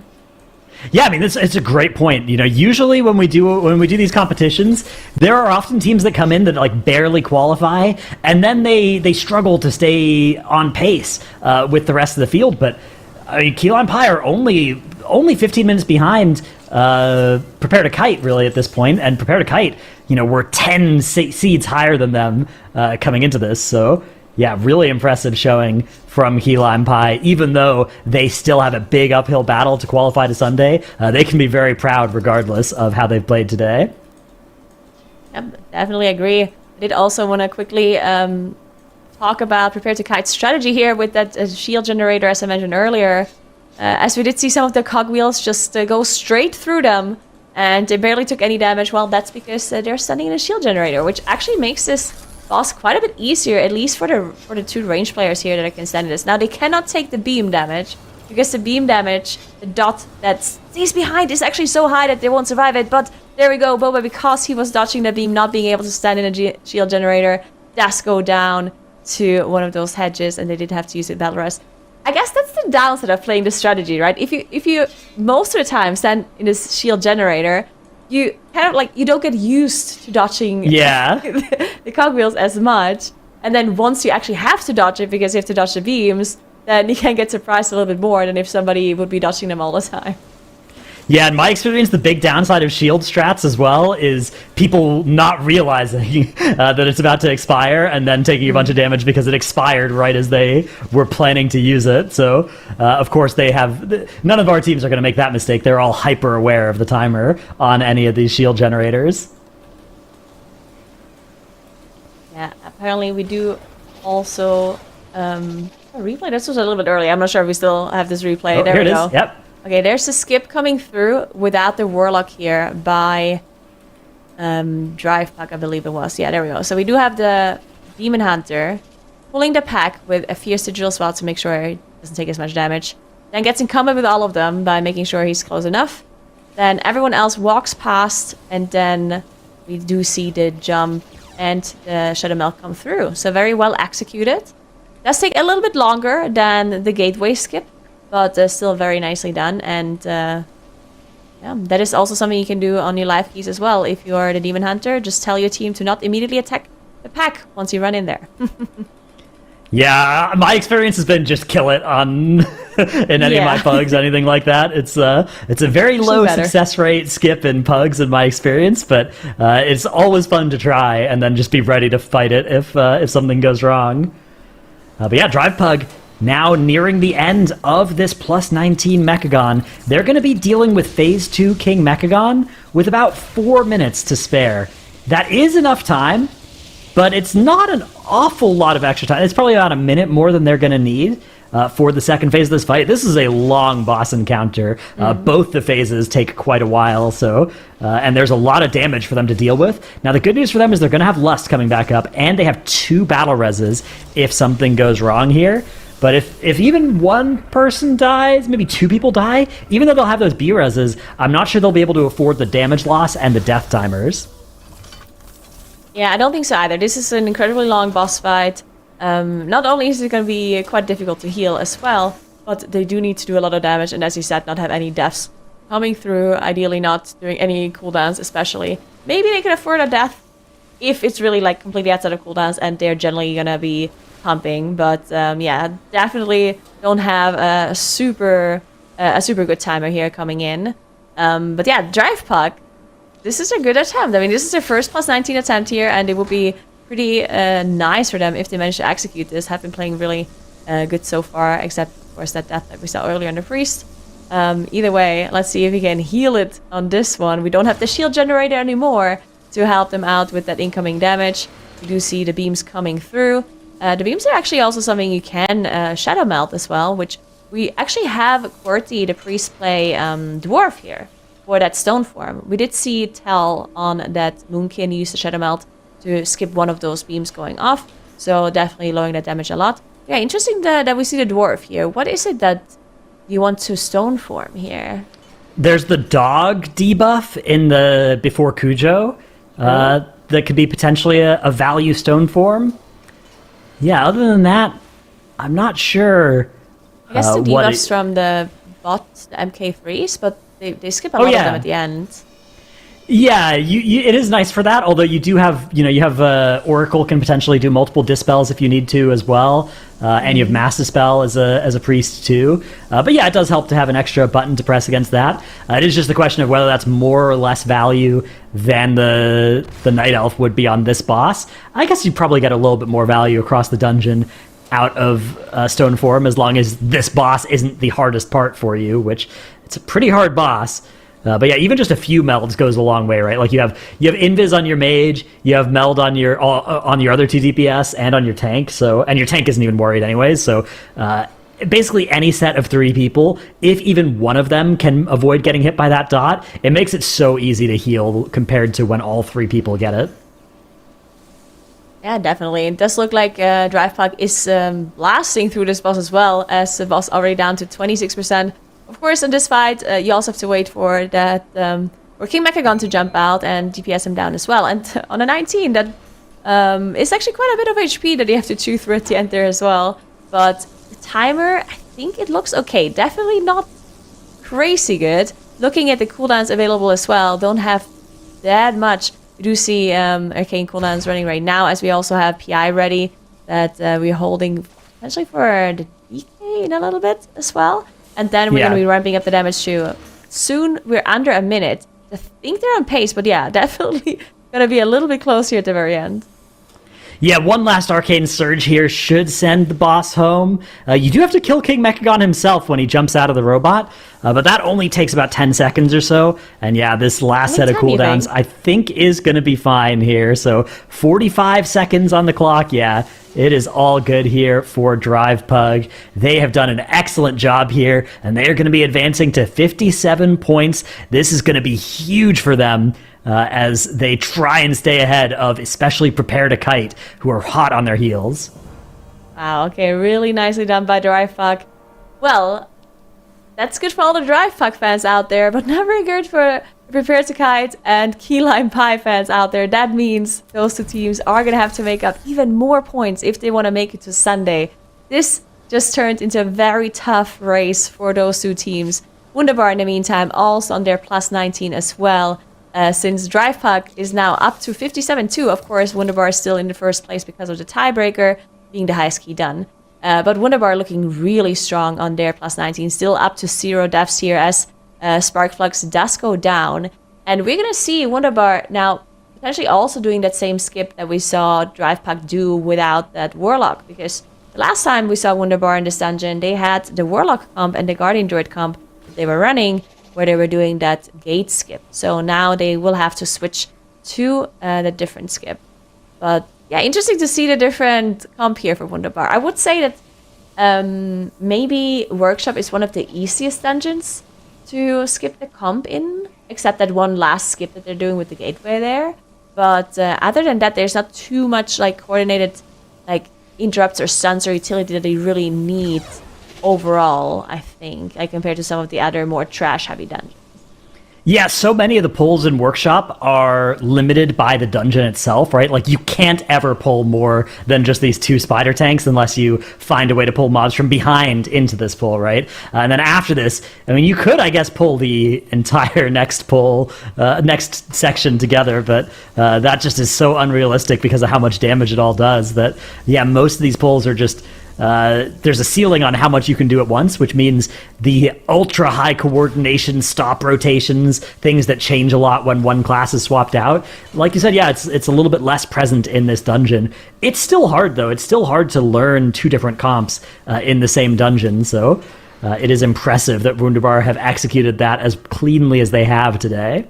Yeah, I mean, it's a great point. Usually when we do these competitions, there are often teams that come in that barely qualify, and then they struggle to stay on pace with the rest of the field. But Key Lime Pie are only 15 minutes behind Prepare to Kite really at this point, and Prepare to Kite, we're 10 seeds higher than them coming into this. So yeah, really impressive showing from Key Lime Pie. Even though they still have a big uphill battle to qualify to Sunday, they can be very proud regardless of how they've played today. Yep, definitely agree. did also want to quickly talk about Prepare to Kite's strategy here with that shield generator, as I mentioned earlier. As we did see some of the cogwheels just go straight through them, and they barely took any damage. Well, that's because they're standing in a shield generator, which actually makes this boss quite a bit easier, at least for the 2 range players here that can stand in this. Now, they cannot take the beam damage, because the beam damage, the dot that stays behind, is actually so high that they won't survive it. But there we go, Boba, because he was dodging the beam, not being able to stand in a shield generator, does go down to one of those hedges, and they did have to use it battle rest. I guess that's the downside of playing this strategy, right? If you most of the time stand in this shield generator, you kind of you don't get used to dodging the cogwheels as much. And then once you actually have to dodge it because you have to dodge the beams, then you can get surprised a little bit more than if somebody would be dodging them all the time. Yeah, in my experience, the big downside of shield strats as well is people not realizing that it's about to expire and then taking a bunch of damage because it expired right as they were planning to use it. So, of course, none of our teams are going to make that mistake. They're all hyper aware of the timer on any of these shield generators. Yeah, apparently we do also replay. This was a little bit early. I'm not sure if we still have this replay. Oh, there here we it go. is. Yep. Okay, there's a skip coming through without the Warlock here by Drive Pack, I believe it was. Yeah, there we go. So we do have the Demon Hunter pulling the pack with a Fierce Sigil as well to make sure he doesn't take as much damage. Then gets in combat with all of them by making sure he's close enough. Then everyone else walks past, and then we do see the jump and the Shadow Melt come through. So very well executed. Does take a little bit longer than the Gateway skip, but still very nicely done. And yeah, that is also something you can do on your live keys as well. If you are the Demon Hunter, just tell your team to not immediately attack the pack once you run in there. Yeah, my experience has been just kill it on in any of my pugs, anything like that. It's a very low success rate skip in pugs in my experience, but it's always fun to try and then just be ready to fight it if something goes wrong. But yeah, Drive Pug now nearing the end of this plus 19 Mechagon. They're going to be dealing with Phase 2 King Mechagon with about 4 minutes to spare. That is enough time, but it's not an awful lot of extra time. It's probably about a minute more than they're going to need for the second phase of this fight. This is a long boss encounter. Both the phases take quite a while, so and there's a lot of damage for them to deal with. Now, the good news for them is they're going to have Lust coming back up, and they have 2 battle reses if something goes wrong here. But if even one person dies, maybe 2 people die, even though they'll have those B-reses, I'm not sure they'll be able to afford the damage loss and the death timers. Yeah, I don't think so either. This is an incredibly long boss fight. Not only is it going to be quite difficult to heal as well, but they do need to do a lot of damage, and as you said, not have any deaths coming through, ideally not doing any cooldowns especially. Maybe they can afford a death if it's really completely outside of cooldowns and they're generally going to be pumping, but yeah, definitely don't have a super good timer here coming in. But yeah, Drive Puck, this is a good attempt. I mean, this is their first plus 19 attempt here, and it would be pretty nice for them if they manage to execute this. Have been playing really good so far, except of course that death that we saw earlier on the Priest. Either way, let's see if we can heal it on this one. We don't have the shield generator anymore to help them out with that incoming damage. We do see the beams coming through. The beams are actually also something you can Shadow Melt as well, which we actually have Qwerty, the Priest, play Dwarf here for that stone form. We did see Tell on that Moonkin use the Shadow Melt to skip one of those beams going off, so definitely lowering that damage a lot. Yeah, interesting that we see the Dwarf here. What is it that you want to stone form here? There's the dog debuff in the before Cujo that could be potentially a value stone form. Yeah, other than that, I'm not sure. I guess the debuffs from the bot, the MK3s, but they skip a lot of them at the end. Yeah, it is nice for that. Although you do have, you have Oracle can potentially do multiple dispels if you need to as well, and you have Mass Dispel as a priest too. But yeah, it does help to have an extra button to press against that. It is just a question of whether that's more or less value than the Night Elf would be on this boss. I guess you probably get a little bit more value across the dungeon out of stone form as long as this boss isn't the hardest part for you, which it's a pretty hard boss. But yeah, even just a few melds goes a long way, right? Like you have invis on your mage, you have meld on your other two DPS and on your tank. So, and your tank isn't even worried anyways. So basically any set of 3 people, if even one of them can avoid getting hit by that dot, it makes it so easy to heal compared to when all 3 people get it. Yeah, definitely. It does look like Drive Puck is blasting through this boss as well, as the boss already down to 26%. Of course, in this fight, you also have to wait for that for King Mechagon to jump out and DPS him down as well. And on a 19, that is actually quite a bit of HP that you have to chew through at the end there as well. But the timer, I think it looks okay. Definitely not crazy good. Looking at the cooldowns available as well, don't have that much. We do see Arcane cooldowns running right now, as we also have PI ready that we're holding potentially for the DK in a little bit as well. And then we're going to be ramping up the damage too. Soon, we're under a minute. I think they're on pace, but yeah, definitely going to be a little bit closer at the very end. Yeah, one last Arcane Surge here should send the boss home. You do have to kill King Mechagon himself when he jumps out of the robot, but that only takes about 10 seconds or so. And yeah, this last set of cooldowns, I think, is going to be fine here. So 45 seconds on the clock, yeah. It is all good here for Drive Pug. They have done an excellent job here, and they are going to be advancing to 57 points. This is going to be huge for them as they try and stay ahead of especially Prepare to Kite, who are hot on their heels. Wow, okay, really nicely done by Drive Pug. Well, that's good for all the Drive Pug fans out there, but not very good for Prepare to Kite and Keyline Pie fans out there. That means those 2 teams are going to have to make up even more points if they want to make it to Sunday. This just turned into a very tough race for those 2 teams. Wunderbar, in the meantime, also on their plus 19 as well. Since Drive Puck is now up to 57 too, of course, Wunderbar is still in the first place because of the tiebreaker being the highest key done. But Wunderbar looking really strong on their plus 19, still up to 0 deaths here as Sparkflux does go down. And we're going to see Wunderbar now potentially also doing that same skip that we saw Drive Puck do without that Warlock. Because the last time we saw Wunderbar in this dungeon, they had the Warlock comp and the Guardian Druid comp that they were running, where they were doing that gate skip. So now they will have to switch to the different skip. But yeah, interesting to see the different comp here for Wunderbar. I would say that maybe Workshop is one of the easiest dungeons to skip the comp in, except that one last skip that they're doing with the gateway there. But other than that, there's not too much like coordinated like interrupts or stuns or utility that they really need overall, I think, like compared to some of the other more trash-heavy dungeons. Yeah, so many of the pulls in Workshop are limited by the dungeon itself, right? Like, you can't ever pull more than just these 2 spider tanks unless you find a way to pull mobs from behind into this pull, right? And then after this, I mean, you could, I guess, pull the entire next pull, next section together, but that just is so unrealistic because of how much damage it all does that, yeah, most of these pulls are just... there's a ceiling on how much you can do at once, which means the ultra high coordination stop rotations, things that change a lot when one class is swapped out. Like you said, yeah, it's a little bit less present in this dungeon. It's still hard, though. It's still hard to learn 2 different comps in the same dungeon, so it is impressive that Wunderbar have executed that as cleanly as they have today.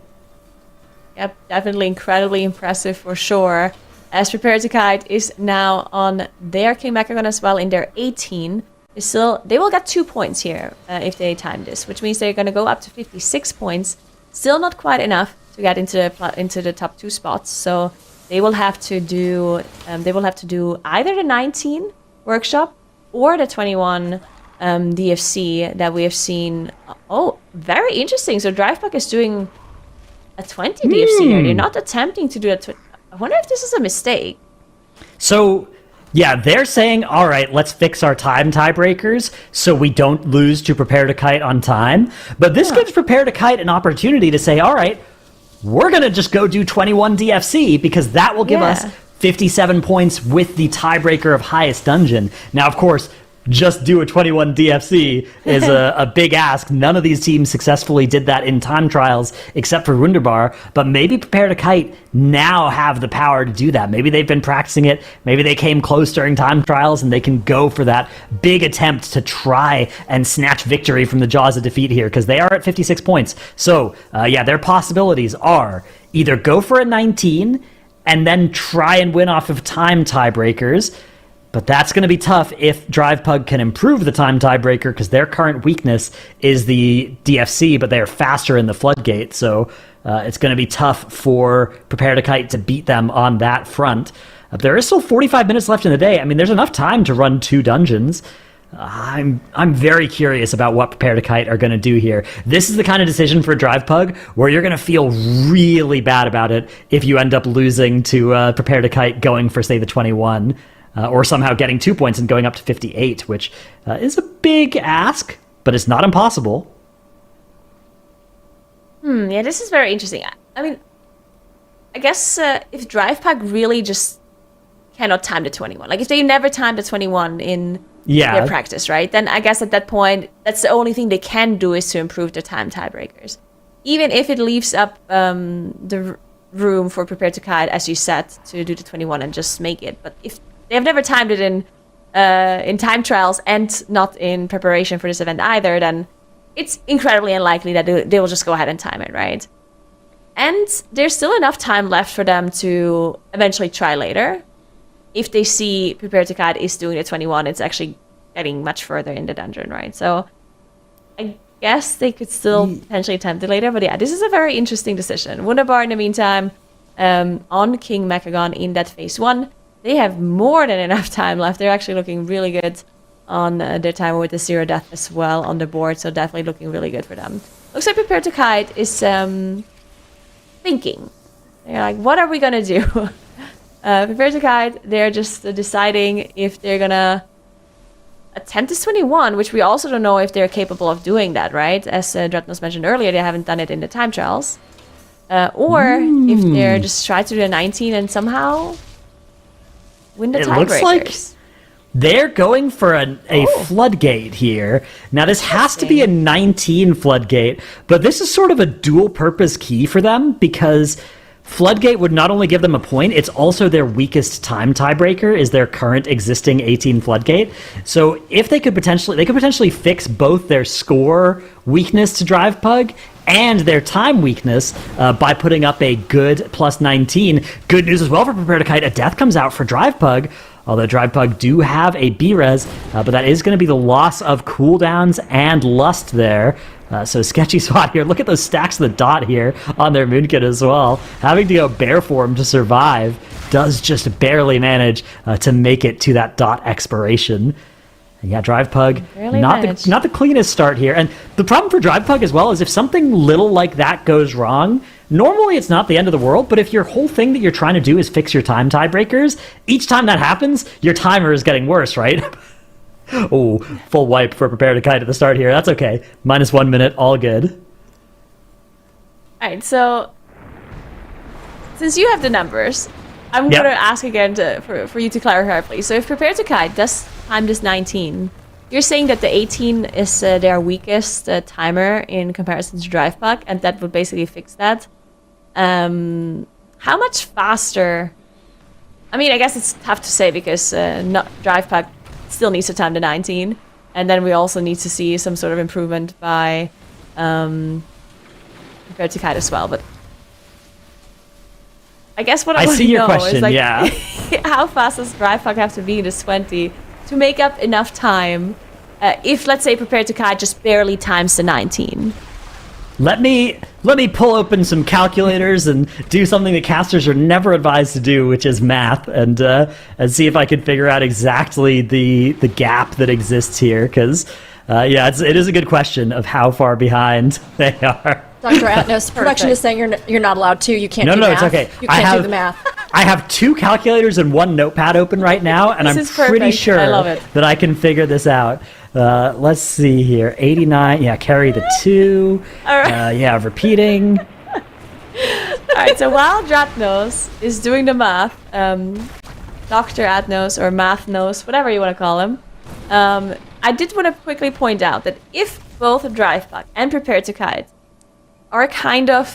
Yep, definitely incredibly impressive for sure. As Prepare to Kite is now on their King Mechagon as well in their 18. They will get 2 points here if they time this, which means they're going to go up to 56 points. Still not quite enough to get into the top 2 spots. So they will have to do either the 19 Workshop or the 21 DFC that we have seen. Oh, very interesting. So Drive Puck is doing a 20 DFC here. They're not attempting to do a I wonder if this is a mistake. So, yeah, they're saying, all right, let's fix our time tiebreakers so we don't lose to Prepare to Kite on time. But this gives Prepare to Kite an opportunity to say, all right, we're going to just go do 21 DFC because that will give us 57 points with the tiebreaker of highest dungeon. Now, of course, just do a 21 DFC is a big ask. None of these teams successfully did that in time trials except for Wunderbar, but maybe Prepare to Kite now have the power to do that. Maybe they've been practicing it. Maybe they came close during time trials and they can go for that big attempt to try and snatch victory from the jaws of defeat here, because they are at 56 points. So, their possibilities are either go for a 19 and then try and win off of time tiebreakers. But that's going to be tough if DrivePug can improve the time tiebreaker, because their current weakness is the DFC, but they are faster in the floodgate. So it's going to be tough for Prepare to Kite to beat them on that front. There is still 45 minutes left in the day. I mean, there's enough time to run 2 dungeons. I'm very curious about what Prepare to Kite are going to do here. This is the kind of decision for DrivePug where you're going to feel really bad about it if you end up losing to Prepare to Kite going for, say, the 21. Or somehow getting 2 points and going up to 58, which is a big ask, but it's not impossible. Yeah, this is very interesting. I mean, I guess if DrivePug really just cannot time the 21, like if they never timed the 21 in their practice, right? Then I guess at that point, that's the only thing they can do is to improve their time tiebreakers. Even if it leaves up the room for Prepare to Kite, as you said, to do the 21 and just make it. But if they have never timed it in time trials and not in preparation for this event either, then it's incredibly unlikely that they will just go ahead and time it, right? And there's still enough time left for them to eventually try later. If they see Prepare to Kite is doing the 21, it's actually getting much further in the dungeon, right? So I guess they could still potentially attempt it later. But yeah, this is a very interesting decision. Wunderbar, in the meantime, on King Mechagon in that phase 1, they have more than enough time left. They're actually looking really good on their timer with the 0 death as well on the board. So definitely looking really good for them. Looks like Prepare to Kite is thinking. They're like, what are we going to do? Prepare to Kite, they're just deciding if they're going to attempt this 21, which we also don't know if they're capable of doing that, right? As Dratnos mentioned earlier, they haven't done it in the time trials. Or if they're just trying to do a 19 and somehow win the tiebreakers. It looks like they're going for a floodgate here. Now, this has to be a 19 floodgate, but this is sort of a dual-purpose key for them, because Floodgate would not only give them a point, it's also their weakest time tiebreaker is their current existing 18 Floodgate. So if they could potentially fix both their score weakness to DrivePug and their time weakness by putting up a good plus 19. Good news as well for Prepare to Kite. A death comes out for DrivePug, although DrivePug do have a B-Res, but that is going to be the loss of cooldowns and lust there. So sketchy spot here. Look at those stacks of the dot here on their Moonkit as well. Having to go bear form to survive does just barely manage to make it to that dot expiration. Yeah, DrivePug, not the cleanest start here. And the problem for DrivePug as well is if something little like that goes wrong, normally it's not the end of the world, but if your whole thing that you're trying to do is fix your time tiebreakers, each time that happens, your timer is getting worse, right? Oh, full wipe for Prepare to Kite at the start here. That's okay. Minus 1 minute, all good. All right, so since you have the numbers, I'm going to ask again for you to clarify, please. So if Prepare to Kite does time this 19, you're saying that the 18 is their weakest timer in comparison to DrivePug, and that would basically fix that. How much faster? I mean, I guess it's tough to say because DrivePug still needs to time the 19, and then we also need to see some sort of improvement by Prepare to Kite as well. But I guess what I want to know is like, how fast does DrivePug have to be in this 20 to make up enough time if, let's say, Prepare to Kite just barely times the 19? Let me pull open some calculators and do something that casters are never advised to do, which is math, and see if I can figure out exactly the gap that exists here. Because it is a good question of how far behind they are. Dr. Atnos, production is saying you're not allowed to. You can't do math. No, it's okay. You can't do the math. I have 2 calculators and 1 notepad open right now, and I'm pretty sure that I can figure this out. Let's see here. 89. Yeah, carry the 2. All right. Repeating. All right, so while Dratnos is doing the math, Dr. Atnos or Mathnos, whatever you want to call him, I did want to quickly point out that if both Drive Puck and Prepare to Kite are kind of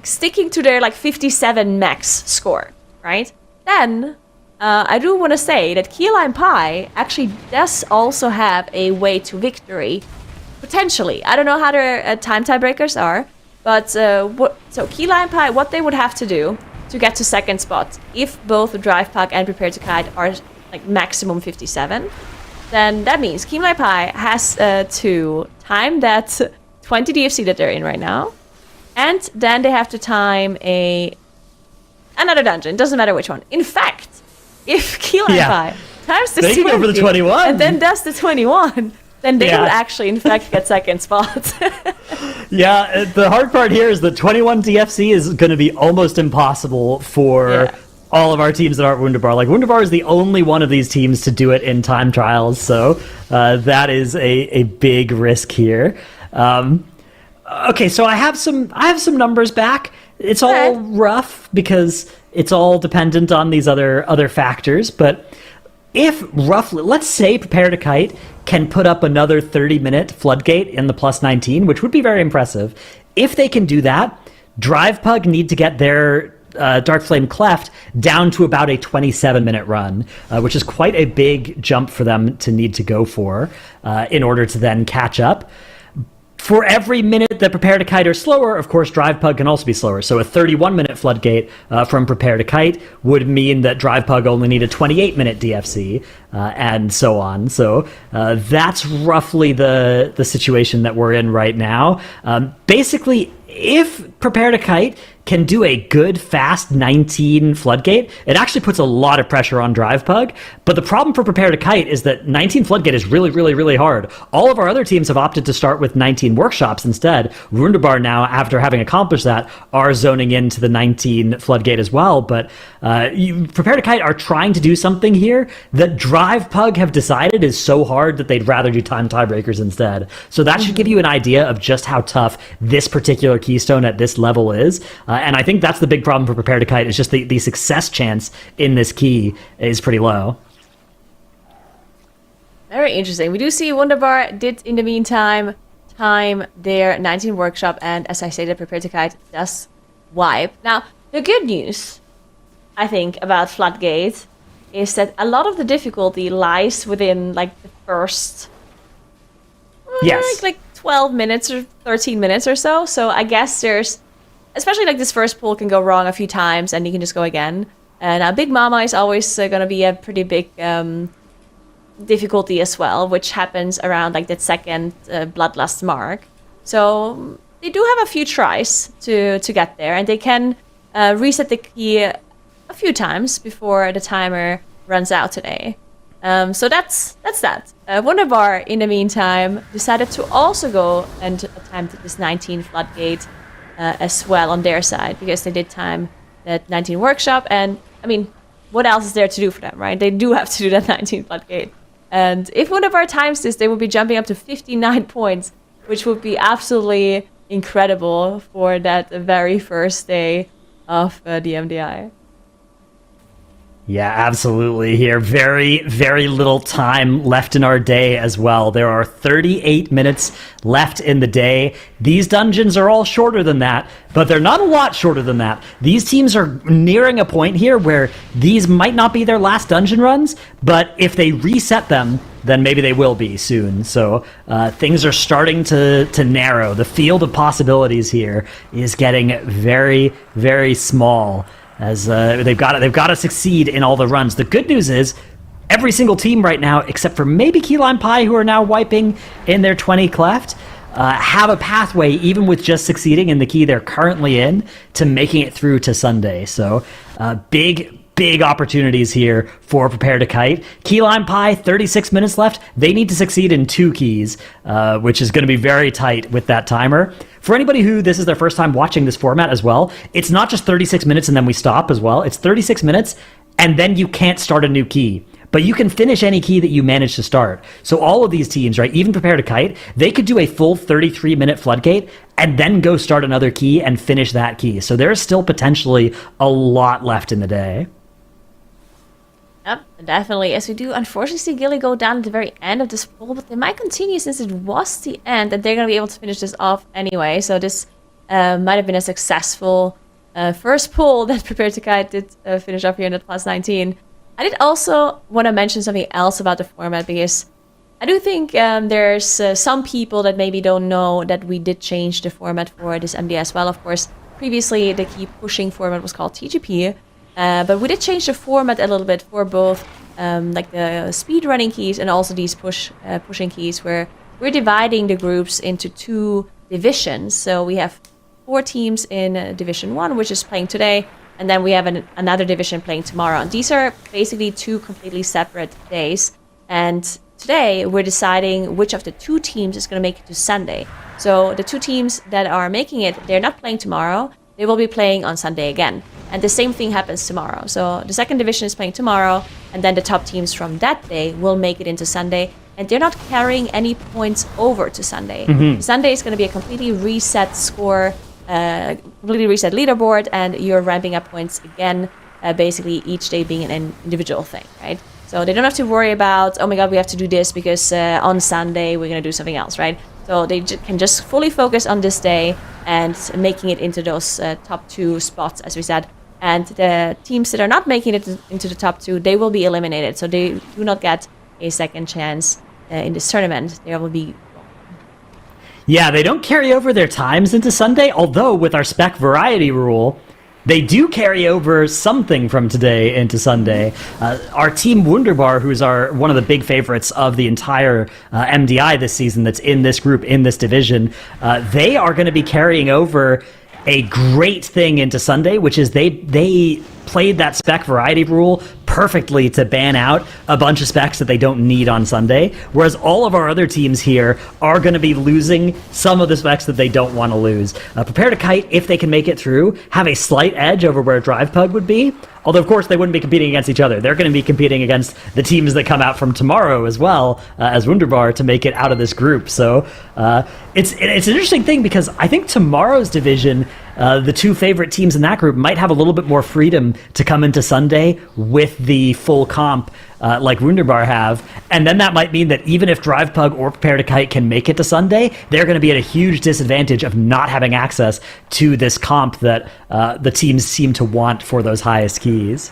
sticking to their like 57 max score, right? Then I do want to say that Key Lime Pie actually does also have a way to victory, potentially. I don't know how their time tiebreakers are, but so Key Lime Pie, what they would have to do to get to second spot, if both Drive Puck and Prepare to Kite are like maximum 57, then that means Key Lime Pie has to time that 20 DFC that they're in right now, and then they have to time another dungeon. Doesn't matter which one. In fact, if Key Lime Pie times the they can go for the 21 and then does the 21, then they would actually, in fact, get second spot. Yeah, the hard part here is that 21 DFC is going to be almost impossible for all of our teams that aren't Wunderbar. Like, Wunderbar is the only one of these teams to do it in time trials, so that is a big risk here. Okay, so I have some numbers back. It's all rough because it's all dependent on these other factors, but if roughly, let's say Prepare to Kite can put up another 30-minute floodgate in the plus 19, which would be very impressive. If they can do that, Drive Pug need to get their Dark Flame Cleft down to about a 27-minute run, which is quite a big jump for them to need to go for in order to then catch up. For every minute that Prepare to Kite are slower, of course, Drive Pug can also be slower. So a 31-minute floodgate from Prepare to Kite would mean that Drive Pug only need a 28-minute DFC, and so on. So that's roughly the situation that we're in right now. Basically, if Prepare to Kite can do a good, fast 19 floodgate, it actually puts a lot of pressure on Drive Pug. But the problem for Prepare to Kite is that 19 floodgate is really, really, really hard. All of our other teams have opted to start with 19 workshops instead. Wunderbar now, after having accomplished that, are zoning into the 19 floodgate as well. But Prepare to Kite are trying to do something here that Drive Pug have decided is so hard that they'd rather do time tiebreakers instead. So that should give you an idea of just how tough this particular keystone at this level is. And I think that's the big problem for Prepare to Kite, is just the success chance in this key is pretty low. Very interesting. We do see Wunderbar did, in the meantime, time their 19 workshop, and as I stated, Prepare to Kite does wipe. Now, the good news, I think, about Floodgate is that a lot of the difficulty lies within, like, the first... like 12 minutes or 13 minutes or so. So I guess there's... Especially, like, this first pull can go wrong a few times, and you can just go again. And Big Mama is always going to be a pretty big difficulty as well, which happens around, like, that second Bloodlust mark. So they do have a few tries to get there, and they can reset the key a few times before the timer runs out today. So that's that. Wunderbar, in the meantime, decided to also go and attempt this 19 floodgate as well on their side, because they did time that 19 workshop, and I mean, what else is there to do for them, right? They do have to do that 19 floodgate. And if Wunderbar times this, they would be jumping up to 59 points, which would be absolutely incredible for that very first day of the MDI. Yeah, absolutely here. Very, very little time left in our day as well. There are 38 minutes left in the day. These dungeons are all shorter than that, but they're not a lot shorter than that. These teams are nearing a point here where these might not be their last dungeon runs, but if they reset them, then maybe they will be soon. So things are starting to narrow. The field of possibilities here is getting very, very small, as they've got to succeed in all the runs. The good news is every single team right now, except for maybe Key Lime Pie, who are now wiping in their 20 cleft, have a pathway, even with just succeeding in the key they're currently in, to making it through to Sunday. So big opportunities here for Prepare to Kite. Key Lime Pie, 36 minutes left. They need to succeed in 2 keys, which is going to be very tight with that timer. For anybody who this is their first time watching this format as well, it's not just 36 minutes and then we stop as well. It's 36 minutes and then you can't start a new key. But you can finish any key that you manage to start. So all of these teams, right, even Prepare to Kite, they could do a full 33-minute floodgate and then go start another key and finish that key. So there's still potentially a lot left in the day. Yep, definitely. As we do unfortunately see Gilly go down at the very end of this poll, but they might continue since it was the end, and they're going to be able to finish this off anyway. So this might have been a successful first poll that Prepare to Kite did finish up here in the plus 19. I did also want to mention something else about the format, because I do think there's some people that maybe don't know that we did change the format for this MD as well. Of course, previously the key pushing format was called TGP. But we did change the format a little bit for both like the speed running keys and also these pushing keys, where we're dividing the groups into 2 divisions. So we have 4 teams in Division 1, which is playing today, and then we have another division playing tomorrow. And these are basically 2 completely separate days. And today we're deciding which of the 2 teams is going to make it to Sunday. So the 2 teams that are making it, they're not playing tomorrow. They will be playing on Sunday again. And the same thing happens tomorrow. So the second division is playing tomorrow, and then the top teams from that day will make it into Sunday. And they're not carrying any points over to Sunday. Sunday is going to be a completely reset score, completely reset leaderboard, and you're ramping up points again, basically each day being an individual thing, right? So they don't have to worry about, oh my god, we have to do this because on Sunday we're going to do something else, right? So they can just fully focus on this day and making it into those top 2 spots, as we said. And the teams that are not making it into the top 2, they will be eliminated. So they do not get a second chance in this tournament. They will be... Yeah, they don't carry over their times into Sunday, although with our spec variety rule, they do carry over something from today into Sunday. Our team Wunderbar, who's one of the big favorites of the entire MDI this season that's in this group, in this division, they are going to be carrying over a great thing into Sunday, which is they played that spec variety rule perfectly to ban out a bunch of specs that they don't need on Sunday, whereas all of our other teams here are going to be losing some of the specs that they don't want to lose. Prepare to Kite, if they can make it through, have a slight edge over where Drive Pug would be, although of course they wouldn't be competing against each other. They're going to be competing against the teams that come out from tomorrow as well, as Wunderbar, to make it out of this group. So it's an interesting thing, because I think tomorrow's division, the 2 favorite teams in that group might have a little bit more freedom to come into Sunday with the full comp like Wunderbar have, and then that might mean that even if Drive Pug or Prepare to Kite can make it to Sunday, they're going to be at a huge disadvantage of not having access to this comp that the teams seem to want for those highest keys.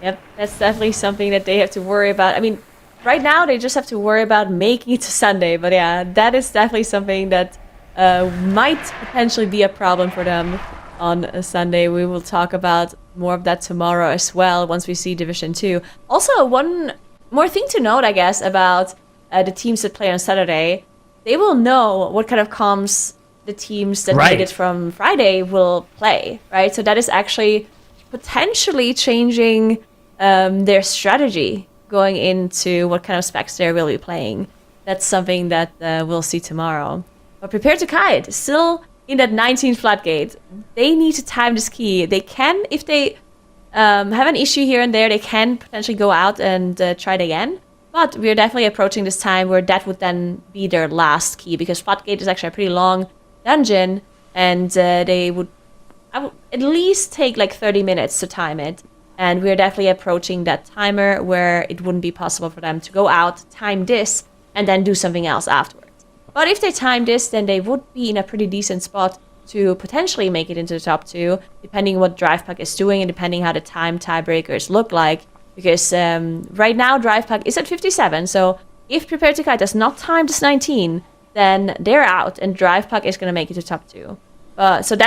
Yep, that's definitely something that they have to worry about. I mean, right now they just have to worry about making it to Sunday, but yeah, that is definitely something that might potentially be a problem for them on a Sunday. We will talk about more of that tomorrow as well once we see Division 2. Also, one more thing to note, I guess, about the teams that play on Saturday. They will know what kind of comms the teams that made it from Friday will play, right? So that is actually potentially changing their strategy going into what kind of specs they will be playing. That's something that we'll see tomorrow. But Prepare to Kite, still in that 19 floodgate. They need to time this key. They can, if they have an issue here and there, they can potentially go out and try it again. But we're definitely approaching this time where that would then be their last key, because floodgate is actually a pretty long dungeon, and they would at least take like 30 minutes to time it. And we're definitely approaching that timer where it wouldn't be possible for them to go out, time this, and then do something else afterwards. But if they time this, then they would be in a pretty decent spot to potentially make it into the top 2, depending what Drive Pug is doing and depending how the time tiebreakers look like. Because right now Drive Pug is at 57, so if Prepare to Kite does not time this 19, then they're out and Drive Pug is going to make it to top 2. So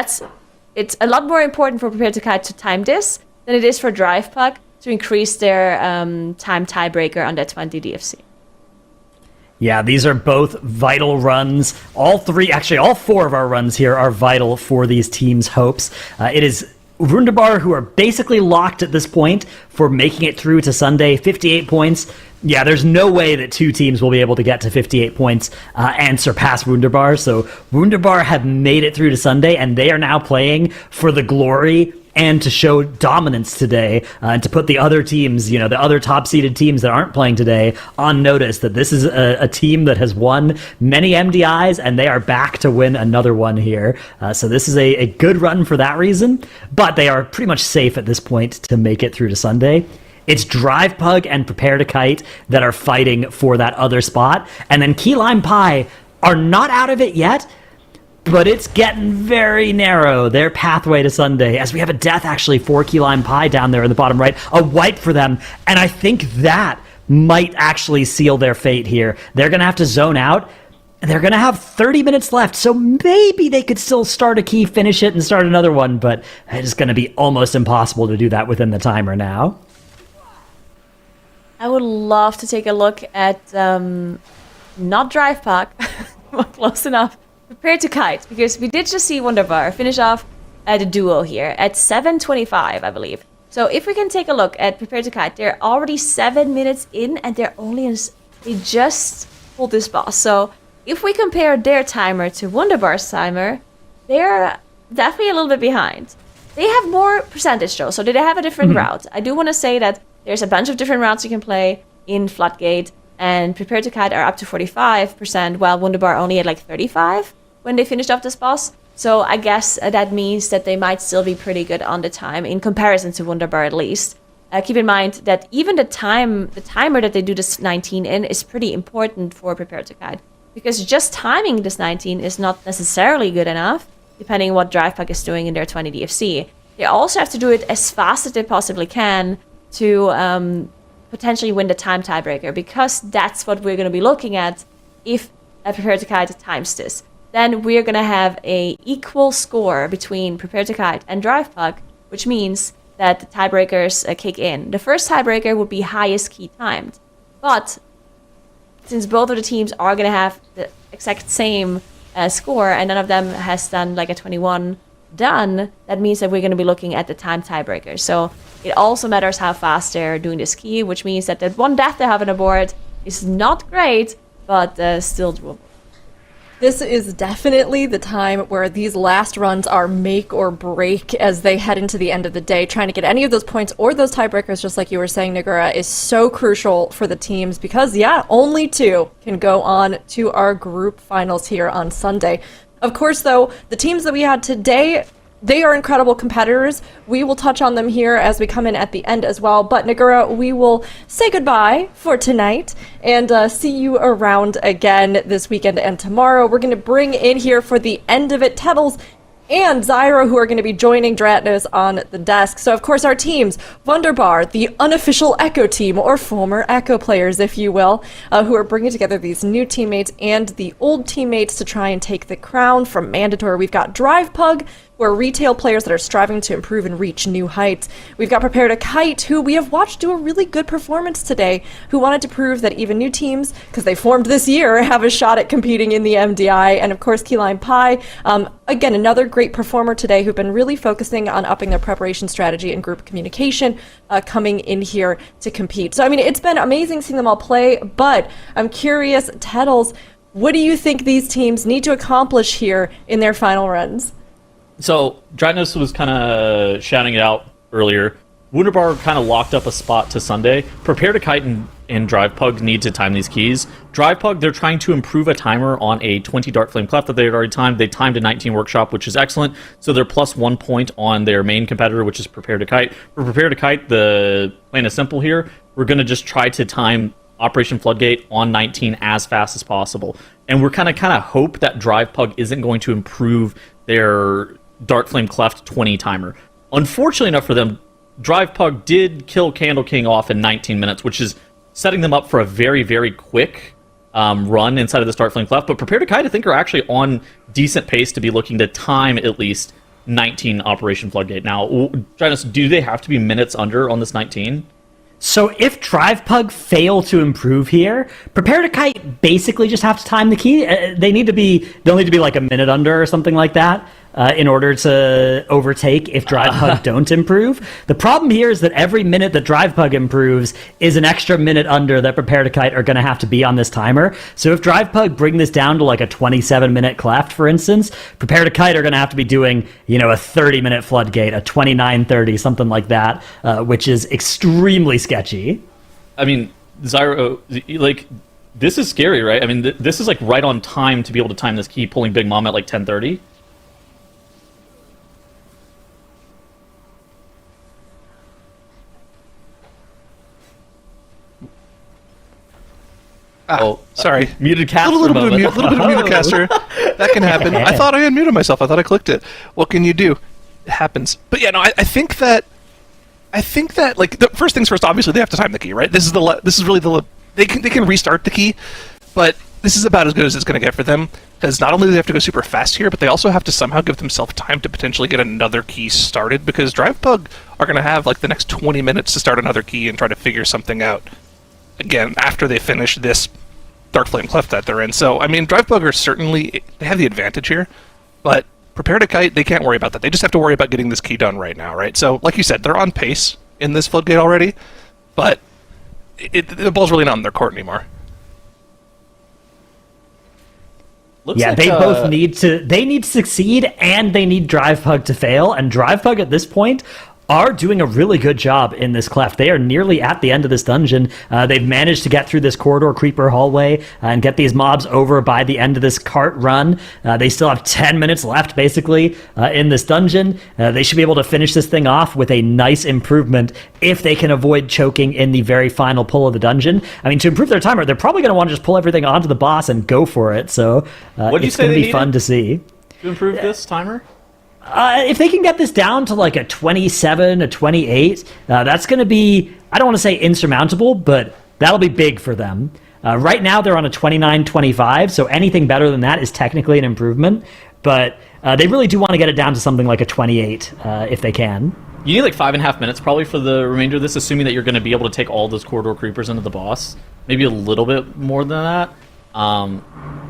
it's a lot more important for Prepare to Kite to time this than it is for Drive Pug to increase their time tiebreaker on that 20 DFC. Yeah, these are both vital runs. All 4 of our runs here are vital for these teams' hopes. It is Wunderbar who are basically locked at this point for making it through to Sunday, 58 points. Yeah, there's no way that 2 teams will be able to get to 58 points and surpass Wunderbar. So Wunderbar have made it through to Sunday, and they are now playing for the glory and to show dominance today, and to put the other teams, the other top-seeded teams that aren't playing today, on notice that this is a team that has won many MDIs, and they are back to win another one here. So this is a good run for that reason, but they are pretty much safe at this point to make it through to Sunday. It's Drive Pug and Prepare to Kite that are fighting for that other spot. And then Key Lime Pie are not out of it yet, but it's getting very narrow, their pathway to Sunday, as we have a death actually for Key Lime Pie down there in the bottom right, a wipe for them, and I think that might actually seal their fate here. They're going to have to zone out, and they're going to have 30 minutes left, so maybe they could still start a key, finish it, and start another one, but it's going to be almost impossible to do that within the timer now. I would love to take a look at, not Drive Pug, close enough, Prepare to Kite, because we did just see Wunderbar finish off the duo here at 7:25, I believe. So if we can take a look at Prepare to Kite, they're already 7 minutes in, and they just pulled this boss. So if we compare their timer to Wunderbar's timer, they're definitely a little bit behind. They have more percentage though, so they have a different route. I do want to say that there's a bunch of different routes you can play in Floodgate, and Prepare to Kite are up to 45%, while Wunderbar only at like 35 when they finished off this boss. So I guess that means that they might still be pretty good on the time in comparison to Wunderbar at least. Keep in mind that even the timer that they do this 19 in is pretty important for Prepare to Kite, because just timing this 19 is not necessarily good enough, depending on what Drive Pug is doing in their 20 DFC. They also have to do it as fast as they possibly can to potentially win the time tiebreaker, because that's what we're going to be looking at if Prepare to Kite times this. Then we're going to have a equal score between Prepare to Kite and Drive Pug, which means that the tiebreakers kick in. The first tiebreaker would be highest key timed, but since both of the teams are going to have the exact same score, and none of them has done like a 21 done, that means that we're going to be looking at the time tiebreaker. So it also matters how fast they're doing this key, which means that that one death they have on the board is not great, but still doable. This is definitely the time where these last runs are make or break as they head into the end of the day. Trying to get any of those points or those tiebreakers, just like you were saying, Nagura, is so crucial for the teams because, yeah, only two can go on to our group finals here on Sunday. Of course, though, the teams that we had today, they are incredible competitors. We will touch on them here as we come in at the end as well. But Nagura, we will say goodbye for tonight and see you around again this weekend and tomorrow. We're going to bring in here for the end of it Tettles and Zyro, who are going to be joining Dratnos on the desk. So, of course, our teams, Wunderbar, the unofficial Echo team, or former Echo players, if you will, who are bringing together these new teammates and the old teammates to try and take the crown from Mandatory. We've got Drive Pug, who are retail players that are striving to improve and reach new heights. We've got Prepare to Kite, who we have watched do a really good performance today, who wanted to prove that even new teams, because they formed this year, have a shot at competing in the MDI. And of course, Key Lime Pie, again, another great performer today who've been really focusing on upping their preparation strategy and group communication, coming in here to compete. So, I mean, it's been amazing seeing them all play, but I'm curious, Tettles, what do you think these teams need to accomplish here in their final runs? So, Dratnos was kind of shouting it out earlier. Wunderbar kind of locked up a spot to Sunday. Prepare to Kite and Drive Pug need to time these keys. Drive Pug, they're trying to improve a timer on a 20 Dark Flame Clef that they had already timed. They timed a 19 Workshop, which is excellent. So they're plus 1 point on their main competitor, which is Prepare to Kite. For Prepare to Kite, the plan is simple here. We're going to just try to time Operation Floodgate on 19 as fast as possible. And we're kind of hope that Drive Pug isn't going to improve their Dark Flame Cleft 20 timer. Unfortunately enough for them, Drive Pug did kill Candle King off in 19 minutes, which is setting them up for a very, very quick run inside of this Dark Flame Cleft. But Prepare to Kite, I think, are actually on decent pace to be looking to time at least 19 Operation Floodgate. Now, Dratnos, do they have to be minutes under on this 19? So if Drive Pug fail to improve here, Prepare to Kite basically just have to time the key. They'll need to be like a minute under or something like that in order to overtake if Drive Pug don't improve. The problem here is that every minute that Drive Pug improves is an extra minute under that Prepare to Kite are going to have to be on this timer. So if Drive Pug bring this down to like a 27-minute cleft, for instance, Prepare to Kite are going to have to be doing, a 30-minute floodgate, a 29:30, something like that, which is extremely sketchy. I mean, Zyro, like, this is scary, right? I mean, this is like right on time to be able to time this key, pulling Big Mom at like 10:30. Sorry. Muted cast A little for a bit moment. of muted caster. That can happen. I thought I unmuted myself. I thought I clicked it. What can you do? It happens. But yeah, no, I think that like the first things first. Obviously, they have to time the key, right? This is really they can restart the key, but this is about as good as it's going to get for them, because not only do they have to go super fast here, but they also have to somehow give themselves time to potentially get another key started, because DrivePug are going to have like the next 20 minutes to start another key and try to figure something out again after they finish this Dark Flame Cleft that they're in. So, I mean, DrivePug are certainly, they have the advantage here, but Prepare to Kite, they can't worry about that. They just have to worry about getting this key done right now, right? So, like you said, they're on pace in this Floodgate already, but the ball's really not in their court anymore. They both need to succeed, and they need DrivePug to fail, and DrivePug at this point are doing a really good job in this cleft. They are nearly at the end of this dungeon. They've managed to get through this corridor creeper hallway and get these mobs over by the end of this cart run. They still have 10 minutes left, basically, in this dungeon. They should be able to finish this thing off with a nice improvement if they can avoid choking in the very final pull of the dungeon. I mean, to improve their timer, they're probably going to want to just pull everything onto the boss and go for it. So it's going to be fun to see. To improve this timer? If they can get this down to like a 27, a 28, that's going to be, I don't want to say insurmountable, but that'll be big for them. Right now they're on a 29-25, so anything better than that is technically an improvement, but they really do want to get it down to something like a 28 if they can. You need like 5.5 minutes probably for the remainder of this, assuming that you're going to be able to take all those corridor creepers into the boss. Maybe a little bit more than that.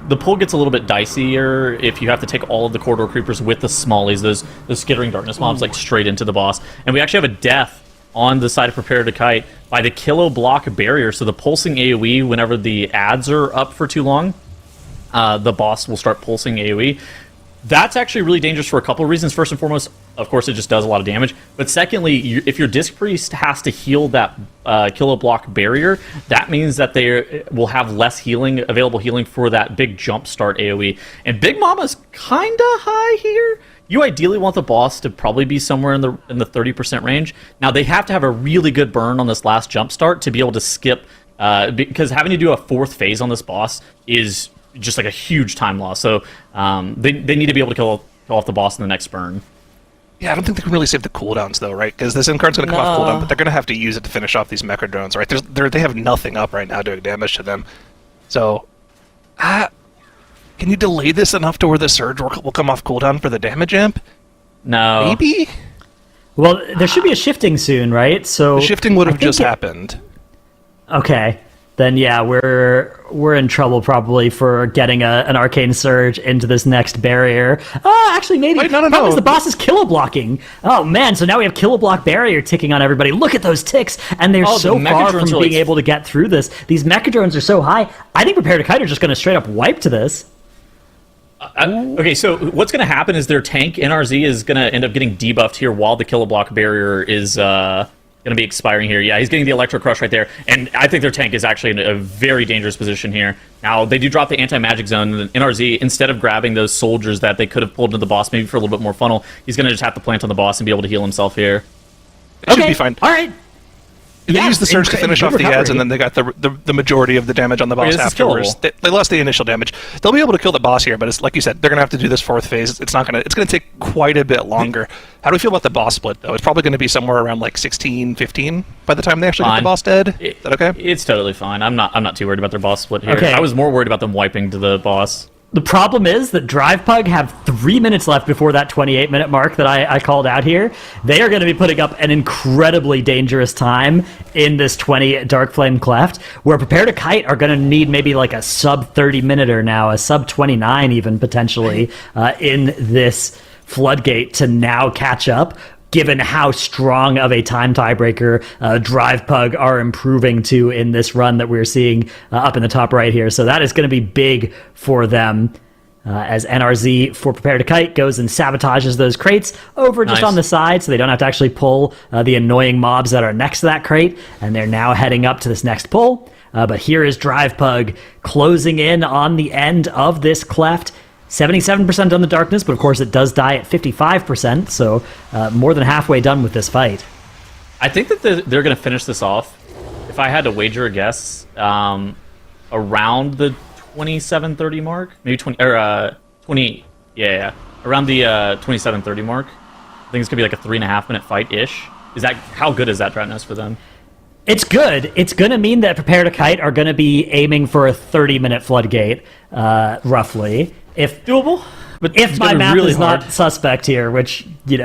The pull gets a little bit dicier if you have to take all of the corridor creepers with the smallies, those skittering darkness mobs, like straight into the boss. And we actually have a death on the side of Prepare to Kite by the kilo block barrier. So the pulsing AoE, whenever the ads are up for too long, the boss will start pulsing AoE. That's actually really dangerous for a couple of reasons. First and foremost, of course, it just does a lot of damage. But secondly, if your Disc Priest has to heal that kilo block barrier, that means that they will have less healing, available healing for that big jump start AoE. And Big Mama's kind of high here. You ideally want the boss to probably be somewhere in the 30% range. Now, they have to have a really good burn on this last jump start to be able to skip, because having to do a fourth phase on this boss is just like a huge time loss. So they need to be able to kill off the boss in the next burn. Yeah, I don't think they can really save the cooldowns, though, right? Because this card's going to come off cooldown, but they're going to have to use it to finish off these mecha drones, right? They have nothing up right now doing damage to them. So, can you delay this enough to where the Surge will come off cooldown for the damage amp? No. Maybe? Well, there should be a shifting soon, right? So The shifting would have just happened. Okay. Then yeah, we're in trouble probably for getting an Arcane Surge into this next barrier. Actually, maybe. Wait, no. Problem is the boss is kilo blocking. Oh man, so now we have kilo block barrier ticking on everybody. Look at those ticks, and they're so far from being able to get through this. These mecha drones are so high. I think Prepare to Kite are just going to straight up wipe to this. Okay, so what's going to happen is their tank NRZ is going to end up getting debuffed here while the kilo block barrier is going to be expiring here. Yeah, he's getting the Electro Crush right there, and I think their tank is actually in a very dangerous position here. Now, they do drop the anti-magic zone, and NRZ, instead of grabbing those soldiers that they could have pulled into the boss maybe for a little bit more funnel, he's going to just have to plant on the boss and be able to heal himself here. It should be fine. All right. They used the Surge to finish off the ads, and then they got the majority of the damage on the boss afterwards. They lost the initial damage. They'll be able to kill the boss here, but it's like you said, they're gonna have to do this fourth phase. It's gonna take quite a bit longer. How do we feel about the boss split though? It's probably gonna be somewhere around like 16, 15 by the time they actually get the boss dead. Is that okay? It's totally fine. I'm not too worried about their boss split here. Okay. I was more worried about them wiping to the boss. The problem is that DrivePug have 3 minutes left before that 28-minute mark that I called out here. They are going to be putting up an incredibly dangerous time in this 20 Dark Flame Cleft, where Prepare to Kite are going to need maybe like a sub-30-minuter now, a sub-29 even, potentially, in this Floodgate to now catch up, given how strong of a time tiebreaker DrivePug are improving to in this run that we're seeing up in the top right here. So that is going to be big for them as NRZ for Prepare to Kite goes and sabotages those crates over just on the side so they don't have to actually pull the annoying mobs that are next to that crate. And they're now heading up to this next pull. But here is DrivePug closing in on the end of this cleft. 77% on the darkness, but of course it does die at 55%, so more than halfway done with this fight. I think that they're going to finish this off. If I had to wager a guess, or around the 27:30 mark, maybe 20, around the 27:30 mark. I think it's gonna be like a 3.5 minute fight ish. How good is that Droughtness for them? It's good. It's going to mean that Prepare to Kite are going to be aiming for a 30-minute floodgate, roughly. If doable, but if my math really is not suspect here, which it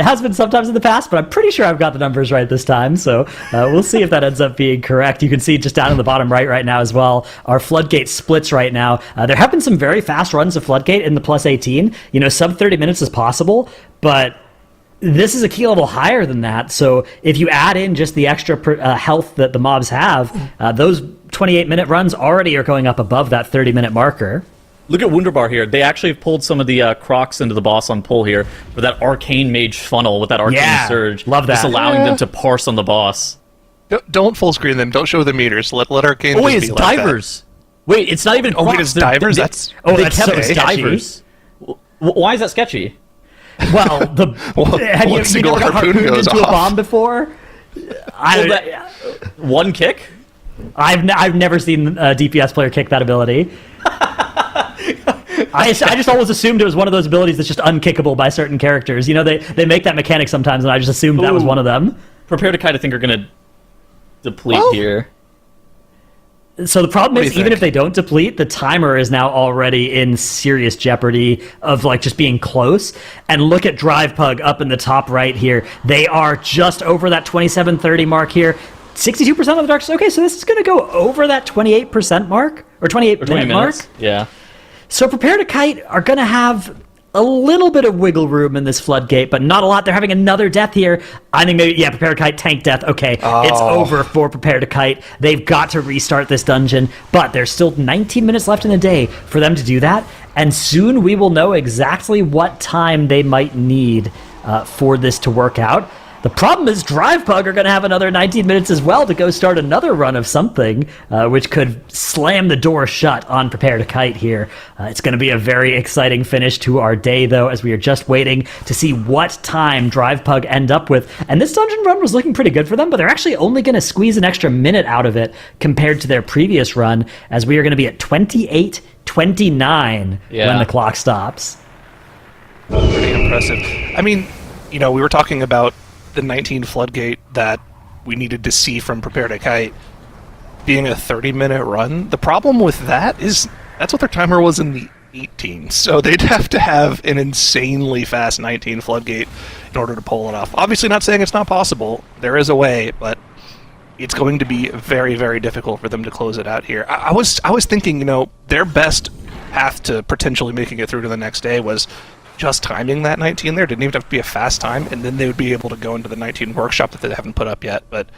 has been sometimes in the past, but I'm pretty sure I've got the numbers right this time. So we'll see if that ends up being correct. You can see just down in the bottom right now as well, our floodgate splits right now. There have been some very fast runs of floodgate in the plus 18. Sub 30 minutes is possible, but this is a key level higher than that, so if you add in just the extra health that the mobs have, those 28-minute runs already are going up above that 30-minute marker. Look at Wunderbar here. They actually have pulled some of the Crocs into the boss on pull here with that Arcane Mage funnel with that Arcane Surge. Love that. Just allowing them to parse on the boss. Don't full screen them. Don't show the meters. Let Arcane wait, just it's be like divers. Wait, it's not even Crocs. Oh, wait, it's divers? That's it's divers. Why is that sketchy? Well, have you single never got harpoon harpooned goes into a off. bomb before? One kick? I've never seen a DPS player kick that ability. I just always assumed it was one of those abilities that's just unkickable by certain characters. They make that mechanic sometimes, and I just assumed that was one of them. Prepare to Kite, I think, are going to deplete here. So the problem is, even think? if they don't deplete, the timer is now already in serious jeopardy of just being close. And look at Drive Pug up in the top right here. They are just over that 27:30 mark here. 62% of the dark. Okay, so this is going to go over that 28% mark or 28-minute mark. Yeah. So Prepare to Kite are going to have a little bit of wiggle room in this floodgate, but not a lot. They're having another death here. I think maybe, Prepare to Kite, tank death. Okay, It's over for Prepare to Kite. They've got to restart this dungeon, but there's still 19 minutes left in the day for them to do that, and soon we will know exactly what time they might need for this to work out. The problem is Drive Pug are going to have another 19 minutes as well to go start another run of something, which could slam the door shut on Prepare to Kite here. It's going to be a very exciting finish to our day, though, as we are just waiting to see what time Drive Pug end up with. And this dungeon run was looking pretty good for them, but they're actually only going to squeeze an extra minute out of it compared to their previous run, as we are going to be at 28:29 when the clock stops. Pretty impressive. I mean, we were talking about the 19 floodgate that we needed to see from Prepare to Kite being a 30-minute run. The problem with that is that's what their timer was in the 18, so they'd have to have an insanely fast 19 floodgate in order to pull it off. Obviously not saying it's not possible. There is a way, but it's going to be very, very difficult for them to close it out here. I was thinking, their best path to potentially making it through to the next day was just timing that 19 there. Didn't even have to be a fast time, and then they would be able to go into the 19 workshop that they haven't put up yet. But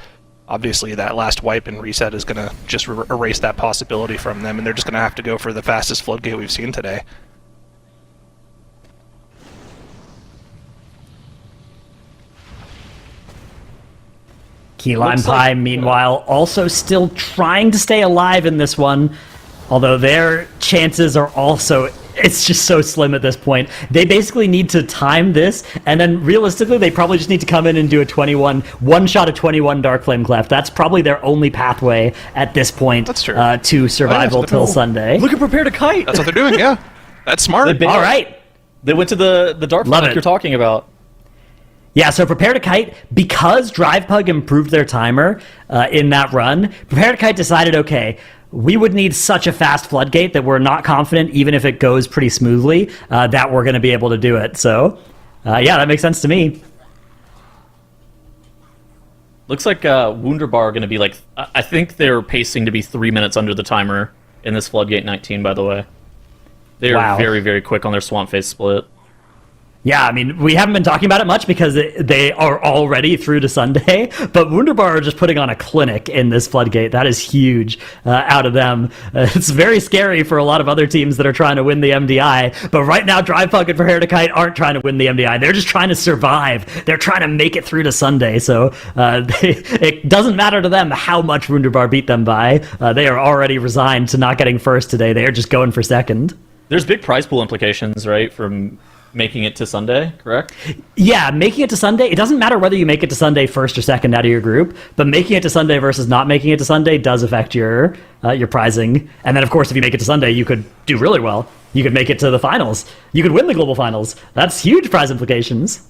obviously that last wipe and reset is going to just erase that possibility from them, and they're just going to have to go for the fastest floodgate we've seen today. Key Lime Pie, meanwhile, also still trying to stay alive in this one, although their chances are also, it's just so slim at this point. They basically need to time this, and then realistically, they probably just need to come in and do one shot of 21 Dark Flame Cleft. That's probably their only pathway at this point. That's true. To survival till Sunday. Look at Prepare to Kite. That's what they're doing, yeah. That's smart. All right. They went to the Dark Flame like you're talking about. Yeah, so Prepare to Kite, because Drive Pug improved their timer in that run, Prepare to Kite decided, okay, we would need such a fast floodgate that we're not confident, even if it goes pretty smoothly, that we're going to be able to do it. So, that makes sense to me. Looks like Wunderbar are going to be I think they're pacing to be 3 minutes under the timer in this Floodgate 19, by the way. They are very, very quick on their Swamp Face split. Yeah, I mean, we haven't been talking about it much because they are already through to Sunday, but Wunderbar are just putting on a clinic in this floodgate. That is huge out of them. It's very scary for a lot of other teams that are trying to win the MDI, but right now Drive Pug and Prepare to Kite aren't trying to win the MDI. They're just trying to survive. They're trying to make it through to Sunday, so it doesn't matter to them how much Wunderbar beat them by. They are already resigned to not getting first today. They are just going for second. There's big prize pool implications, right, from making it to Sunday, correct? Yeah, making it to Sunday, it doesn't matter whether you make it to Sunday first or second out of your group, but making it to Sunday versus not making it to Sunday does affect your prizing. And then, of course, if you make it to Sunday, you could do really well. You could make it to the finals. You could win the global finals. That's huge prize implications.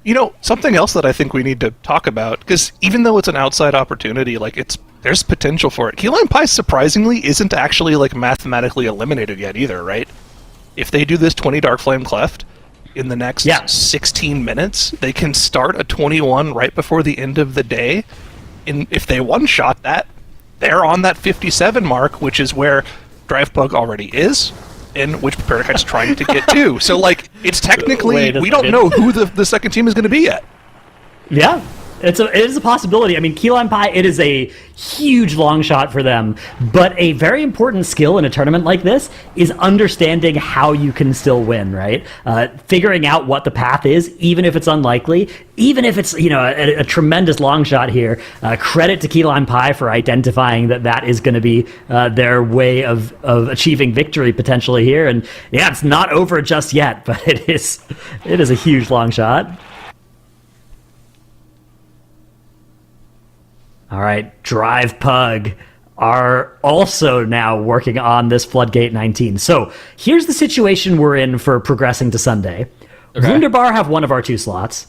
You know, something else that I think we need to talk about, because even though it's an outside opportunity, like there's potential for it. Key Lime Pie, surprisingly, isn't actually like mathematically eliminated yet either, right? If they do this 20 Dark Flame Cleft in the next 16 minutes, they can start a 21 right before the end of the day. And if they one-shot that, they're on that 57 mark, which is where Drive Pug already is, and which Prepare to Kite's trying to get to. So, like, it's technically, we don't know who the second team is going to be yet. Yeah. It is a possibility. I mean, Key Lime Pie, it is a huge long shot for them, but a very important skill in a tournament like this is understanding how you can still win, right? Figuring out what the path is, even if it's unlikely, even if it's, a tremendous long shot here. Credit to Key Lime Pie for identifying that is going to be their way of achieving victory potentially here. And yeah, it's not over just yet, but it is a huge long shot. All right, Drive Pug are also now working on this Floodgate 19. So here's the situation we're in for progressing to Sunday. Okay. Wunderbar have one of our 2 slots.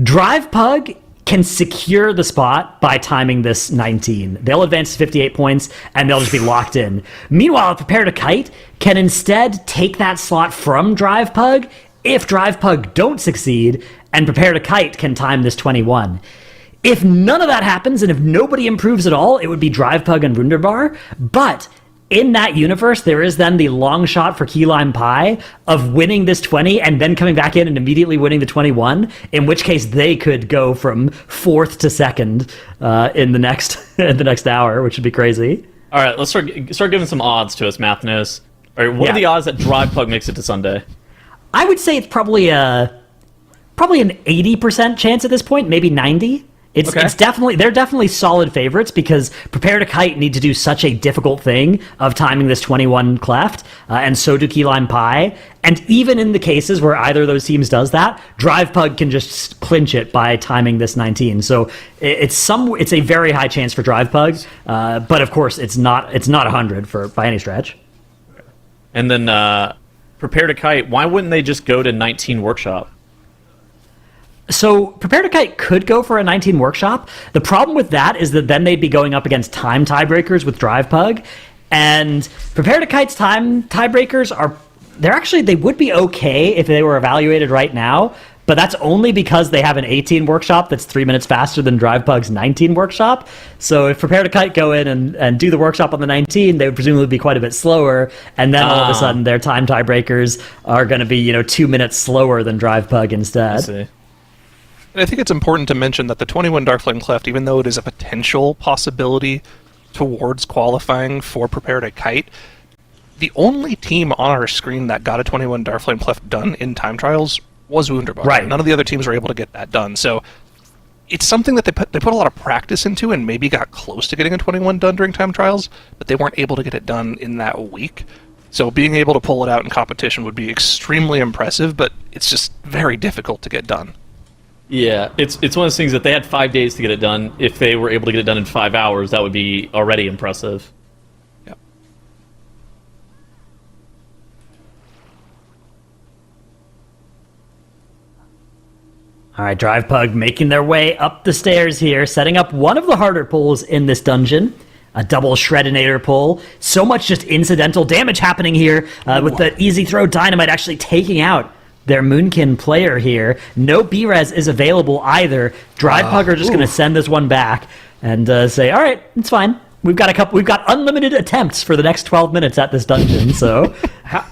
Drive Pug can secure the spot by timing this 19. They'll advance to 58 points, and they'll just be locked in. Meanwhile, Prepare to Kite can instead take that slot from Drive Pug if Drive Pug don't succeed, and Prepare to Kite can time this 21. If none of that happens, and if nobody improves at all, it would be Drive Pug and Wunderbar. But in that universe, there is then the long shot for Key Lime Pie of winning this 20 and then coming back in and immediately winning the 21, in which case they could go from 4th to 2nd in the next hour, which would be crazy. All right, let's start giving some odds to us, Mathnos. All right, what are the odds that Drive Pug makes it to Sunday? I would say it's probably an 80% chance at this point, maybe 90%. It's definitely, they're definitely solid favorites because Prepare to Kite need to do such a difficult thing of timing this 21 cleft, and so do Key Lime Pie. And even in the cases where either of those teams does that, Drive Pug can just clinch it by timing this 19. So it's a very high chance for Drive Pug, but of course it's not 100 by any stretch. And then Prepare to Kite, why wouldn't they just go to 19 Workshop? So Prepare to Kite could go for a 19 Workshop. The problem with that is that then they'd be going up against time tiebreakers with Drive Pug, and Prepare to Kite's time tiebreakers they would be okay if they were evaluated right now, but that's only because they have an 18 Workshop that's 3 minutes faster than Drive Pug's 19 Workshop. So if Prepare to Kite go in and do the Workshop on the 19, they would presumably be quite a bit slower, and then all of a sudden their time tiebreakers are going to be 2 minutes slower than Drive Pug instead. I see. And I think it's important to mention that the 21 Dark Flame Cleft, even though it is a potential possibility towards qualifying for Prepare to Kite, the only team on our screen that got a 21 Dark Flame Cleft done in time trials was Wunderbar. Right. None of the other teams were able to get that done. So it's something that they put a lot of practice into and maybe got close to getting a 21 done during time trials, but they weren't able to get it done in that week. So being able to pull it out in competition would be extremely impressive, but it's just very difficult to get done. Yeah, it's one of those things that they had 5 days to get it done. If they were able to get it done in 5 hours, that would be already impressive. Yep. All right, Drive Pug making their way up the stairs here, setting up one of the harder pulls in this dungeon. A double Shredinator pull. So much just incidental damage happening here with the easy throw dynamite actually taking out their Moonkin player here. No B-Res is available either. Drive Pug are just going to send this one back and say, all right, it's fine. We've got unlimited attempts for the next 12 minutes at this dungeon, so... How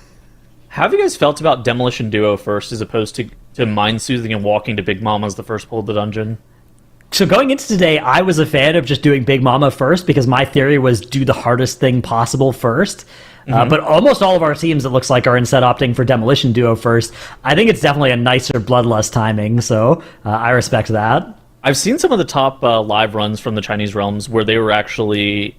have you guys felt about Demolition Duo first as opposed to Mind Soothing and Walking to Big Mama as the first pull of the dungeon? So going into today, I was a fan of just doing Big Mama first because my theory was do the hardest thing possible first. But almost all of our teams, it looks like, are instead opting for Demolition Duo first. I think it's definitely a nicer Bloodlust timing, so I respect that. I've seen some of the top live runs from the Chinese realms where they were actually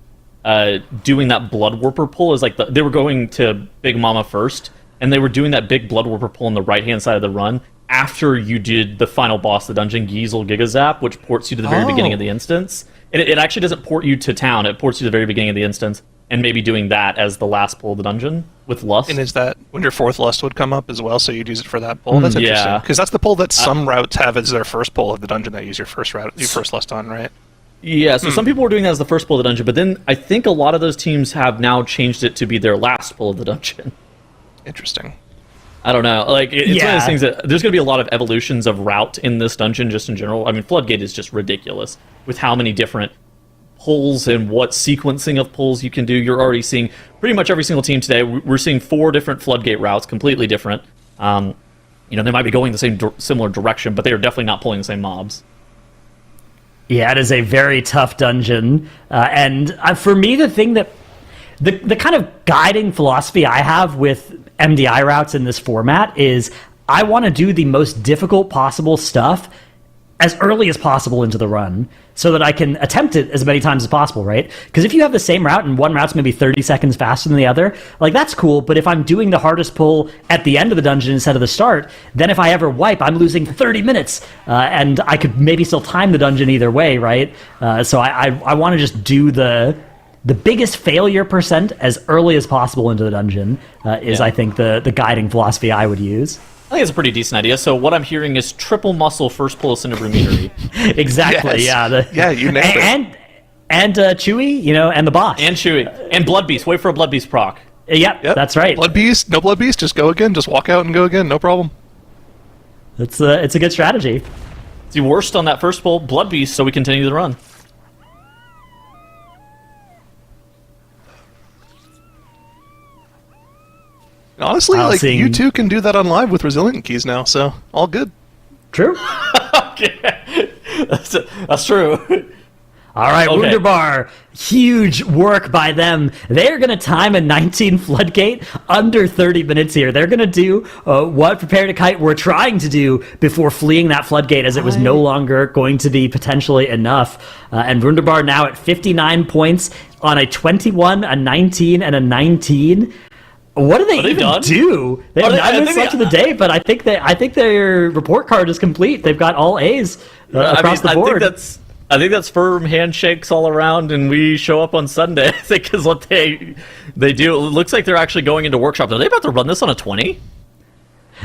doing that Blood Warper pull as like they were going to Big Mama first, and they were doing that big Blood Warper pull on the right-hand side of the run after you did the final boss of the dungeon, Giesel Gigazap, which ports you to the very beginning of the instance. And it actually doesn't port you to town, it ports you to the very beginning of the instance, and maybe doing that as the last pull of the dungeon with Lust. And is that when your 4th Lust would come up as well, so you'd use it for that pull? That's interesting. Because that's the pull that some routes have as their first pull of the dungeon that use your first Lust on, right? Yeah, so some people were doing that as the first pull of the dungeon, but then I think a lot of those teams have now changed it to be their last pull of the dungeon. Interesting. I don't know. Like, it's one of those things that there's going to be a lot of evolutions of route in this dungeon just in general. I mean, Floodgate is just ridiculous with how many different pulls and what sequencing of pulls you can do. You're already seeing pretty much every single team today. We're seeing 4 different Floodgate routes, completely different. They might be going the same similar direction, but they are definitely not pulling the same mobs. Yeah, it is a very tough dungeon. And for me, the thing that the kind of guiding philosophy I have with MDI routes in this format is I want to do the most difficult possible stuff as early as possible into the run so that I can attempt it as many times as possible, right? Because if you have the same route and one route's maybe 30 seconds faster than the other, like, that's cool, but if I'm doing the hardest pull at the end of the dungeon instead of the start, then if I ever wipe, I'm losing 30 minutes, and I could maybe still time the dungeon either way, right? So I want to just do the biggest failure percent as early as possible into the dungeon I think, the guiding philosophy I would use. I think it's a pretty decent idea. So what I'm hearing is triple muscle first pull of Cinebrumitery. Exactly, yes. Yeah, you nailed it. And Chewie, and the boss. And Chewie. And Blood Beast. Wait for a Blood Beast proc. Yep, that's right. No Blood Beast, just go again. Just walk out and go again, no problem. It's a good strategy. See, worst on that first pull, Blood Beast, so we continue the run. Honestly, you two can do that on live with resilient keys now, so all good. True. Okay. That's true. All right, Okay. Wunderbar. Huge work by them. They're going to time a 19 Floodgate under 30 minutes here. They're going to do what Prepare to Kite were trying to do before fleeing that Floodgate, as it was no longer going to be potentially enough. And Wunderbar now at 59 points on a 21, a 19, and a 19. What do they even do? They have 9 minutes left of the day, but I think their report card is complete. They've got all A's across the board. I think that's firm handshakes all around, and we show up on Sunday. I think is what they do. It looks like they're actually going into workshop. Are they about to run this on a 20?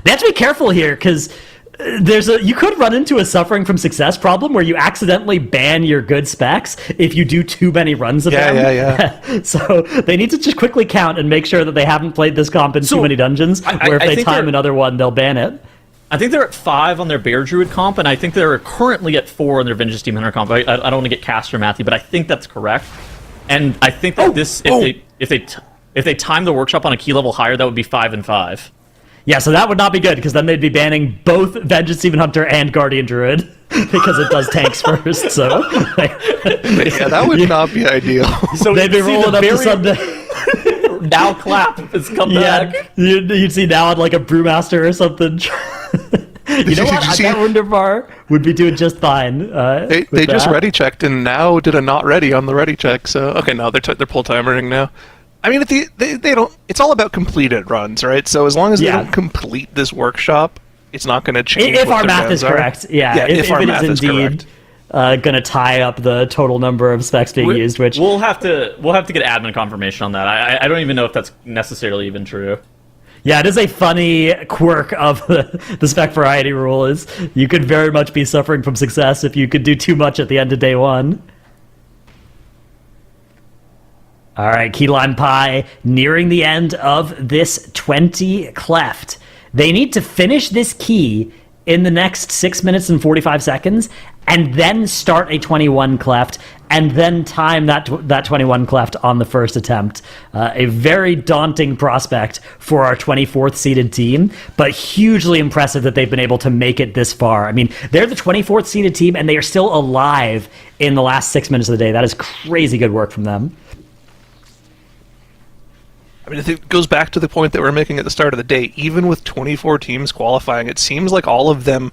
They have to be careful here, because you could run into a suffering from success problem where you accidentally ban your good specs if you do too many runs of them. Yeah. So they need to just quickly count and make sure that they haven't played this comp in too many dungeons, where if they time another one, they'll ban it. I think they're at 5 on their Bear Druid comp, and I think they're currently at 4 on their Vengeance Demon Hunter comp. I don't want to get Caster Matthew, but I think that's correct. And I think that if they time the workshop on a key level higher, that would be 5 and 5. Yeah, so that would not be good, because then they'd be banning both Vengeance Demon Hunter and Guardian Druid, because it does tanks first, so... Yeah, that would not be ideal. So they'd be rolling up to Sunday. Now Clap has come back. You'd see now on like a Brewmaster or something. You know what? I bet Wunderbar would be doing just fine. They just ready checked, and now did a not ready on the ready check, so... Okay, no, they're pull timering now. I mean, they don't. It's all about completed runs, right? So as long as they don't complete this workshop, it's not going to change. If our math is correct, if our math is indeed going to tie up the total number of specs being used, which we'll have to get admin confirmation on that. I don't even know if that's necessarily even true. Yeah, it is a funny quirk of the spec variety rule. Is you could very much be suffering from success if you could do too much at the end of day one. All right, Key Lime Pie nearing the end of this 20 cleft. They need to finish this key in the next 6 minutes and 45 seconds, and then start a 21 cleft, and then time that 21 cleft on the first attempt. A very daunting prospect for our 24th seeded team, but hugely impressive that they've been able to make it this far. I mean, they're the 24th seeded team, and they are still alive in the last 6 minutes of the day. That is crazy good work from them. I mean, it goes back to the point that we're making at the start of the day. Even with 24 teams qualifying, it seems like all of them...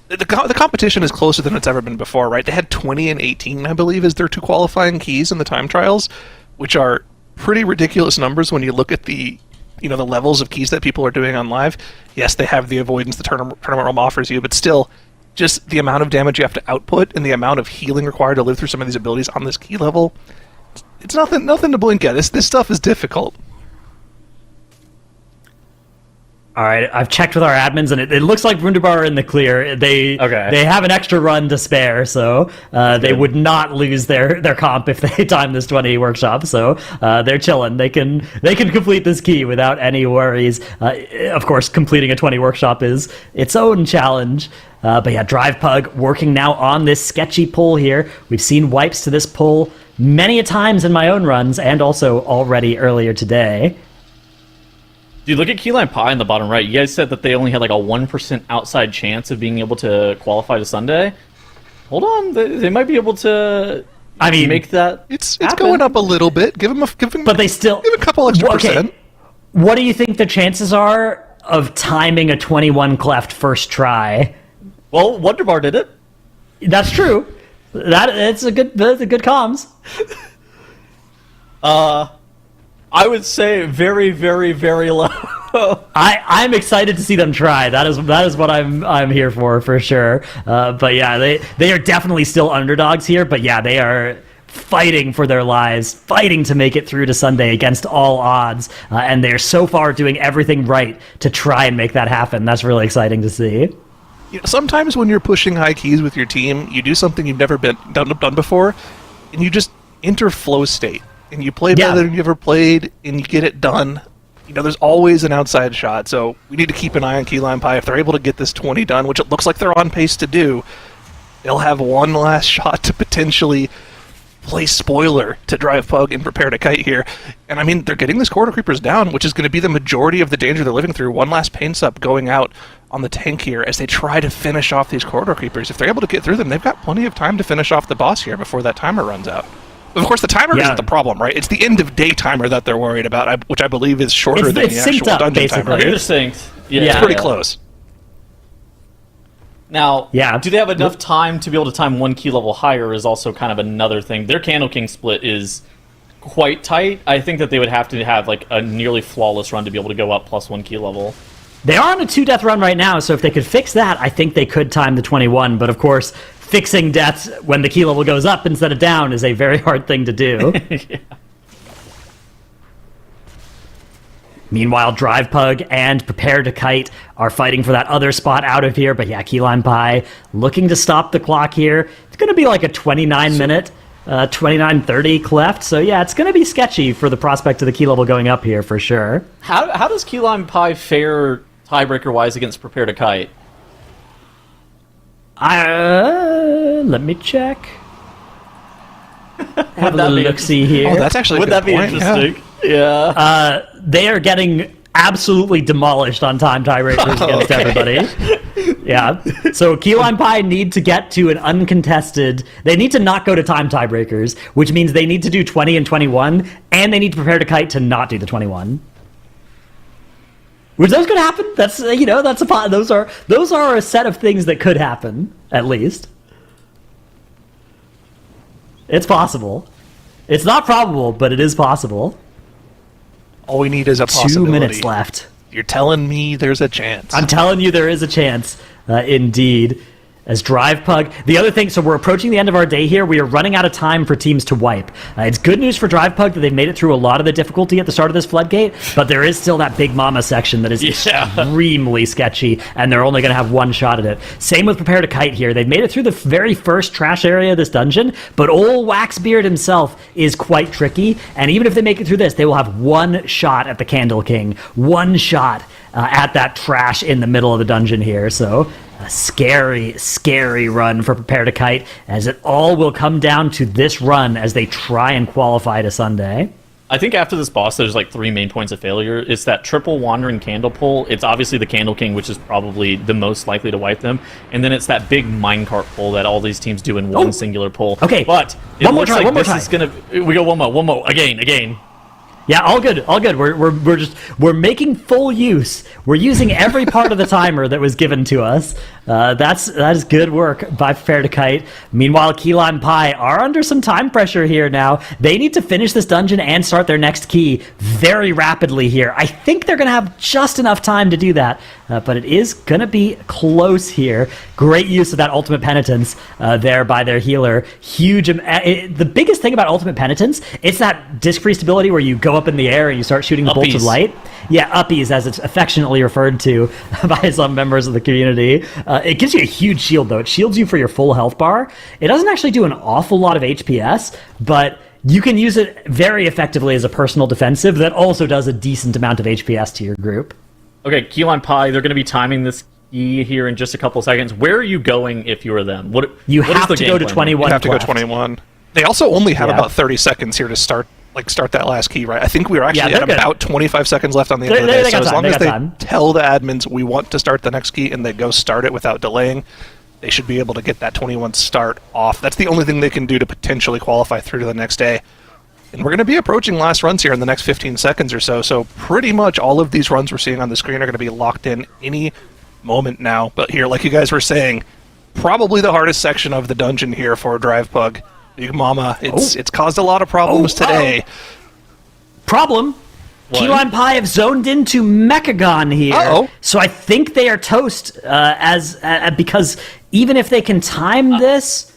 The competition is closer than it's ever been before, right? They had 20 and 18, I believe, as their 2 qualifying keys in the time trials, which are pretty ridiculous numbers when you look at the you know, the levels of keys that people are doing on live, yes, they have the avoidance the tournament realm offers you, but still, just the amount of damage you have to output and the amount of healing required to live through some of these abilities on this key level, it's nothing to blink at. This stuff is difficult. All right, I've checked with our admins, and it looks like Wunderbar are in the clear. They have an extra run to spare, so they would not lose their comp if they time this 20 workshop. So they're chilling. They can complete this key without any worries. Of course, completing a 20 workshop is its own challenge. But yeah, Drive Pug working now on this sketchy pull here. We've seen wipes to this pull many a times in my own runs, and also already earlier today. Dude, look at Keyline Pie in the bottom right. You guys said that they only had like a 1% outside chance of being able to qualify to Sunday. Hold on, they might be able to. I mean, make that. It's going up a little bit. Give them a couple extra percent. What do you think the chances are of timing a 21 cleft first try? Well, Wonderbar did it. That's true. That's a good comms. I would say very, very, very low. I'm excited to see them try. That is what I'm here for sure. But yeah, they are definitely still underdogs here. But yeah, they are fighting for their lives, fighting to make it through to Sunday against all odds. And they're so far doing everything right to try and make that happen. That's really exciting to see. You know, sometimes when you're pushing high keys with your team, you do something you've never done before, and you just enter flow state. And you play better than you ever played, and you get it done. You know, there's always an outside shot, so we need to keep an eye on Keyline Pie. If they're able to get this 20 done, which it looks like they're on pace to do, they'll have one last shot to potentially play spoiler to Drive Pug and prepare to kite here. And I mean, they're getting this Corridor Creepers down, which is going to be the majority of the danger they're living through. One last pain sup going out on the tank here as they try to finish off these Corridor Creepers. If they're able to get through them, they've got plenty of time to finish off the boss here before that timer runs out. Of course, the timer isn't the problem, right? It's the end-of-day timer that they're worried about, which I believe is shorter than the actual dungeon basically. timer. They're synced. Yeah, it's pretty close. Now, do they have enough time to be able to time one key level higher is also kind of another thing. Their Candle King split is quite tight. I think that they would have to have like a nearly flawless run to be able to go up plus one key level. They are on a 2-death run right now, so if they could fix that, I think they could time the 21. But of course, fixing deaths when the key level goes up instead of down is a very hard thing to do. Yeah. Meanwhile, Drive Pug and Prepare to Kite are fighting for that other spot out of here. But yeah, Keyline Pie looking to stop the clock here. It's going to be like a 29-minute, 29:30 cleft. So yeah, it's going to be sketchy for the prospect of the key level going up here for sure. How does Keyline Pie fare tiebreaker-wise against Prepare to Kite? Let me check. Have a little look-see here. Oh, that's actually Would that be interesting? Yeah. They are getting absolutely demolished on time tiebreakers against everybody. Yeah. So Keyline Pie need to get to an uncontested. They need to not go to time tiebreakers, which means they need to do 20 and 21, and they need to Prepare to Kite to not do the 21. Which those could happen. That's that's a those are a set of things that could happen at least. It's possible. It's not probable, but it is possible. All we need is a possibility. 2 minutes left. You're telling me there's a chance. I'm telling you there is a chance, indeed. As Drive Pug. The other thing, so we're approaching the end of our day here. We are running out of time for teams to wipe. It's good news for Drive Pug that they've made it through a lot of the difficulty at the start of this floodgate, but there is still that Big Mama section that is extremely sketchy, and they're only going to have one shot at it. Same with Prepare to Kite here. They've made it through the very first trash area of this dungeon, but old Waxbeard himself is quite tricky, and even if they make it through this, they will have one shot at the Candle King. One shot at that trash in the middle of the dungeon here, so a scary, scary run for Prepare to Kite, as it all will come down to this run as they try and qualify to Sunday. I think after this boss, there's like 3 main points of failure. It's that triple Wandering Candle pull. It's obviously the Candle King, which is probably the most likely to wipe them. And then it's that big minecart pull that all these teams do in one singular pull. Okay, but one more try. We go one more. Again. Yeah, all good, all good. We're making full use. We're using every part of the timer that was given to us. That is good work by Prepare to Kite. Meanwhile, Key Lime Pie are under some time pressure here now. They need to finish this dungeon and start their next key very rapidly here. I think they're going to have just enough time to do that, but it is going to be close here. Great use of that Ultimate Penitence there by their healer. Huge. The biggest thing about Ultimate Penitence, it's that discreased ability where you go up in the air and you start shooting the bolts of light. Yeah, uppies, as it's affectionately referred to by some members of the community. It gives you a huge shield, though. It shields you for your full health bar. It doesn't actually do an awful lot of HPS, but you can use it very effectively as a personal defensive that also does a decent amount of HPS to your group. Okay, Key Lime Pie, they're going to be timing this key here in just a couple seconds. Where are you going if you were them? You have to go to 21. You have to go 21. They also only have about 30 seconds here to start that last key, right? I think we were actually at about 25 seconds left on the end of the day. So as long as they tell the admins we want to start the next key and they go start it without delaying, they should be able to get that 21 start off. That's the only thing they can do to potentially qualify through to the next day. And we're going to be approaching last runs here in the next 15 seconds or so. So pretty much all of these runs we're seeing on the screen are going to be locked in any moment now. But here, like you guys were saying, probably the hardest section of the dungeon here for Drive Pug. Big Mama, it's caused a lot of problems today. Problem. What? Key Lime Pie have zoned into Mechagon here. So I think they are toast because even if they can time this,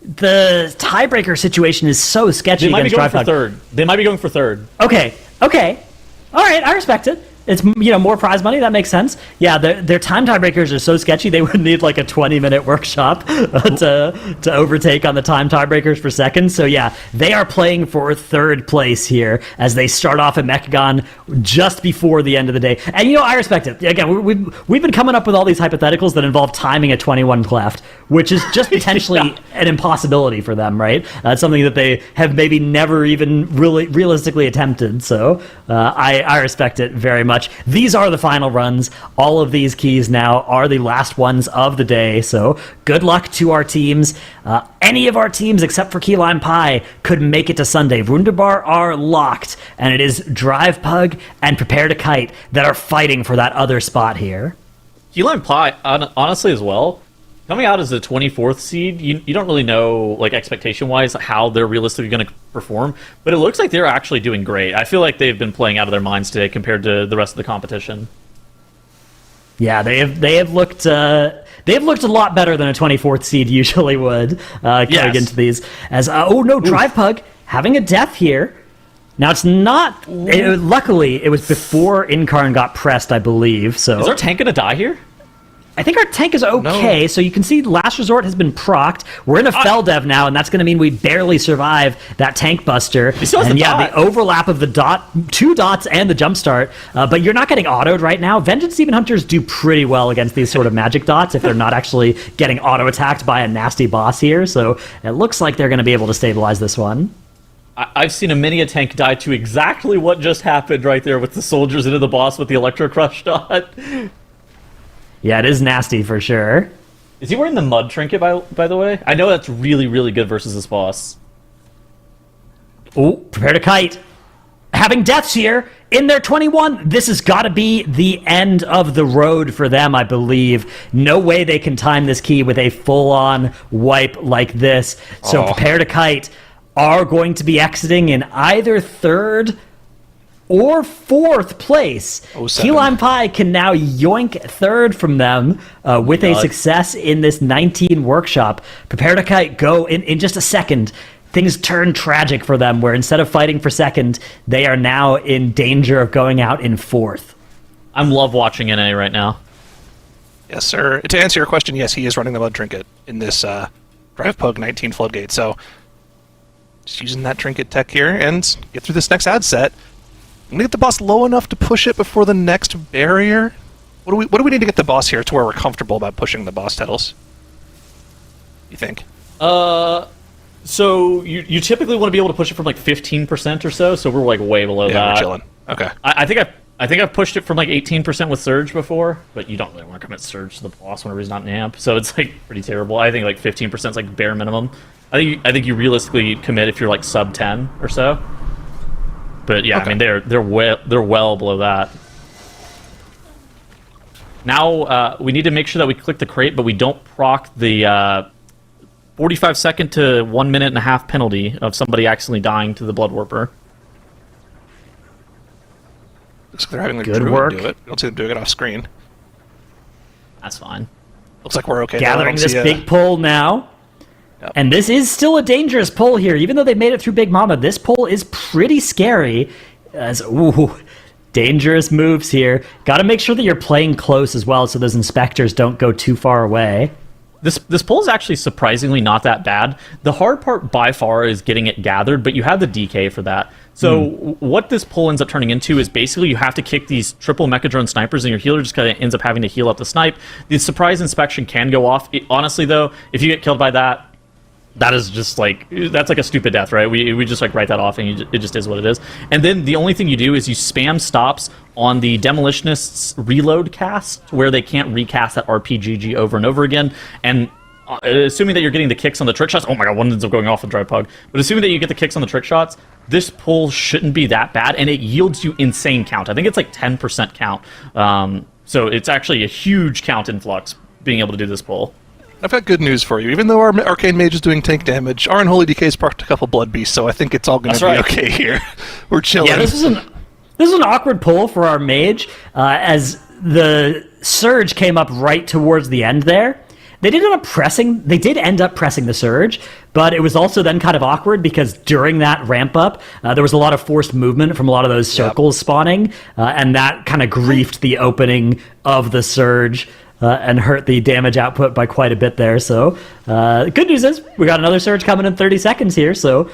the tiebreaker situation is so sketchy. They might be going for third. They might be going for third. Okay. All right, I respect it. It's, more prize money. That makes sense. Yeah, their time tiebreakers are so sketchy. They would need like a 20-minute workshop to overtake on the time tiebreakers for second. So yeah, they are playing for third place here as they start off at Mechagon just before the end of the day. And I respect it. Again, we've been coming up with all these hypotheticals that involve timing a 21 cleft, which is just potentially an impossibility for them, right? It's something that they have maybe never even really realistically attempted. So I respect it very much. These are the final runs. All of these keys now are the last ones of the day. So good luck to our teams. Any of our teams except for Key Lime Pie could make it to Sunday. Wunderbar are locked, and it is Drive Pug and Prepare to Kite that are fighting for that other spot here. Key Lime Pie, honestly, as well, coming out as the 24th seed, you don't really know, like, expectation-wise, how they're realistically going to perform, but it looks like they're actually doing great. I feel like they've been playing out of their minds today compared to the rest of the competition. Yeah, they have looked a lot better than a 24th seed usually would going into these. As Drive Pug having a death here. Now it's not. Luckily, it was before Incarn got pressed, I believe. So is our tank gonna die here? I think our tank is okay, so you can see Last Resort has been procced. We're in a fell dev now, and that's going to mean we barely survive that tank buster. The overlap of the two dots and the jumpstart, but you're not getting autoed right now. Vengeance Demon Hunters do pretty well against these sort of magic dots if they're not actually getting auto-attacked by a nasty boss here, so it looks like they're going to be able to stabilize this one. I've seen a tank die to exactly what just happened right there with the soldiers into the boss with the Electro Crush dot. Yeah, it is nasty for sure. Is he wearing the mud trinket, by the way? I know that's really, really good versus this boss. Oh, Prepare to Kite. Having deaths here in their 21. This has got to be the end of the road for them, I believe. No way they can time this key with a full-on wipe like this. So Prepare to Kite are going to be exiting in either third or fourth place. Key Lime Pie can now yoink third from them with a success in this 19 workshop. Prepare to Kite go in just a second. Things turn tragic for them, where instead of fighting for second, they are now in danger of going out in fourth. I'm love watching NA right now. Yes, sir. To answer your question, yes, he is running the mud trinket in this Drive Pug 19 Floodgate. So just using that trinket tech here and get through this next ad set. I'm gonna get the boss low enough to push it before the next barrier. What do we need to get the boss here to where we're comfortable about pushing the boss titles? You think? So you typically want to be able to push it from like 15% or so. So we're like way below that. Yeah, we're chilling. Okay. I think I've pushed it from like 18% with Surge before, but you don't really want to commit Surge to the boss whenever he's not in amp. So it's like pretty terrible. I think like 15% is like bare minimum. I think you realistically commit if you're like sub 10 or so. But yeah, Okay. I mean they're well below that. Now we need to make sure that we click the crate, but we don't proc the 45-second to 1 minute and a half penalty of somebody accidentally dying to the Blood Warper. Looks like they're having their Good druid work. do it. I don't see them doing it off screen. That's fine. Looks like we're okay. though. I Gathering don't this see big pull now. Yep. And this is still a dangerous pull here. Even though they've made it through Big Mama, this pull is pretty scary. As, ooh, dangerous moves here. Got to make sure that you're playing close as well so those inspectors don't go too far away. This pull is actually surprisingly not that bad. The hard part by far is getting it gathered, but you have the DK for that. So what this pull ends up turning into is basically you have to kick these triple Mechadrone snipers, and your healer just kind of ends up having to heal up the snipe. The surprise inspection can go off. Honestly, though, if you get killed by that, that is just like, that's like a stupid death, right? We just like write that off, and it just is what it is. And then the only thing you do is you spam stops on the Demolitionists reload cast, where they can't recast that RPGG over and over again. And assuming that you're getting the kicks on the trick shots, oh my god, one ends up going off with Dry Pug. But assuming that you get the kicks on the trick shots, this pull shouldn't be that bad, and it yields you insane count. I think it's like 10% count. So it's actually a huge count influx being able to do this pull. I've got good news for you. Even though our Arcane Mage is doing tank damage, our Unholy DK's parked a couple Blood Beasts, so I think it's all going to be right. okay here. We're chilling. Yeah, this is an awkward pull for our mage, as the surge came up right towards the end there. They did end up pressing the surge, but it was also then kind of awkward because during that ramp up, there was a lot of forced movement from a lot of those circles spawning, and that kind of griefed the opening of the surge. And hurt the damage output by quite a bit there. So, good news is we got another surge coming in 30 seconds here. So,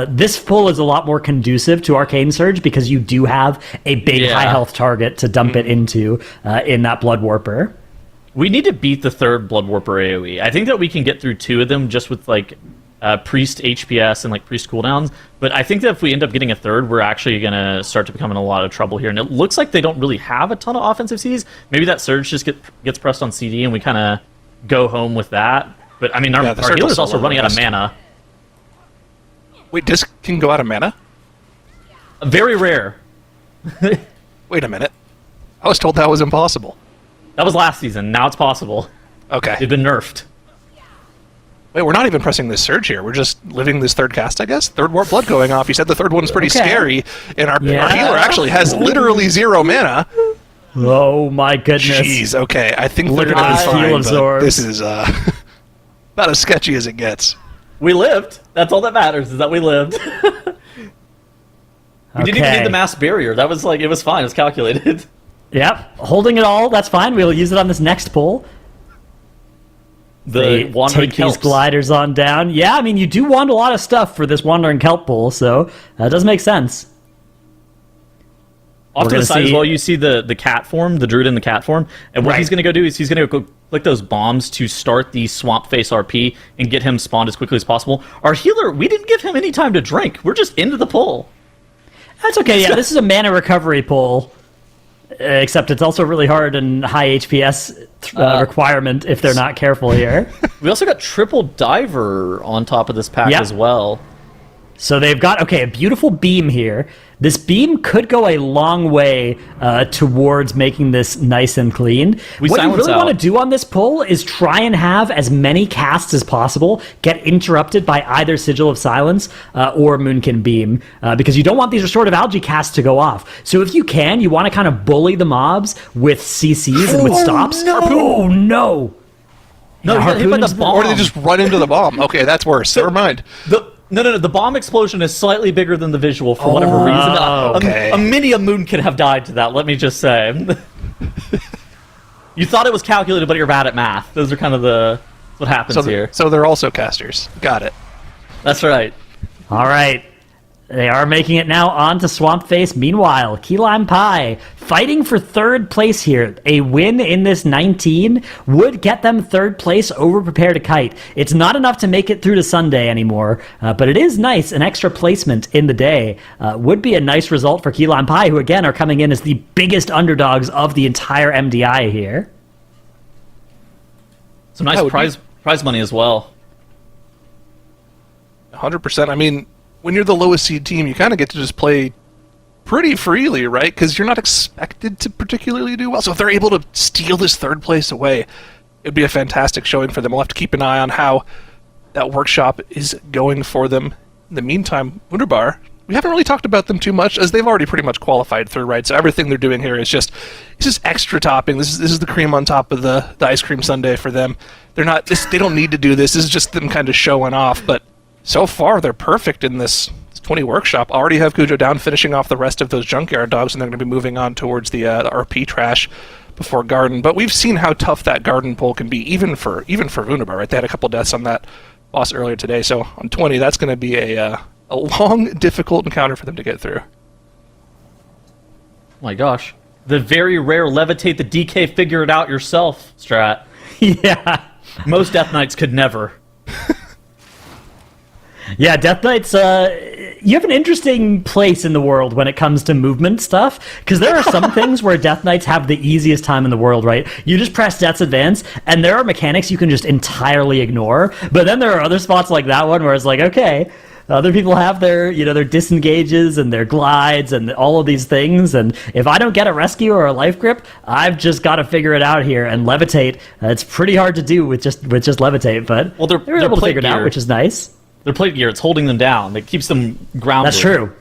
this pull is a lot more conducive to Arcane Surge because you do have a big high health target to dump it into in that Blood Warper. We need to beat the third Blood Warper AoE. I think that we can get through two of them just with like Priest HPS and like Priest cooldowns. But I think that if we end up getting a third, we're actually going to start to become in a lot of trouble here. And it looks like they don't really have a ton of offensive Cs. Maybe that surge just gets pressed on CD and we kind of go home with that. But I mean, our healer's also running out of mana. Wait, Disc can go out of mana? Very rare. Wait a minute. I was told that was impossible. That was last season. Now it's possible. Okay. They've been nerfed. Wait, we're not even pressing this surge here. We're just living this third cast, I guess? Third Warp Blood going off. You said the third one's pretty scary, and our healer actually has literally 0 mana. Oh my goodness. Jeez, okay. I think Look they're at going to this be heal fine, absorb. but this is about as sketchy as it gets. We lived. That's all that matters, is that we lived. We didn't even need the mass barrier. That was like, it was fine. It was calculated. Yep, holding it all, that's fine. We'll use it on this next pull. The Wandering take these Kelps. gliders on down. Yeah, I mean, you do want a lot of stuff for this Wandering Kelp pull, so that does make sense. Off We're to the gonna side as see- well, you see the cat form, the druid in the cat form. And what he's going to go do is he's going to go click those bombs to start the Swamp Face RP and get him spawned as quickly as possible. Our healer, we didn't give him any time to drink. We're just into the pull. That's okay, yeah, this is a mana recovery pull. Except it's also really hard and high HPS requirement if they're not careful here. We also got triple diver on top of this pack as well. So they've got, a beautiful beam here. This beam could go a long way towards making this nice and clean. What you really want to do on this pull is try and have as many casts as possible get interrupted by either Sigil of Silence or Moonkin Beam, because you don't want these Restorative Algae casts to go off. So if you can, you want to kind of bully the mobs with CCs and with stops. No. Oh, no. No, you got hit by the bomb. Or they just run into the bomb. Okay, that's worse. Never mind. No. The bomb explosion is slightly bigger than the visual for whatever reason. Okay. A mini moon could have died to that, let me just say. You thought it was calculated, but you're bad at math. Those are kind of what happens here. So they're also casters. Got it. That's right. All right. They are making it now on to Swamp Face. Meanwhile, Key Lime Pie fighting for third place here. A win in this 19 would get them third place over Prepare to Kite. It's not enough to make it through to Sunday anymore, but it is nice. An extra placement in the day would be a nice result for Key Lime Pie, who again are coming in as the biggest underdogs of the entire MDI here. Some nice prize money as well. 100%. I mean, when you're the lowest seed team, you kind of get to just play pretty freely, right? Because you're not expected to particularly do well. So if they're able to steal this third place away, it'd be a fantastic showing for them. We'll have to keep an eye on how that workshop is going for them. In the meantime, Wunderbar, we haven't really talked about them too much, as they've already pretty much qualified through, right? So everything they're doing here is just extra topping. This is the cream on top of the ice cream sundae for them. They're not they don't need to do this. This is just them kind of showing off. But so far, they're perfect in this 20 workshop. Already have Cujo down, finishing off the rest of those junkyard dogs, and they're going to be moving on towards the RP trash before Garden. But we've seen how tough that Garden pull can be, even for Wunderbar, right? They had a couple deaths on that boss earlier today. So on 20, that's going to be a long, difficult encounter for them to get through. Oh my gosh. The very rare levitate the DK figure it out yourself strat. Yeah. Most Death Knights could never. Yeah, Death Knights, you have an interesting place in the world when it comes to movement stuff, because there are some things where Death Knights have the easiest time in the world, right? You just press Death's Advance, and there are mechanics you can just entirely ignore, but then there are other spots like that one where it's like, okay, other people have their, their disengages and their glides and all of these things, and if I don't get a rescue or a life grip, I've just got to figure it out here. And levitate, it's pretty hard to do with just levitate, but well, they're able to plate figure it out, gear. which is nice. Their plate gear, it's holding them down. It keeps them grounded. That's true.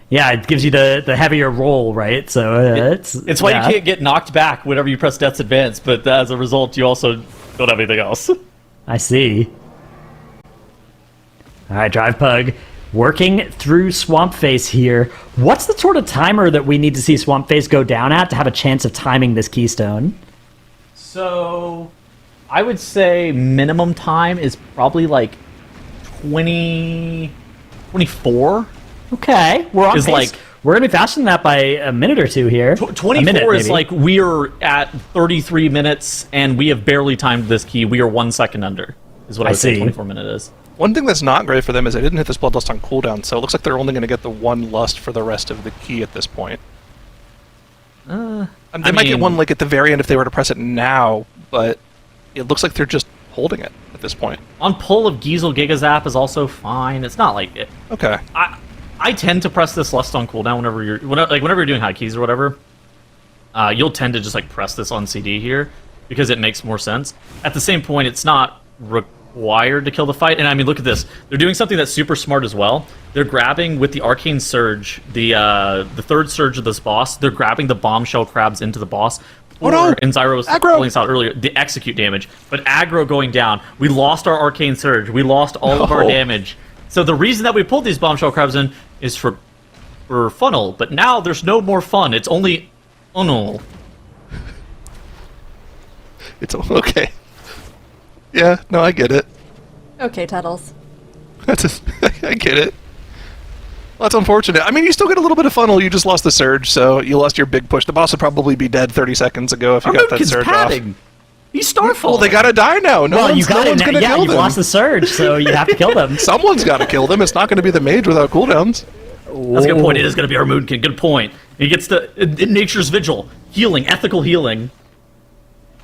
Yeah, it gives you the heavier roll, right? So it's why you can't get knocked back whenever you press Death's Advance, but as a result, you also don't have anything else. I see. All right, Drive Pug, working through Swamp Face here. What's the sort of timer that we need to see Swamp Face go down at to have a chance of timing this keystone? So, I would say minimum time is probably like 24. Okay, we're on pace. Like, we're going to be faster than that by a minute or two here. 24 is like we're at 33 minutes and we have barely timed this key. We are 1 second under, is what I would say 24 minute is. One thing that's not great for them is they didn't hit this Bloodlust on cooldown, so it looks like they're only going to get the one lust for the rest of the key at this point. They might get one like at the very end if they were to press it now, but it looks like they're just holding it at this point. On pull of Giesel Gigazap is also fine. It's not like it. Okay. I tend to press this lust on cooldown whenever you're doing high keys or whatever. You'll tend to just like press this on CD here because it makes more sense. At the same point, it's not required to kill the fight. And I mean, look at this. They're doing something that's super smart as well. They're grabbing with the Arcane Surge, the third surge of this boss. They're grabbing the bombshell crabs into the boss. Oh no! And Zyro was pulling this out earlier, the execute damage. But aggro going down. We lost our Arcane Surge. We lost all of our damage. So the reason that we pulled these bombshell crabs in is for funnel. But now there's no more fun. It's only funnel. It's okay. Yeah, no, I get it. Okay, Tuttles. I get it. Well, that's unfortunate. I mean, you still get a little bit of funnel. You just lost the surge, so you lost your big push. The boss would probably be dead 30 seconds ago if you got that surge off. He's Starfall. Well, they gotta die now. No one's gonna kill them. You've lost the surge, so you have to kill them. Someone's got to kill them. It's not going to be the mage without cooldowns. That's a good point. It is going to be our Moonkin. Good point. He gets Nature's Vigil. Healing. Ethical healing.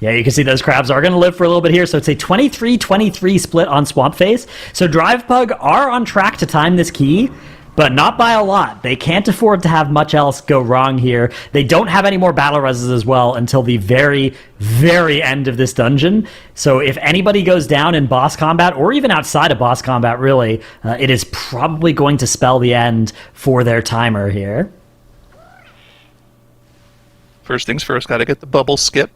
Yeah, you can see those crabs are going to live for a little bit here. So it's a 23-23 split on Swamp Face. So Drive Pug are on track to time this key, but not by a lot. They can't afford to have much else go wrong here. They don't have any more battle reses as well until the very, very end of this dungeon. So if anybody goes down in boss combat, or even outside of boss combat, really, it is probably going to spell the end for their timer here. First things first, got to get the bubble skip.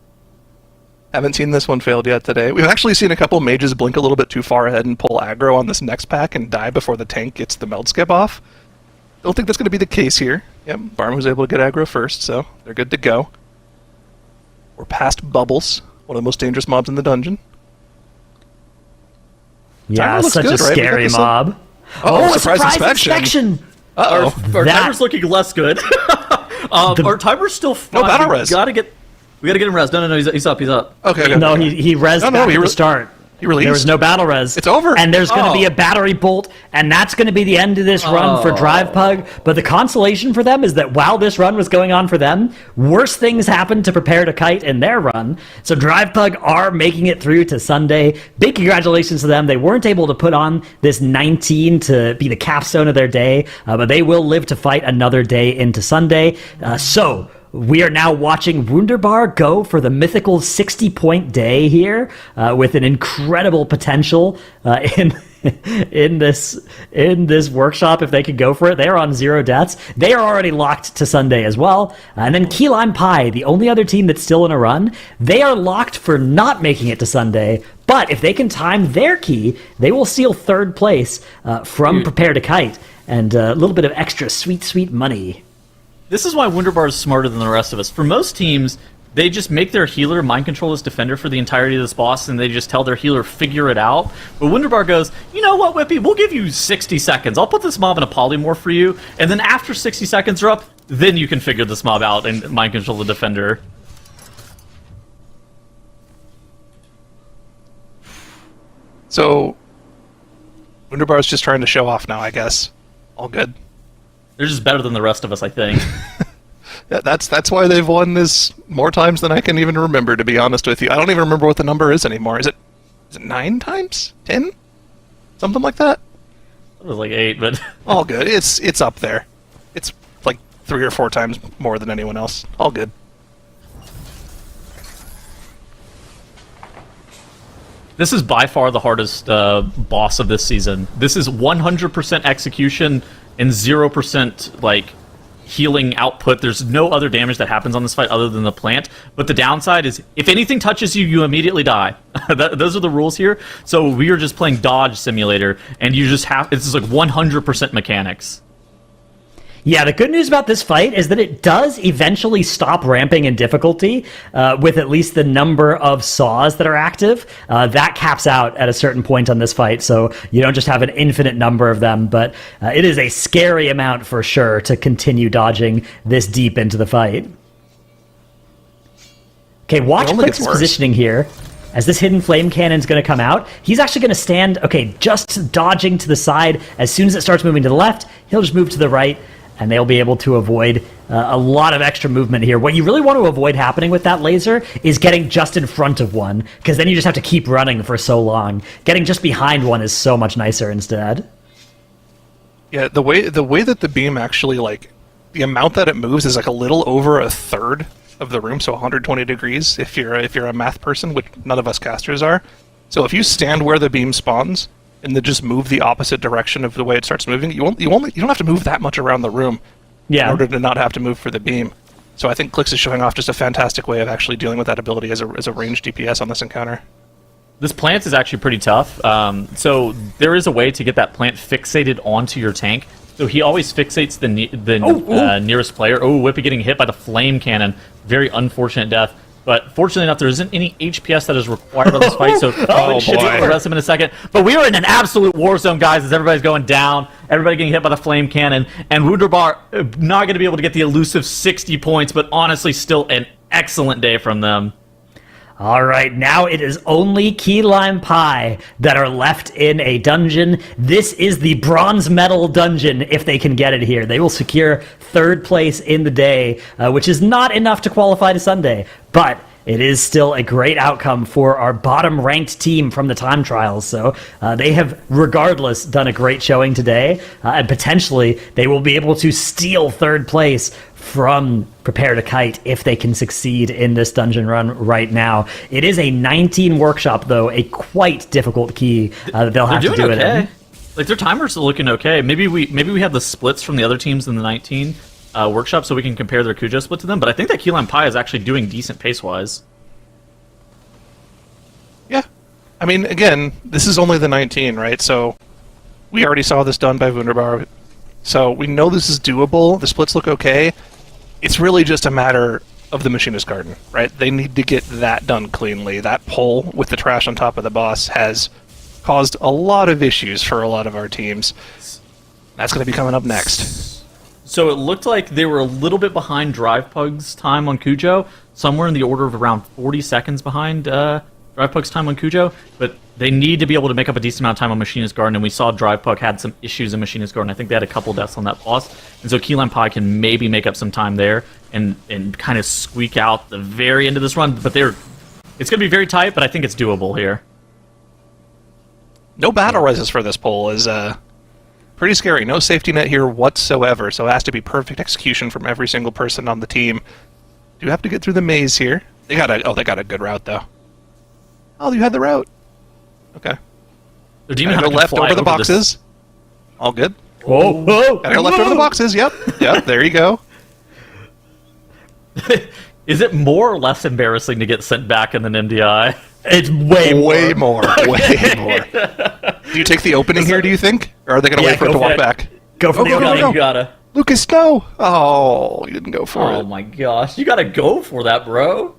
Haven't seen this one failed yet today. We've actually seen a couple mages blink a little bit too far ahead and pull aggro on this next pack and die before the tank gets the meld skip off. Don't think that's going to be the case here. Yep, Barm was able to get aggro first, so they're good to go. We're past Bubbles, one of the most dangerous mobs in the dungeon. Yeah, such a scary mob. Oh, surprise inspection! Uh-oh. Our timer's looking less good. Our timer's still fine. No battle res. We gotta get him res. No, he's up. Okay. No, he resed back at the start. He released. There was no battle res. It's over. And there's going to Oh. be a battery bolt, and that's going to be the end of this run for Drive Pug. But the consolation for them is that while this run was going on for them, worse things happened to Prepare to Kite in their run. So Drive Pug are making it through to Sunday. Big congratulations to them. They weren't able to put on this 19 to be the capstone of their day, but they will live to fight another day into Sunday. So we are now watching Wunderbar go for the mythical 60-point day here, with an incredible potential in this workshop. If they could go for it, they are on 0 deaths. They are already locked to Sunday as well. And then Key Lime Pie, the only other team that's still in a run, they are locked for not making it to Sunday. But if they can time their key, they will steal 3rd place from Prepare to Kite, and a little bit of extra sweet money. This is why Wunderbar is smarter than the rest of us. For most teams, they just make their healer mind control as defender for the entirety of this boss, and they just tell their healer, figure it out. But Wunderbar goes, you know what, Whippy, we'll give you 60 seconds. I'll put this mob in a polymorph for you, and then after 60 seconds are up, then you can figure this mob out and mind control the defender. So, Wunderbar's just trying to show off now, I guess. All good. They're just better than the rest of us, I think. Yeah, that's why they've won this more times than I can even remember, to be honest with you. I don't even remember what the number is anymore. Is it 9 times? 10? Something like that? It was like 8, but... All good. It's up there. It's like 3 or 4 times more than anyone else. All good. This is by far the hardest boss of this season. This is 100% execution and 0% like healing output. There's no other damage that happens on this fight other than the plant. But the downside is, if anything touches you, you immediately die. Those are the rules here. So we are just playing Dodge Simulator, and you just have, it's just like 100% mechanics. Yeah, the good news about this fight is that it does eventually stop ramping in difficulty with at least the number of saws that are active. That caps out at a certain point on this fight, so you don't just have an infinite number of them, but it is a scary amount for sure to continue dodging this deep into the fight. Okay, watch Click's positioning here. As this hidden flame cannon's going to come out, he's actually going to stand, okay, just dodging to the side. As soon as it starts moving to the left, he'll just move to the right, and they'll be able to avoid a lot of extra movement here. What you really want to avoid happening with that laser is getting just in front of one, because then you just have to keep running for so long. Getting just behind one is so much nicer instead. Yeah, the way that the beam actually, like, the amount that it moves is like a little over a third of the room, so 120 degrees if you're a math person, which none of us casters are. So if you stand where the beam spawns and then just move the opposite direction of the way it starts moving, you don't have to move that much around the room in order to not have to move for the beam. So I think Clix is showing off just a fantastic way of actually dealing with that ability as a ranged DPS on this encounter. This plant is actually pretty tough. So there is a way to get that plant fixated onto your tank. So he always fixates the nearest player. Oh, Whippy getting hit by the flame cannon. Very unfortunate death. But fortunately enough, there isn't any HPS that is required on this fight, so should arrest him in a second. But we are in an absolute war zone, guys, as everybody's going down. Everybody getting hit by the flame cannon. And Wunderbar not going to be able to get the elusive 60 points, but honestly still an excellent day from them. All right, now it is only Key Lime Pie that are left in a dungeon. This is the bronze medal dungeon, if they can get it here. They will secure 3rd place in the day, which is not enough to qualify to Sunday, but it is still a great outcome for our bottom-ranked team from the time trials. So they have, regardless, done a great showing today, and potentially they will be able to steal 3rd place from Prepare to Kite if they can succeed in this dungeon run right now. It is a 19 workshop, though, a quite difficult key that they'll have to do it in. Like, their timers are looking okay. Maybe we have the splits from the other teams in the 19 workshop so we can compare their Cujo split to them, but I think that Key Lime Pie is actually doing decent pace-wise. Yeah. I mean, again, this is only the 19, right? So we already saw this done by Wunderbar. So we know this is doable. The splits look okay. It's really just a matter of the Machinist Garden, right? They need to get that done cleanly. That pull with the trash on top of the boss has caused a lot of issues for a lot of our teams. That's going to be coming up next. So it looked like they were a little bit behind Drive Pug's time on Cujo, somewhere in the order of around 40 seconds behind Drive Puck's time on Cujo, but they need to be able to make up a decent amount of time on Machinist Garden, and we saw Drive Puck had some issues in Machinist Garden. I think they had a couple deaths on that boss, and so Keyline Pie can maybe make up some time there and kind of squeak out the very end of this run, but it's going to be very tight, but I think it's doable here. No battle resist for this pull is pretty scary. No safety net here whatsoever, so it has to be perfect execution from every single person on the team. Do have to get through the maze here. They got a good route though. Oh, you had the route. Okay. The demon go left over the boxes. All good. Whoa, whoa! Gotta go left over the boxes. Yep. There you go. Is it more or less embarrassing to get sent back in an MDI? It's way more. Way more. Do you take the opening here? Do you think, or are they gonna wait for it to walk back? Go for the opening. You gotta. Lucas, no! Oh, you didn't go for it. Oh my gosh, you gotta go for that, bro.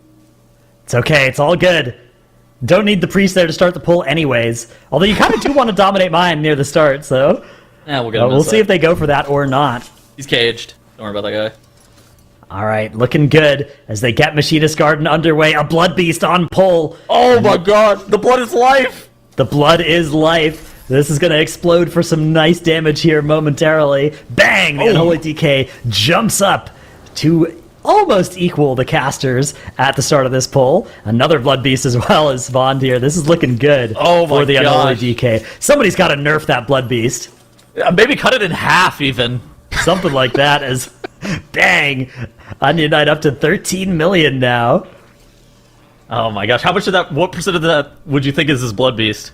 It's okay. It's all good. Don't need the priest there to start the pull anyways. Although you kind of do want to dominate mine near the start, so... Yeah, we'll see if they go for that or not. He's caged. Don't worry about that guy. All right, looking good as they get Machinist Garden underway. A Blood Beast on pull. Oh my god, the blood is life! The blood is life. This is going to explode for some nice damage here momentarily. Bang! The Unholy DK jumps up to almost equal the casters at the start of this pull. Another Blood Beast as well as spawned here. This is looking good for the Unholy DK. Somebody's got to nerf that Blood Beast. Maybe cut it in half even. Something like that as bang! Onion Knight up to 13 million now. Oh my gosh, how much of that, what percent of that would you think is this Blood Beast?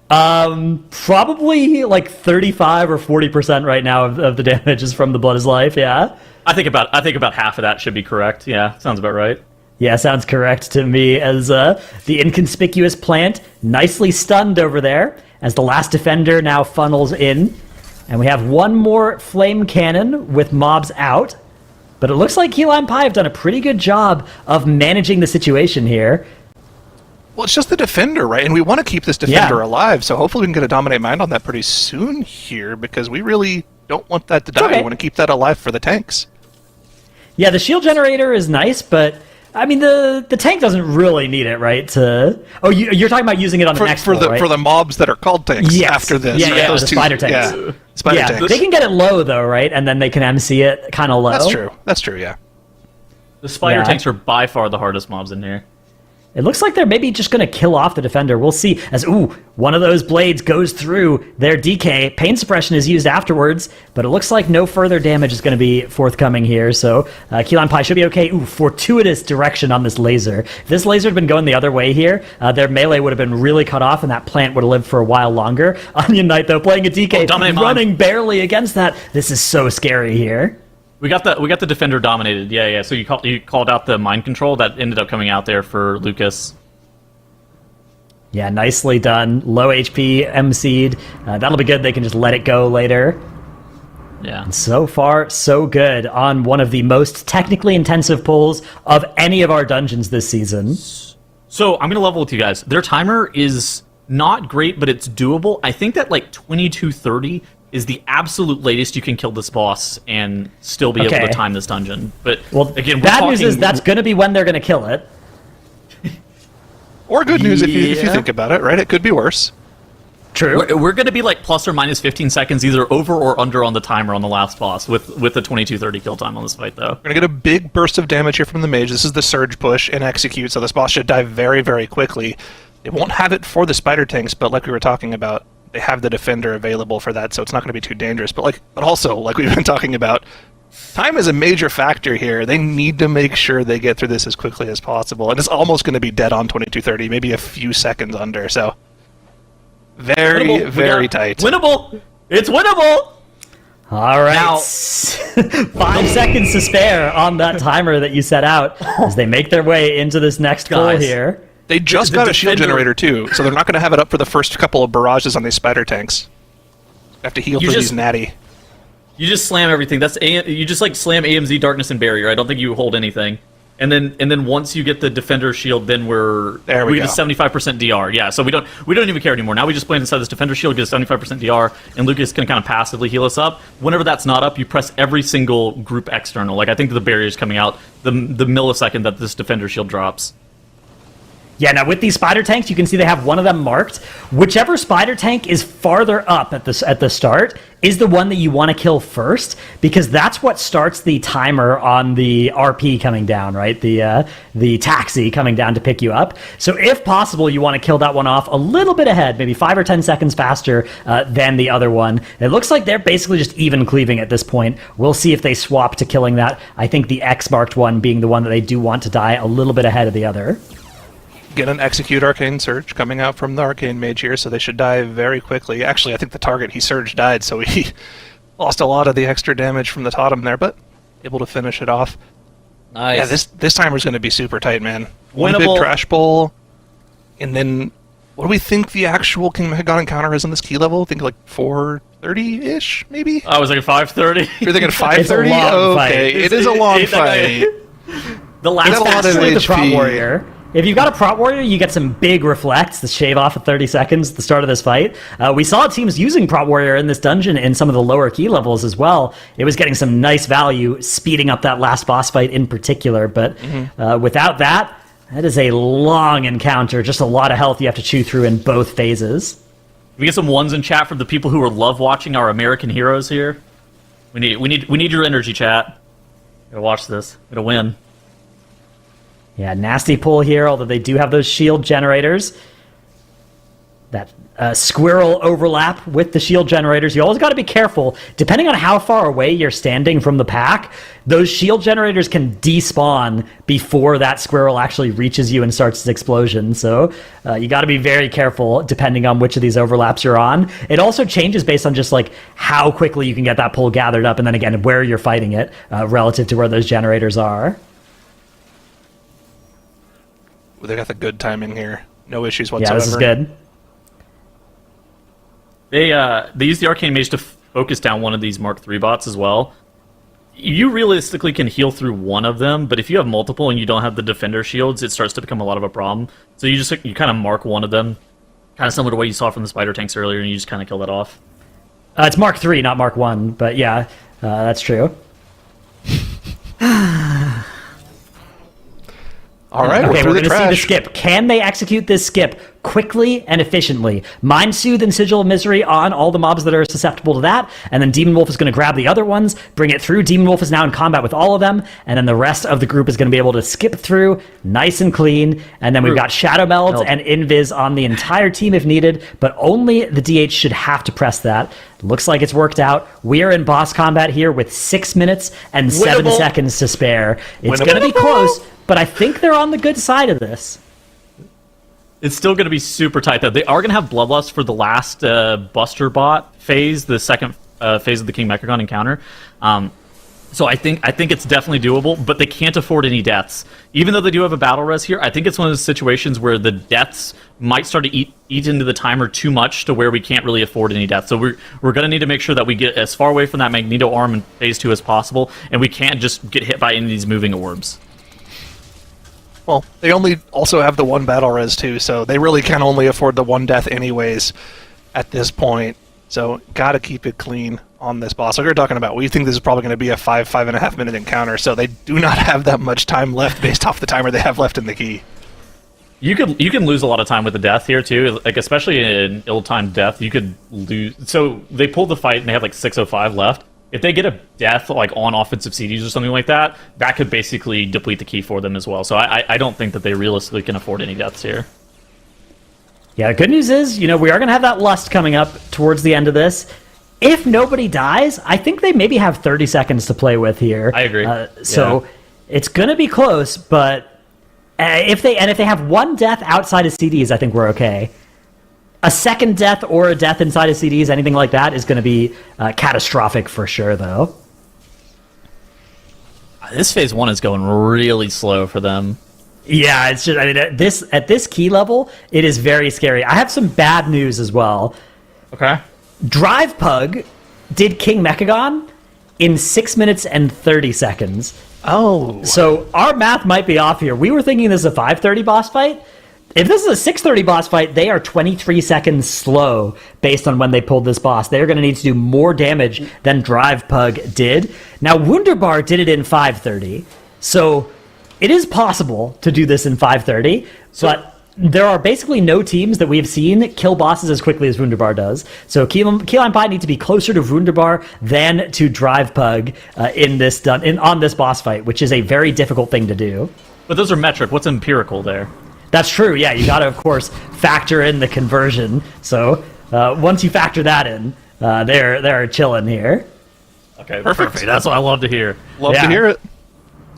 Probably like 35 or 40% right now of the damage is from the Blood is Life, yeah? I think about half of that should be correct. Yeah, sounds about right. Yeah, sounds correct to me as the inconspicuous plant nicely stunned over there as the last defender now funnels in. And we have one more flame cannon with mobs out. But it looks like Keyline Pie have done a pretty good job of managing the situation here. Well, it's just the defender, right? And we want to keep this defender alive, so hopefully we can get a dominate mind on that pretty soon here, because we really don't want that to die. Okay. We want to keep that alive for the tanks. Yeah, the shield generator is nice, but I mean the tank doesn't really need it, right? You're talking about using it on the next for floor, right? For the mobs that are called tanks after this. Yeah, right? yeah, Those the two, spider tanks. Yeah, spider tanks. They can get it low though, right? And then they can MC it kind of low. That's true. Yeah. The spider tanks are by far the hardest mobs in here. It looks like they're maybe just going to kill off the defender. We'll see as, one of those blades goes through their DK. Pain suppression is used afterwards, but it looks like no further damage is going to be forthcoming here. So Keyline Pie should be okay. Fortuitous direction on this laser. If this laser had been going the other way here, their melee would have been really cut off and that plant would have lived for a while longer. Onion Knight, though, playing a DK, running barely against that. This is so scary here. We got the defender dominated. Yeah. So you called out the mind control that ended up coming out there for Lucas. Yeah, nicely done. Low HP, MC'd. That'll be good. They can just let it go later. Yeah. And so far, so good on one of the most technically intensive pulls of any of our dungeons this season. So I'm gonna level with you guys. Their timer is not great, but it's doable. I think that like 22:30 is the absolute latest you can kill this boss and still be able to time this dungeon. But again, bad news is that's going to be when they're going to kill it. Or good news if you think about it, right? It could be worse. True. We're going to be like plus or minus 15 seconds either over or under on the timer on the last boss with the 22:30 kill time on this fight, though. We're going to get a big burst of damage here from the mage. This is the surge push and execute, so this boss should die very, very quickly. It won't have it for the spider tanks, but like we were talking about, they have the defender available for that, so it's not going to be too dangerous. But also, like we've been talking about, time is a major factor here. They need to make sure they get through this as quickly as possible, and it's almost going to be dead on 22:30, maybe a few seconds under. So very, very tight. Winnable. It's winnable. All right. Now, 5 seconds to spare on that timer that you set out as they make their way into this next goal here. They just got a shield generator too, so they're not going to have it up for the first couple of barrages on these spider tanks. They have to heal through these natty. You just slam everything. You just like slam AMZ, darkness, and barrier. I don't think you hold anything. And then once you get the defender shield, then we get a 75% DR. Yeah, so we don't even care anymore. Now we just play inside this defender shield, get a 75% DR, and Lucas can kind of passively heal us up. Whenever that's not up, you press every single group external. Like I think the barrier is coming out the millisecond that this defender shield drops. Yeah, now with these spider tanks, you can see they have one of them marked. Whichever spider tank is farther up at the start is the one that you want to kill first, because that's what starts the timer on the RP coming down, right? The taxi coming down to pick you up. So if possible, you want to kill that one off a little bit ahead, maybe 5 or 10 seconds faster than the other one. It looks like they're basically just even cleaving at this point. We'll see if they swap to killing that. I think the X marked one being the one that they do want to die a little bit ahead of the other. Get an Execute Arcane Surge coming out from the Arcane Mage here, so they should die very quickly. Actually, I think the target he surged died, so he lost a lot of the extra damage from the totem there, but able to finish it off. Nice. Yeah, this timer's going to be super tight, man. One Winnable. big Trash Bowl, and then what do we think the actual King Mechagon encounter is on this key level? I think like 430-ish, maybe? I was like 5:30. You're thinking 530? It's a long fight. Okay, it is a long fight. The last It's a lot of Actually, the prop HP. warrior. If you've got a prop warrior, you get some big reflects to shave off at 30 seconds at the start of this fight. We saw teams using prop warrior in this dungeon in some of the lower key levels as well. It was getting some nice value, speeding up that last boss fight in particular. But without that, that is a long encounter. Just a lot of health you have to chew through in both phases. We get some ones in chat from the people who are love watching our American heroes here. We need your energy, chat. Gotta watch this. Gotta win. Yeah, nasty pull here, although they do have those shield generators. That squirrel overlap with the shield generators. You always got to be careful. Depending on how far away you're standing from the pack, those shield generators can despawn before that squirrel actually reaches you and starts its explosion. So you got to be very careful depending on which of these overlaps you're on. It also changes based on just like how quickly you can get that pull gathered up, and then again where you're fighting it relative to where those generators are. They got the good timing here. No issues whatsoever. Yeah, this is good. They use the Arcane Mage to focus down one of these Mark III bots as well. You realistically can heal through one of them, but if you have multiple and you don't have the defender shields, it starts to become a lot of a problem. So you kind of mark one of them, kind of similar to what you saw from the spider tanks earlier, and you just kind of kill that off. It's Mark III, not Mark 1, but yeah, that's true. All right, Okay, we're we're through the going to see the trash. skip. Can they execute this skip quickly and efficiently? Mind Soothe and Sigil of Misery on all the mobs that are susceptible to that, and then Demon Wolf is going to grab the other ones, bring it through. Demon Wolf is now in combat with all of them, and then the rest of the group is going to be able to skip through nice and clean. And then we've got Shadow Meld and Invis on the entire team if needed, but only the DH should have to press that. Looks like it's worked out. We are in boss combat here with 6 minutes and 7 Winnable. seconds to spare. It's Winnable. going to be close, but I think they're on the good side of this. It's still going to be super tight, though. They are going to have Bloodlust for the last Buster Bot phase, the second phase of the King Mechagon encounter. So I think it's definitely doable, but they can't afford any deaths. Even though they do have a battle res here, I think it's one of those situations where the deaths might start to eat into the timer too much to where we can't really afford any deaths. So we're going to need to make sure that we get as far away from that Magneto arm in phase 2 as possible, and we can't just get hit by any of these moving orbs. Well, they only also have the one battle res too, so they really can only afford the one death anyways at this point. So gotta keep it clean on this boss. Like we were talking about, we think this is probably going to be a 5.5 minute encounter, so they do not have that much time left based off the timer they have left in the key. You can lose a lot of time with the death here too, like especially in ill-timed death. You could lose. So they pulled the fight and they have like 6:05 left. If they get a death like on offensive CDs or something like that, that could basically deplete the key for them as well. So I don't think that they realistically can afford any deaths here. Yeah, the good news is, we are going to have that lust coming up towards the end of this. If nobody dies, I think they maybe have 30 seconds to play with here. I agree. So it's going to be close, but if they have one death outside of CDs, I think we're okay. A second death or a death inside of CDs, anything like that, is going to be catastrophic for sure, though. This phase 1 is going really slow for them. Yeah, it's just, at this key level, it is very scary. I have some bad news as well. Okay. Drive Pug did King Mechagon in 6 minutes and 30 seconds. Oh. So our math might be off here. We were thinking this is a 5:30 boss fight. If this is a 6:30 boss fight, they are 23 seconds slow based on when they pulled this boss. They're going to need to do more damage than Drive Pug did. Now, Wunderbar did it in 5:30. So it is possible to do this in 5:30, but there are basically no teams that we've seen kill bosses as quickly as Wunderbar does. So Key Lime Pie need to be closer to Wunderbar than to Drive Pug on this boss fight, which is a very difficult thing to do. But those are metric. What's empirical there? That's true, yeah. You got to, of course, factor in the conversion. So once you factor that in, they're chilling here. Okay, perfect. That's what I love to hear. Love to hear it.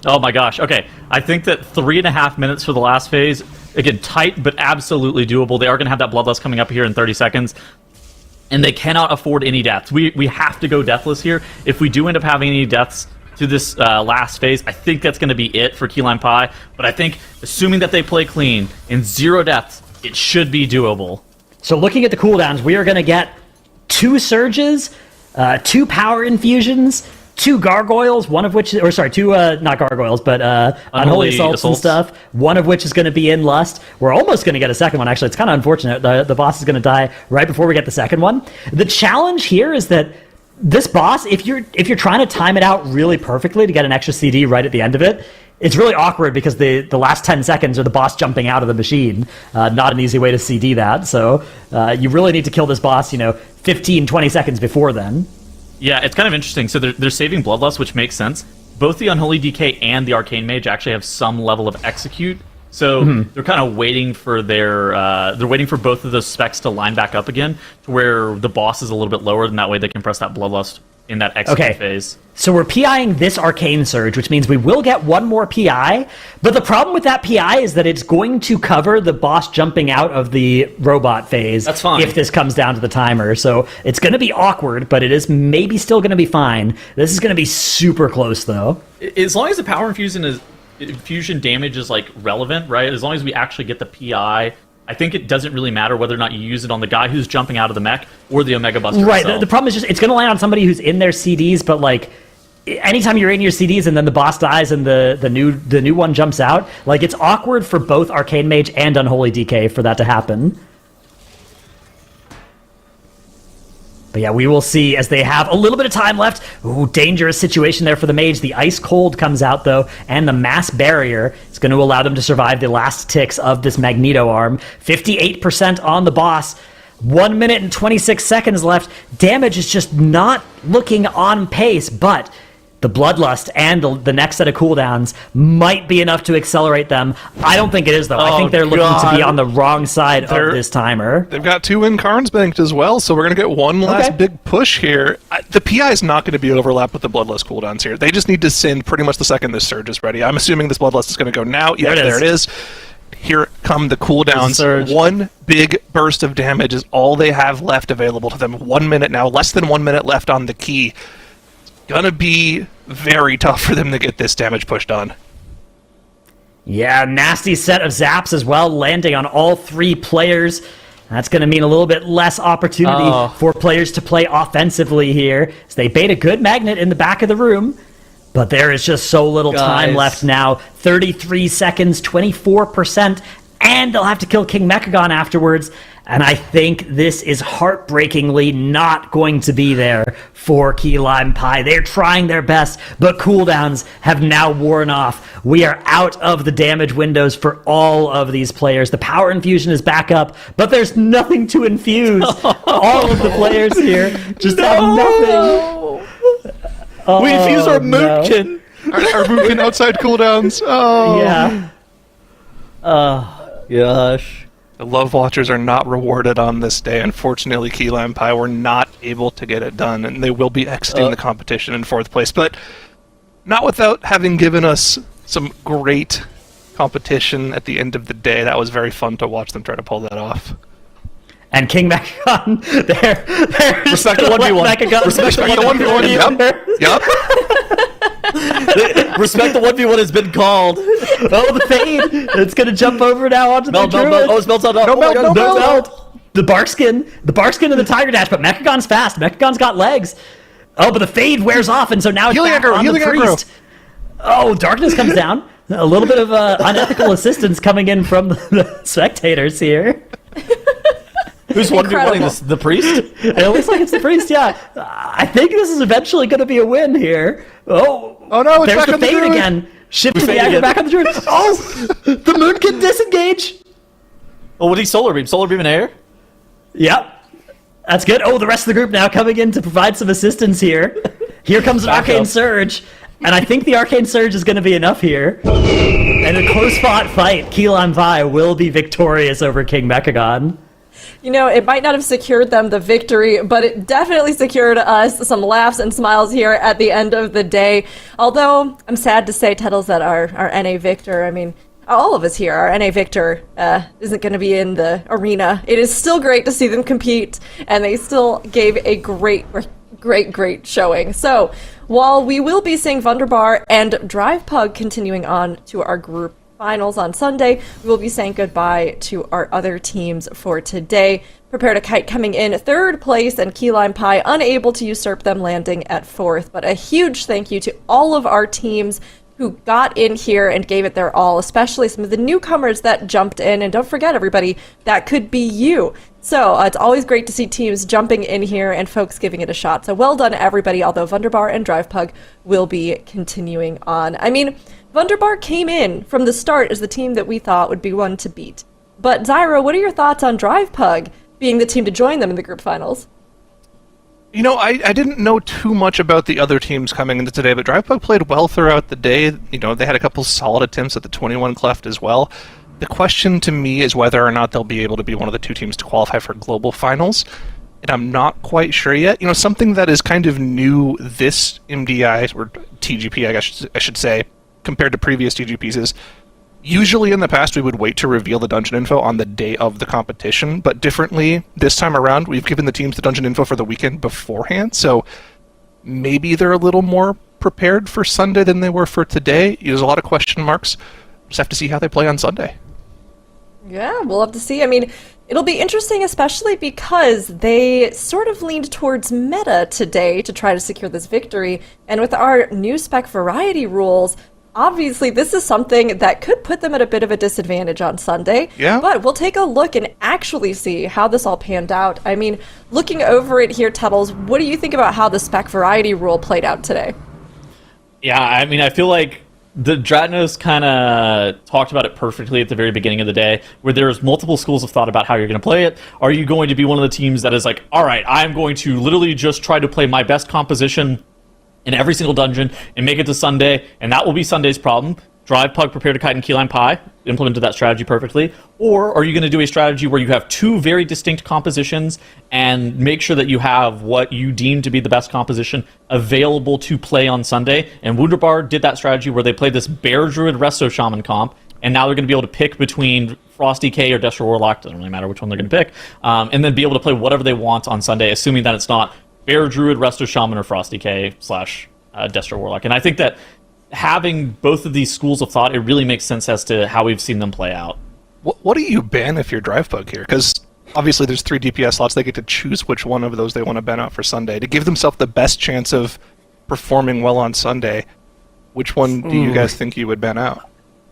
Oh my gosh. Okay, I think that 3.5 minutes for the last phase. Again, tight, but absolutely doable. They are going to have that Bloodlust coming up here in 30 seconds. And they cannot afford any deaths. We have to go deathless here. If we do end up having any deaths to this last phase, I think that's going to be it for Key Lime Pie. But I think, assuming that they play clean and 0 deaths, it should be doable. So looking at the cooldowns, we are going to get 2 surges, 2 power infusions, 2 gargoyles, one of which, or sorry, 2, not gargoyles, but unholy assaults and stuff, one of which is going to be in Lust. We're almost going to get a second one, actually. It's kind of unfortunate. The boss is going to die right before we get the second one. The challenge here is that this boss, if you're trying to time it out really perfectly to get an extra CD right at the end of it, it's really awkward because the last 10 seconds are the boss jumping out of the machine. Not an easy way to CD that. So you really need to kill this boss, 15, 20 seconds before then. Yeah, it's kind of interesting. So they're saving Bloodlust, which makes sense. Both the Unholy DK and the Arcane Mage actually have some level of execute. So they're kind of waiting for they're waiting for both of those specs to line back up again to where the boss is a little bit lower, and that way they can press that Bloodlust in that execute phase. So we're PIing this Arcane Surge, which means we will get one more PI, but the problem with that PI is that it's going to cover the boss jumping out of the robot phase. That's fine. If this comes down to the timer. So it's going to be awkward, but it is maybe still going to be fine. This is going to be super close, though. As long as the power infusion damage is relevant, right? As long as we actually get the PI, I think it doesn't really matter whether or not you use it on the guy who's jumping out of the mech or the Omega Buster Right, itself. the problem is just it's going to land on somebody who's in their CDs, but anytime you're in your CDs and then the boss dies and the new one jumps out, it's awkward for both Arcane Mage and Unholy DK for that to happen. But yeah, we will see as they have a little bit of time left. Ooh, dangerous situation there for the mage. The ice cold comes out, though, and the mass barrier is going to allow them to survive the last ticks of this Magneto arm. 58% on the boss. 1 minute and 26 seconds left. Damage is just not looking on pace, but the Bloodlust and the next set of cooldowns might be enough to accelerate them. I don't think it is, though. I think they're looking to be on the wrong side of this timer. They've got 2 Incarns banked as well, so we're going to get one last big push here. The PI is not going to be overlapped with the Bloodlust cooldowns here. They just need to send pretty much the second this Surge is ready. I'm assuming this Bloodlust is going to go now. Yeah, there it is. Here come the cooldowns. One big burst of damage is all they have left available to them. 1 minute now, less than 1 minute left on the key. Gonna be very tough for them to get this damage pushed on. Yeah, nasty set of zaps as well, landing on all 3 players. That's going to mean a little bit less opportunity for players to play offensively here. So they bait a good magnet in the back of the room, but there is just so little time left now. 33 seconds, 24%, and they'll have to kill King Mechagon afterwards. And I think this is heartbreakingly not going to be there for Key Lime Pie. They're trying their best, but cooldowns have now worn off. We are out of the damage windows for all of these players. The power infusion is back up, but there's nothing to infuse. All of the players here just have nothing. We infuse our Moonkin. Our Moonkin outside cooldowns. Oh. Yeah. Gosh. The Love Watchers are not rewarded on this day. Unfortunately, Key Lime Pie were not able to get it done, and they will be exiting the competition in 4th place. But not without having given us some great competition at the end of the day. That was very fun to watch them try to pull that off. And King Mechagon, there. Respect the 1v1. Respect the 1v1. Yep. Respect the 1v1 has been called. Oh, the fade! It's gonna jump over now onto the druid. Oh, it's melted up. No melt. The barkskin and the tiger dash, but Mechagon's fast. Mechagon's got legs. Oh, but the fade wears off, and so now it's back on the priest. Oh, darkness comes down. A little bit of unethical assistance coming in from the spectators here. Who's 1v1ing the priest? It looks like it's the priest, yeah. I think this is eventually going to be a win here. Oh no, it's there's back the on the fade druid. again. Shifting the aggro back on the druid. Oh, the moon can disengage. Oh, what did he solar beam? Solar beam in air? Yep. That's good. Oh, the rest of the group now coming in to provide some assistance here. Here comes an Arcane Surge. And I think the Arcane Surge is going to be enough here. And a close-fought fight, Key Lime Pie will be victorious over King Mechagon. You know, it might not have secured them the victory, but it definitely secured us some laughs and smiles here at the end of the day. Although, I'm sad to say, Tettles, that our NA Victor, I mean, all of us here, our NA Victor isn't going to be in the arena. It is still great to see them compete, and they still gave a great showing. So, while we will be seeing Wunderbar and Drive Pug continuing on to our group finals on Sunday, we will be saying goodbye to our other teams for today. Prepare to Kite coming in third place, and Key Lime Pie unable to usurp them, landing at fourth. But a huge thank you to all of our teams who got in here and gave it their all, especially some of the newcomers that jumped in. And don't forget, everybody, that could be you. So it's always great to see teams jumping in here and folks giving it a shot. So well done, everybody, although Wunderbar and Drive Pug will be continuing on. I mean, Wunderbar came in from the start as the team that we thought would be one to beat. But Zyro, what are your thoughts on Drive Pug being the team to join them in the group finals? You know, I didn't know too much about the other teams coming into today, but Drive Pug played well throughout the day. You know, they had a couple solid attempts at the 21 cleft as well. The question to me is whether or not they'll be able to be one of the two teams to qualify for global finals, and I'm not quite sure yet. You know, something that is kind of new this MDI, or TGP, I guess I should say, compared to previous TGPs is, usually in the past we would wait to reveal the dungeon info on the day of the competition, but differently this time around we've given the teams the dungeon info for the weekend beforehand, so maybe they're a little more prepared for Sunday than they were for today. There's a lot of question marks. Just have to see how they play on Sunday. Yeah, we'll have to see. I mean, it'll be interesting, especially because they sort of leaned towards meta today to try to secure this victory, and with our new spec variety rules, obviously, this is something that could put them at a bit of a disadvantage on Sunday. Yeah. But we'll take a look and actually see how this all panned out. I mean, looking over it here, Tuddles, what do you think about how the spec variety rule played out today? Yeah, I mean, I feel like the Dratnos kind of talked about it perfectly at the very beginning of the day, where there's multiple schools of thought about how you're going to play it. Are you going to be one of the teams that is like, all right, I'm going to literally just try to play my best composition in every single dungeon and make it to Sunday, and that will be Sunday's problem? Drive Pug, Prepare to Kite, and Key Lime Pie implemented that strategy perfectly. Or are you going to do a strategy where you have two very distinct compositions and make sure that you have what you deem to be the best composition available to play on Sunday? And Wunderbar did that strategy where they played this Bear Druid Resto Shaman comp, and now they're going to be able to pick between Frosty K or Destro Warlock, doesn't really matter which one they're going to pick, and then be able to play whatever they want on Sunday, assuming that it's not Bear Druid, Resto Shaman, or Frosty K / Destro Warlock. And I think that having both of these schools of thought, it really makes sense as to how we've seen them play out. What do you ban if you're Drive Pug here? Because obviously there's 3 DPS slots. They get to choose which one of those they want to ban out for Sunday to give themselves the best chance of performing well on Sunday. Which one do you guys think you would ban out?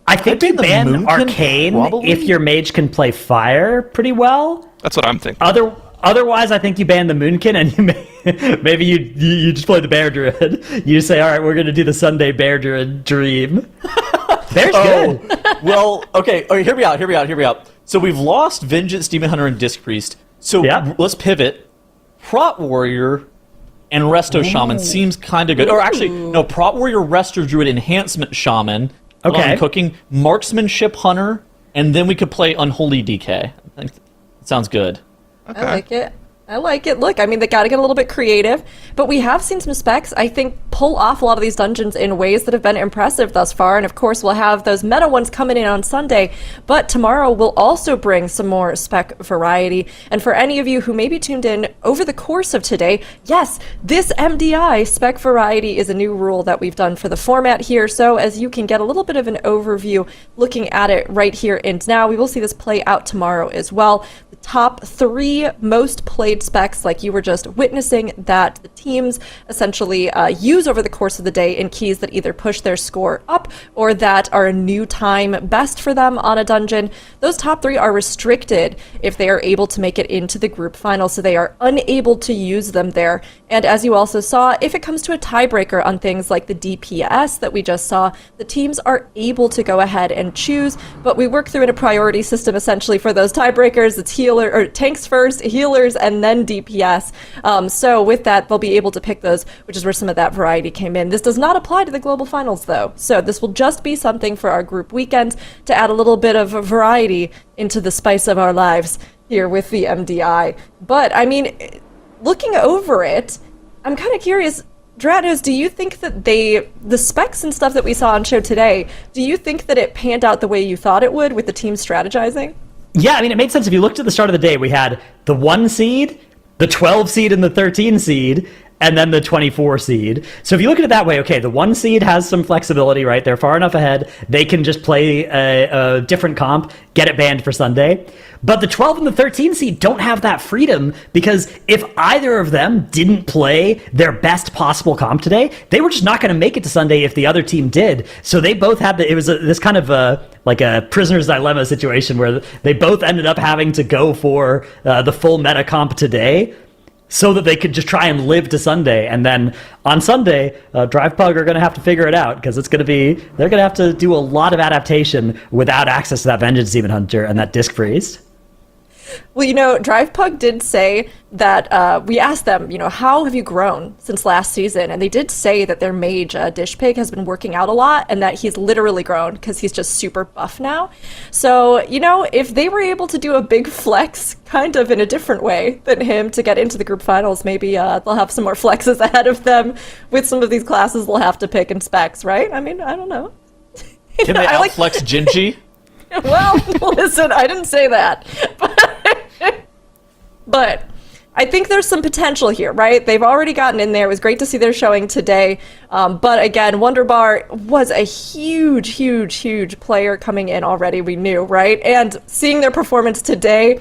I think you ban Arcane probably? if your mage can play fire pretty well. That's what I'm thinking. Otherwise, I think you ban the Moonkin, and maybe you just play the Bear Druid. You just say, all right, we're going to do the Sunday Bear Druid dream. Bear's good. Well, okay, hear me out. So we've lost Vengeance, Demon Hunter, and Disc Priest. So let's pivot. Prot Warrior and Resto Shaman seems kind of good. Or actually, no, Prot Warrior, Resto Druid, Enhancement Shaman. Okay. Cooking, Marksmanship Hunter, and then we could play Unholy DK. I think that sounds good. Okay. I like it. Look, I mean, they got to get a little bit creative, but we have seen some specs, I think, pull off a lot of these dungeons in ways that have been impressive thus far. And of course, we'll have those meta ones coming in on Sunday, but tomorrow we'll also bring some more spec variety. And for any of you who may be tuned in over the course of today, yes, this MDI spec variety is a new rule that we've done for the format here. So as you can get a little bit of an overview looking at it right here and now, we will see this play out tomorrow as well. The top 3 most played played specs like you were just witnessing that the teams essentially use over the course of the day in keys that either push their score up or that are a new time best for them on a dungeon, those top 3 are restricted if they are able to make it into the group final, so they are unable to use them there. And as you also saw, if it comes to a tiebreaker on things like the DPS that we just saw, the teams are able to go ahead and choose, but we work through in a priority system essentially for those tiebreakers. It's healer or tanks first, healers, and then DPS. So with that, they'll be able to pick those, which is where some of that variety came in. This does not apply to the global finals though, so this will just be something for our group weekend to add a little bit of variety into the spice of our lives here with the MDI. But I mean, looking over it, I'm kind of curious, Dranos, do you think that the specs and stuff that we saw on show today, do you think that it panned out the way you thought it would with the team strategizing? Yeah, I mean, it made sense. If you looked at the start of the day, we had the 1 seed, the 12 seed, and the 13 seed, and then the 24 seed. So if you look at it that way, okay, the 1 seed has some flexibility, right? They're far enough ahead. They can just play a different comp, get it banned for Sunday. But the 12 and the 13 seed don't have that freedom, because if either of them didn't play their best possible comp today, they were just not going to make it to Sunday if the other team did. So they both had it was this kind of like a prisoner's dilemma situation where they both ended up having to go for the full meta comp today, so that they could just try and live to Sunday. And then on Sunday, Drive Pug are going to have to figure it out, because they're going to have to do a lot of adaptation without access to that Vengeance Demon Hunter and that Disc Freeze. Well, you know, Drive Pug did say that we asked them, you know, how have you grown since last season? And they did say that their mage, Dish Pig, has been working out a lot, and that he's literally grown because he's just super buff now. So, you know, if they were able to do a big flex kind of in a different way than him to get into the group finals, maybe they'll have some more flexes ahead of them with some of these classes they'll have to pick in specs, right? I mean, I don't know. Can they outflex Gingy? Well, listen, I didn't say that. But I think there's some potential here, right? They've already gotten in there. It was great to see their showing today. But again, Wonderbar was a huge, huge, huge player coming in already, we knew, right? And seeing their performance today,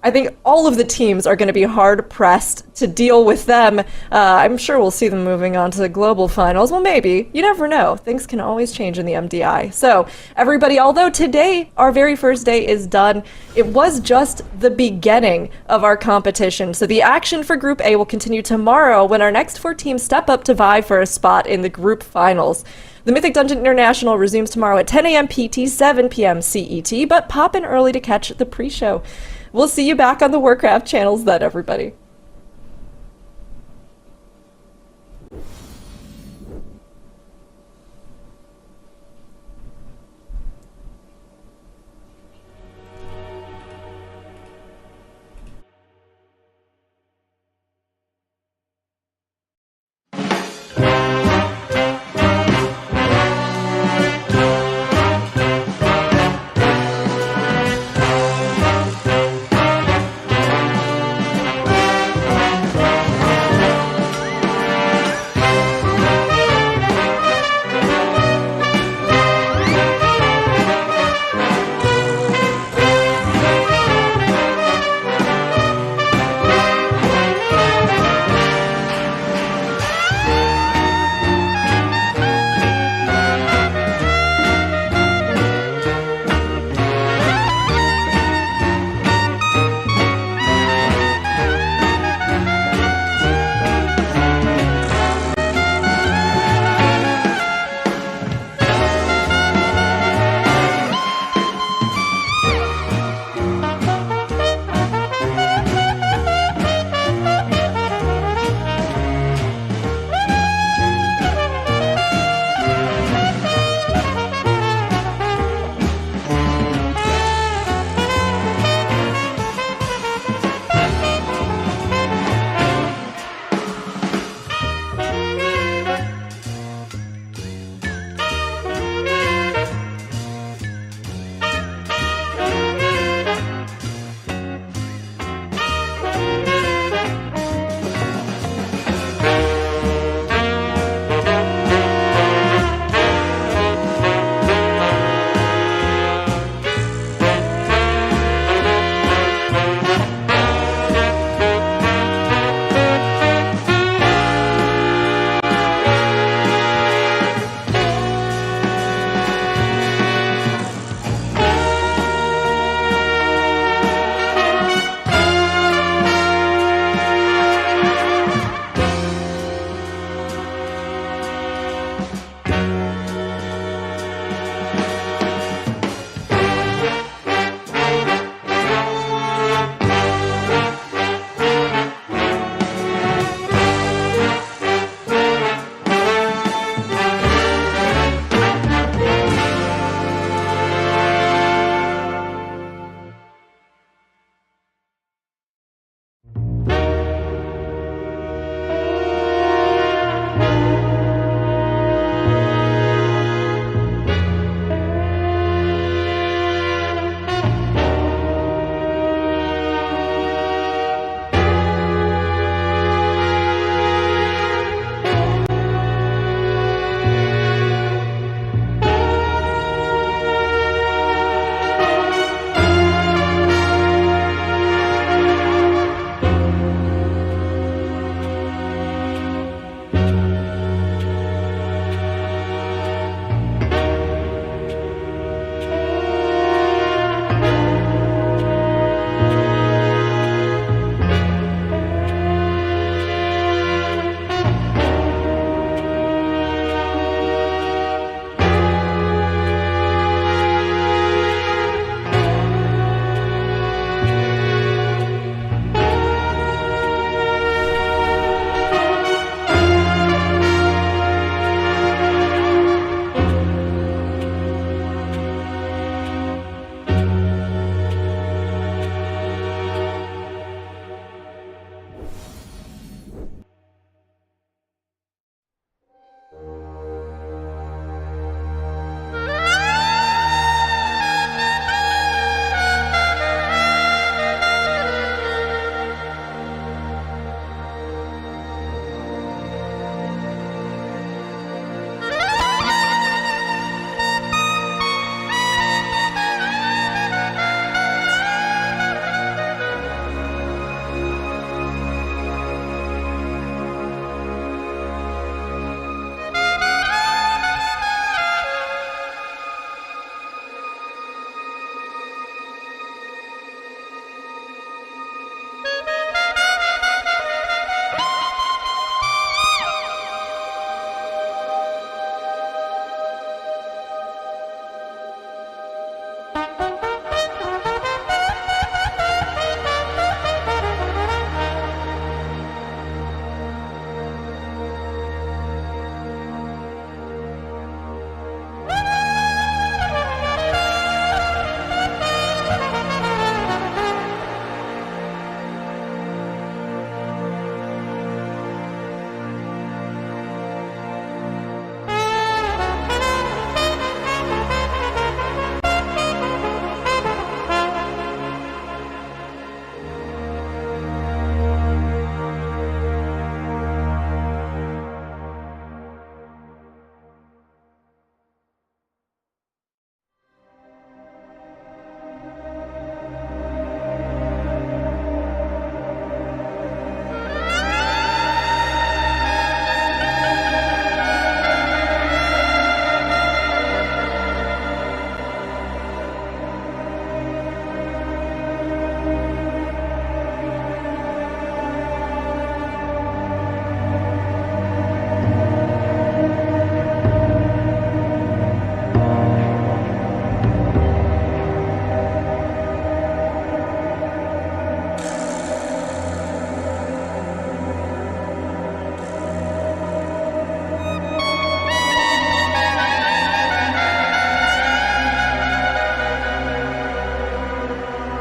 I think all of the teams are going to be hard-pressed to deal with them. I'm sure we'll see them moving on to the global finals. Well, maybe. You never know. Things can always change in the MDI. So, everybody, although today, our very first day is done, it was just the beginning of our competition. So the action for Group A will continue tomorrow when our next 4 teams step up to vie for a spot in the group finals. The Mythic Dungeon International resumes tomorrow at 10 a.m. PT, 7 p.m. CET, but pop in early to catch the pre-show. We'll see you back on the Warcraft channels then, everybody.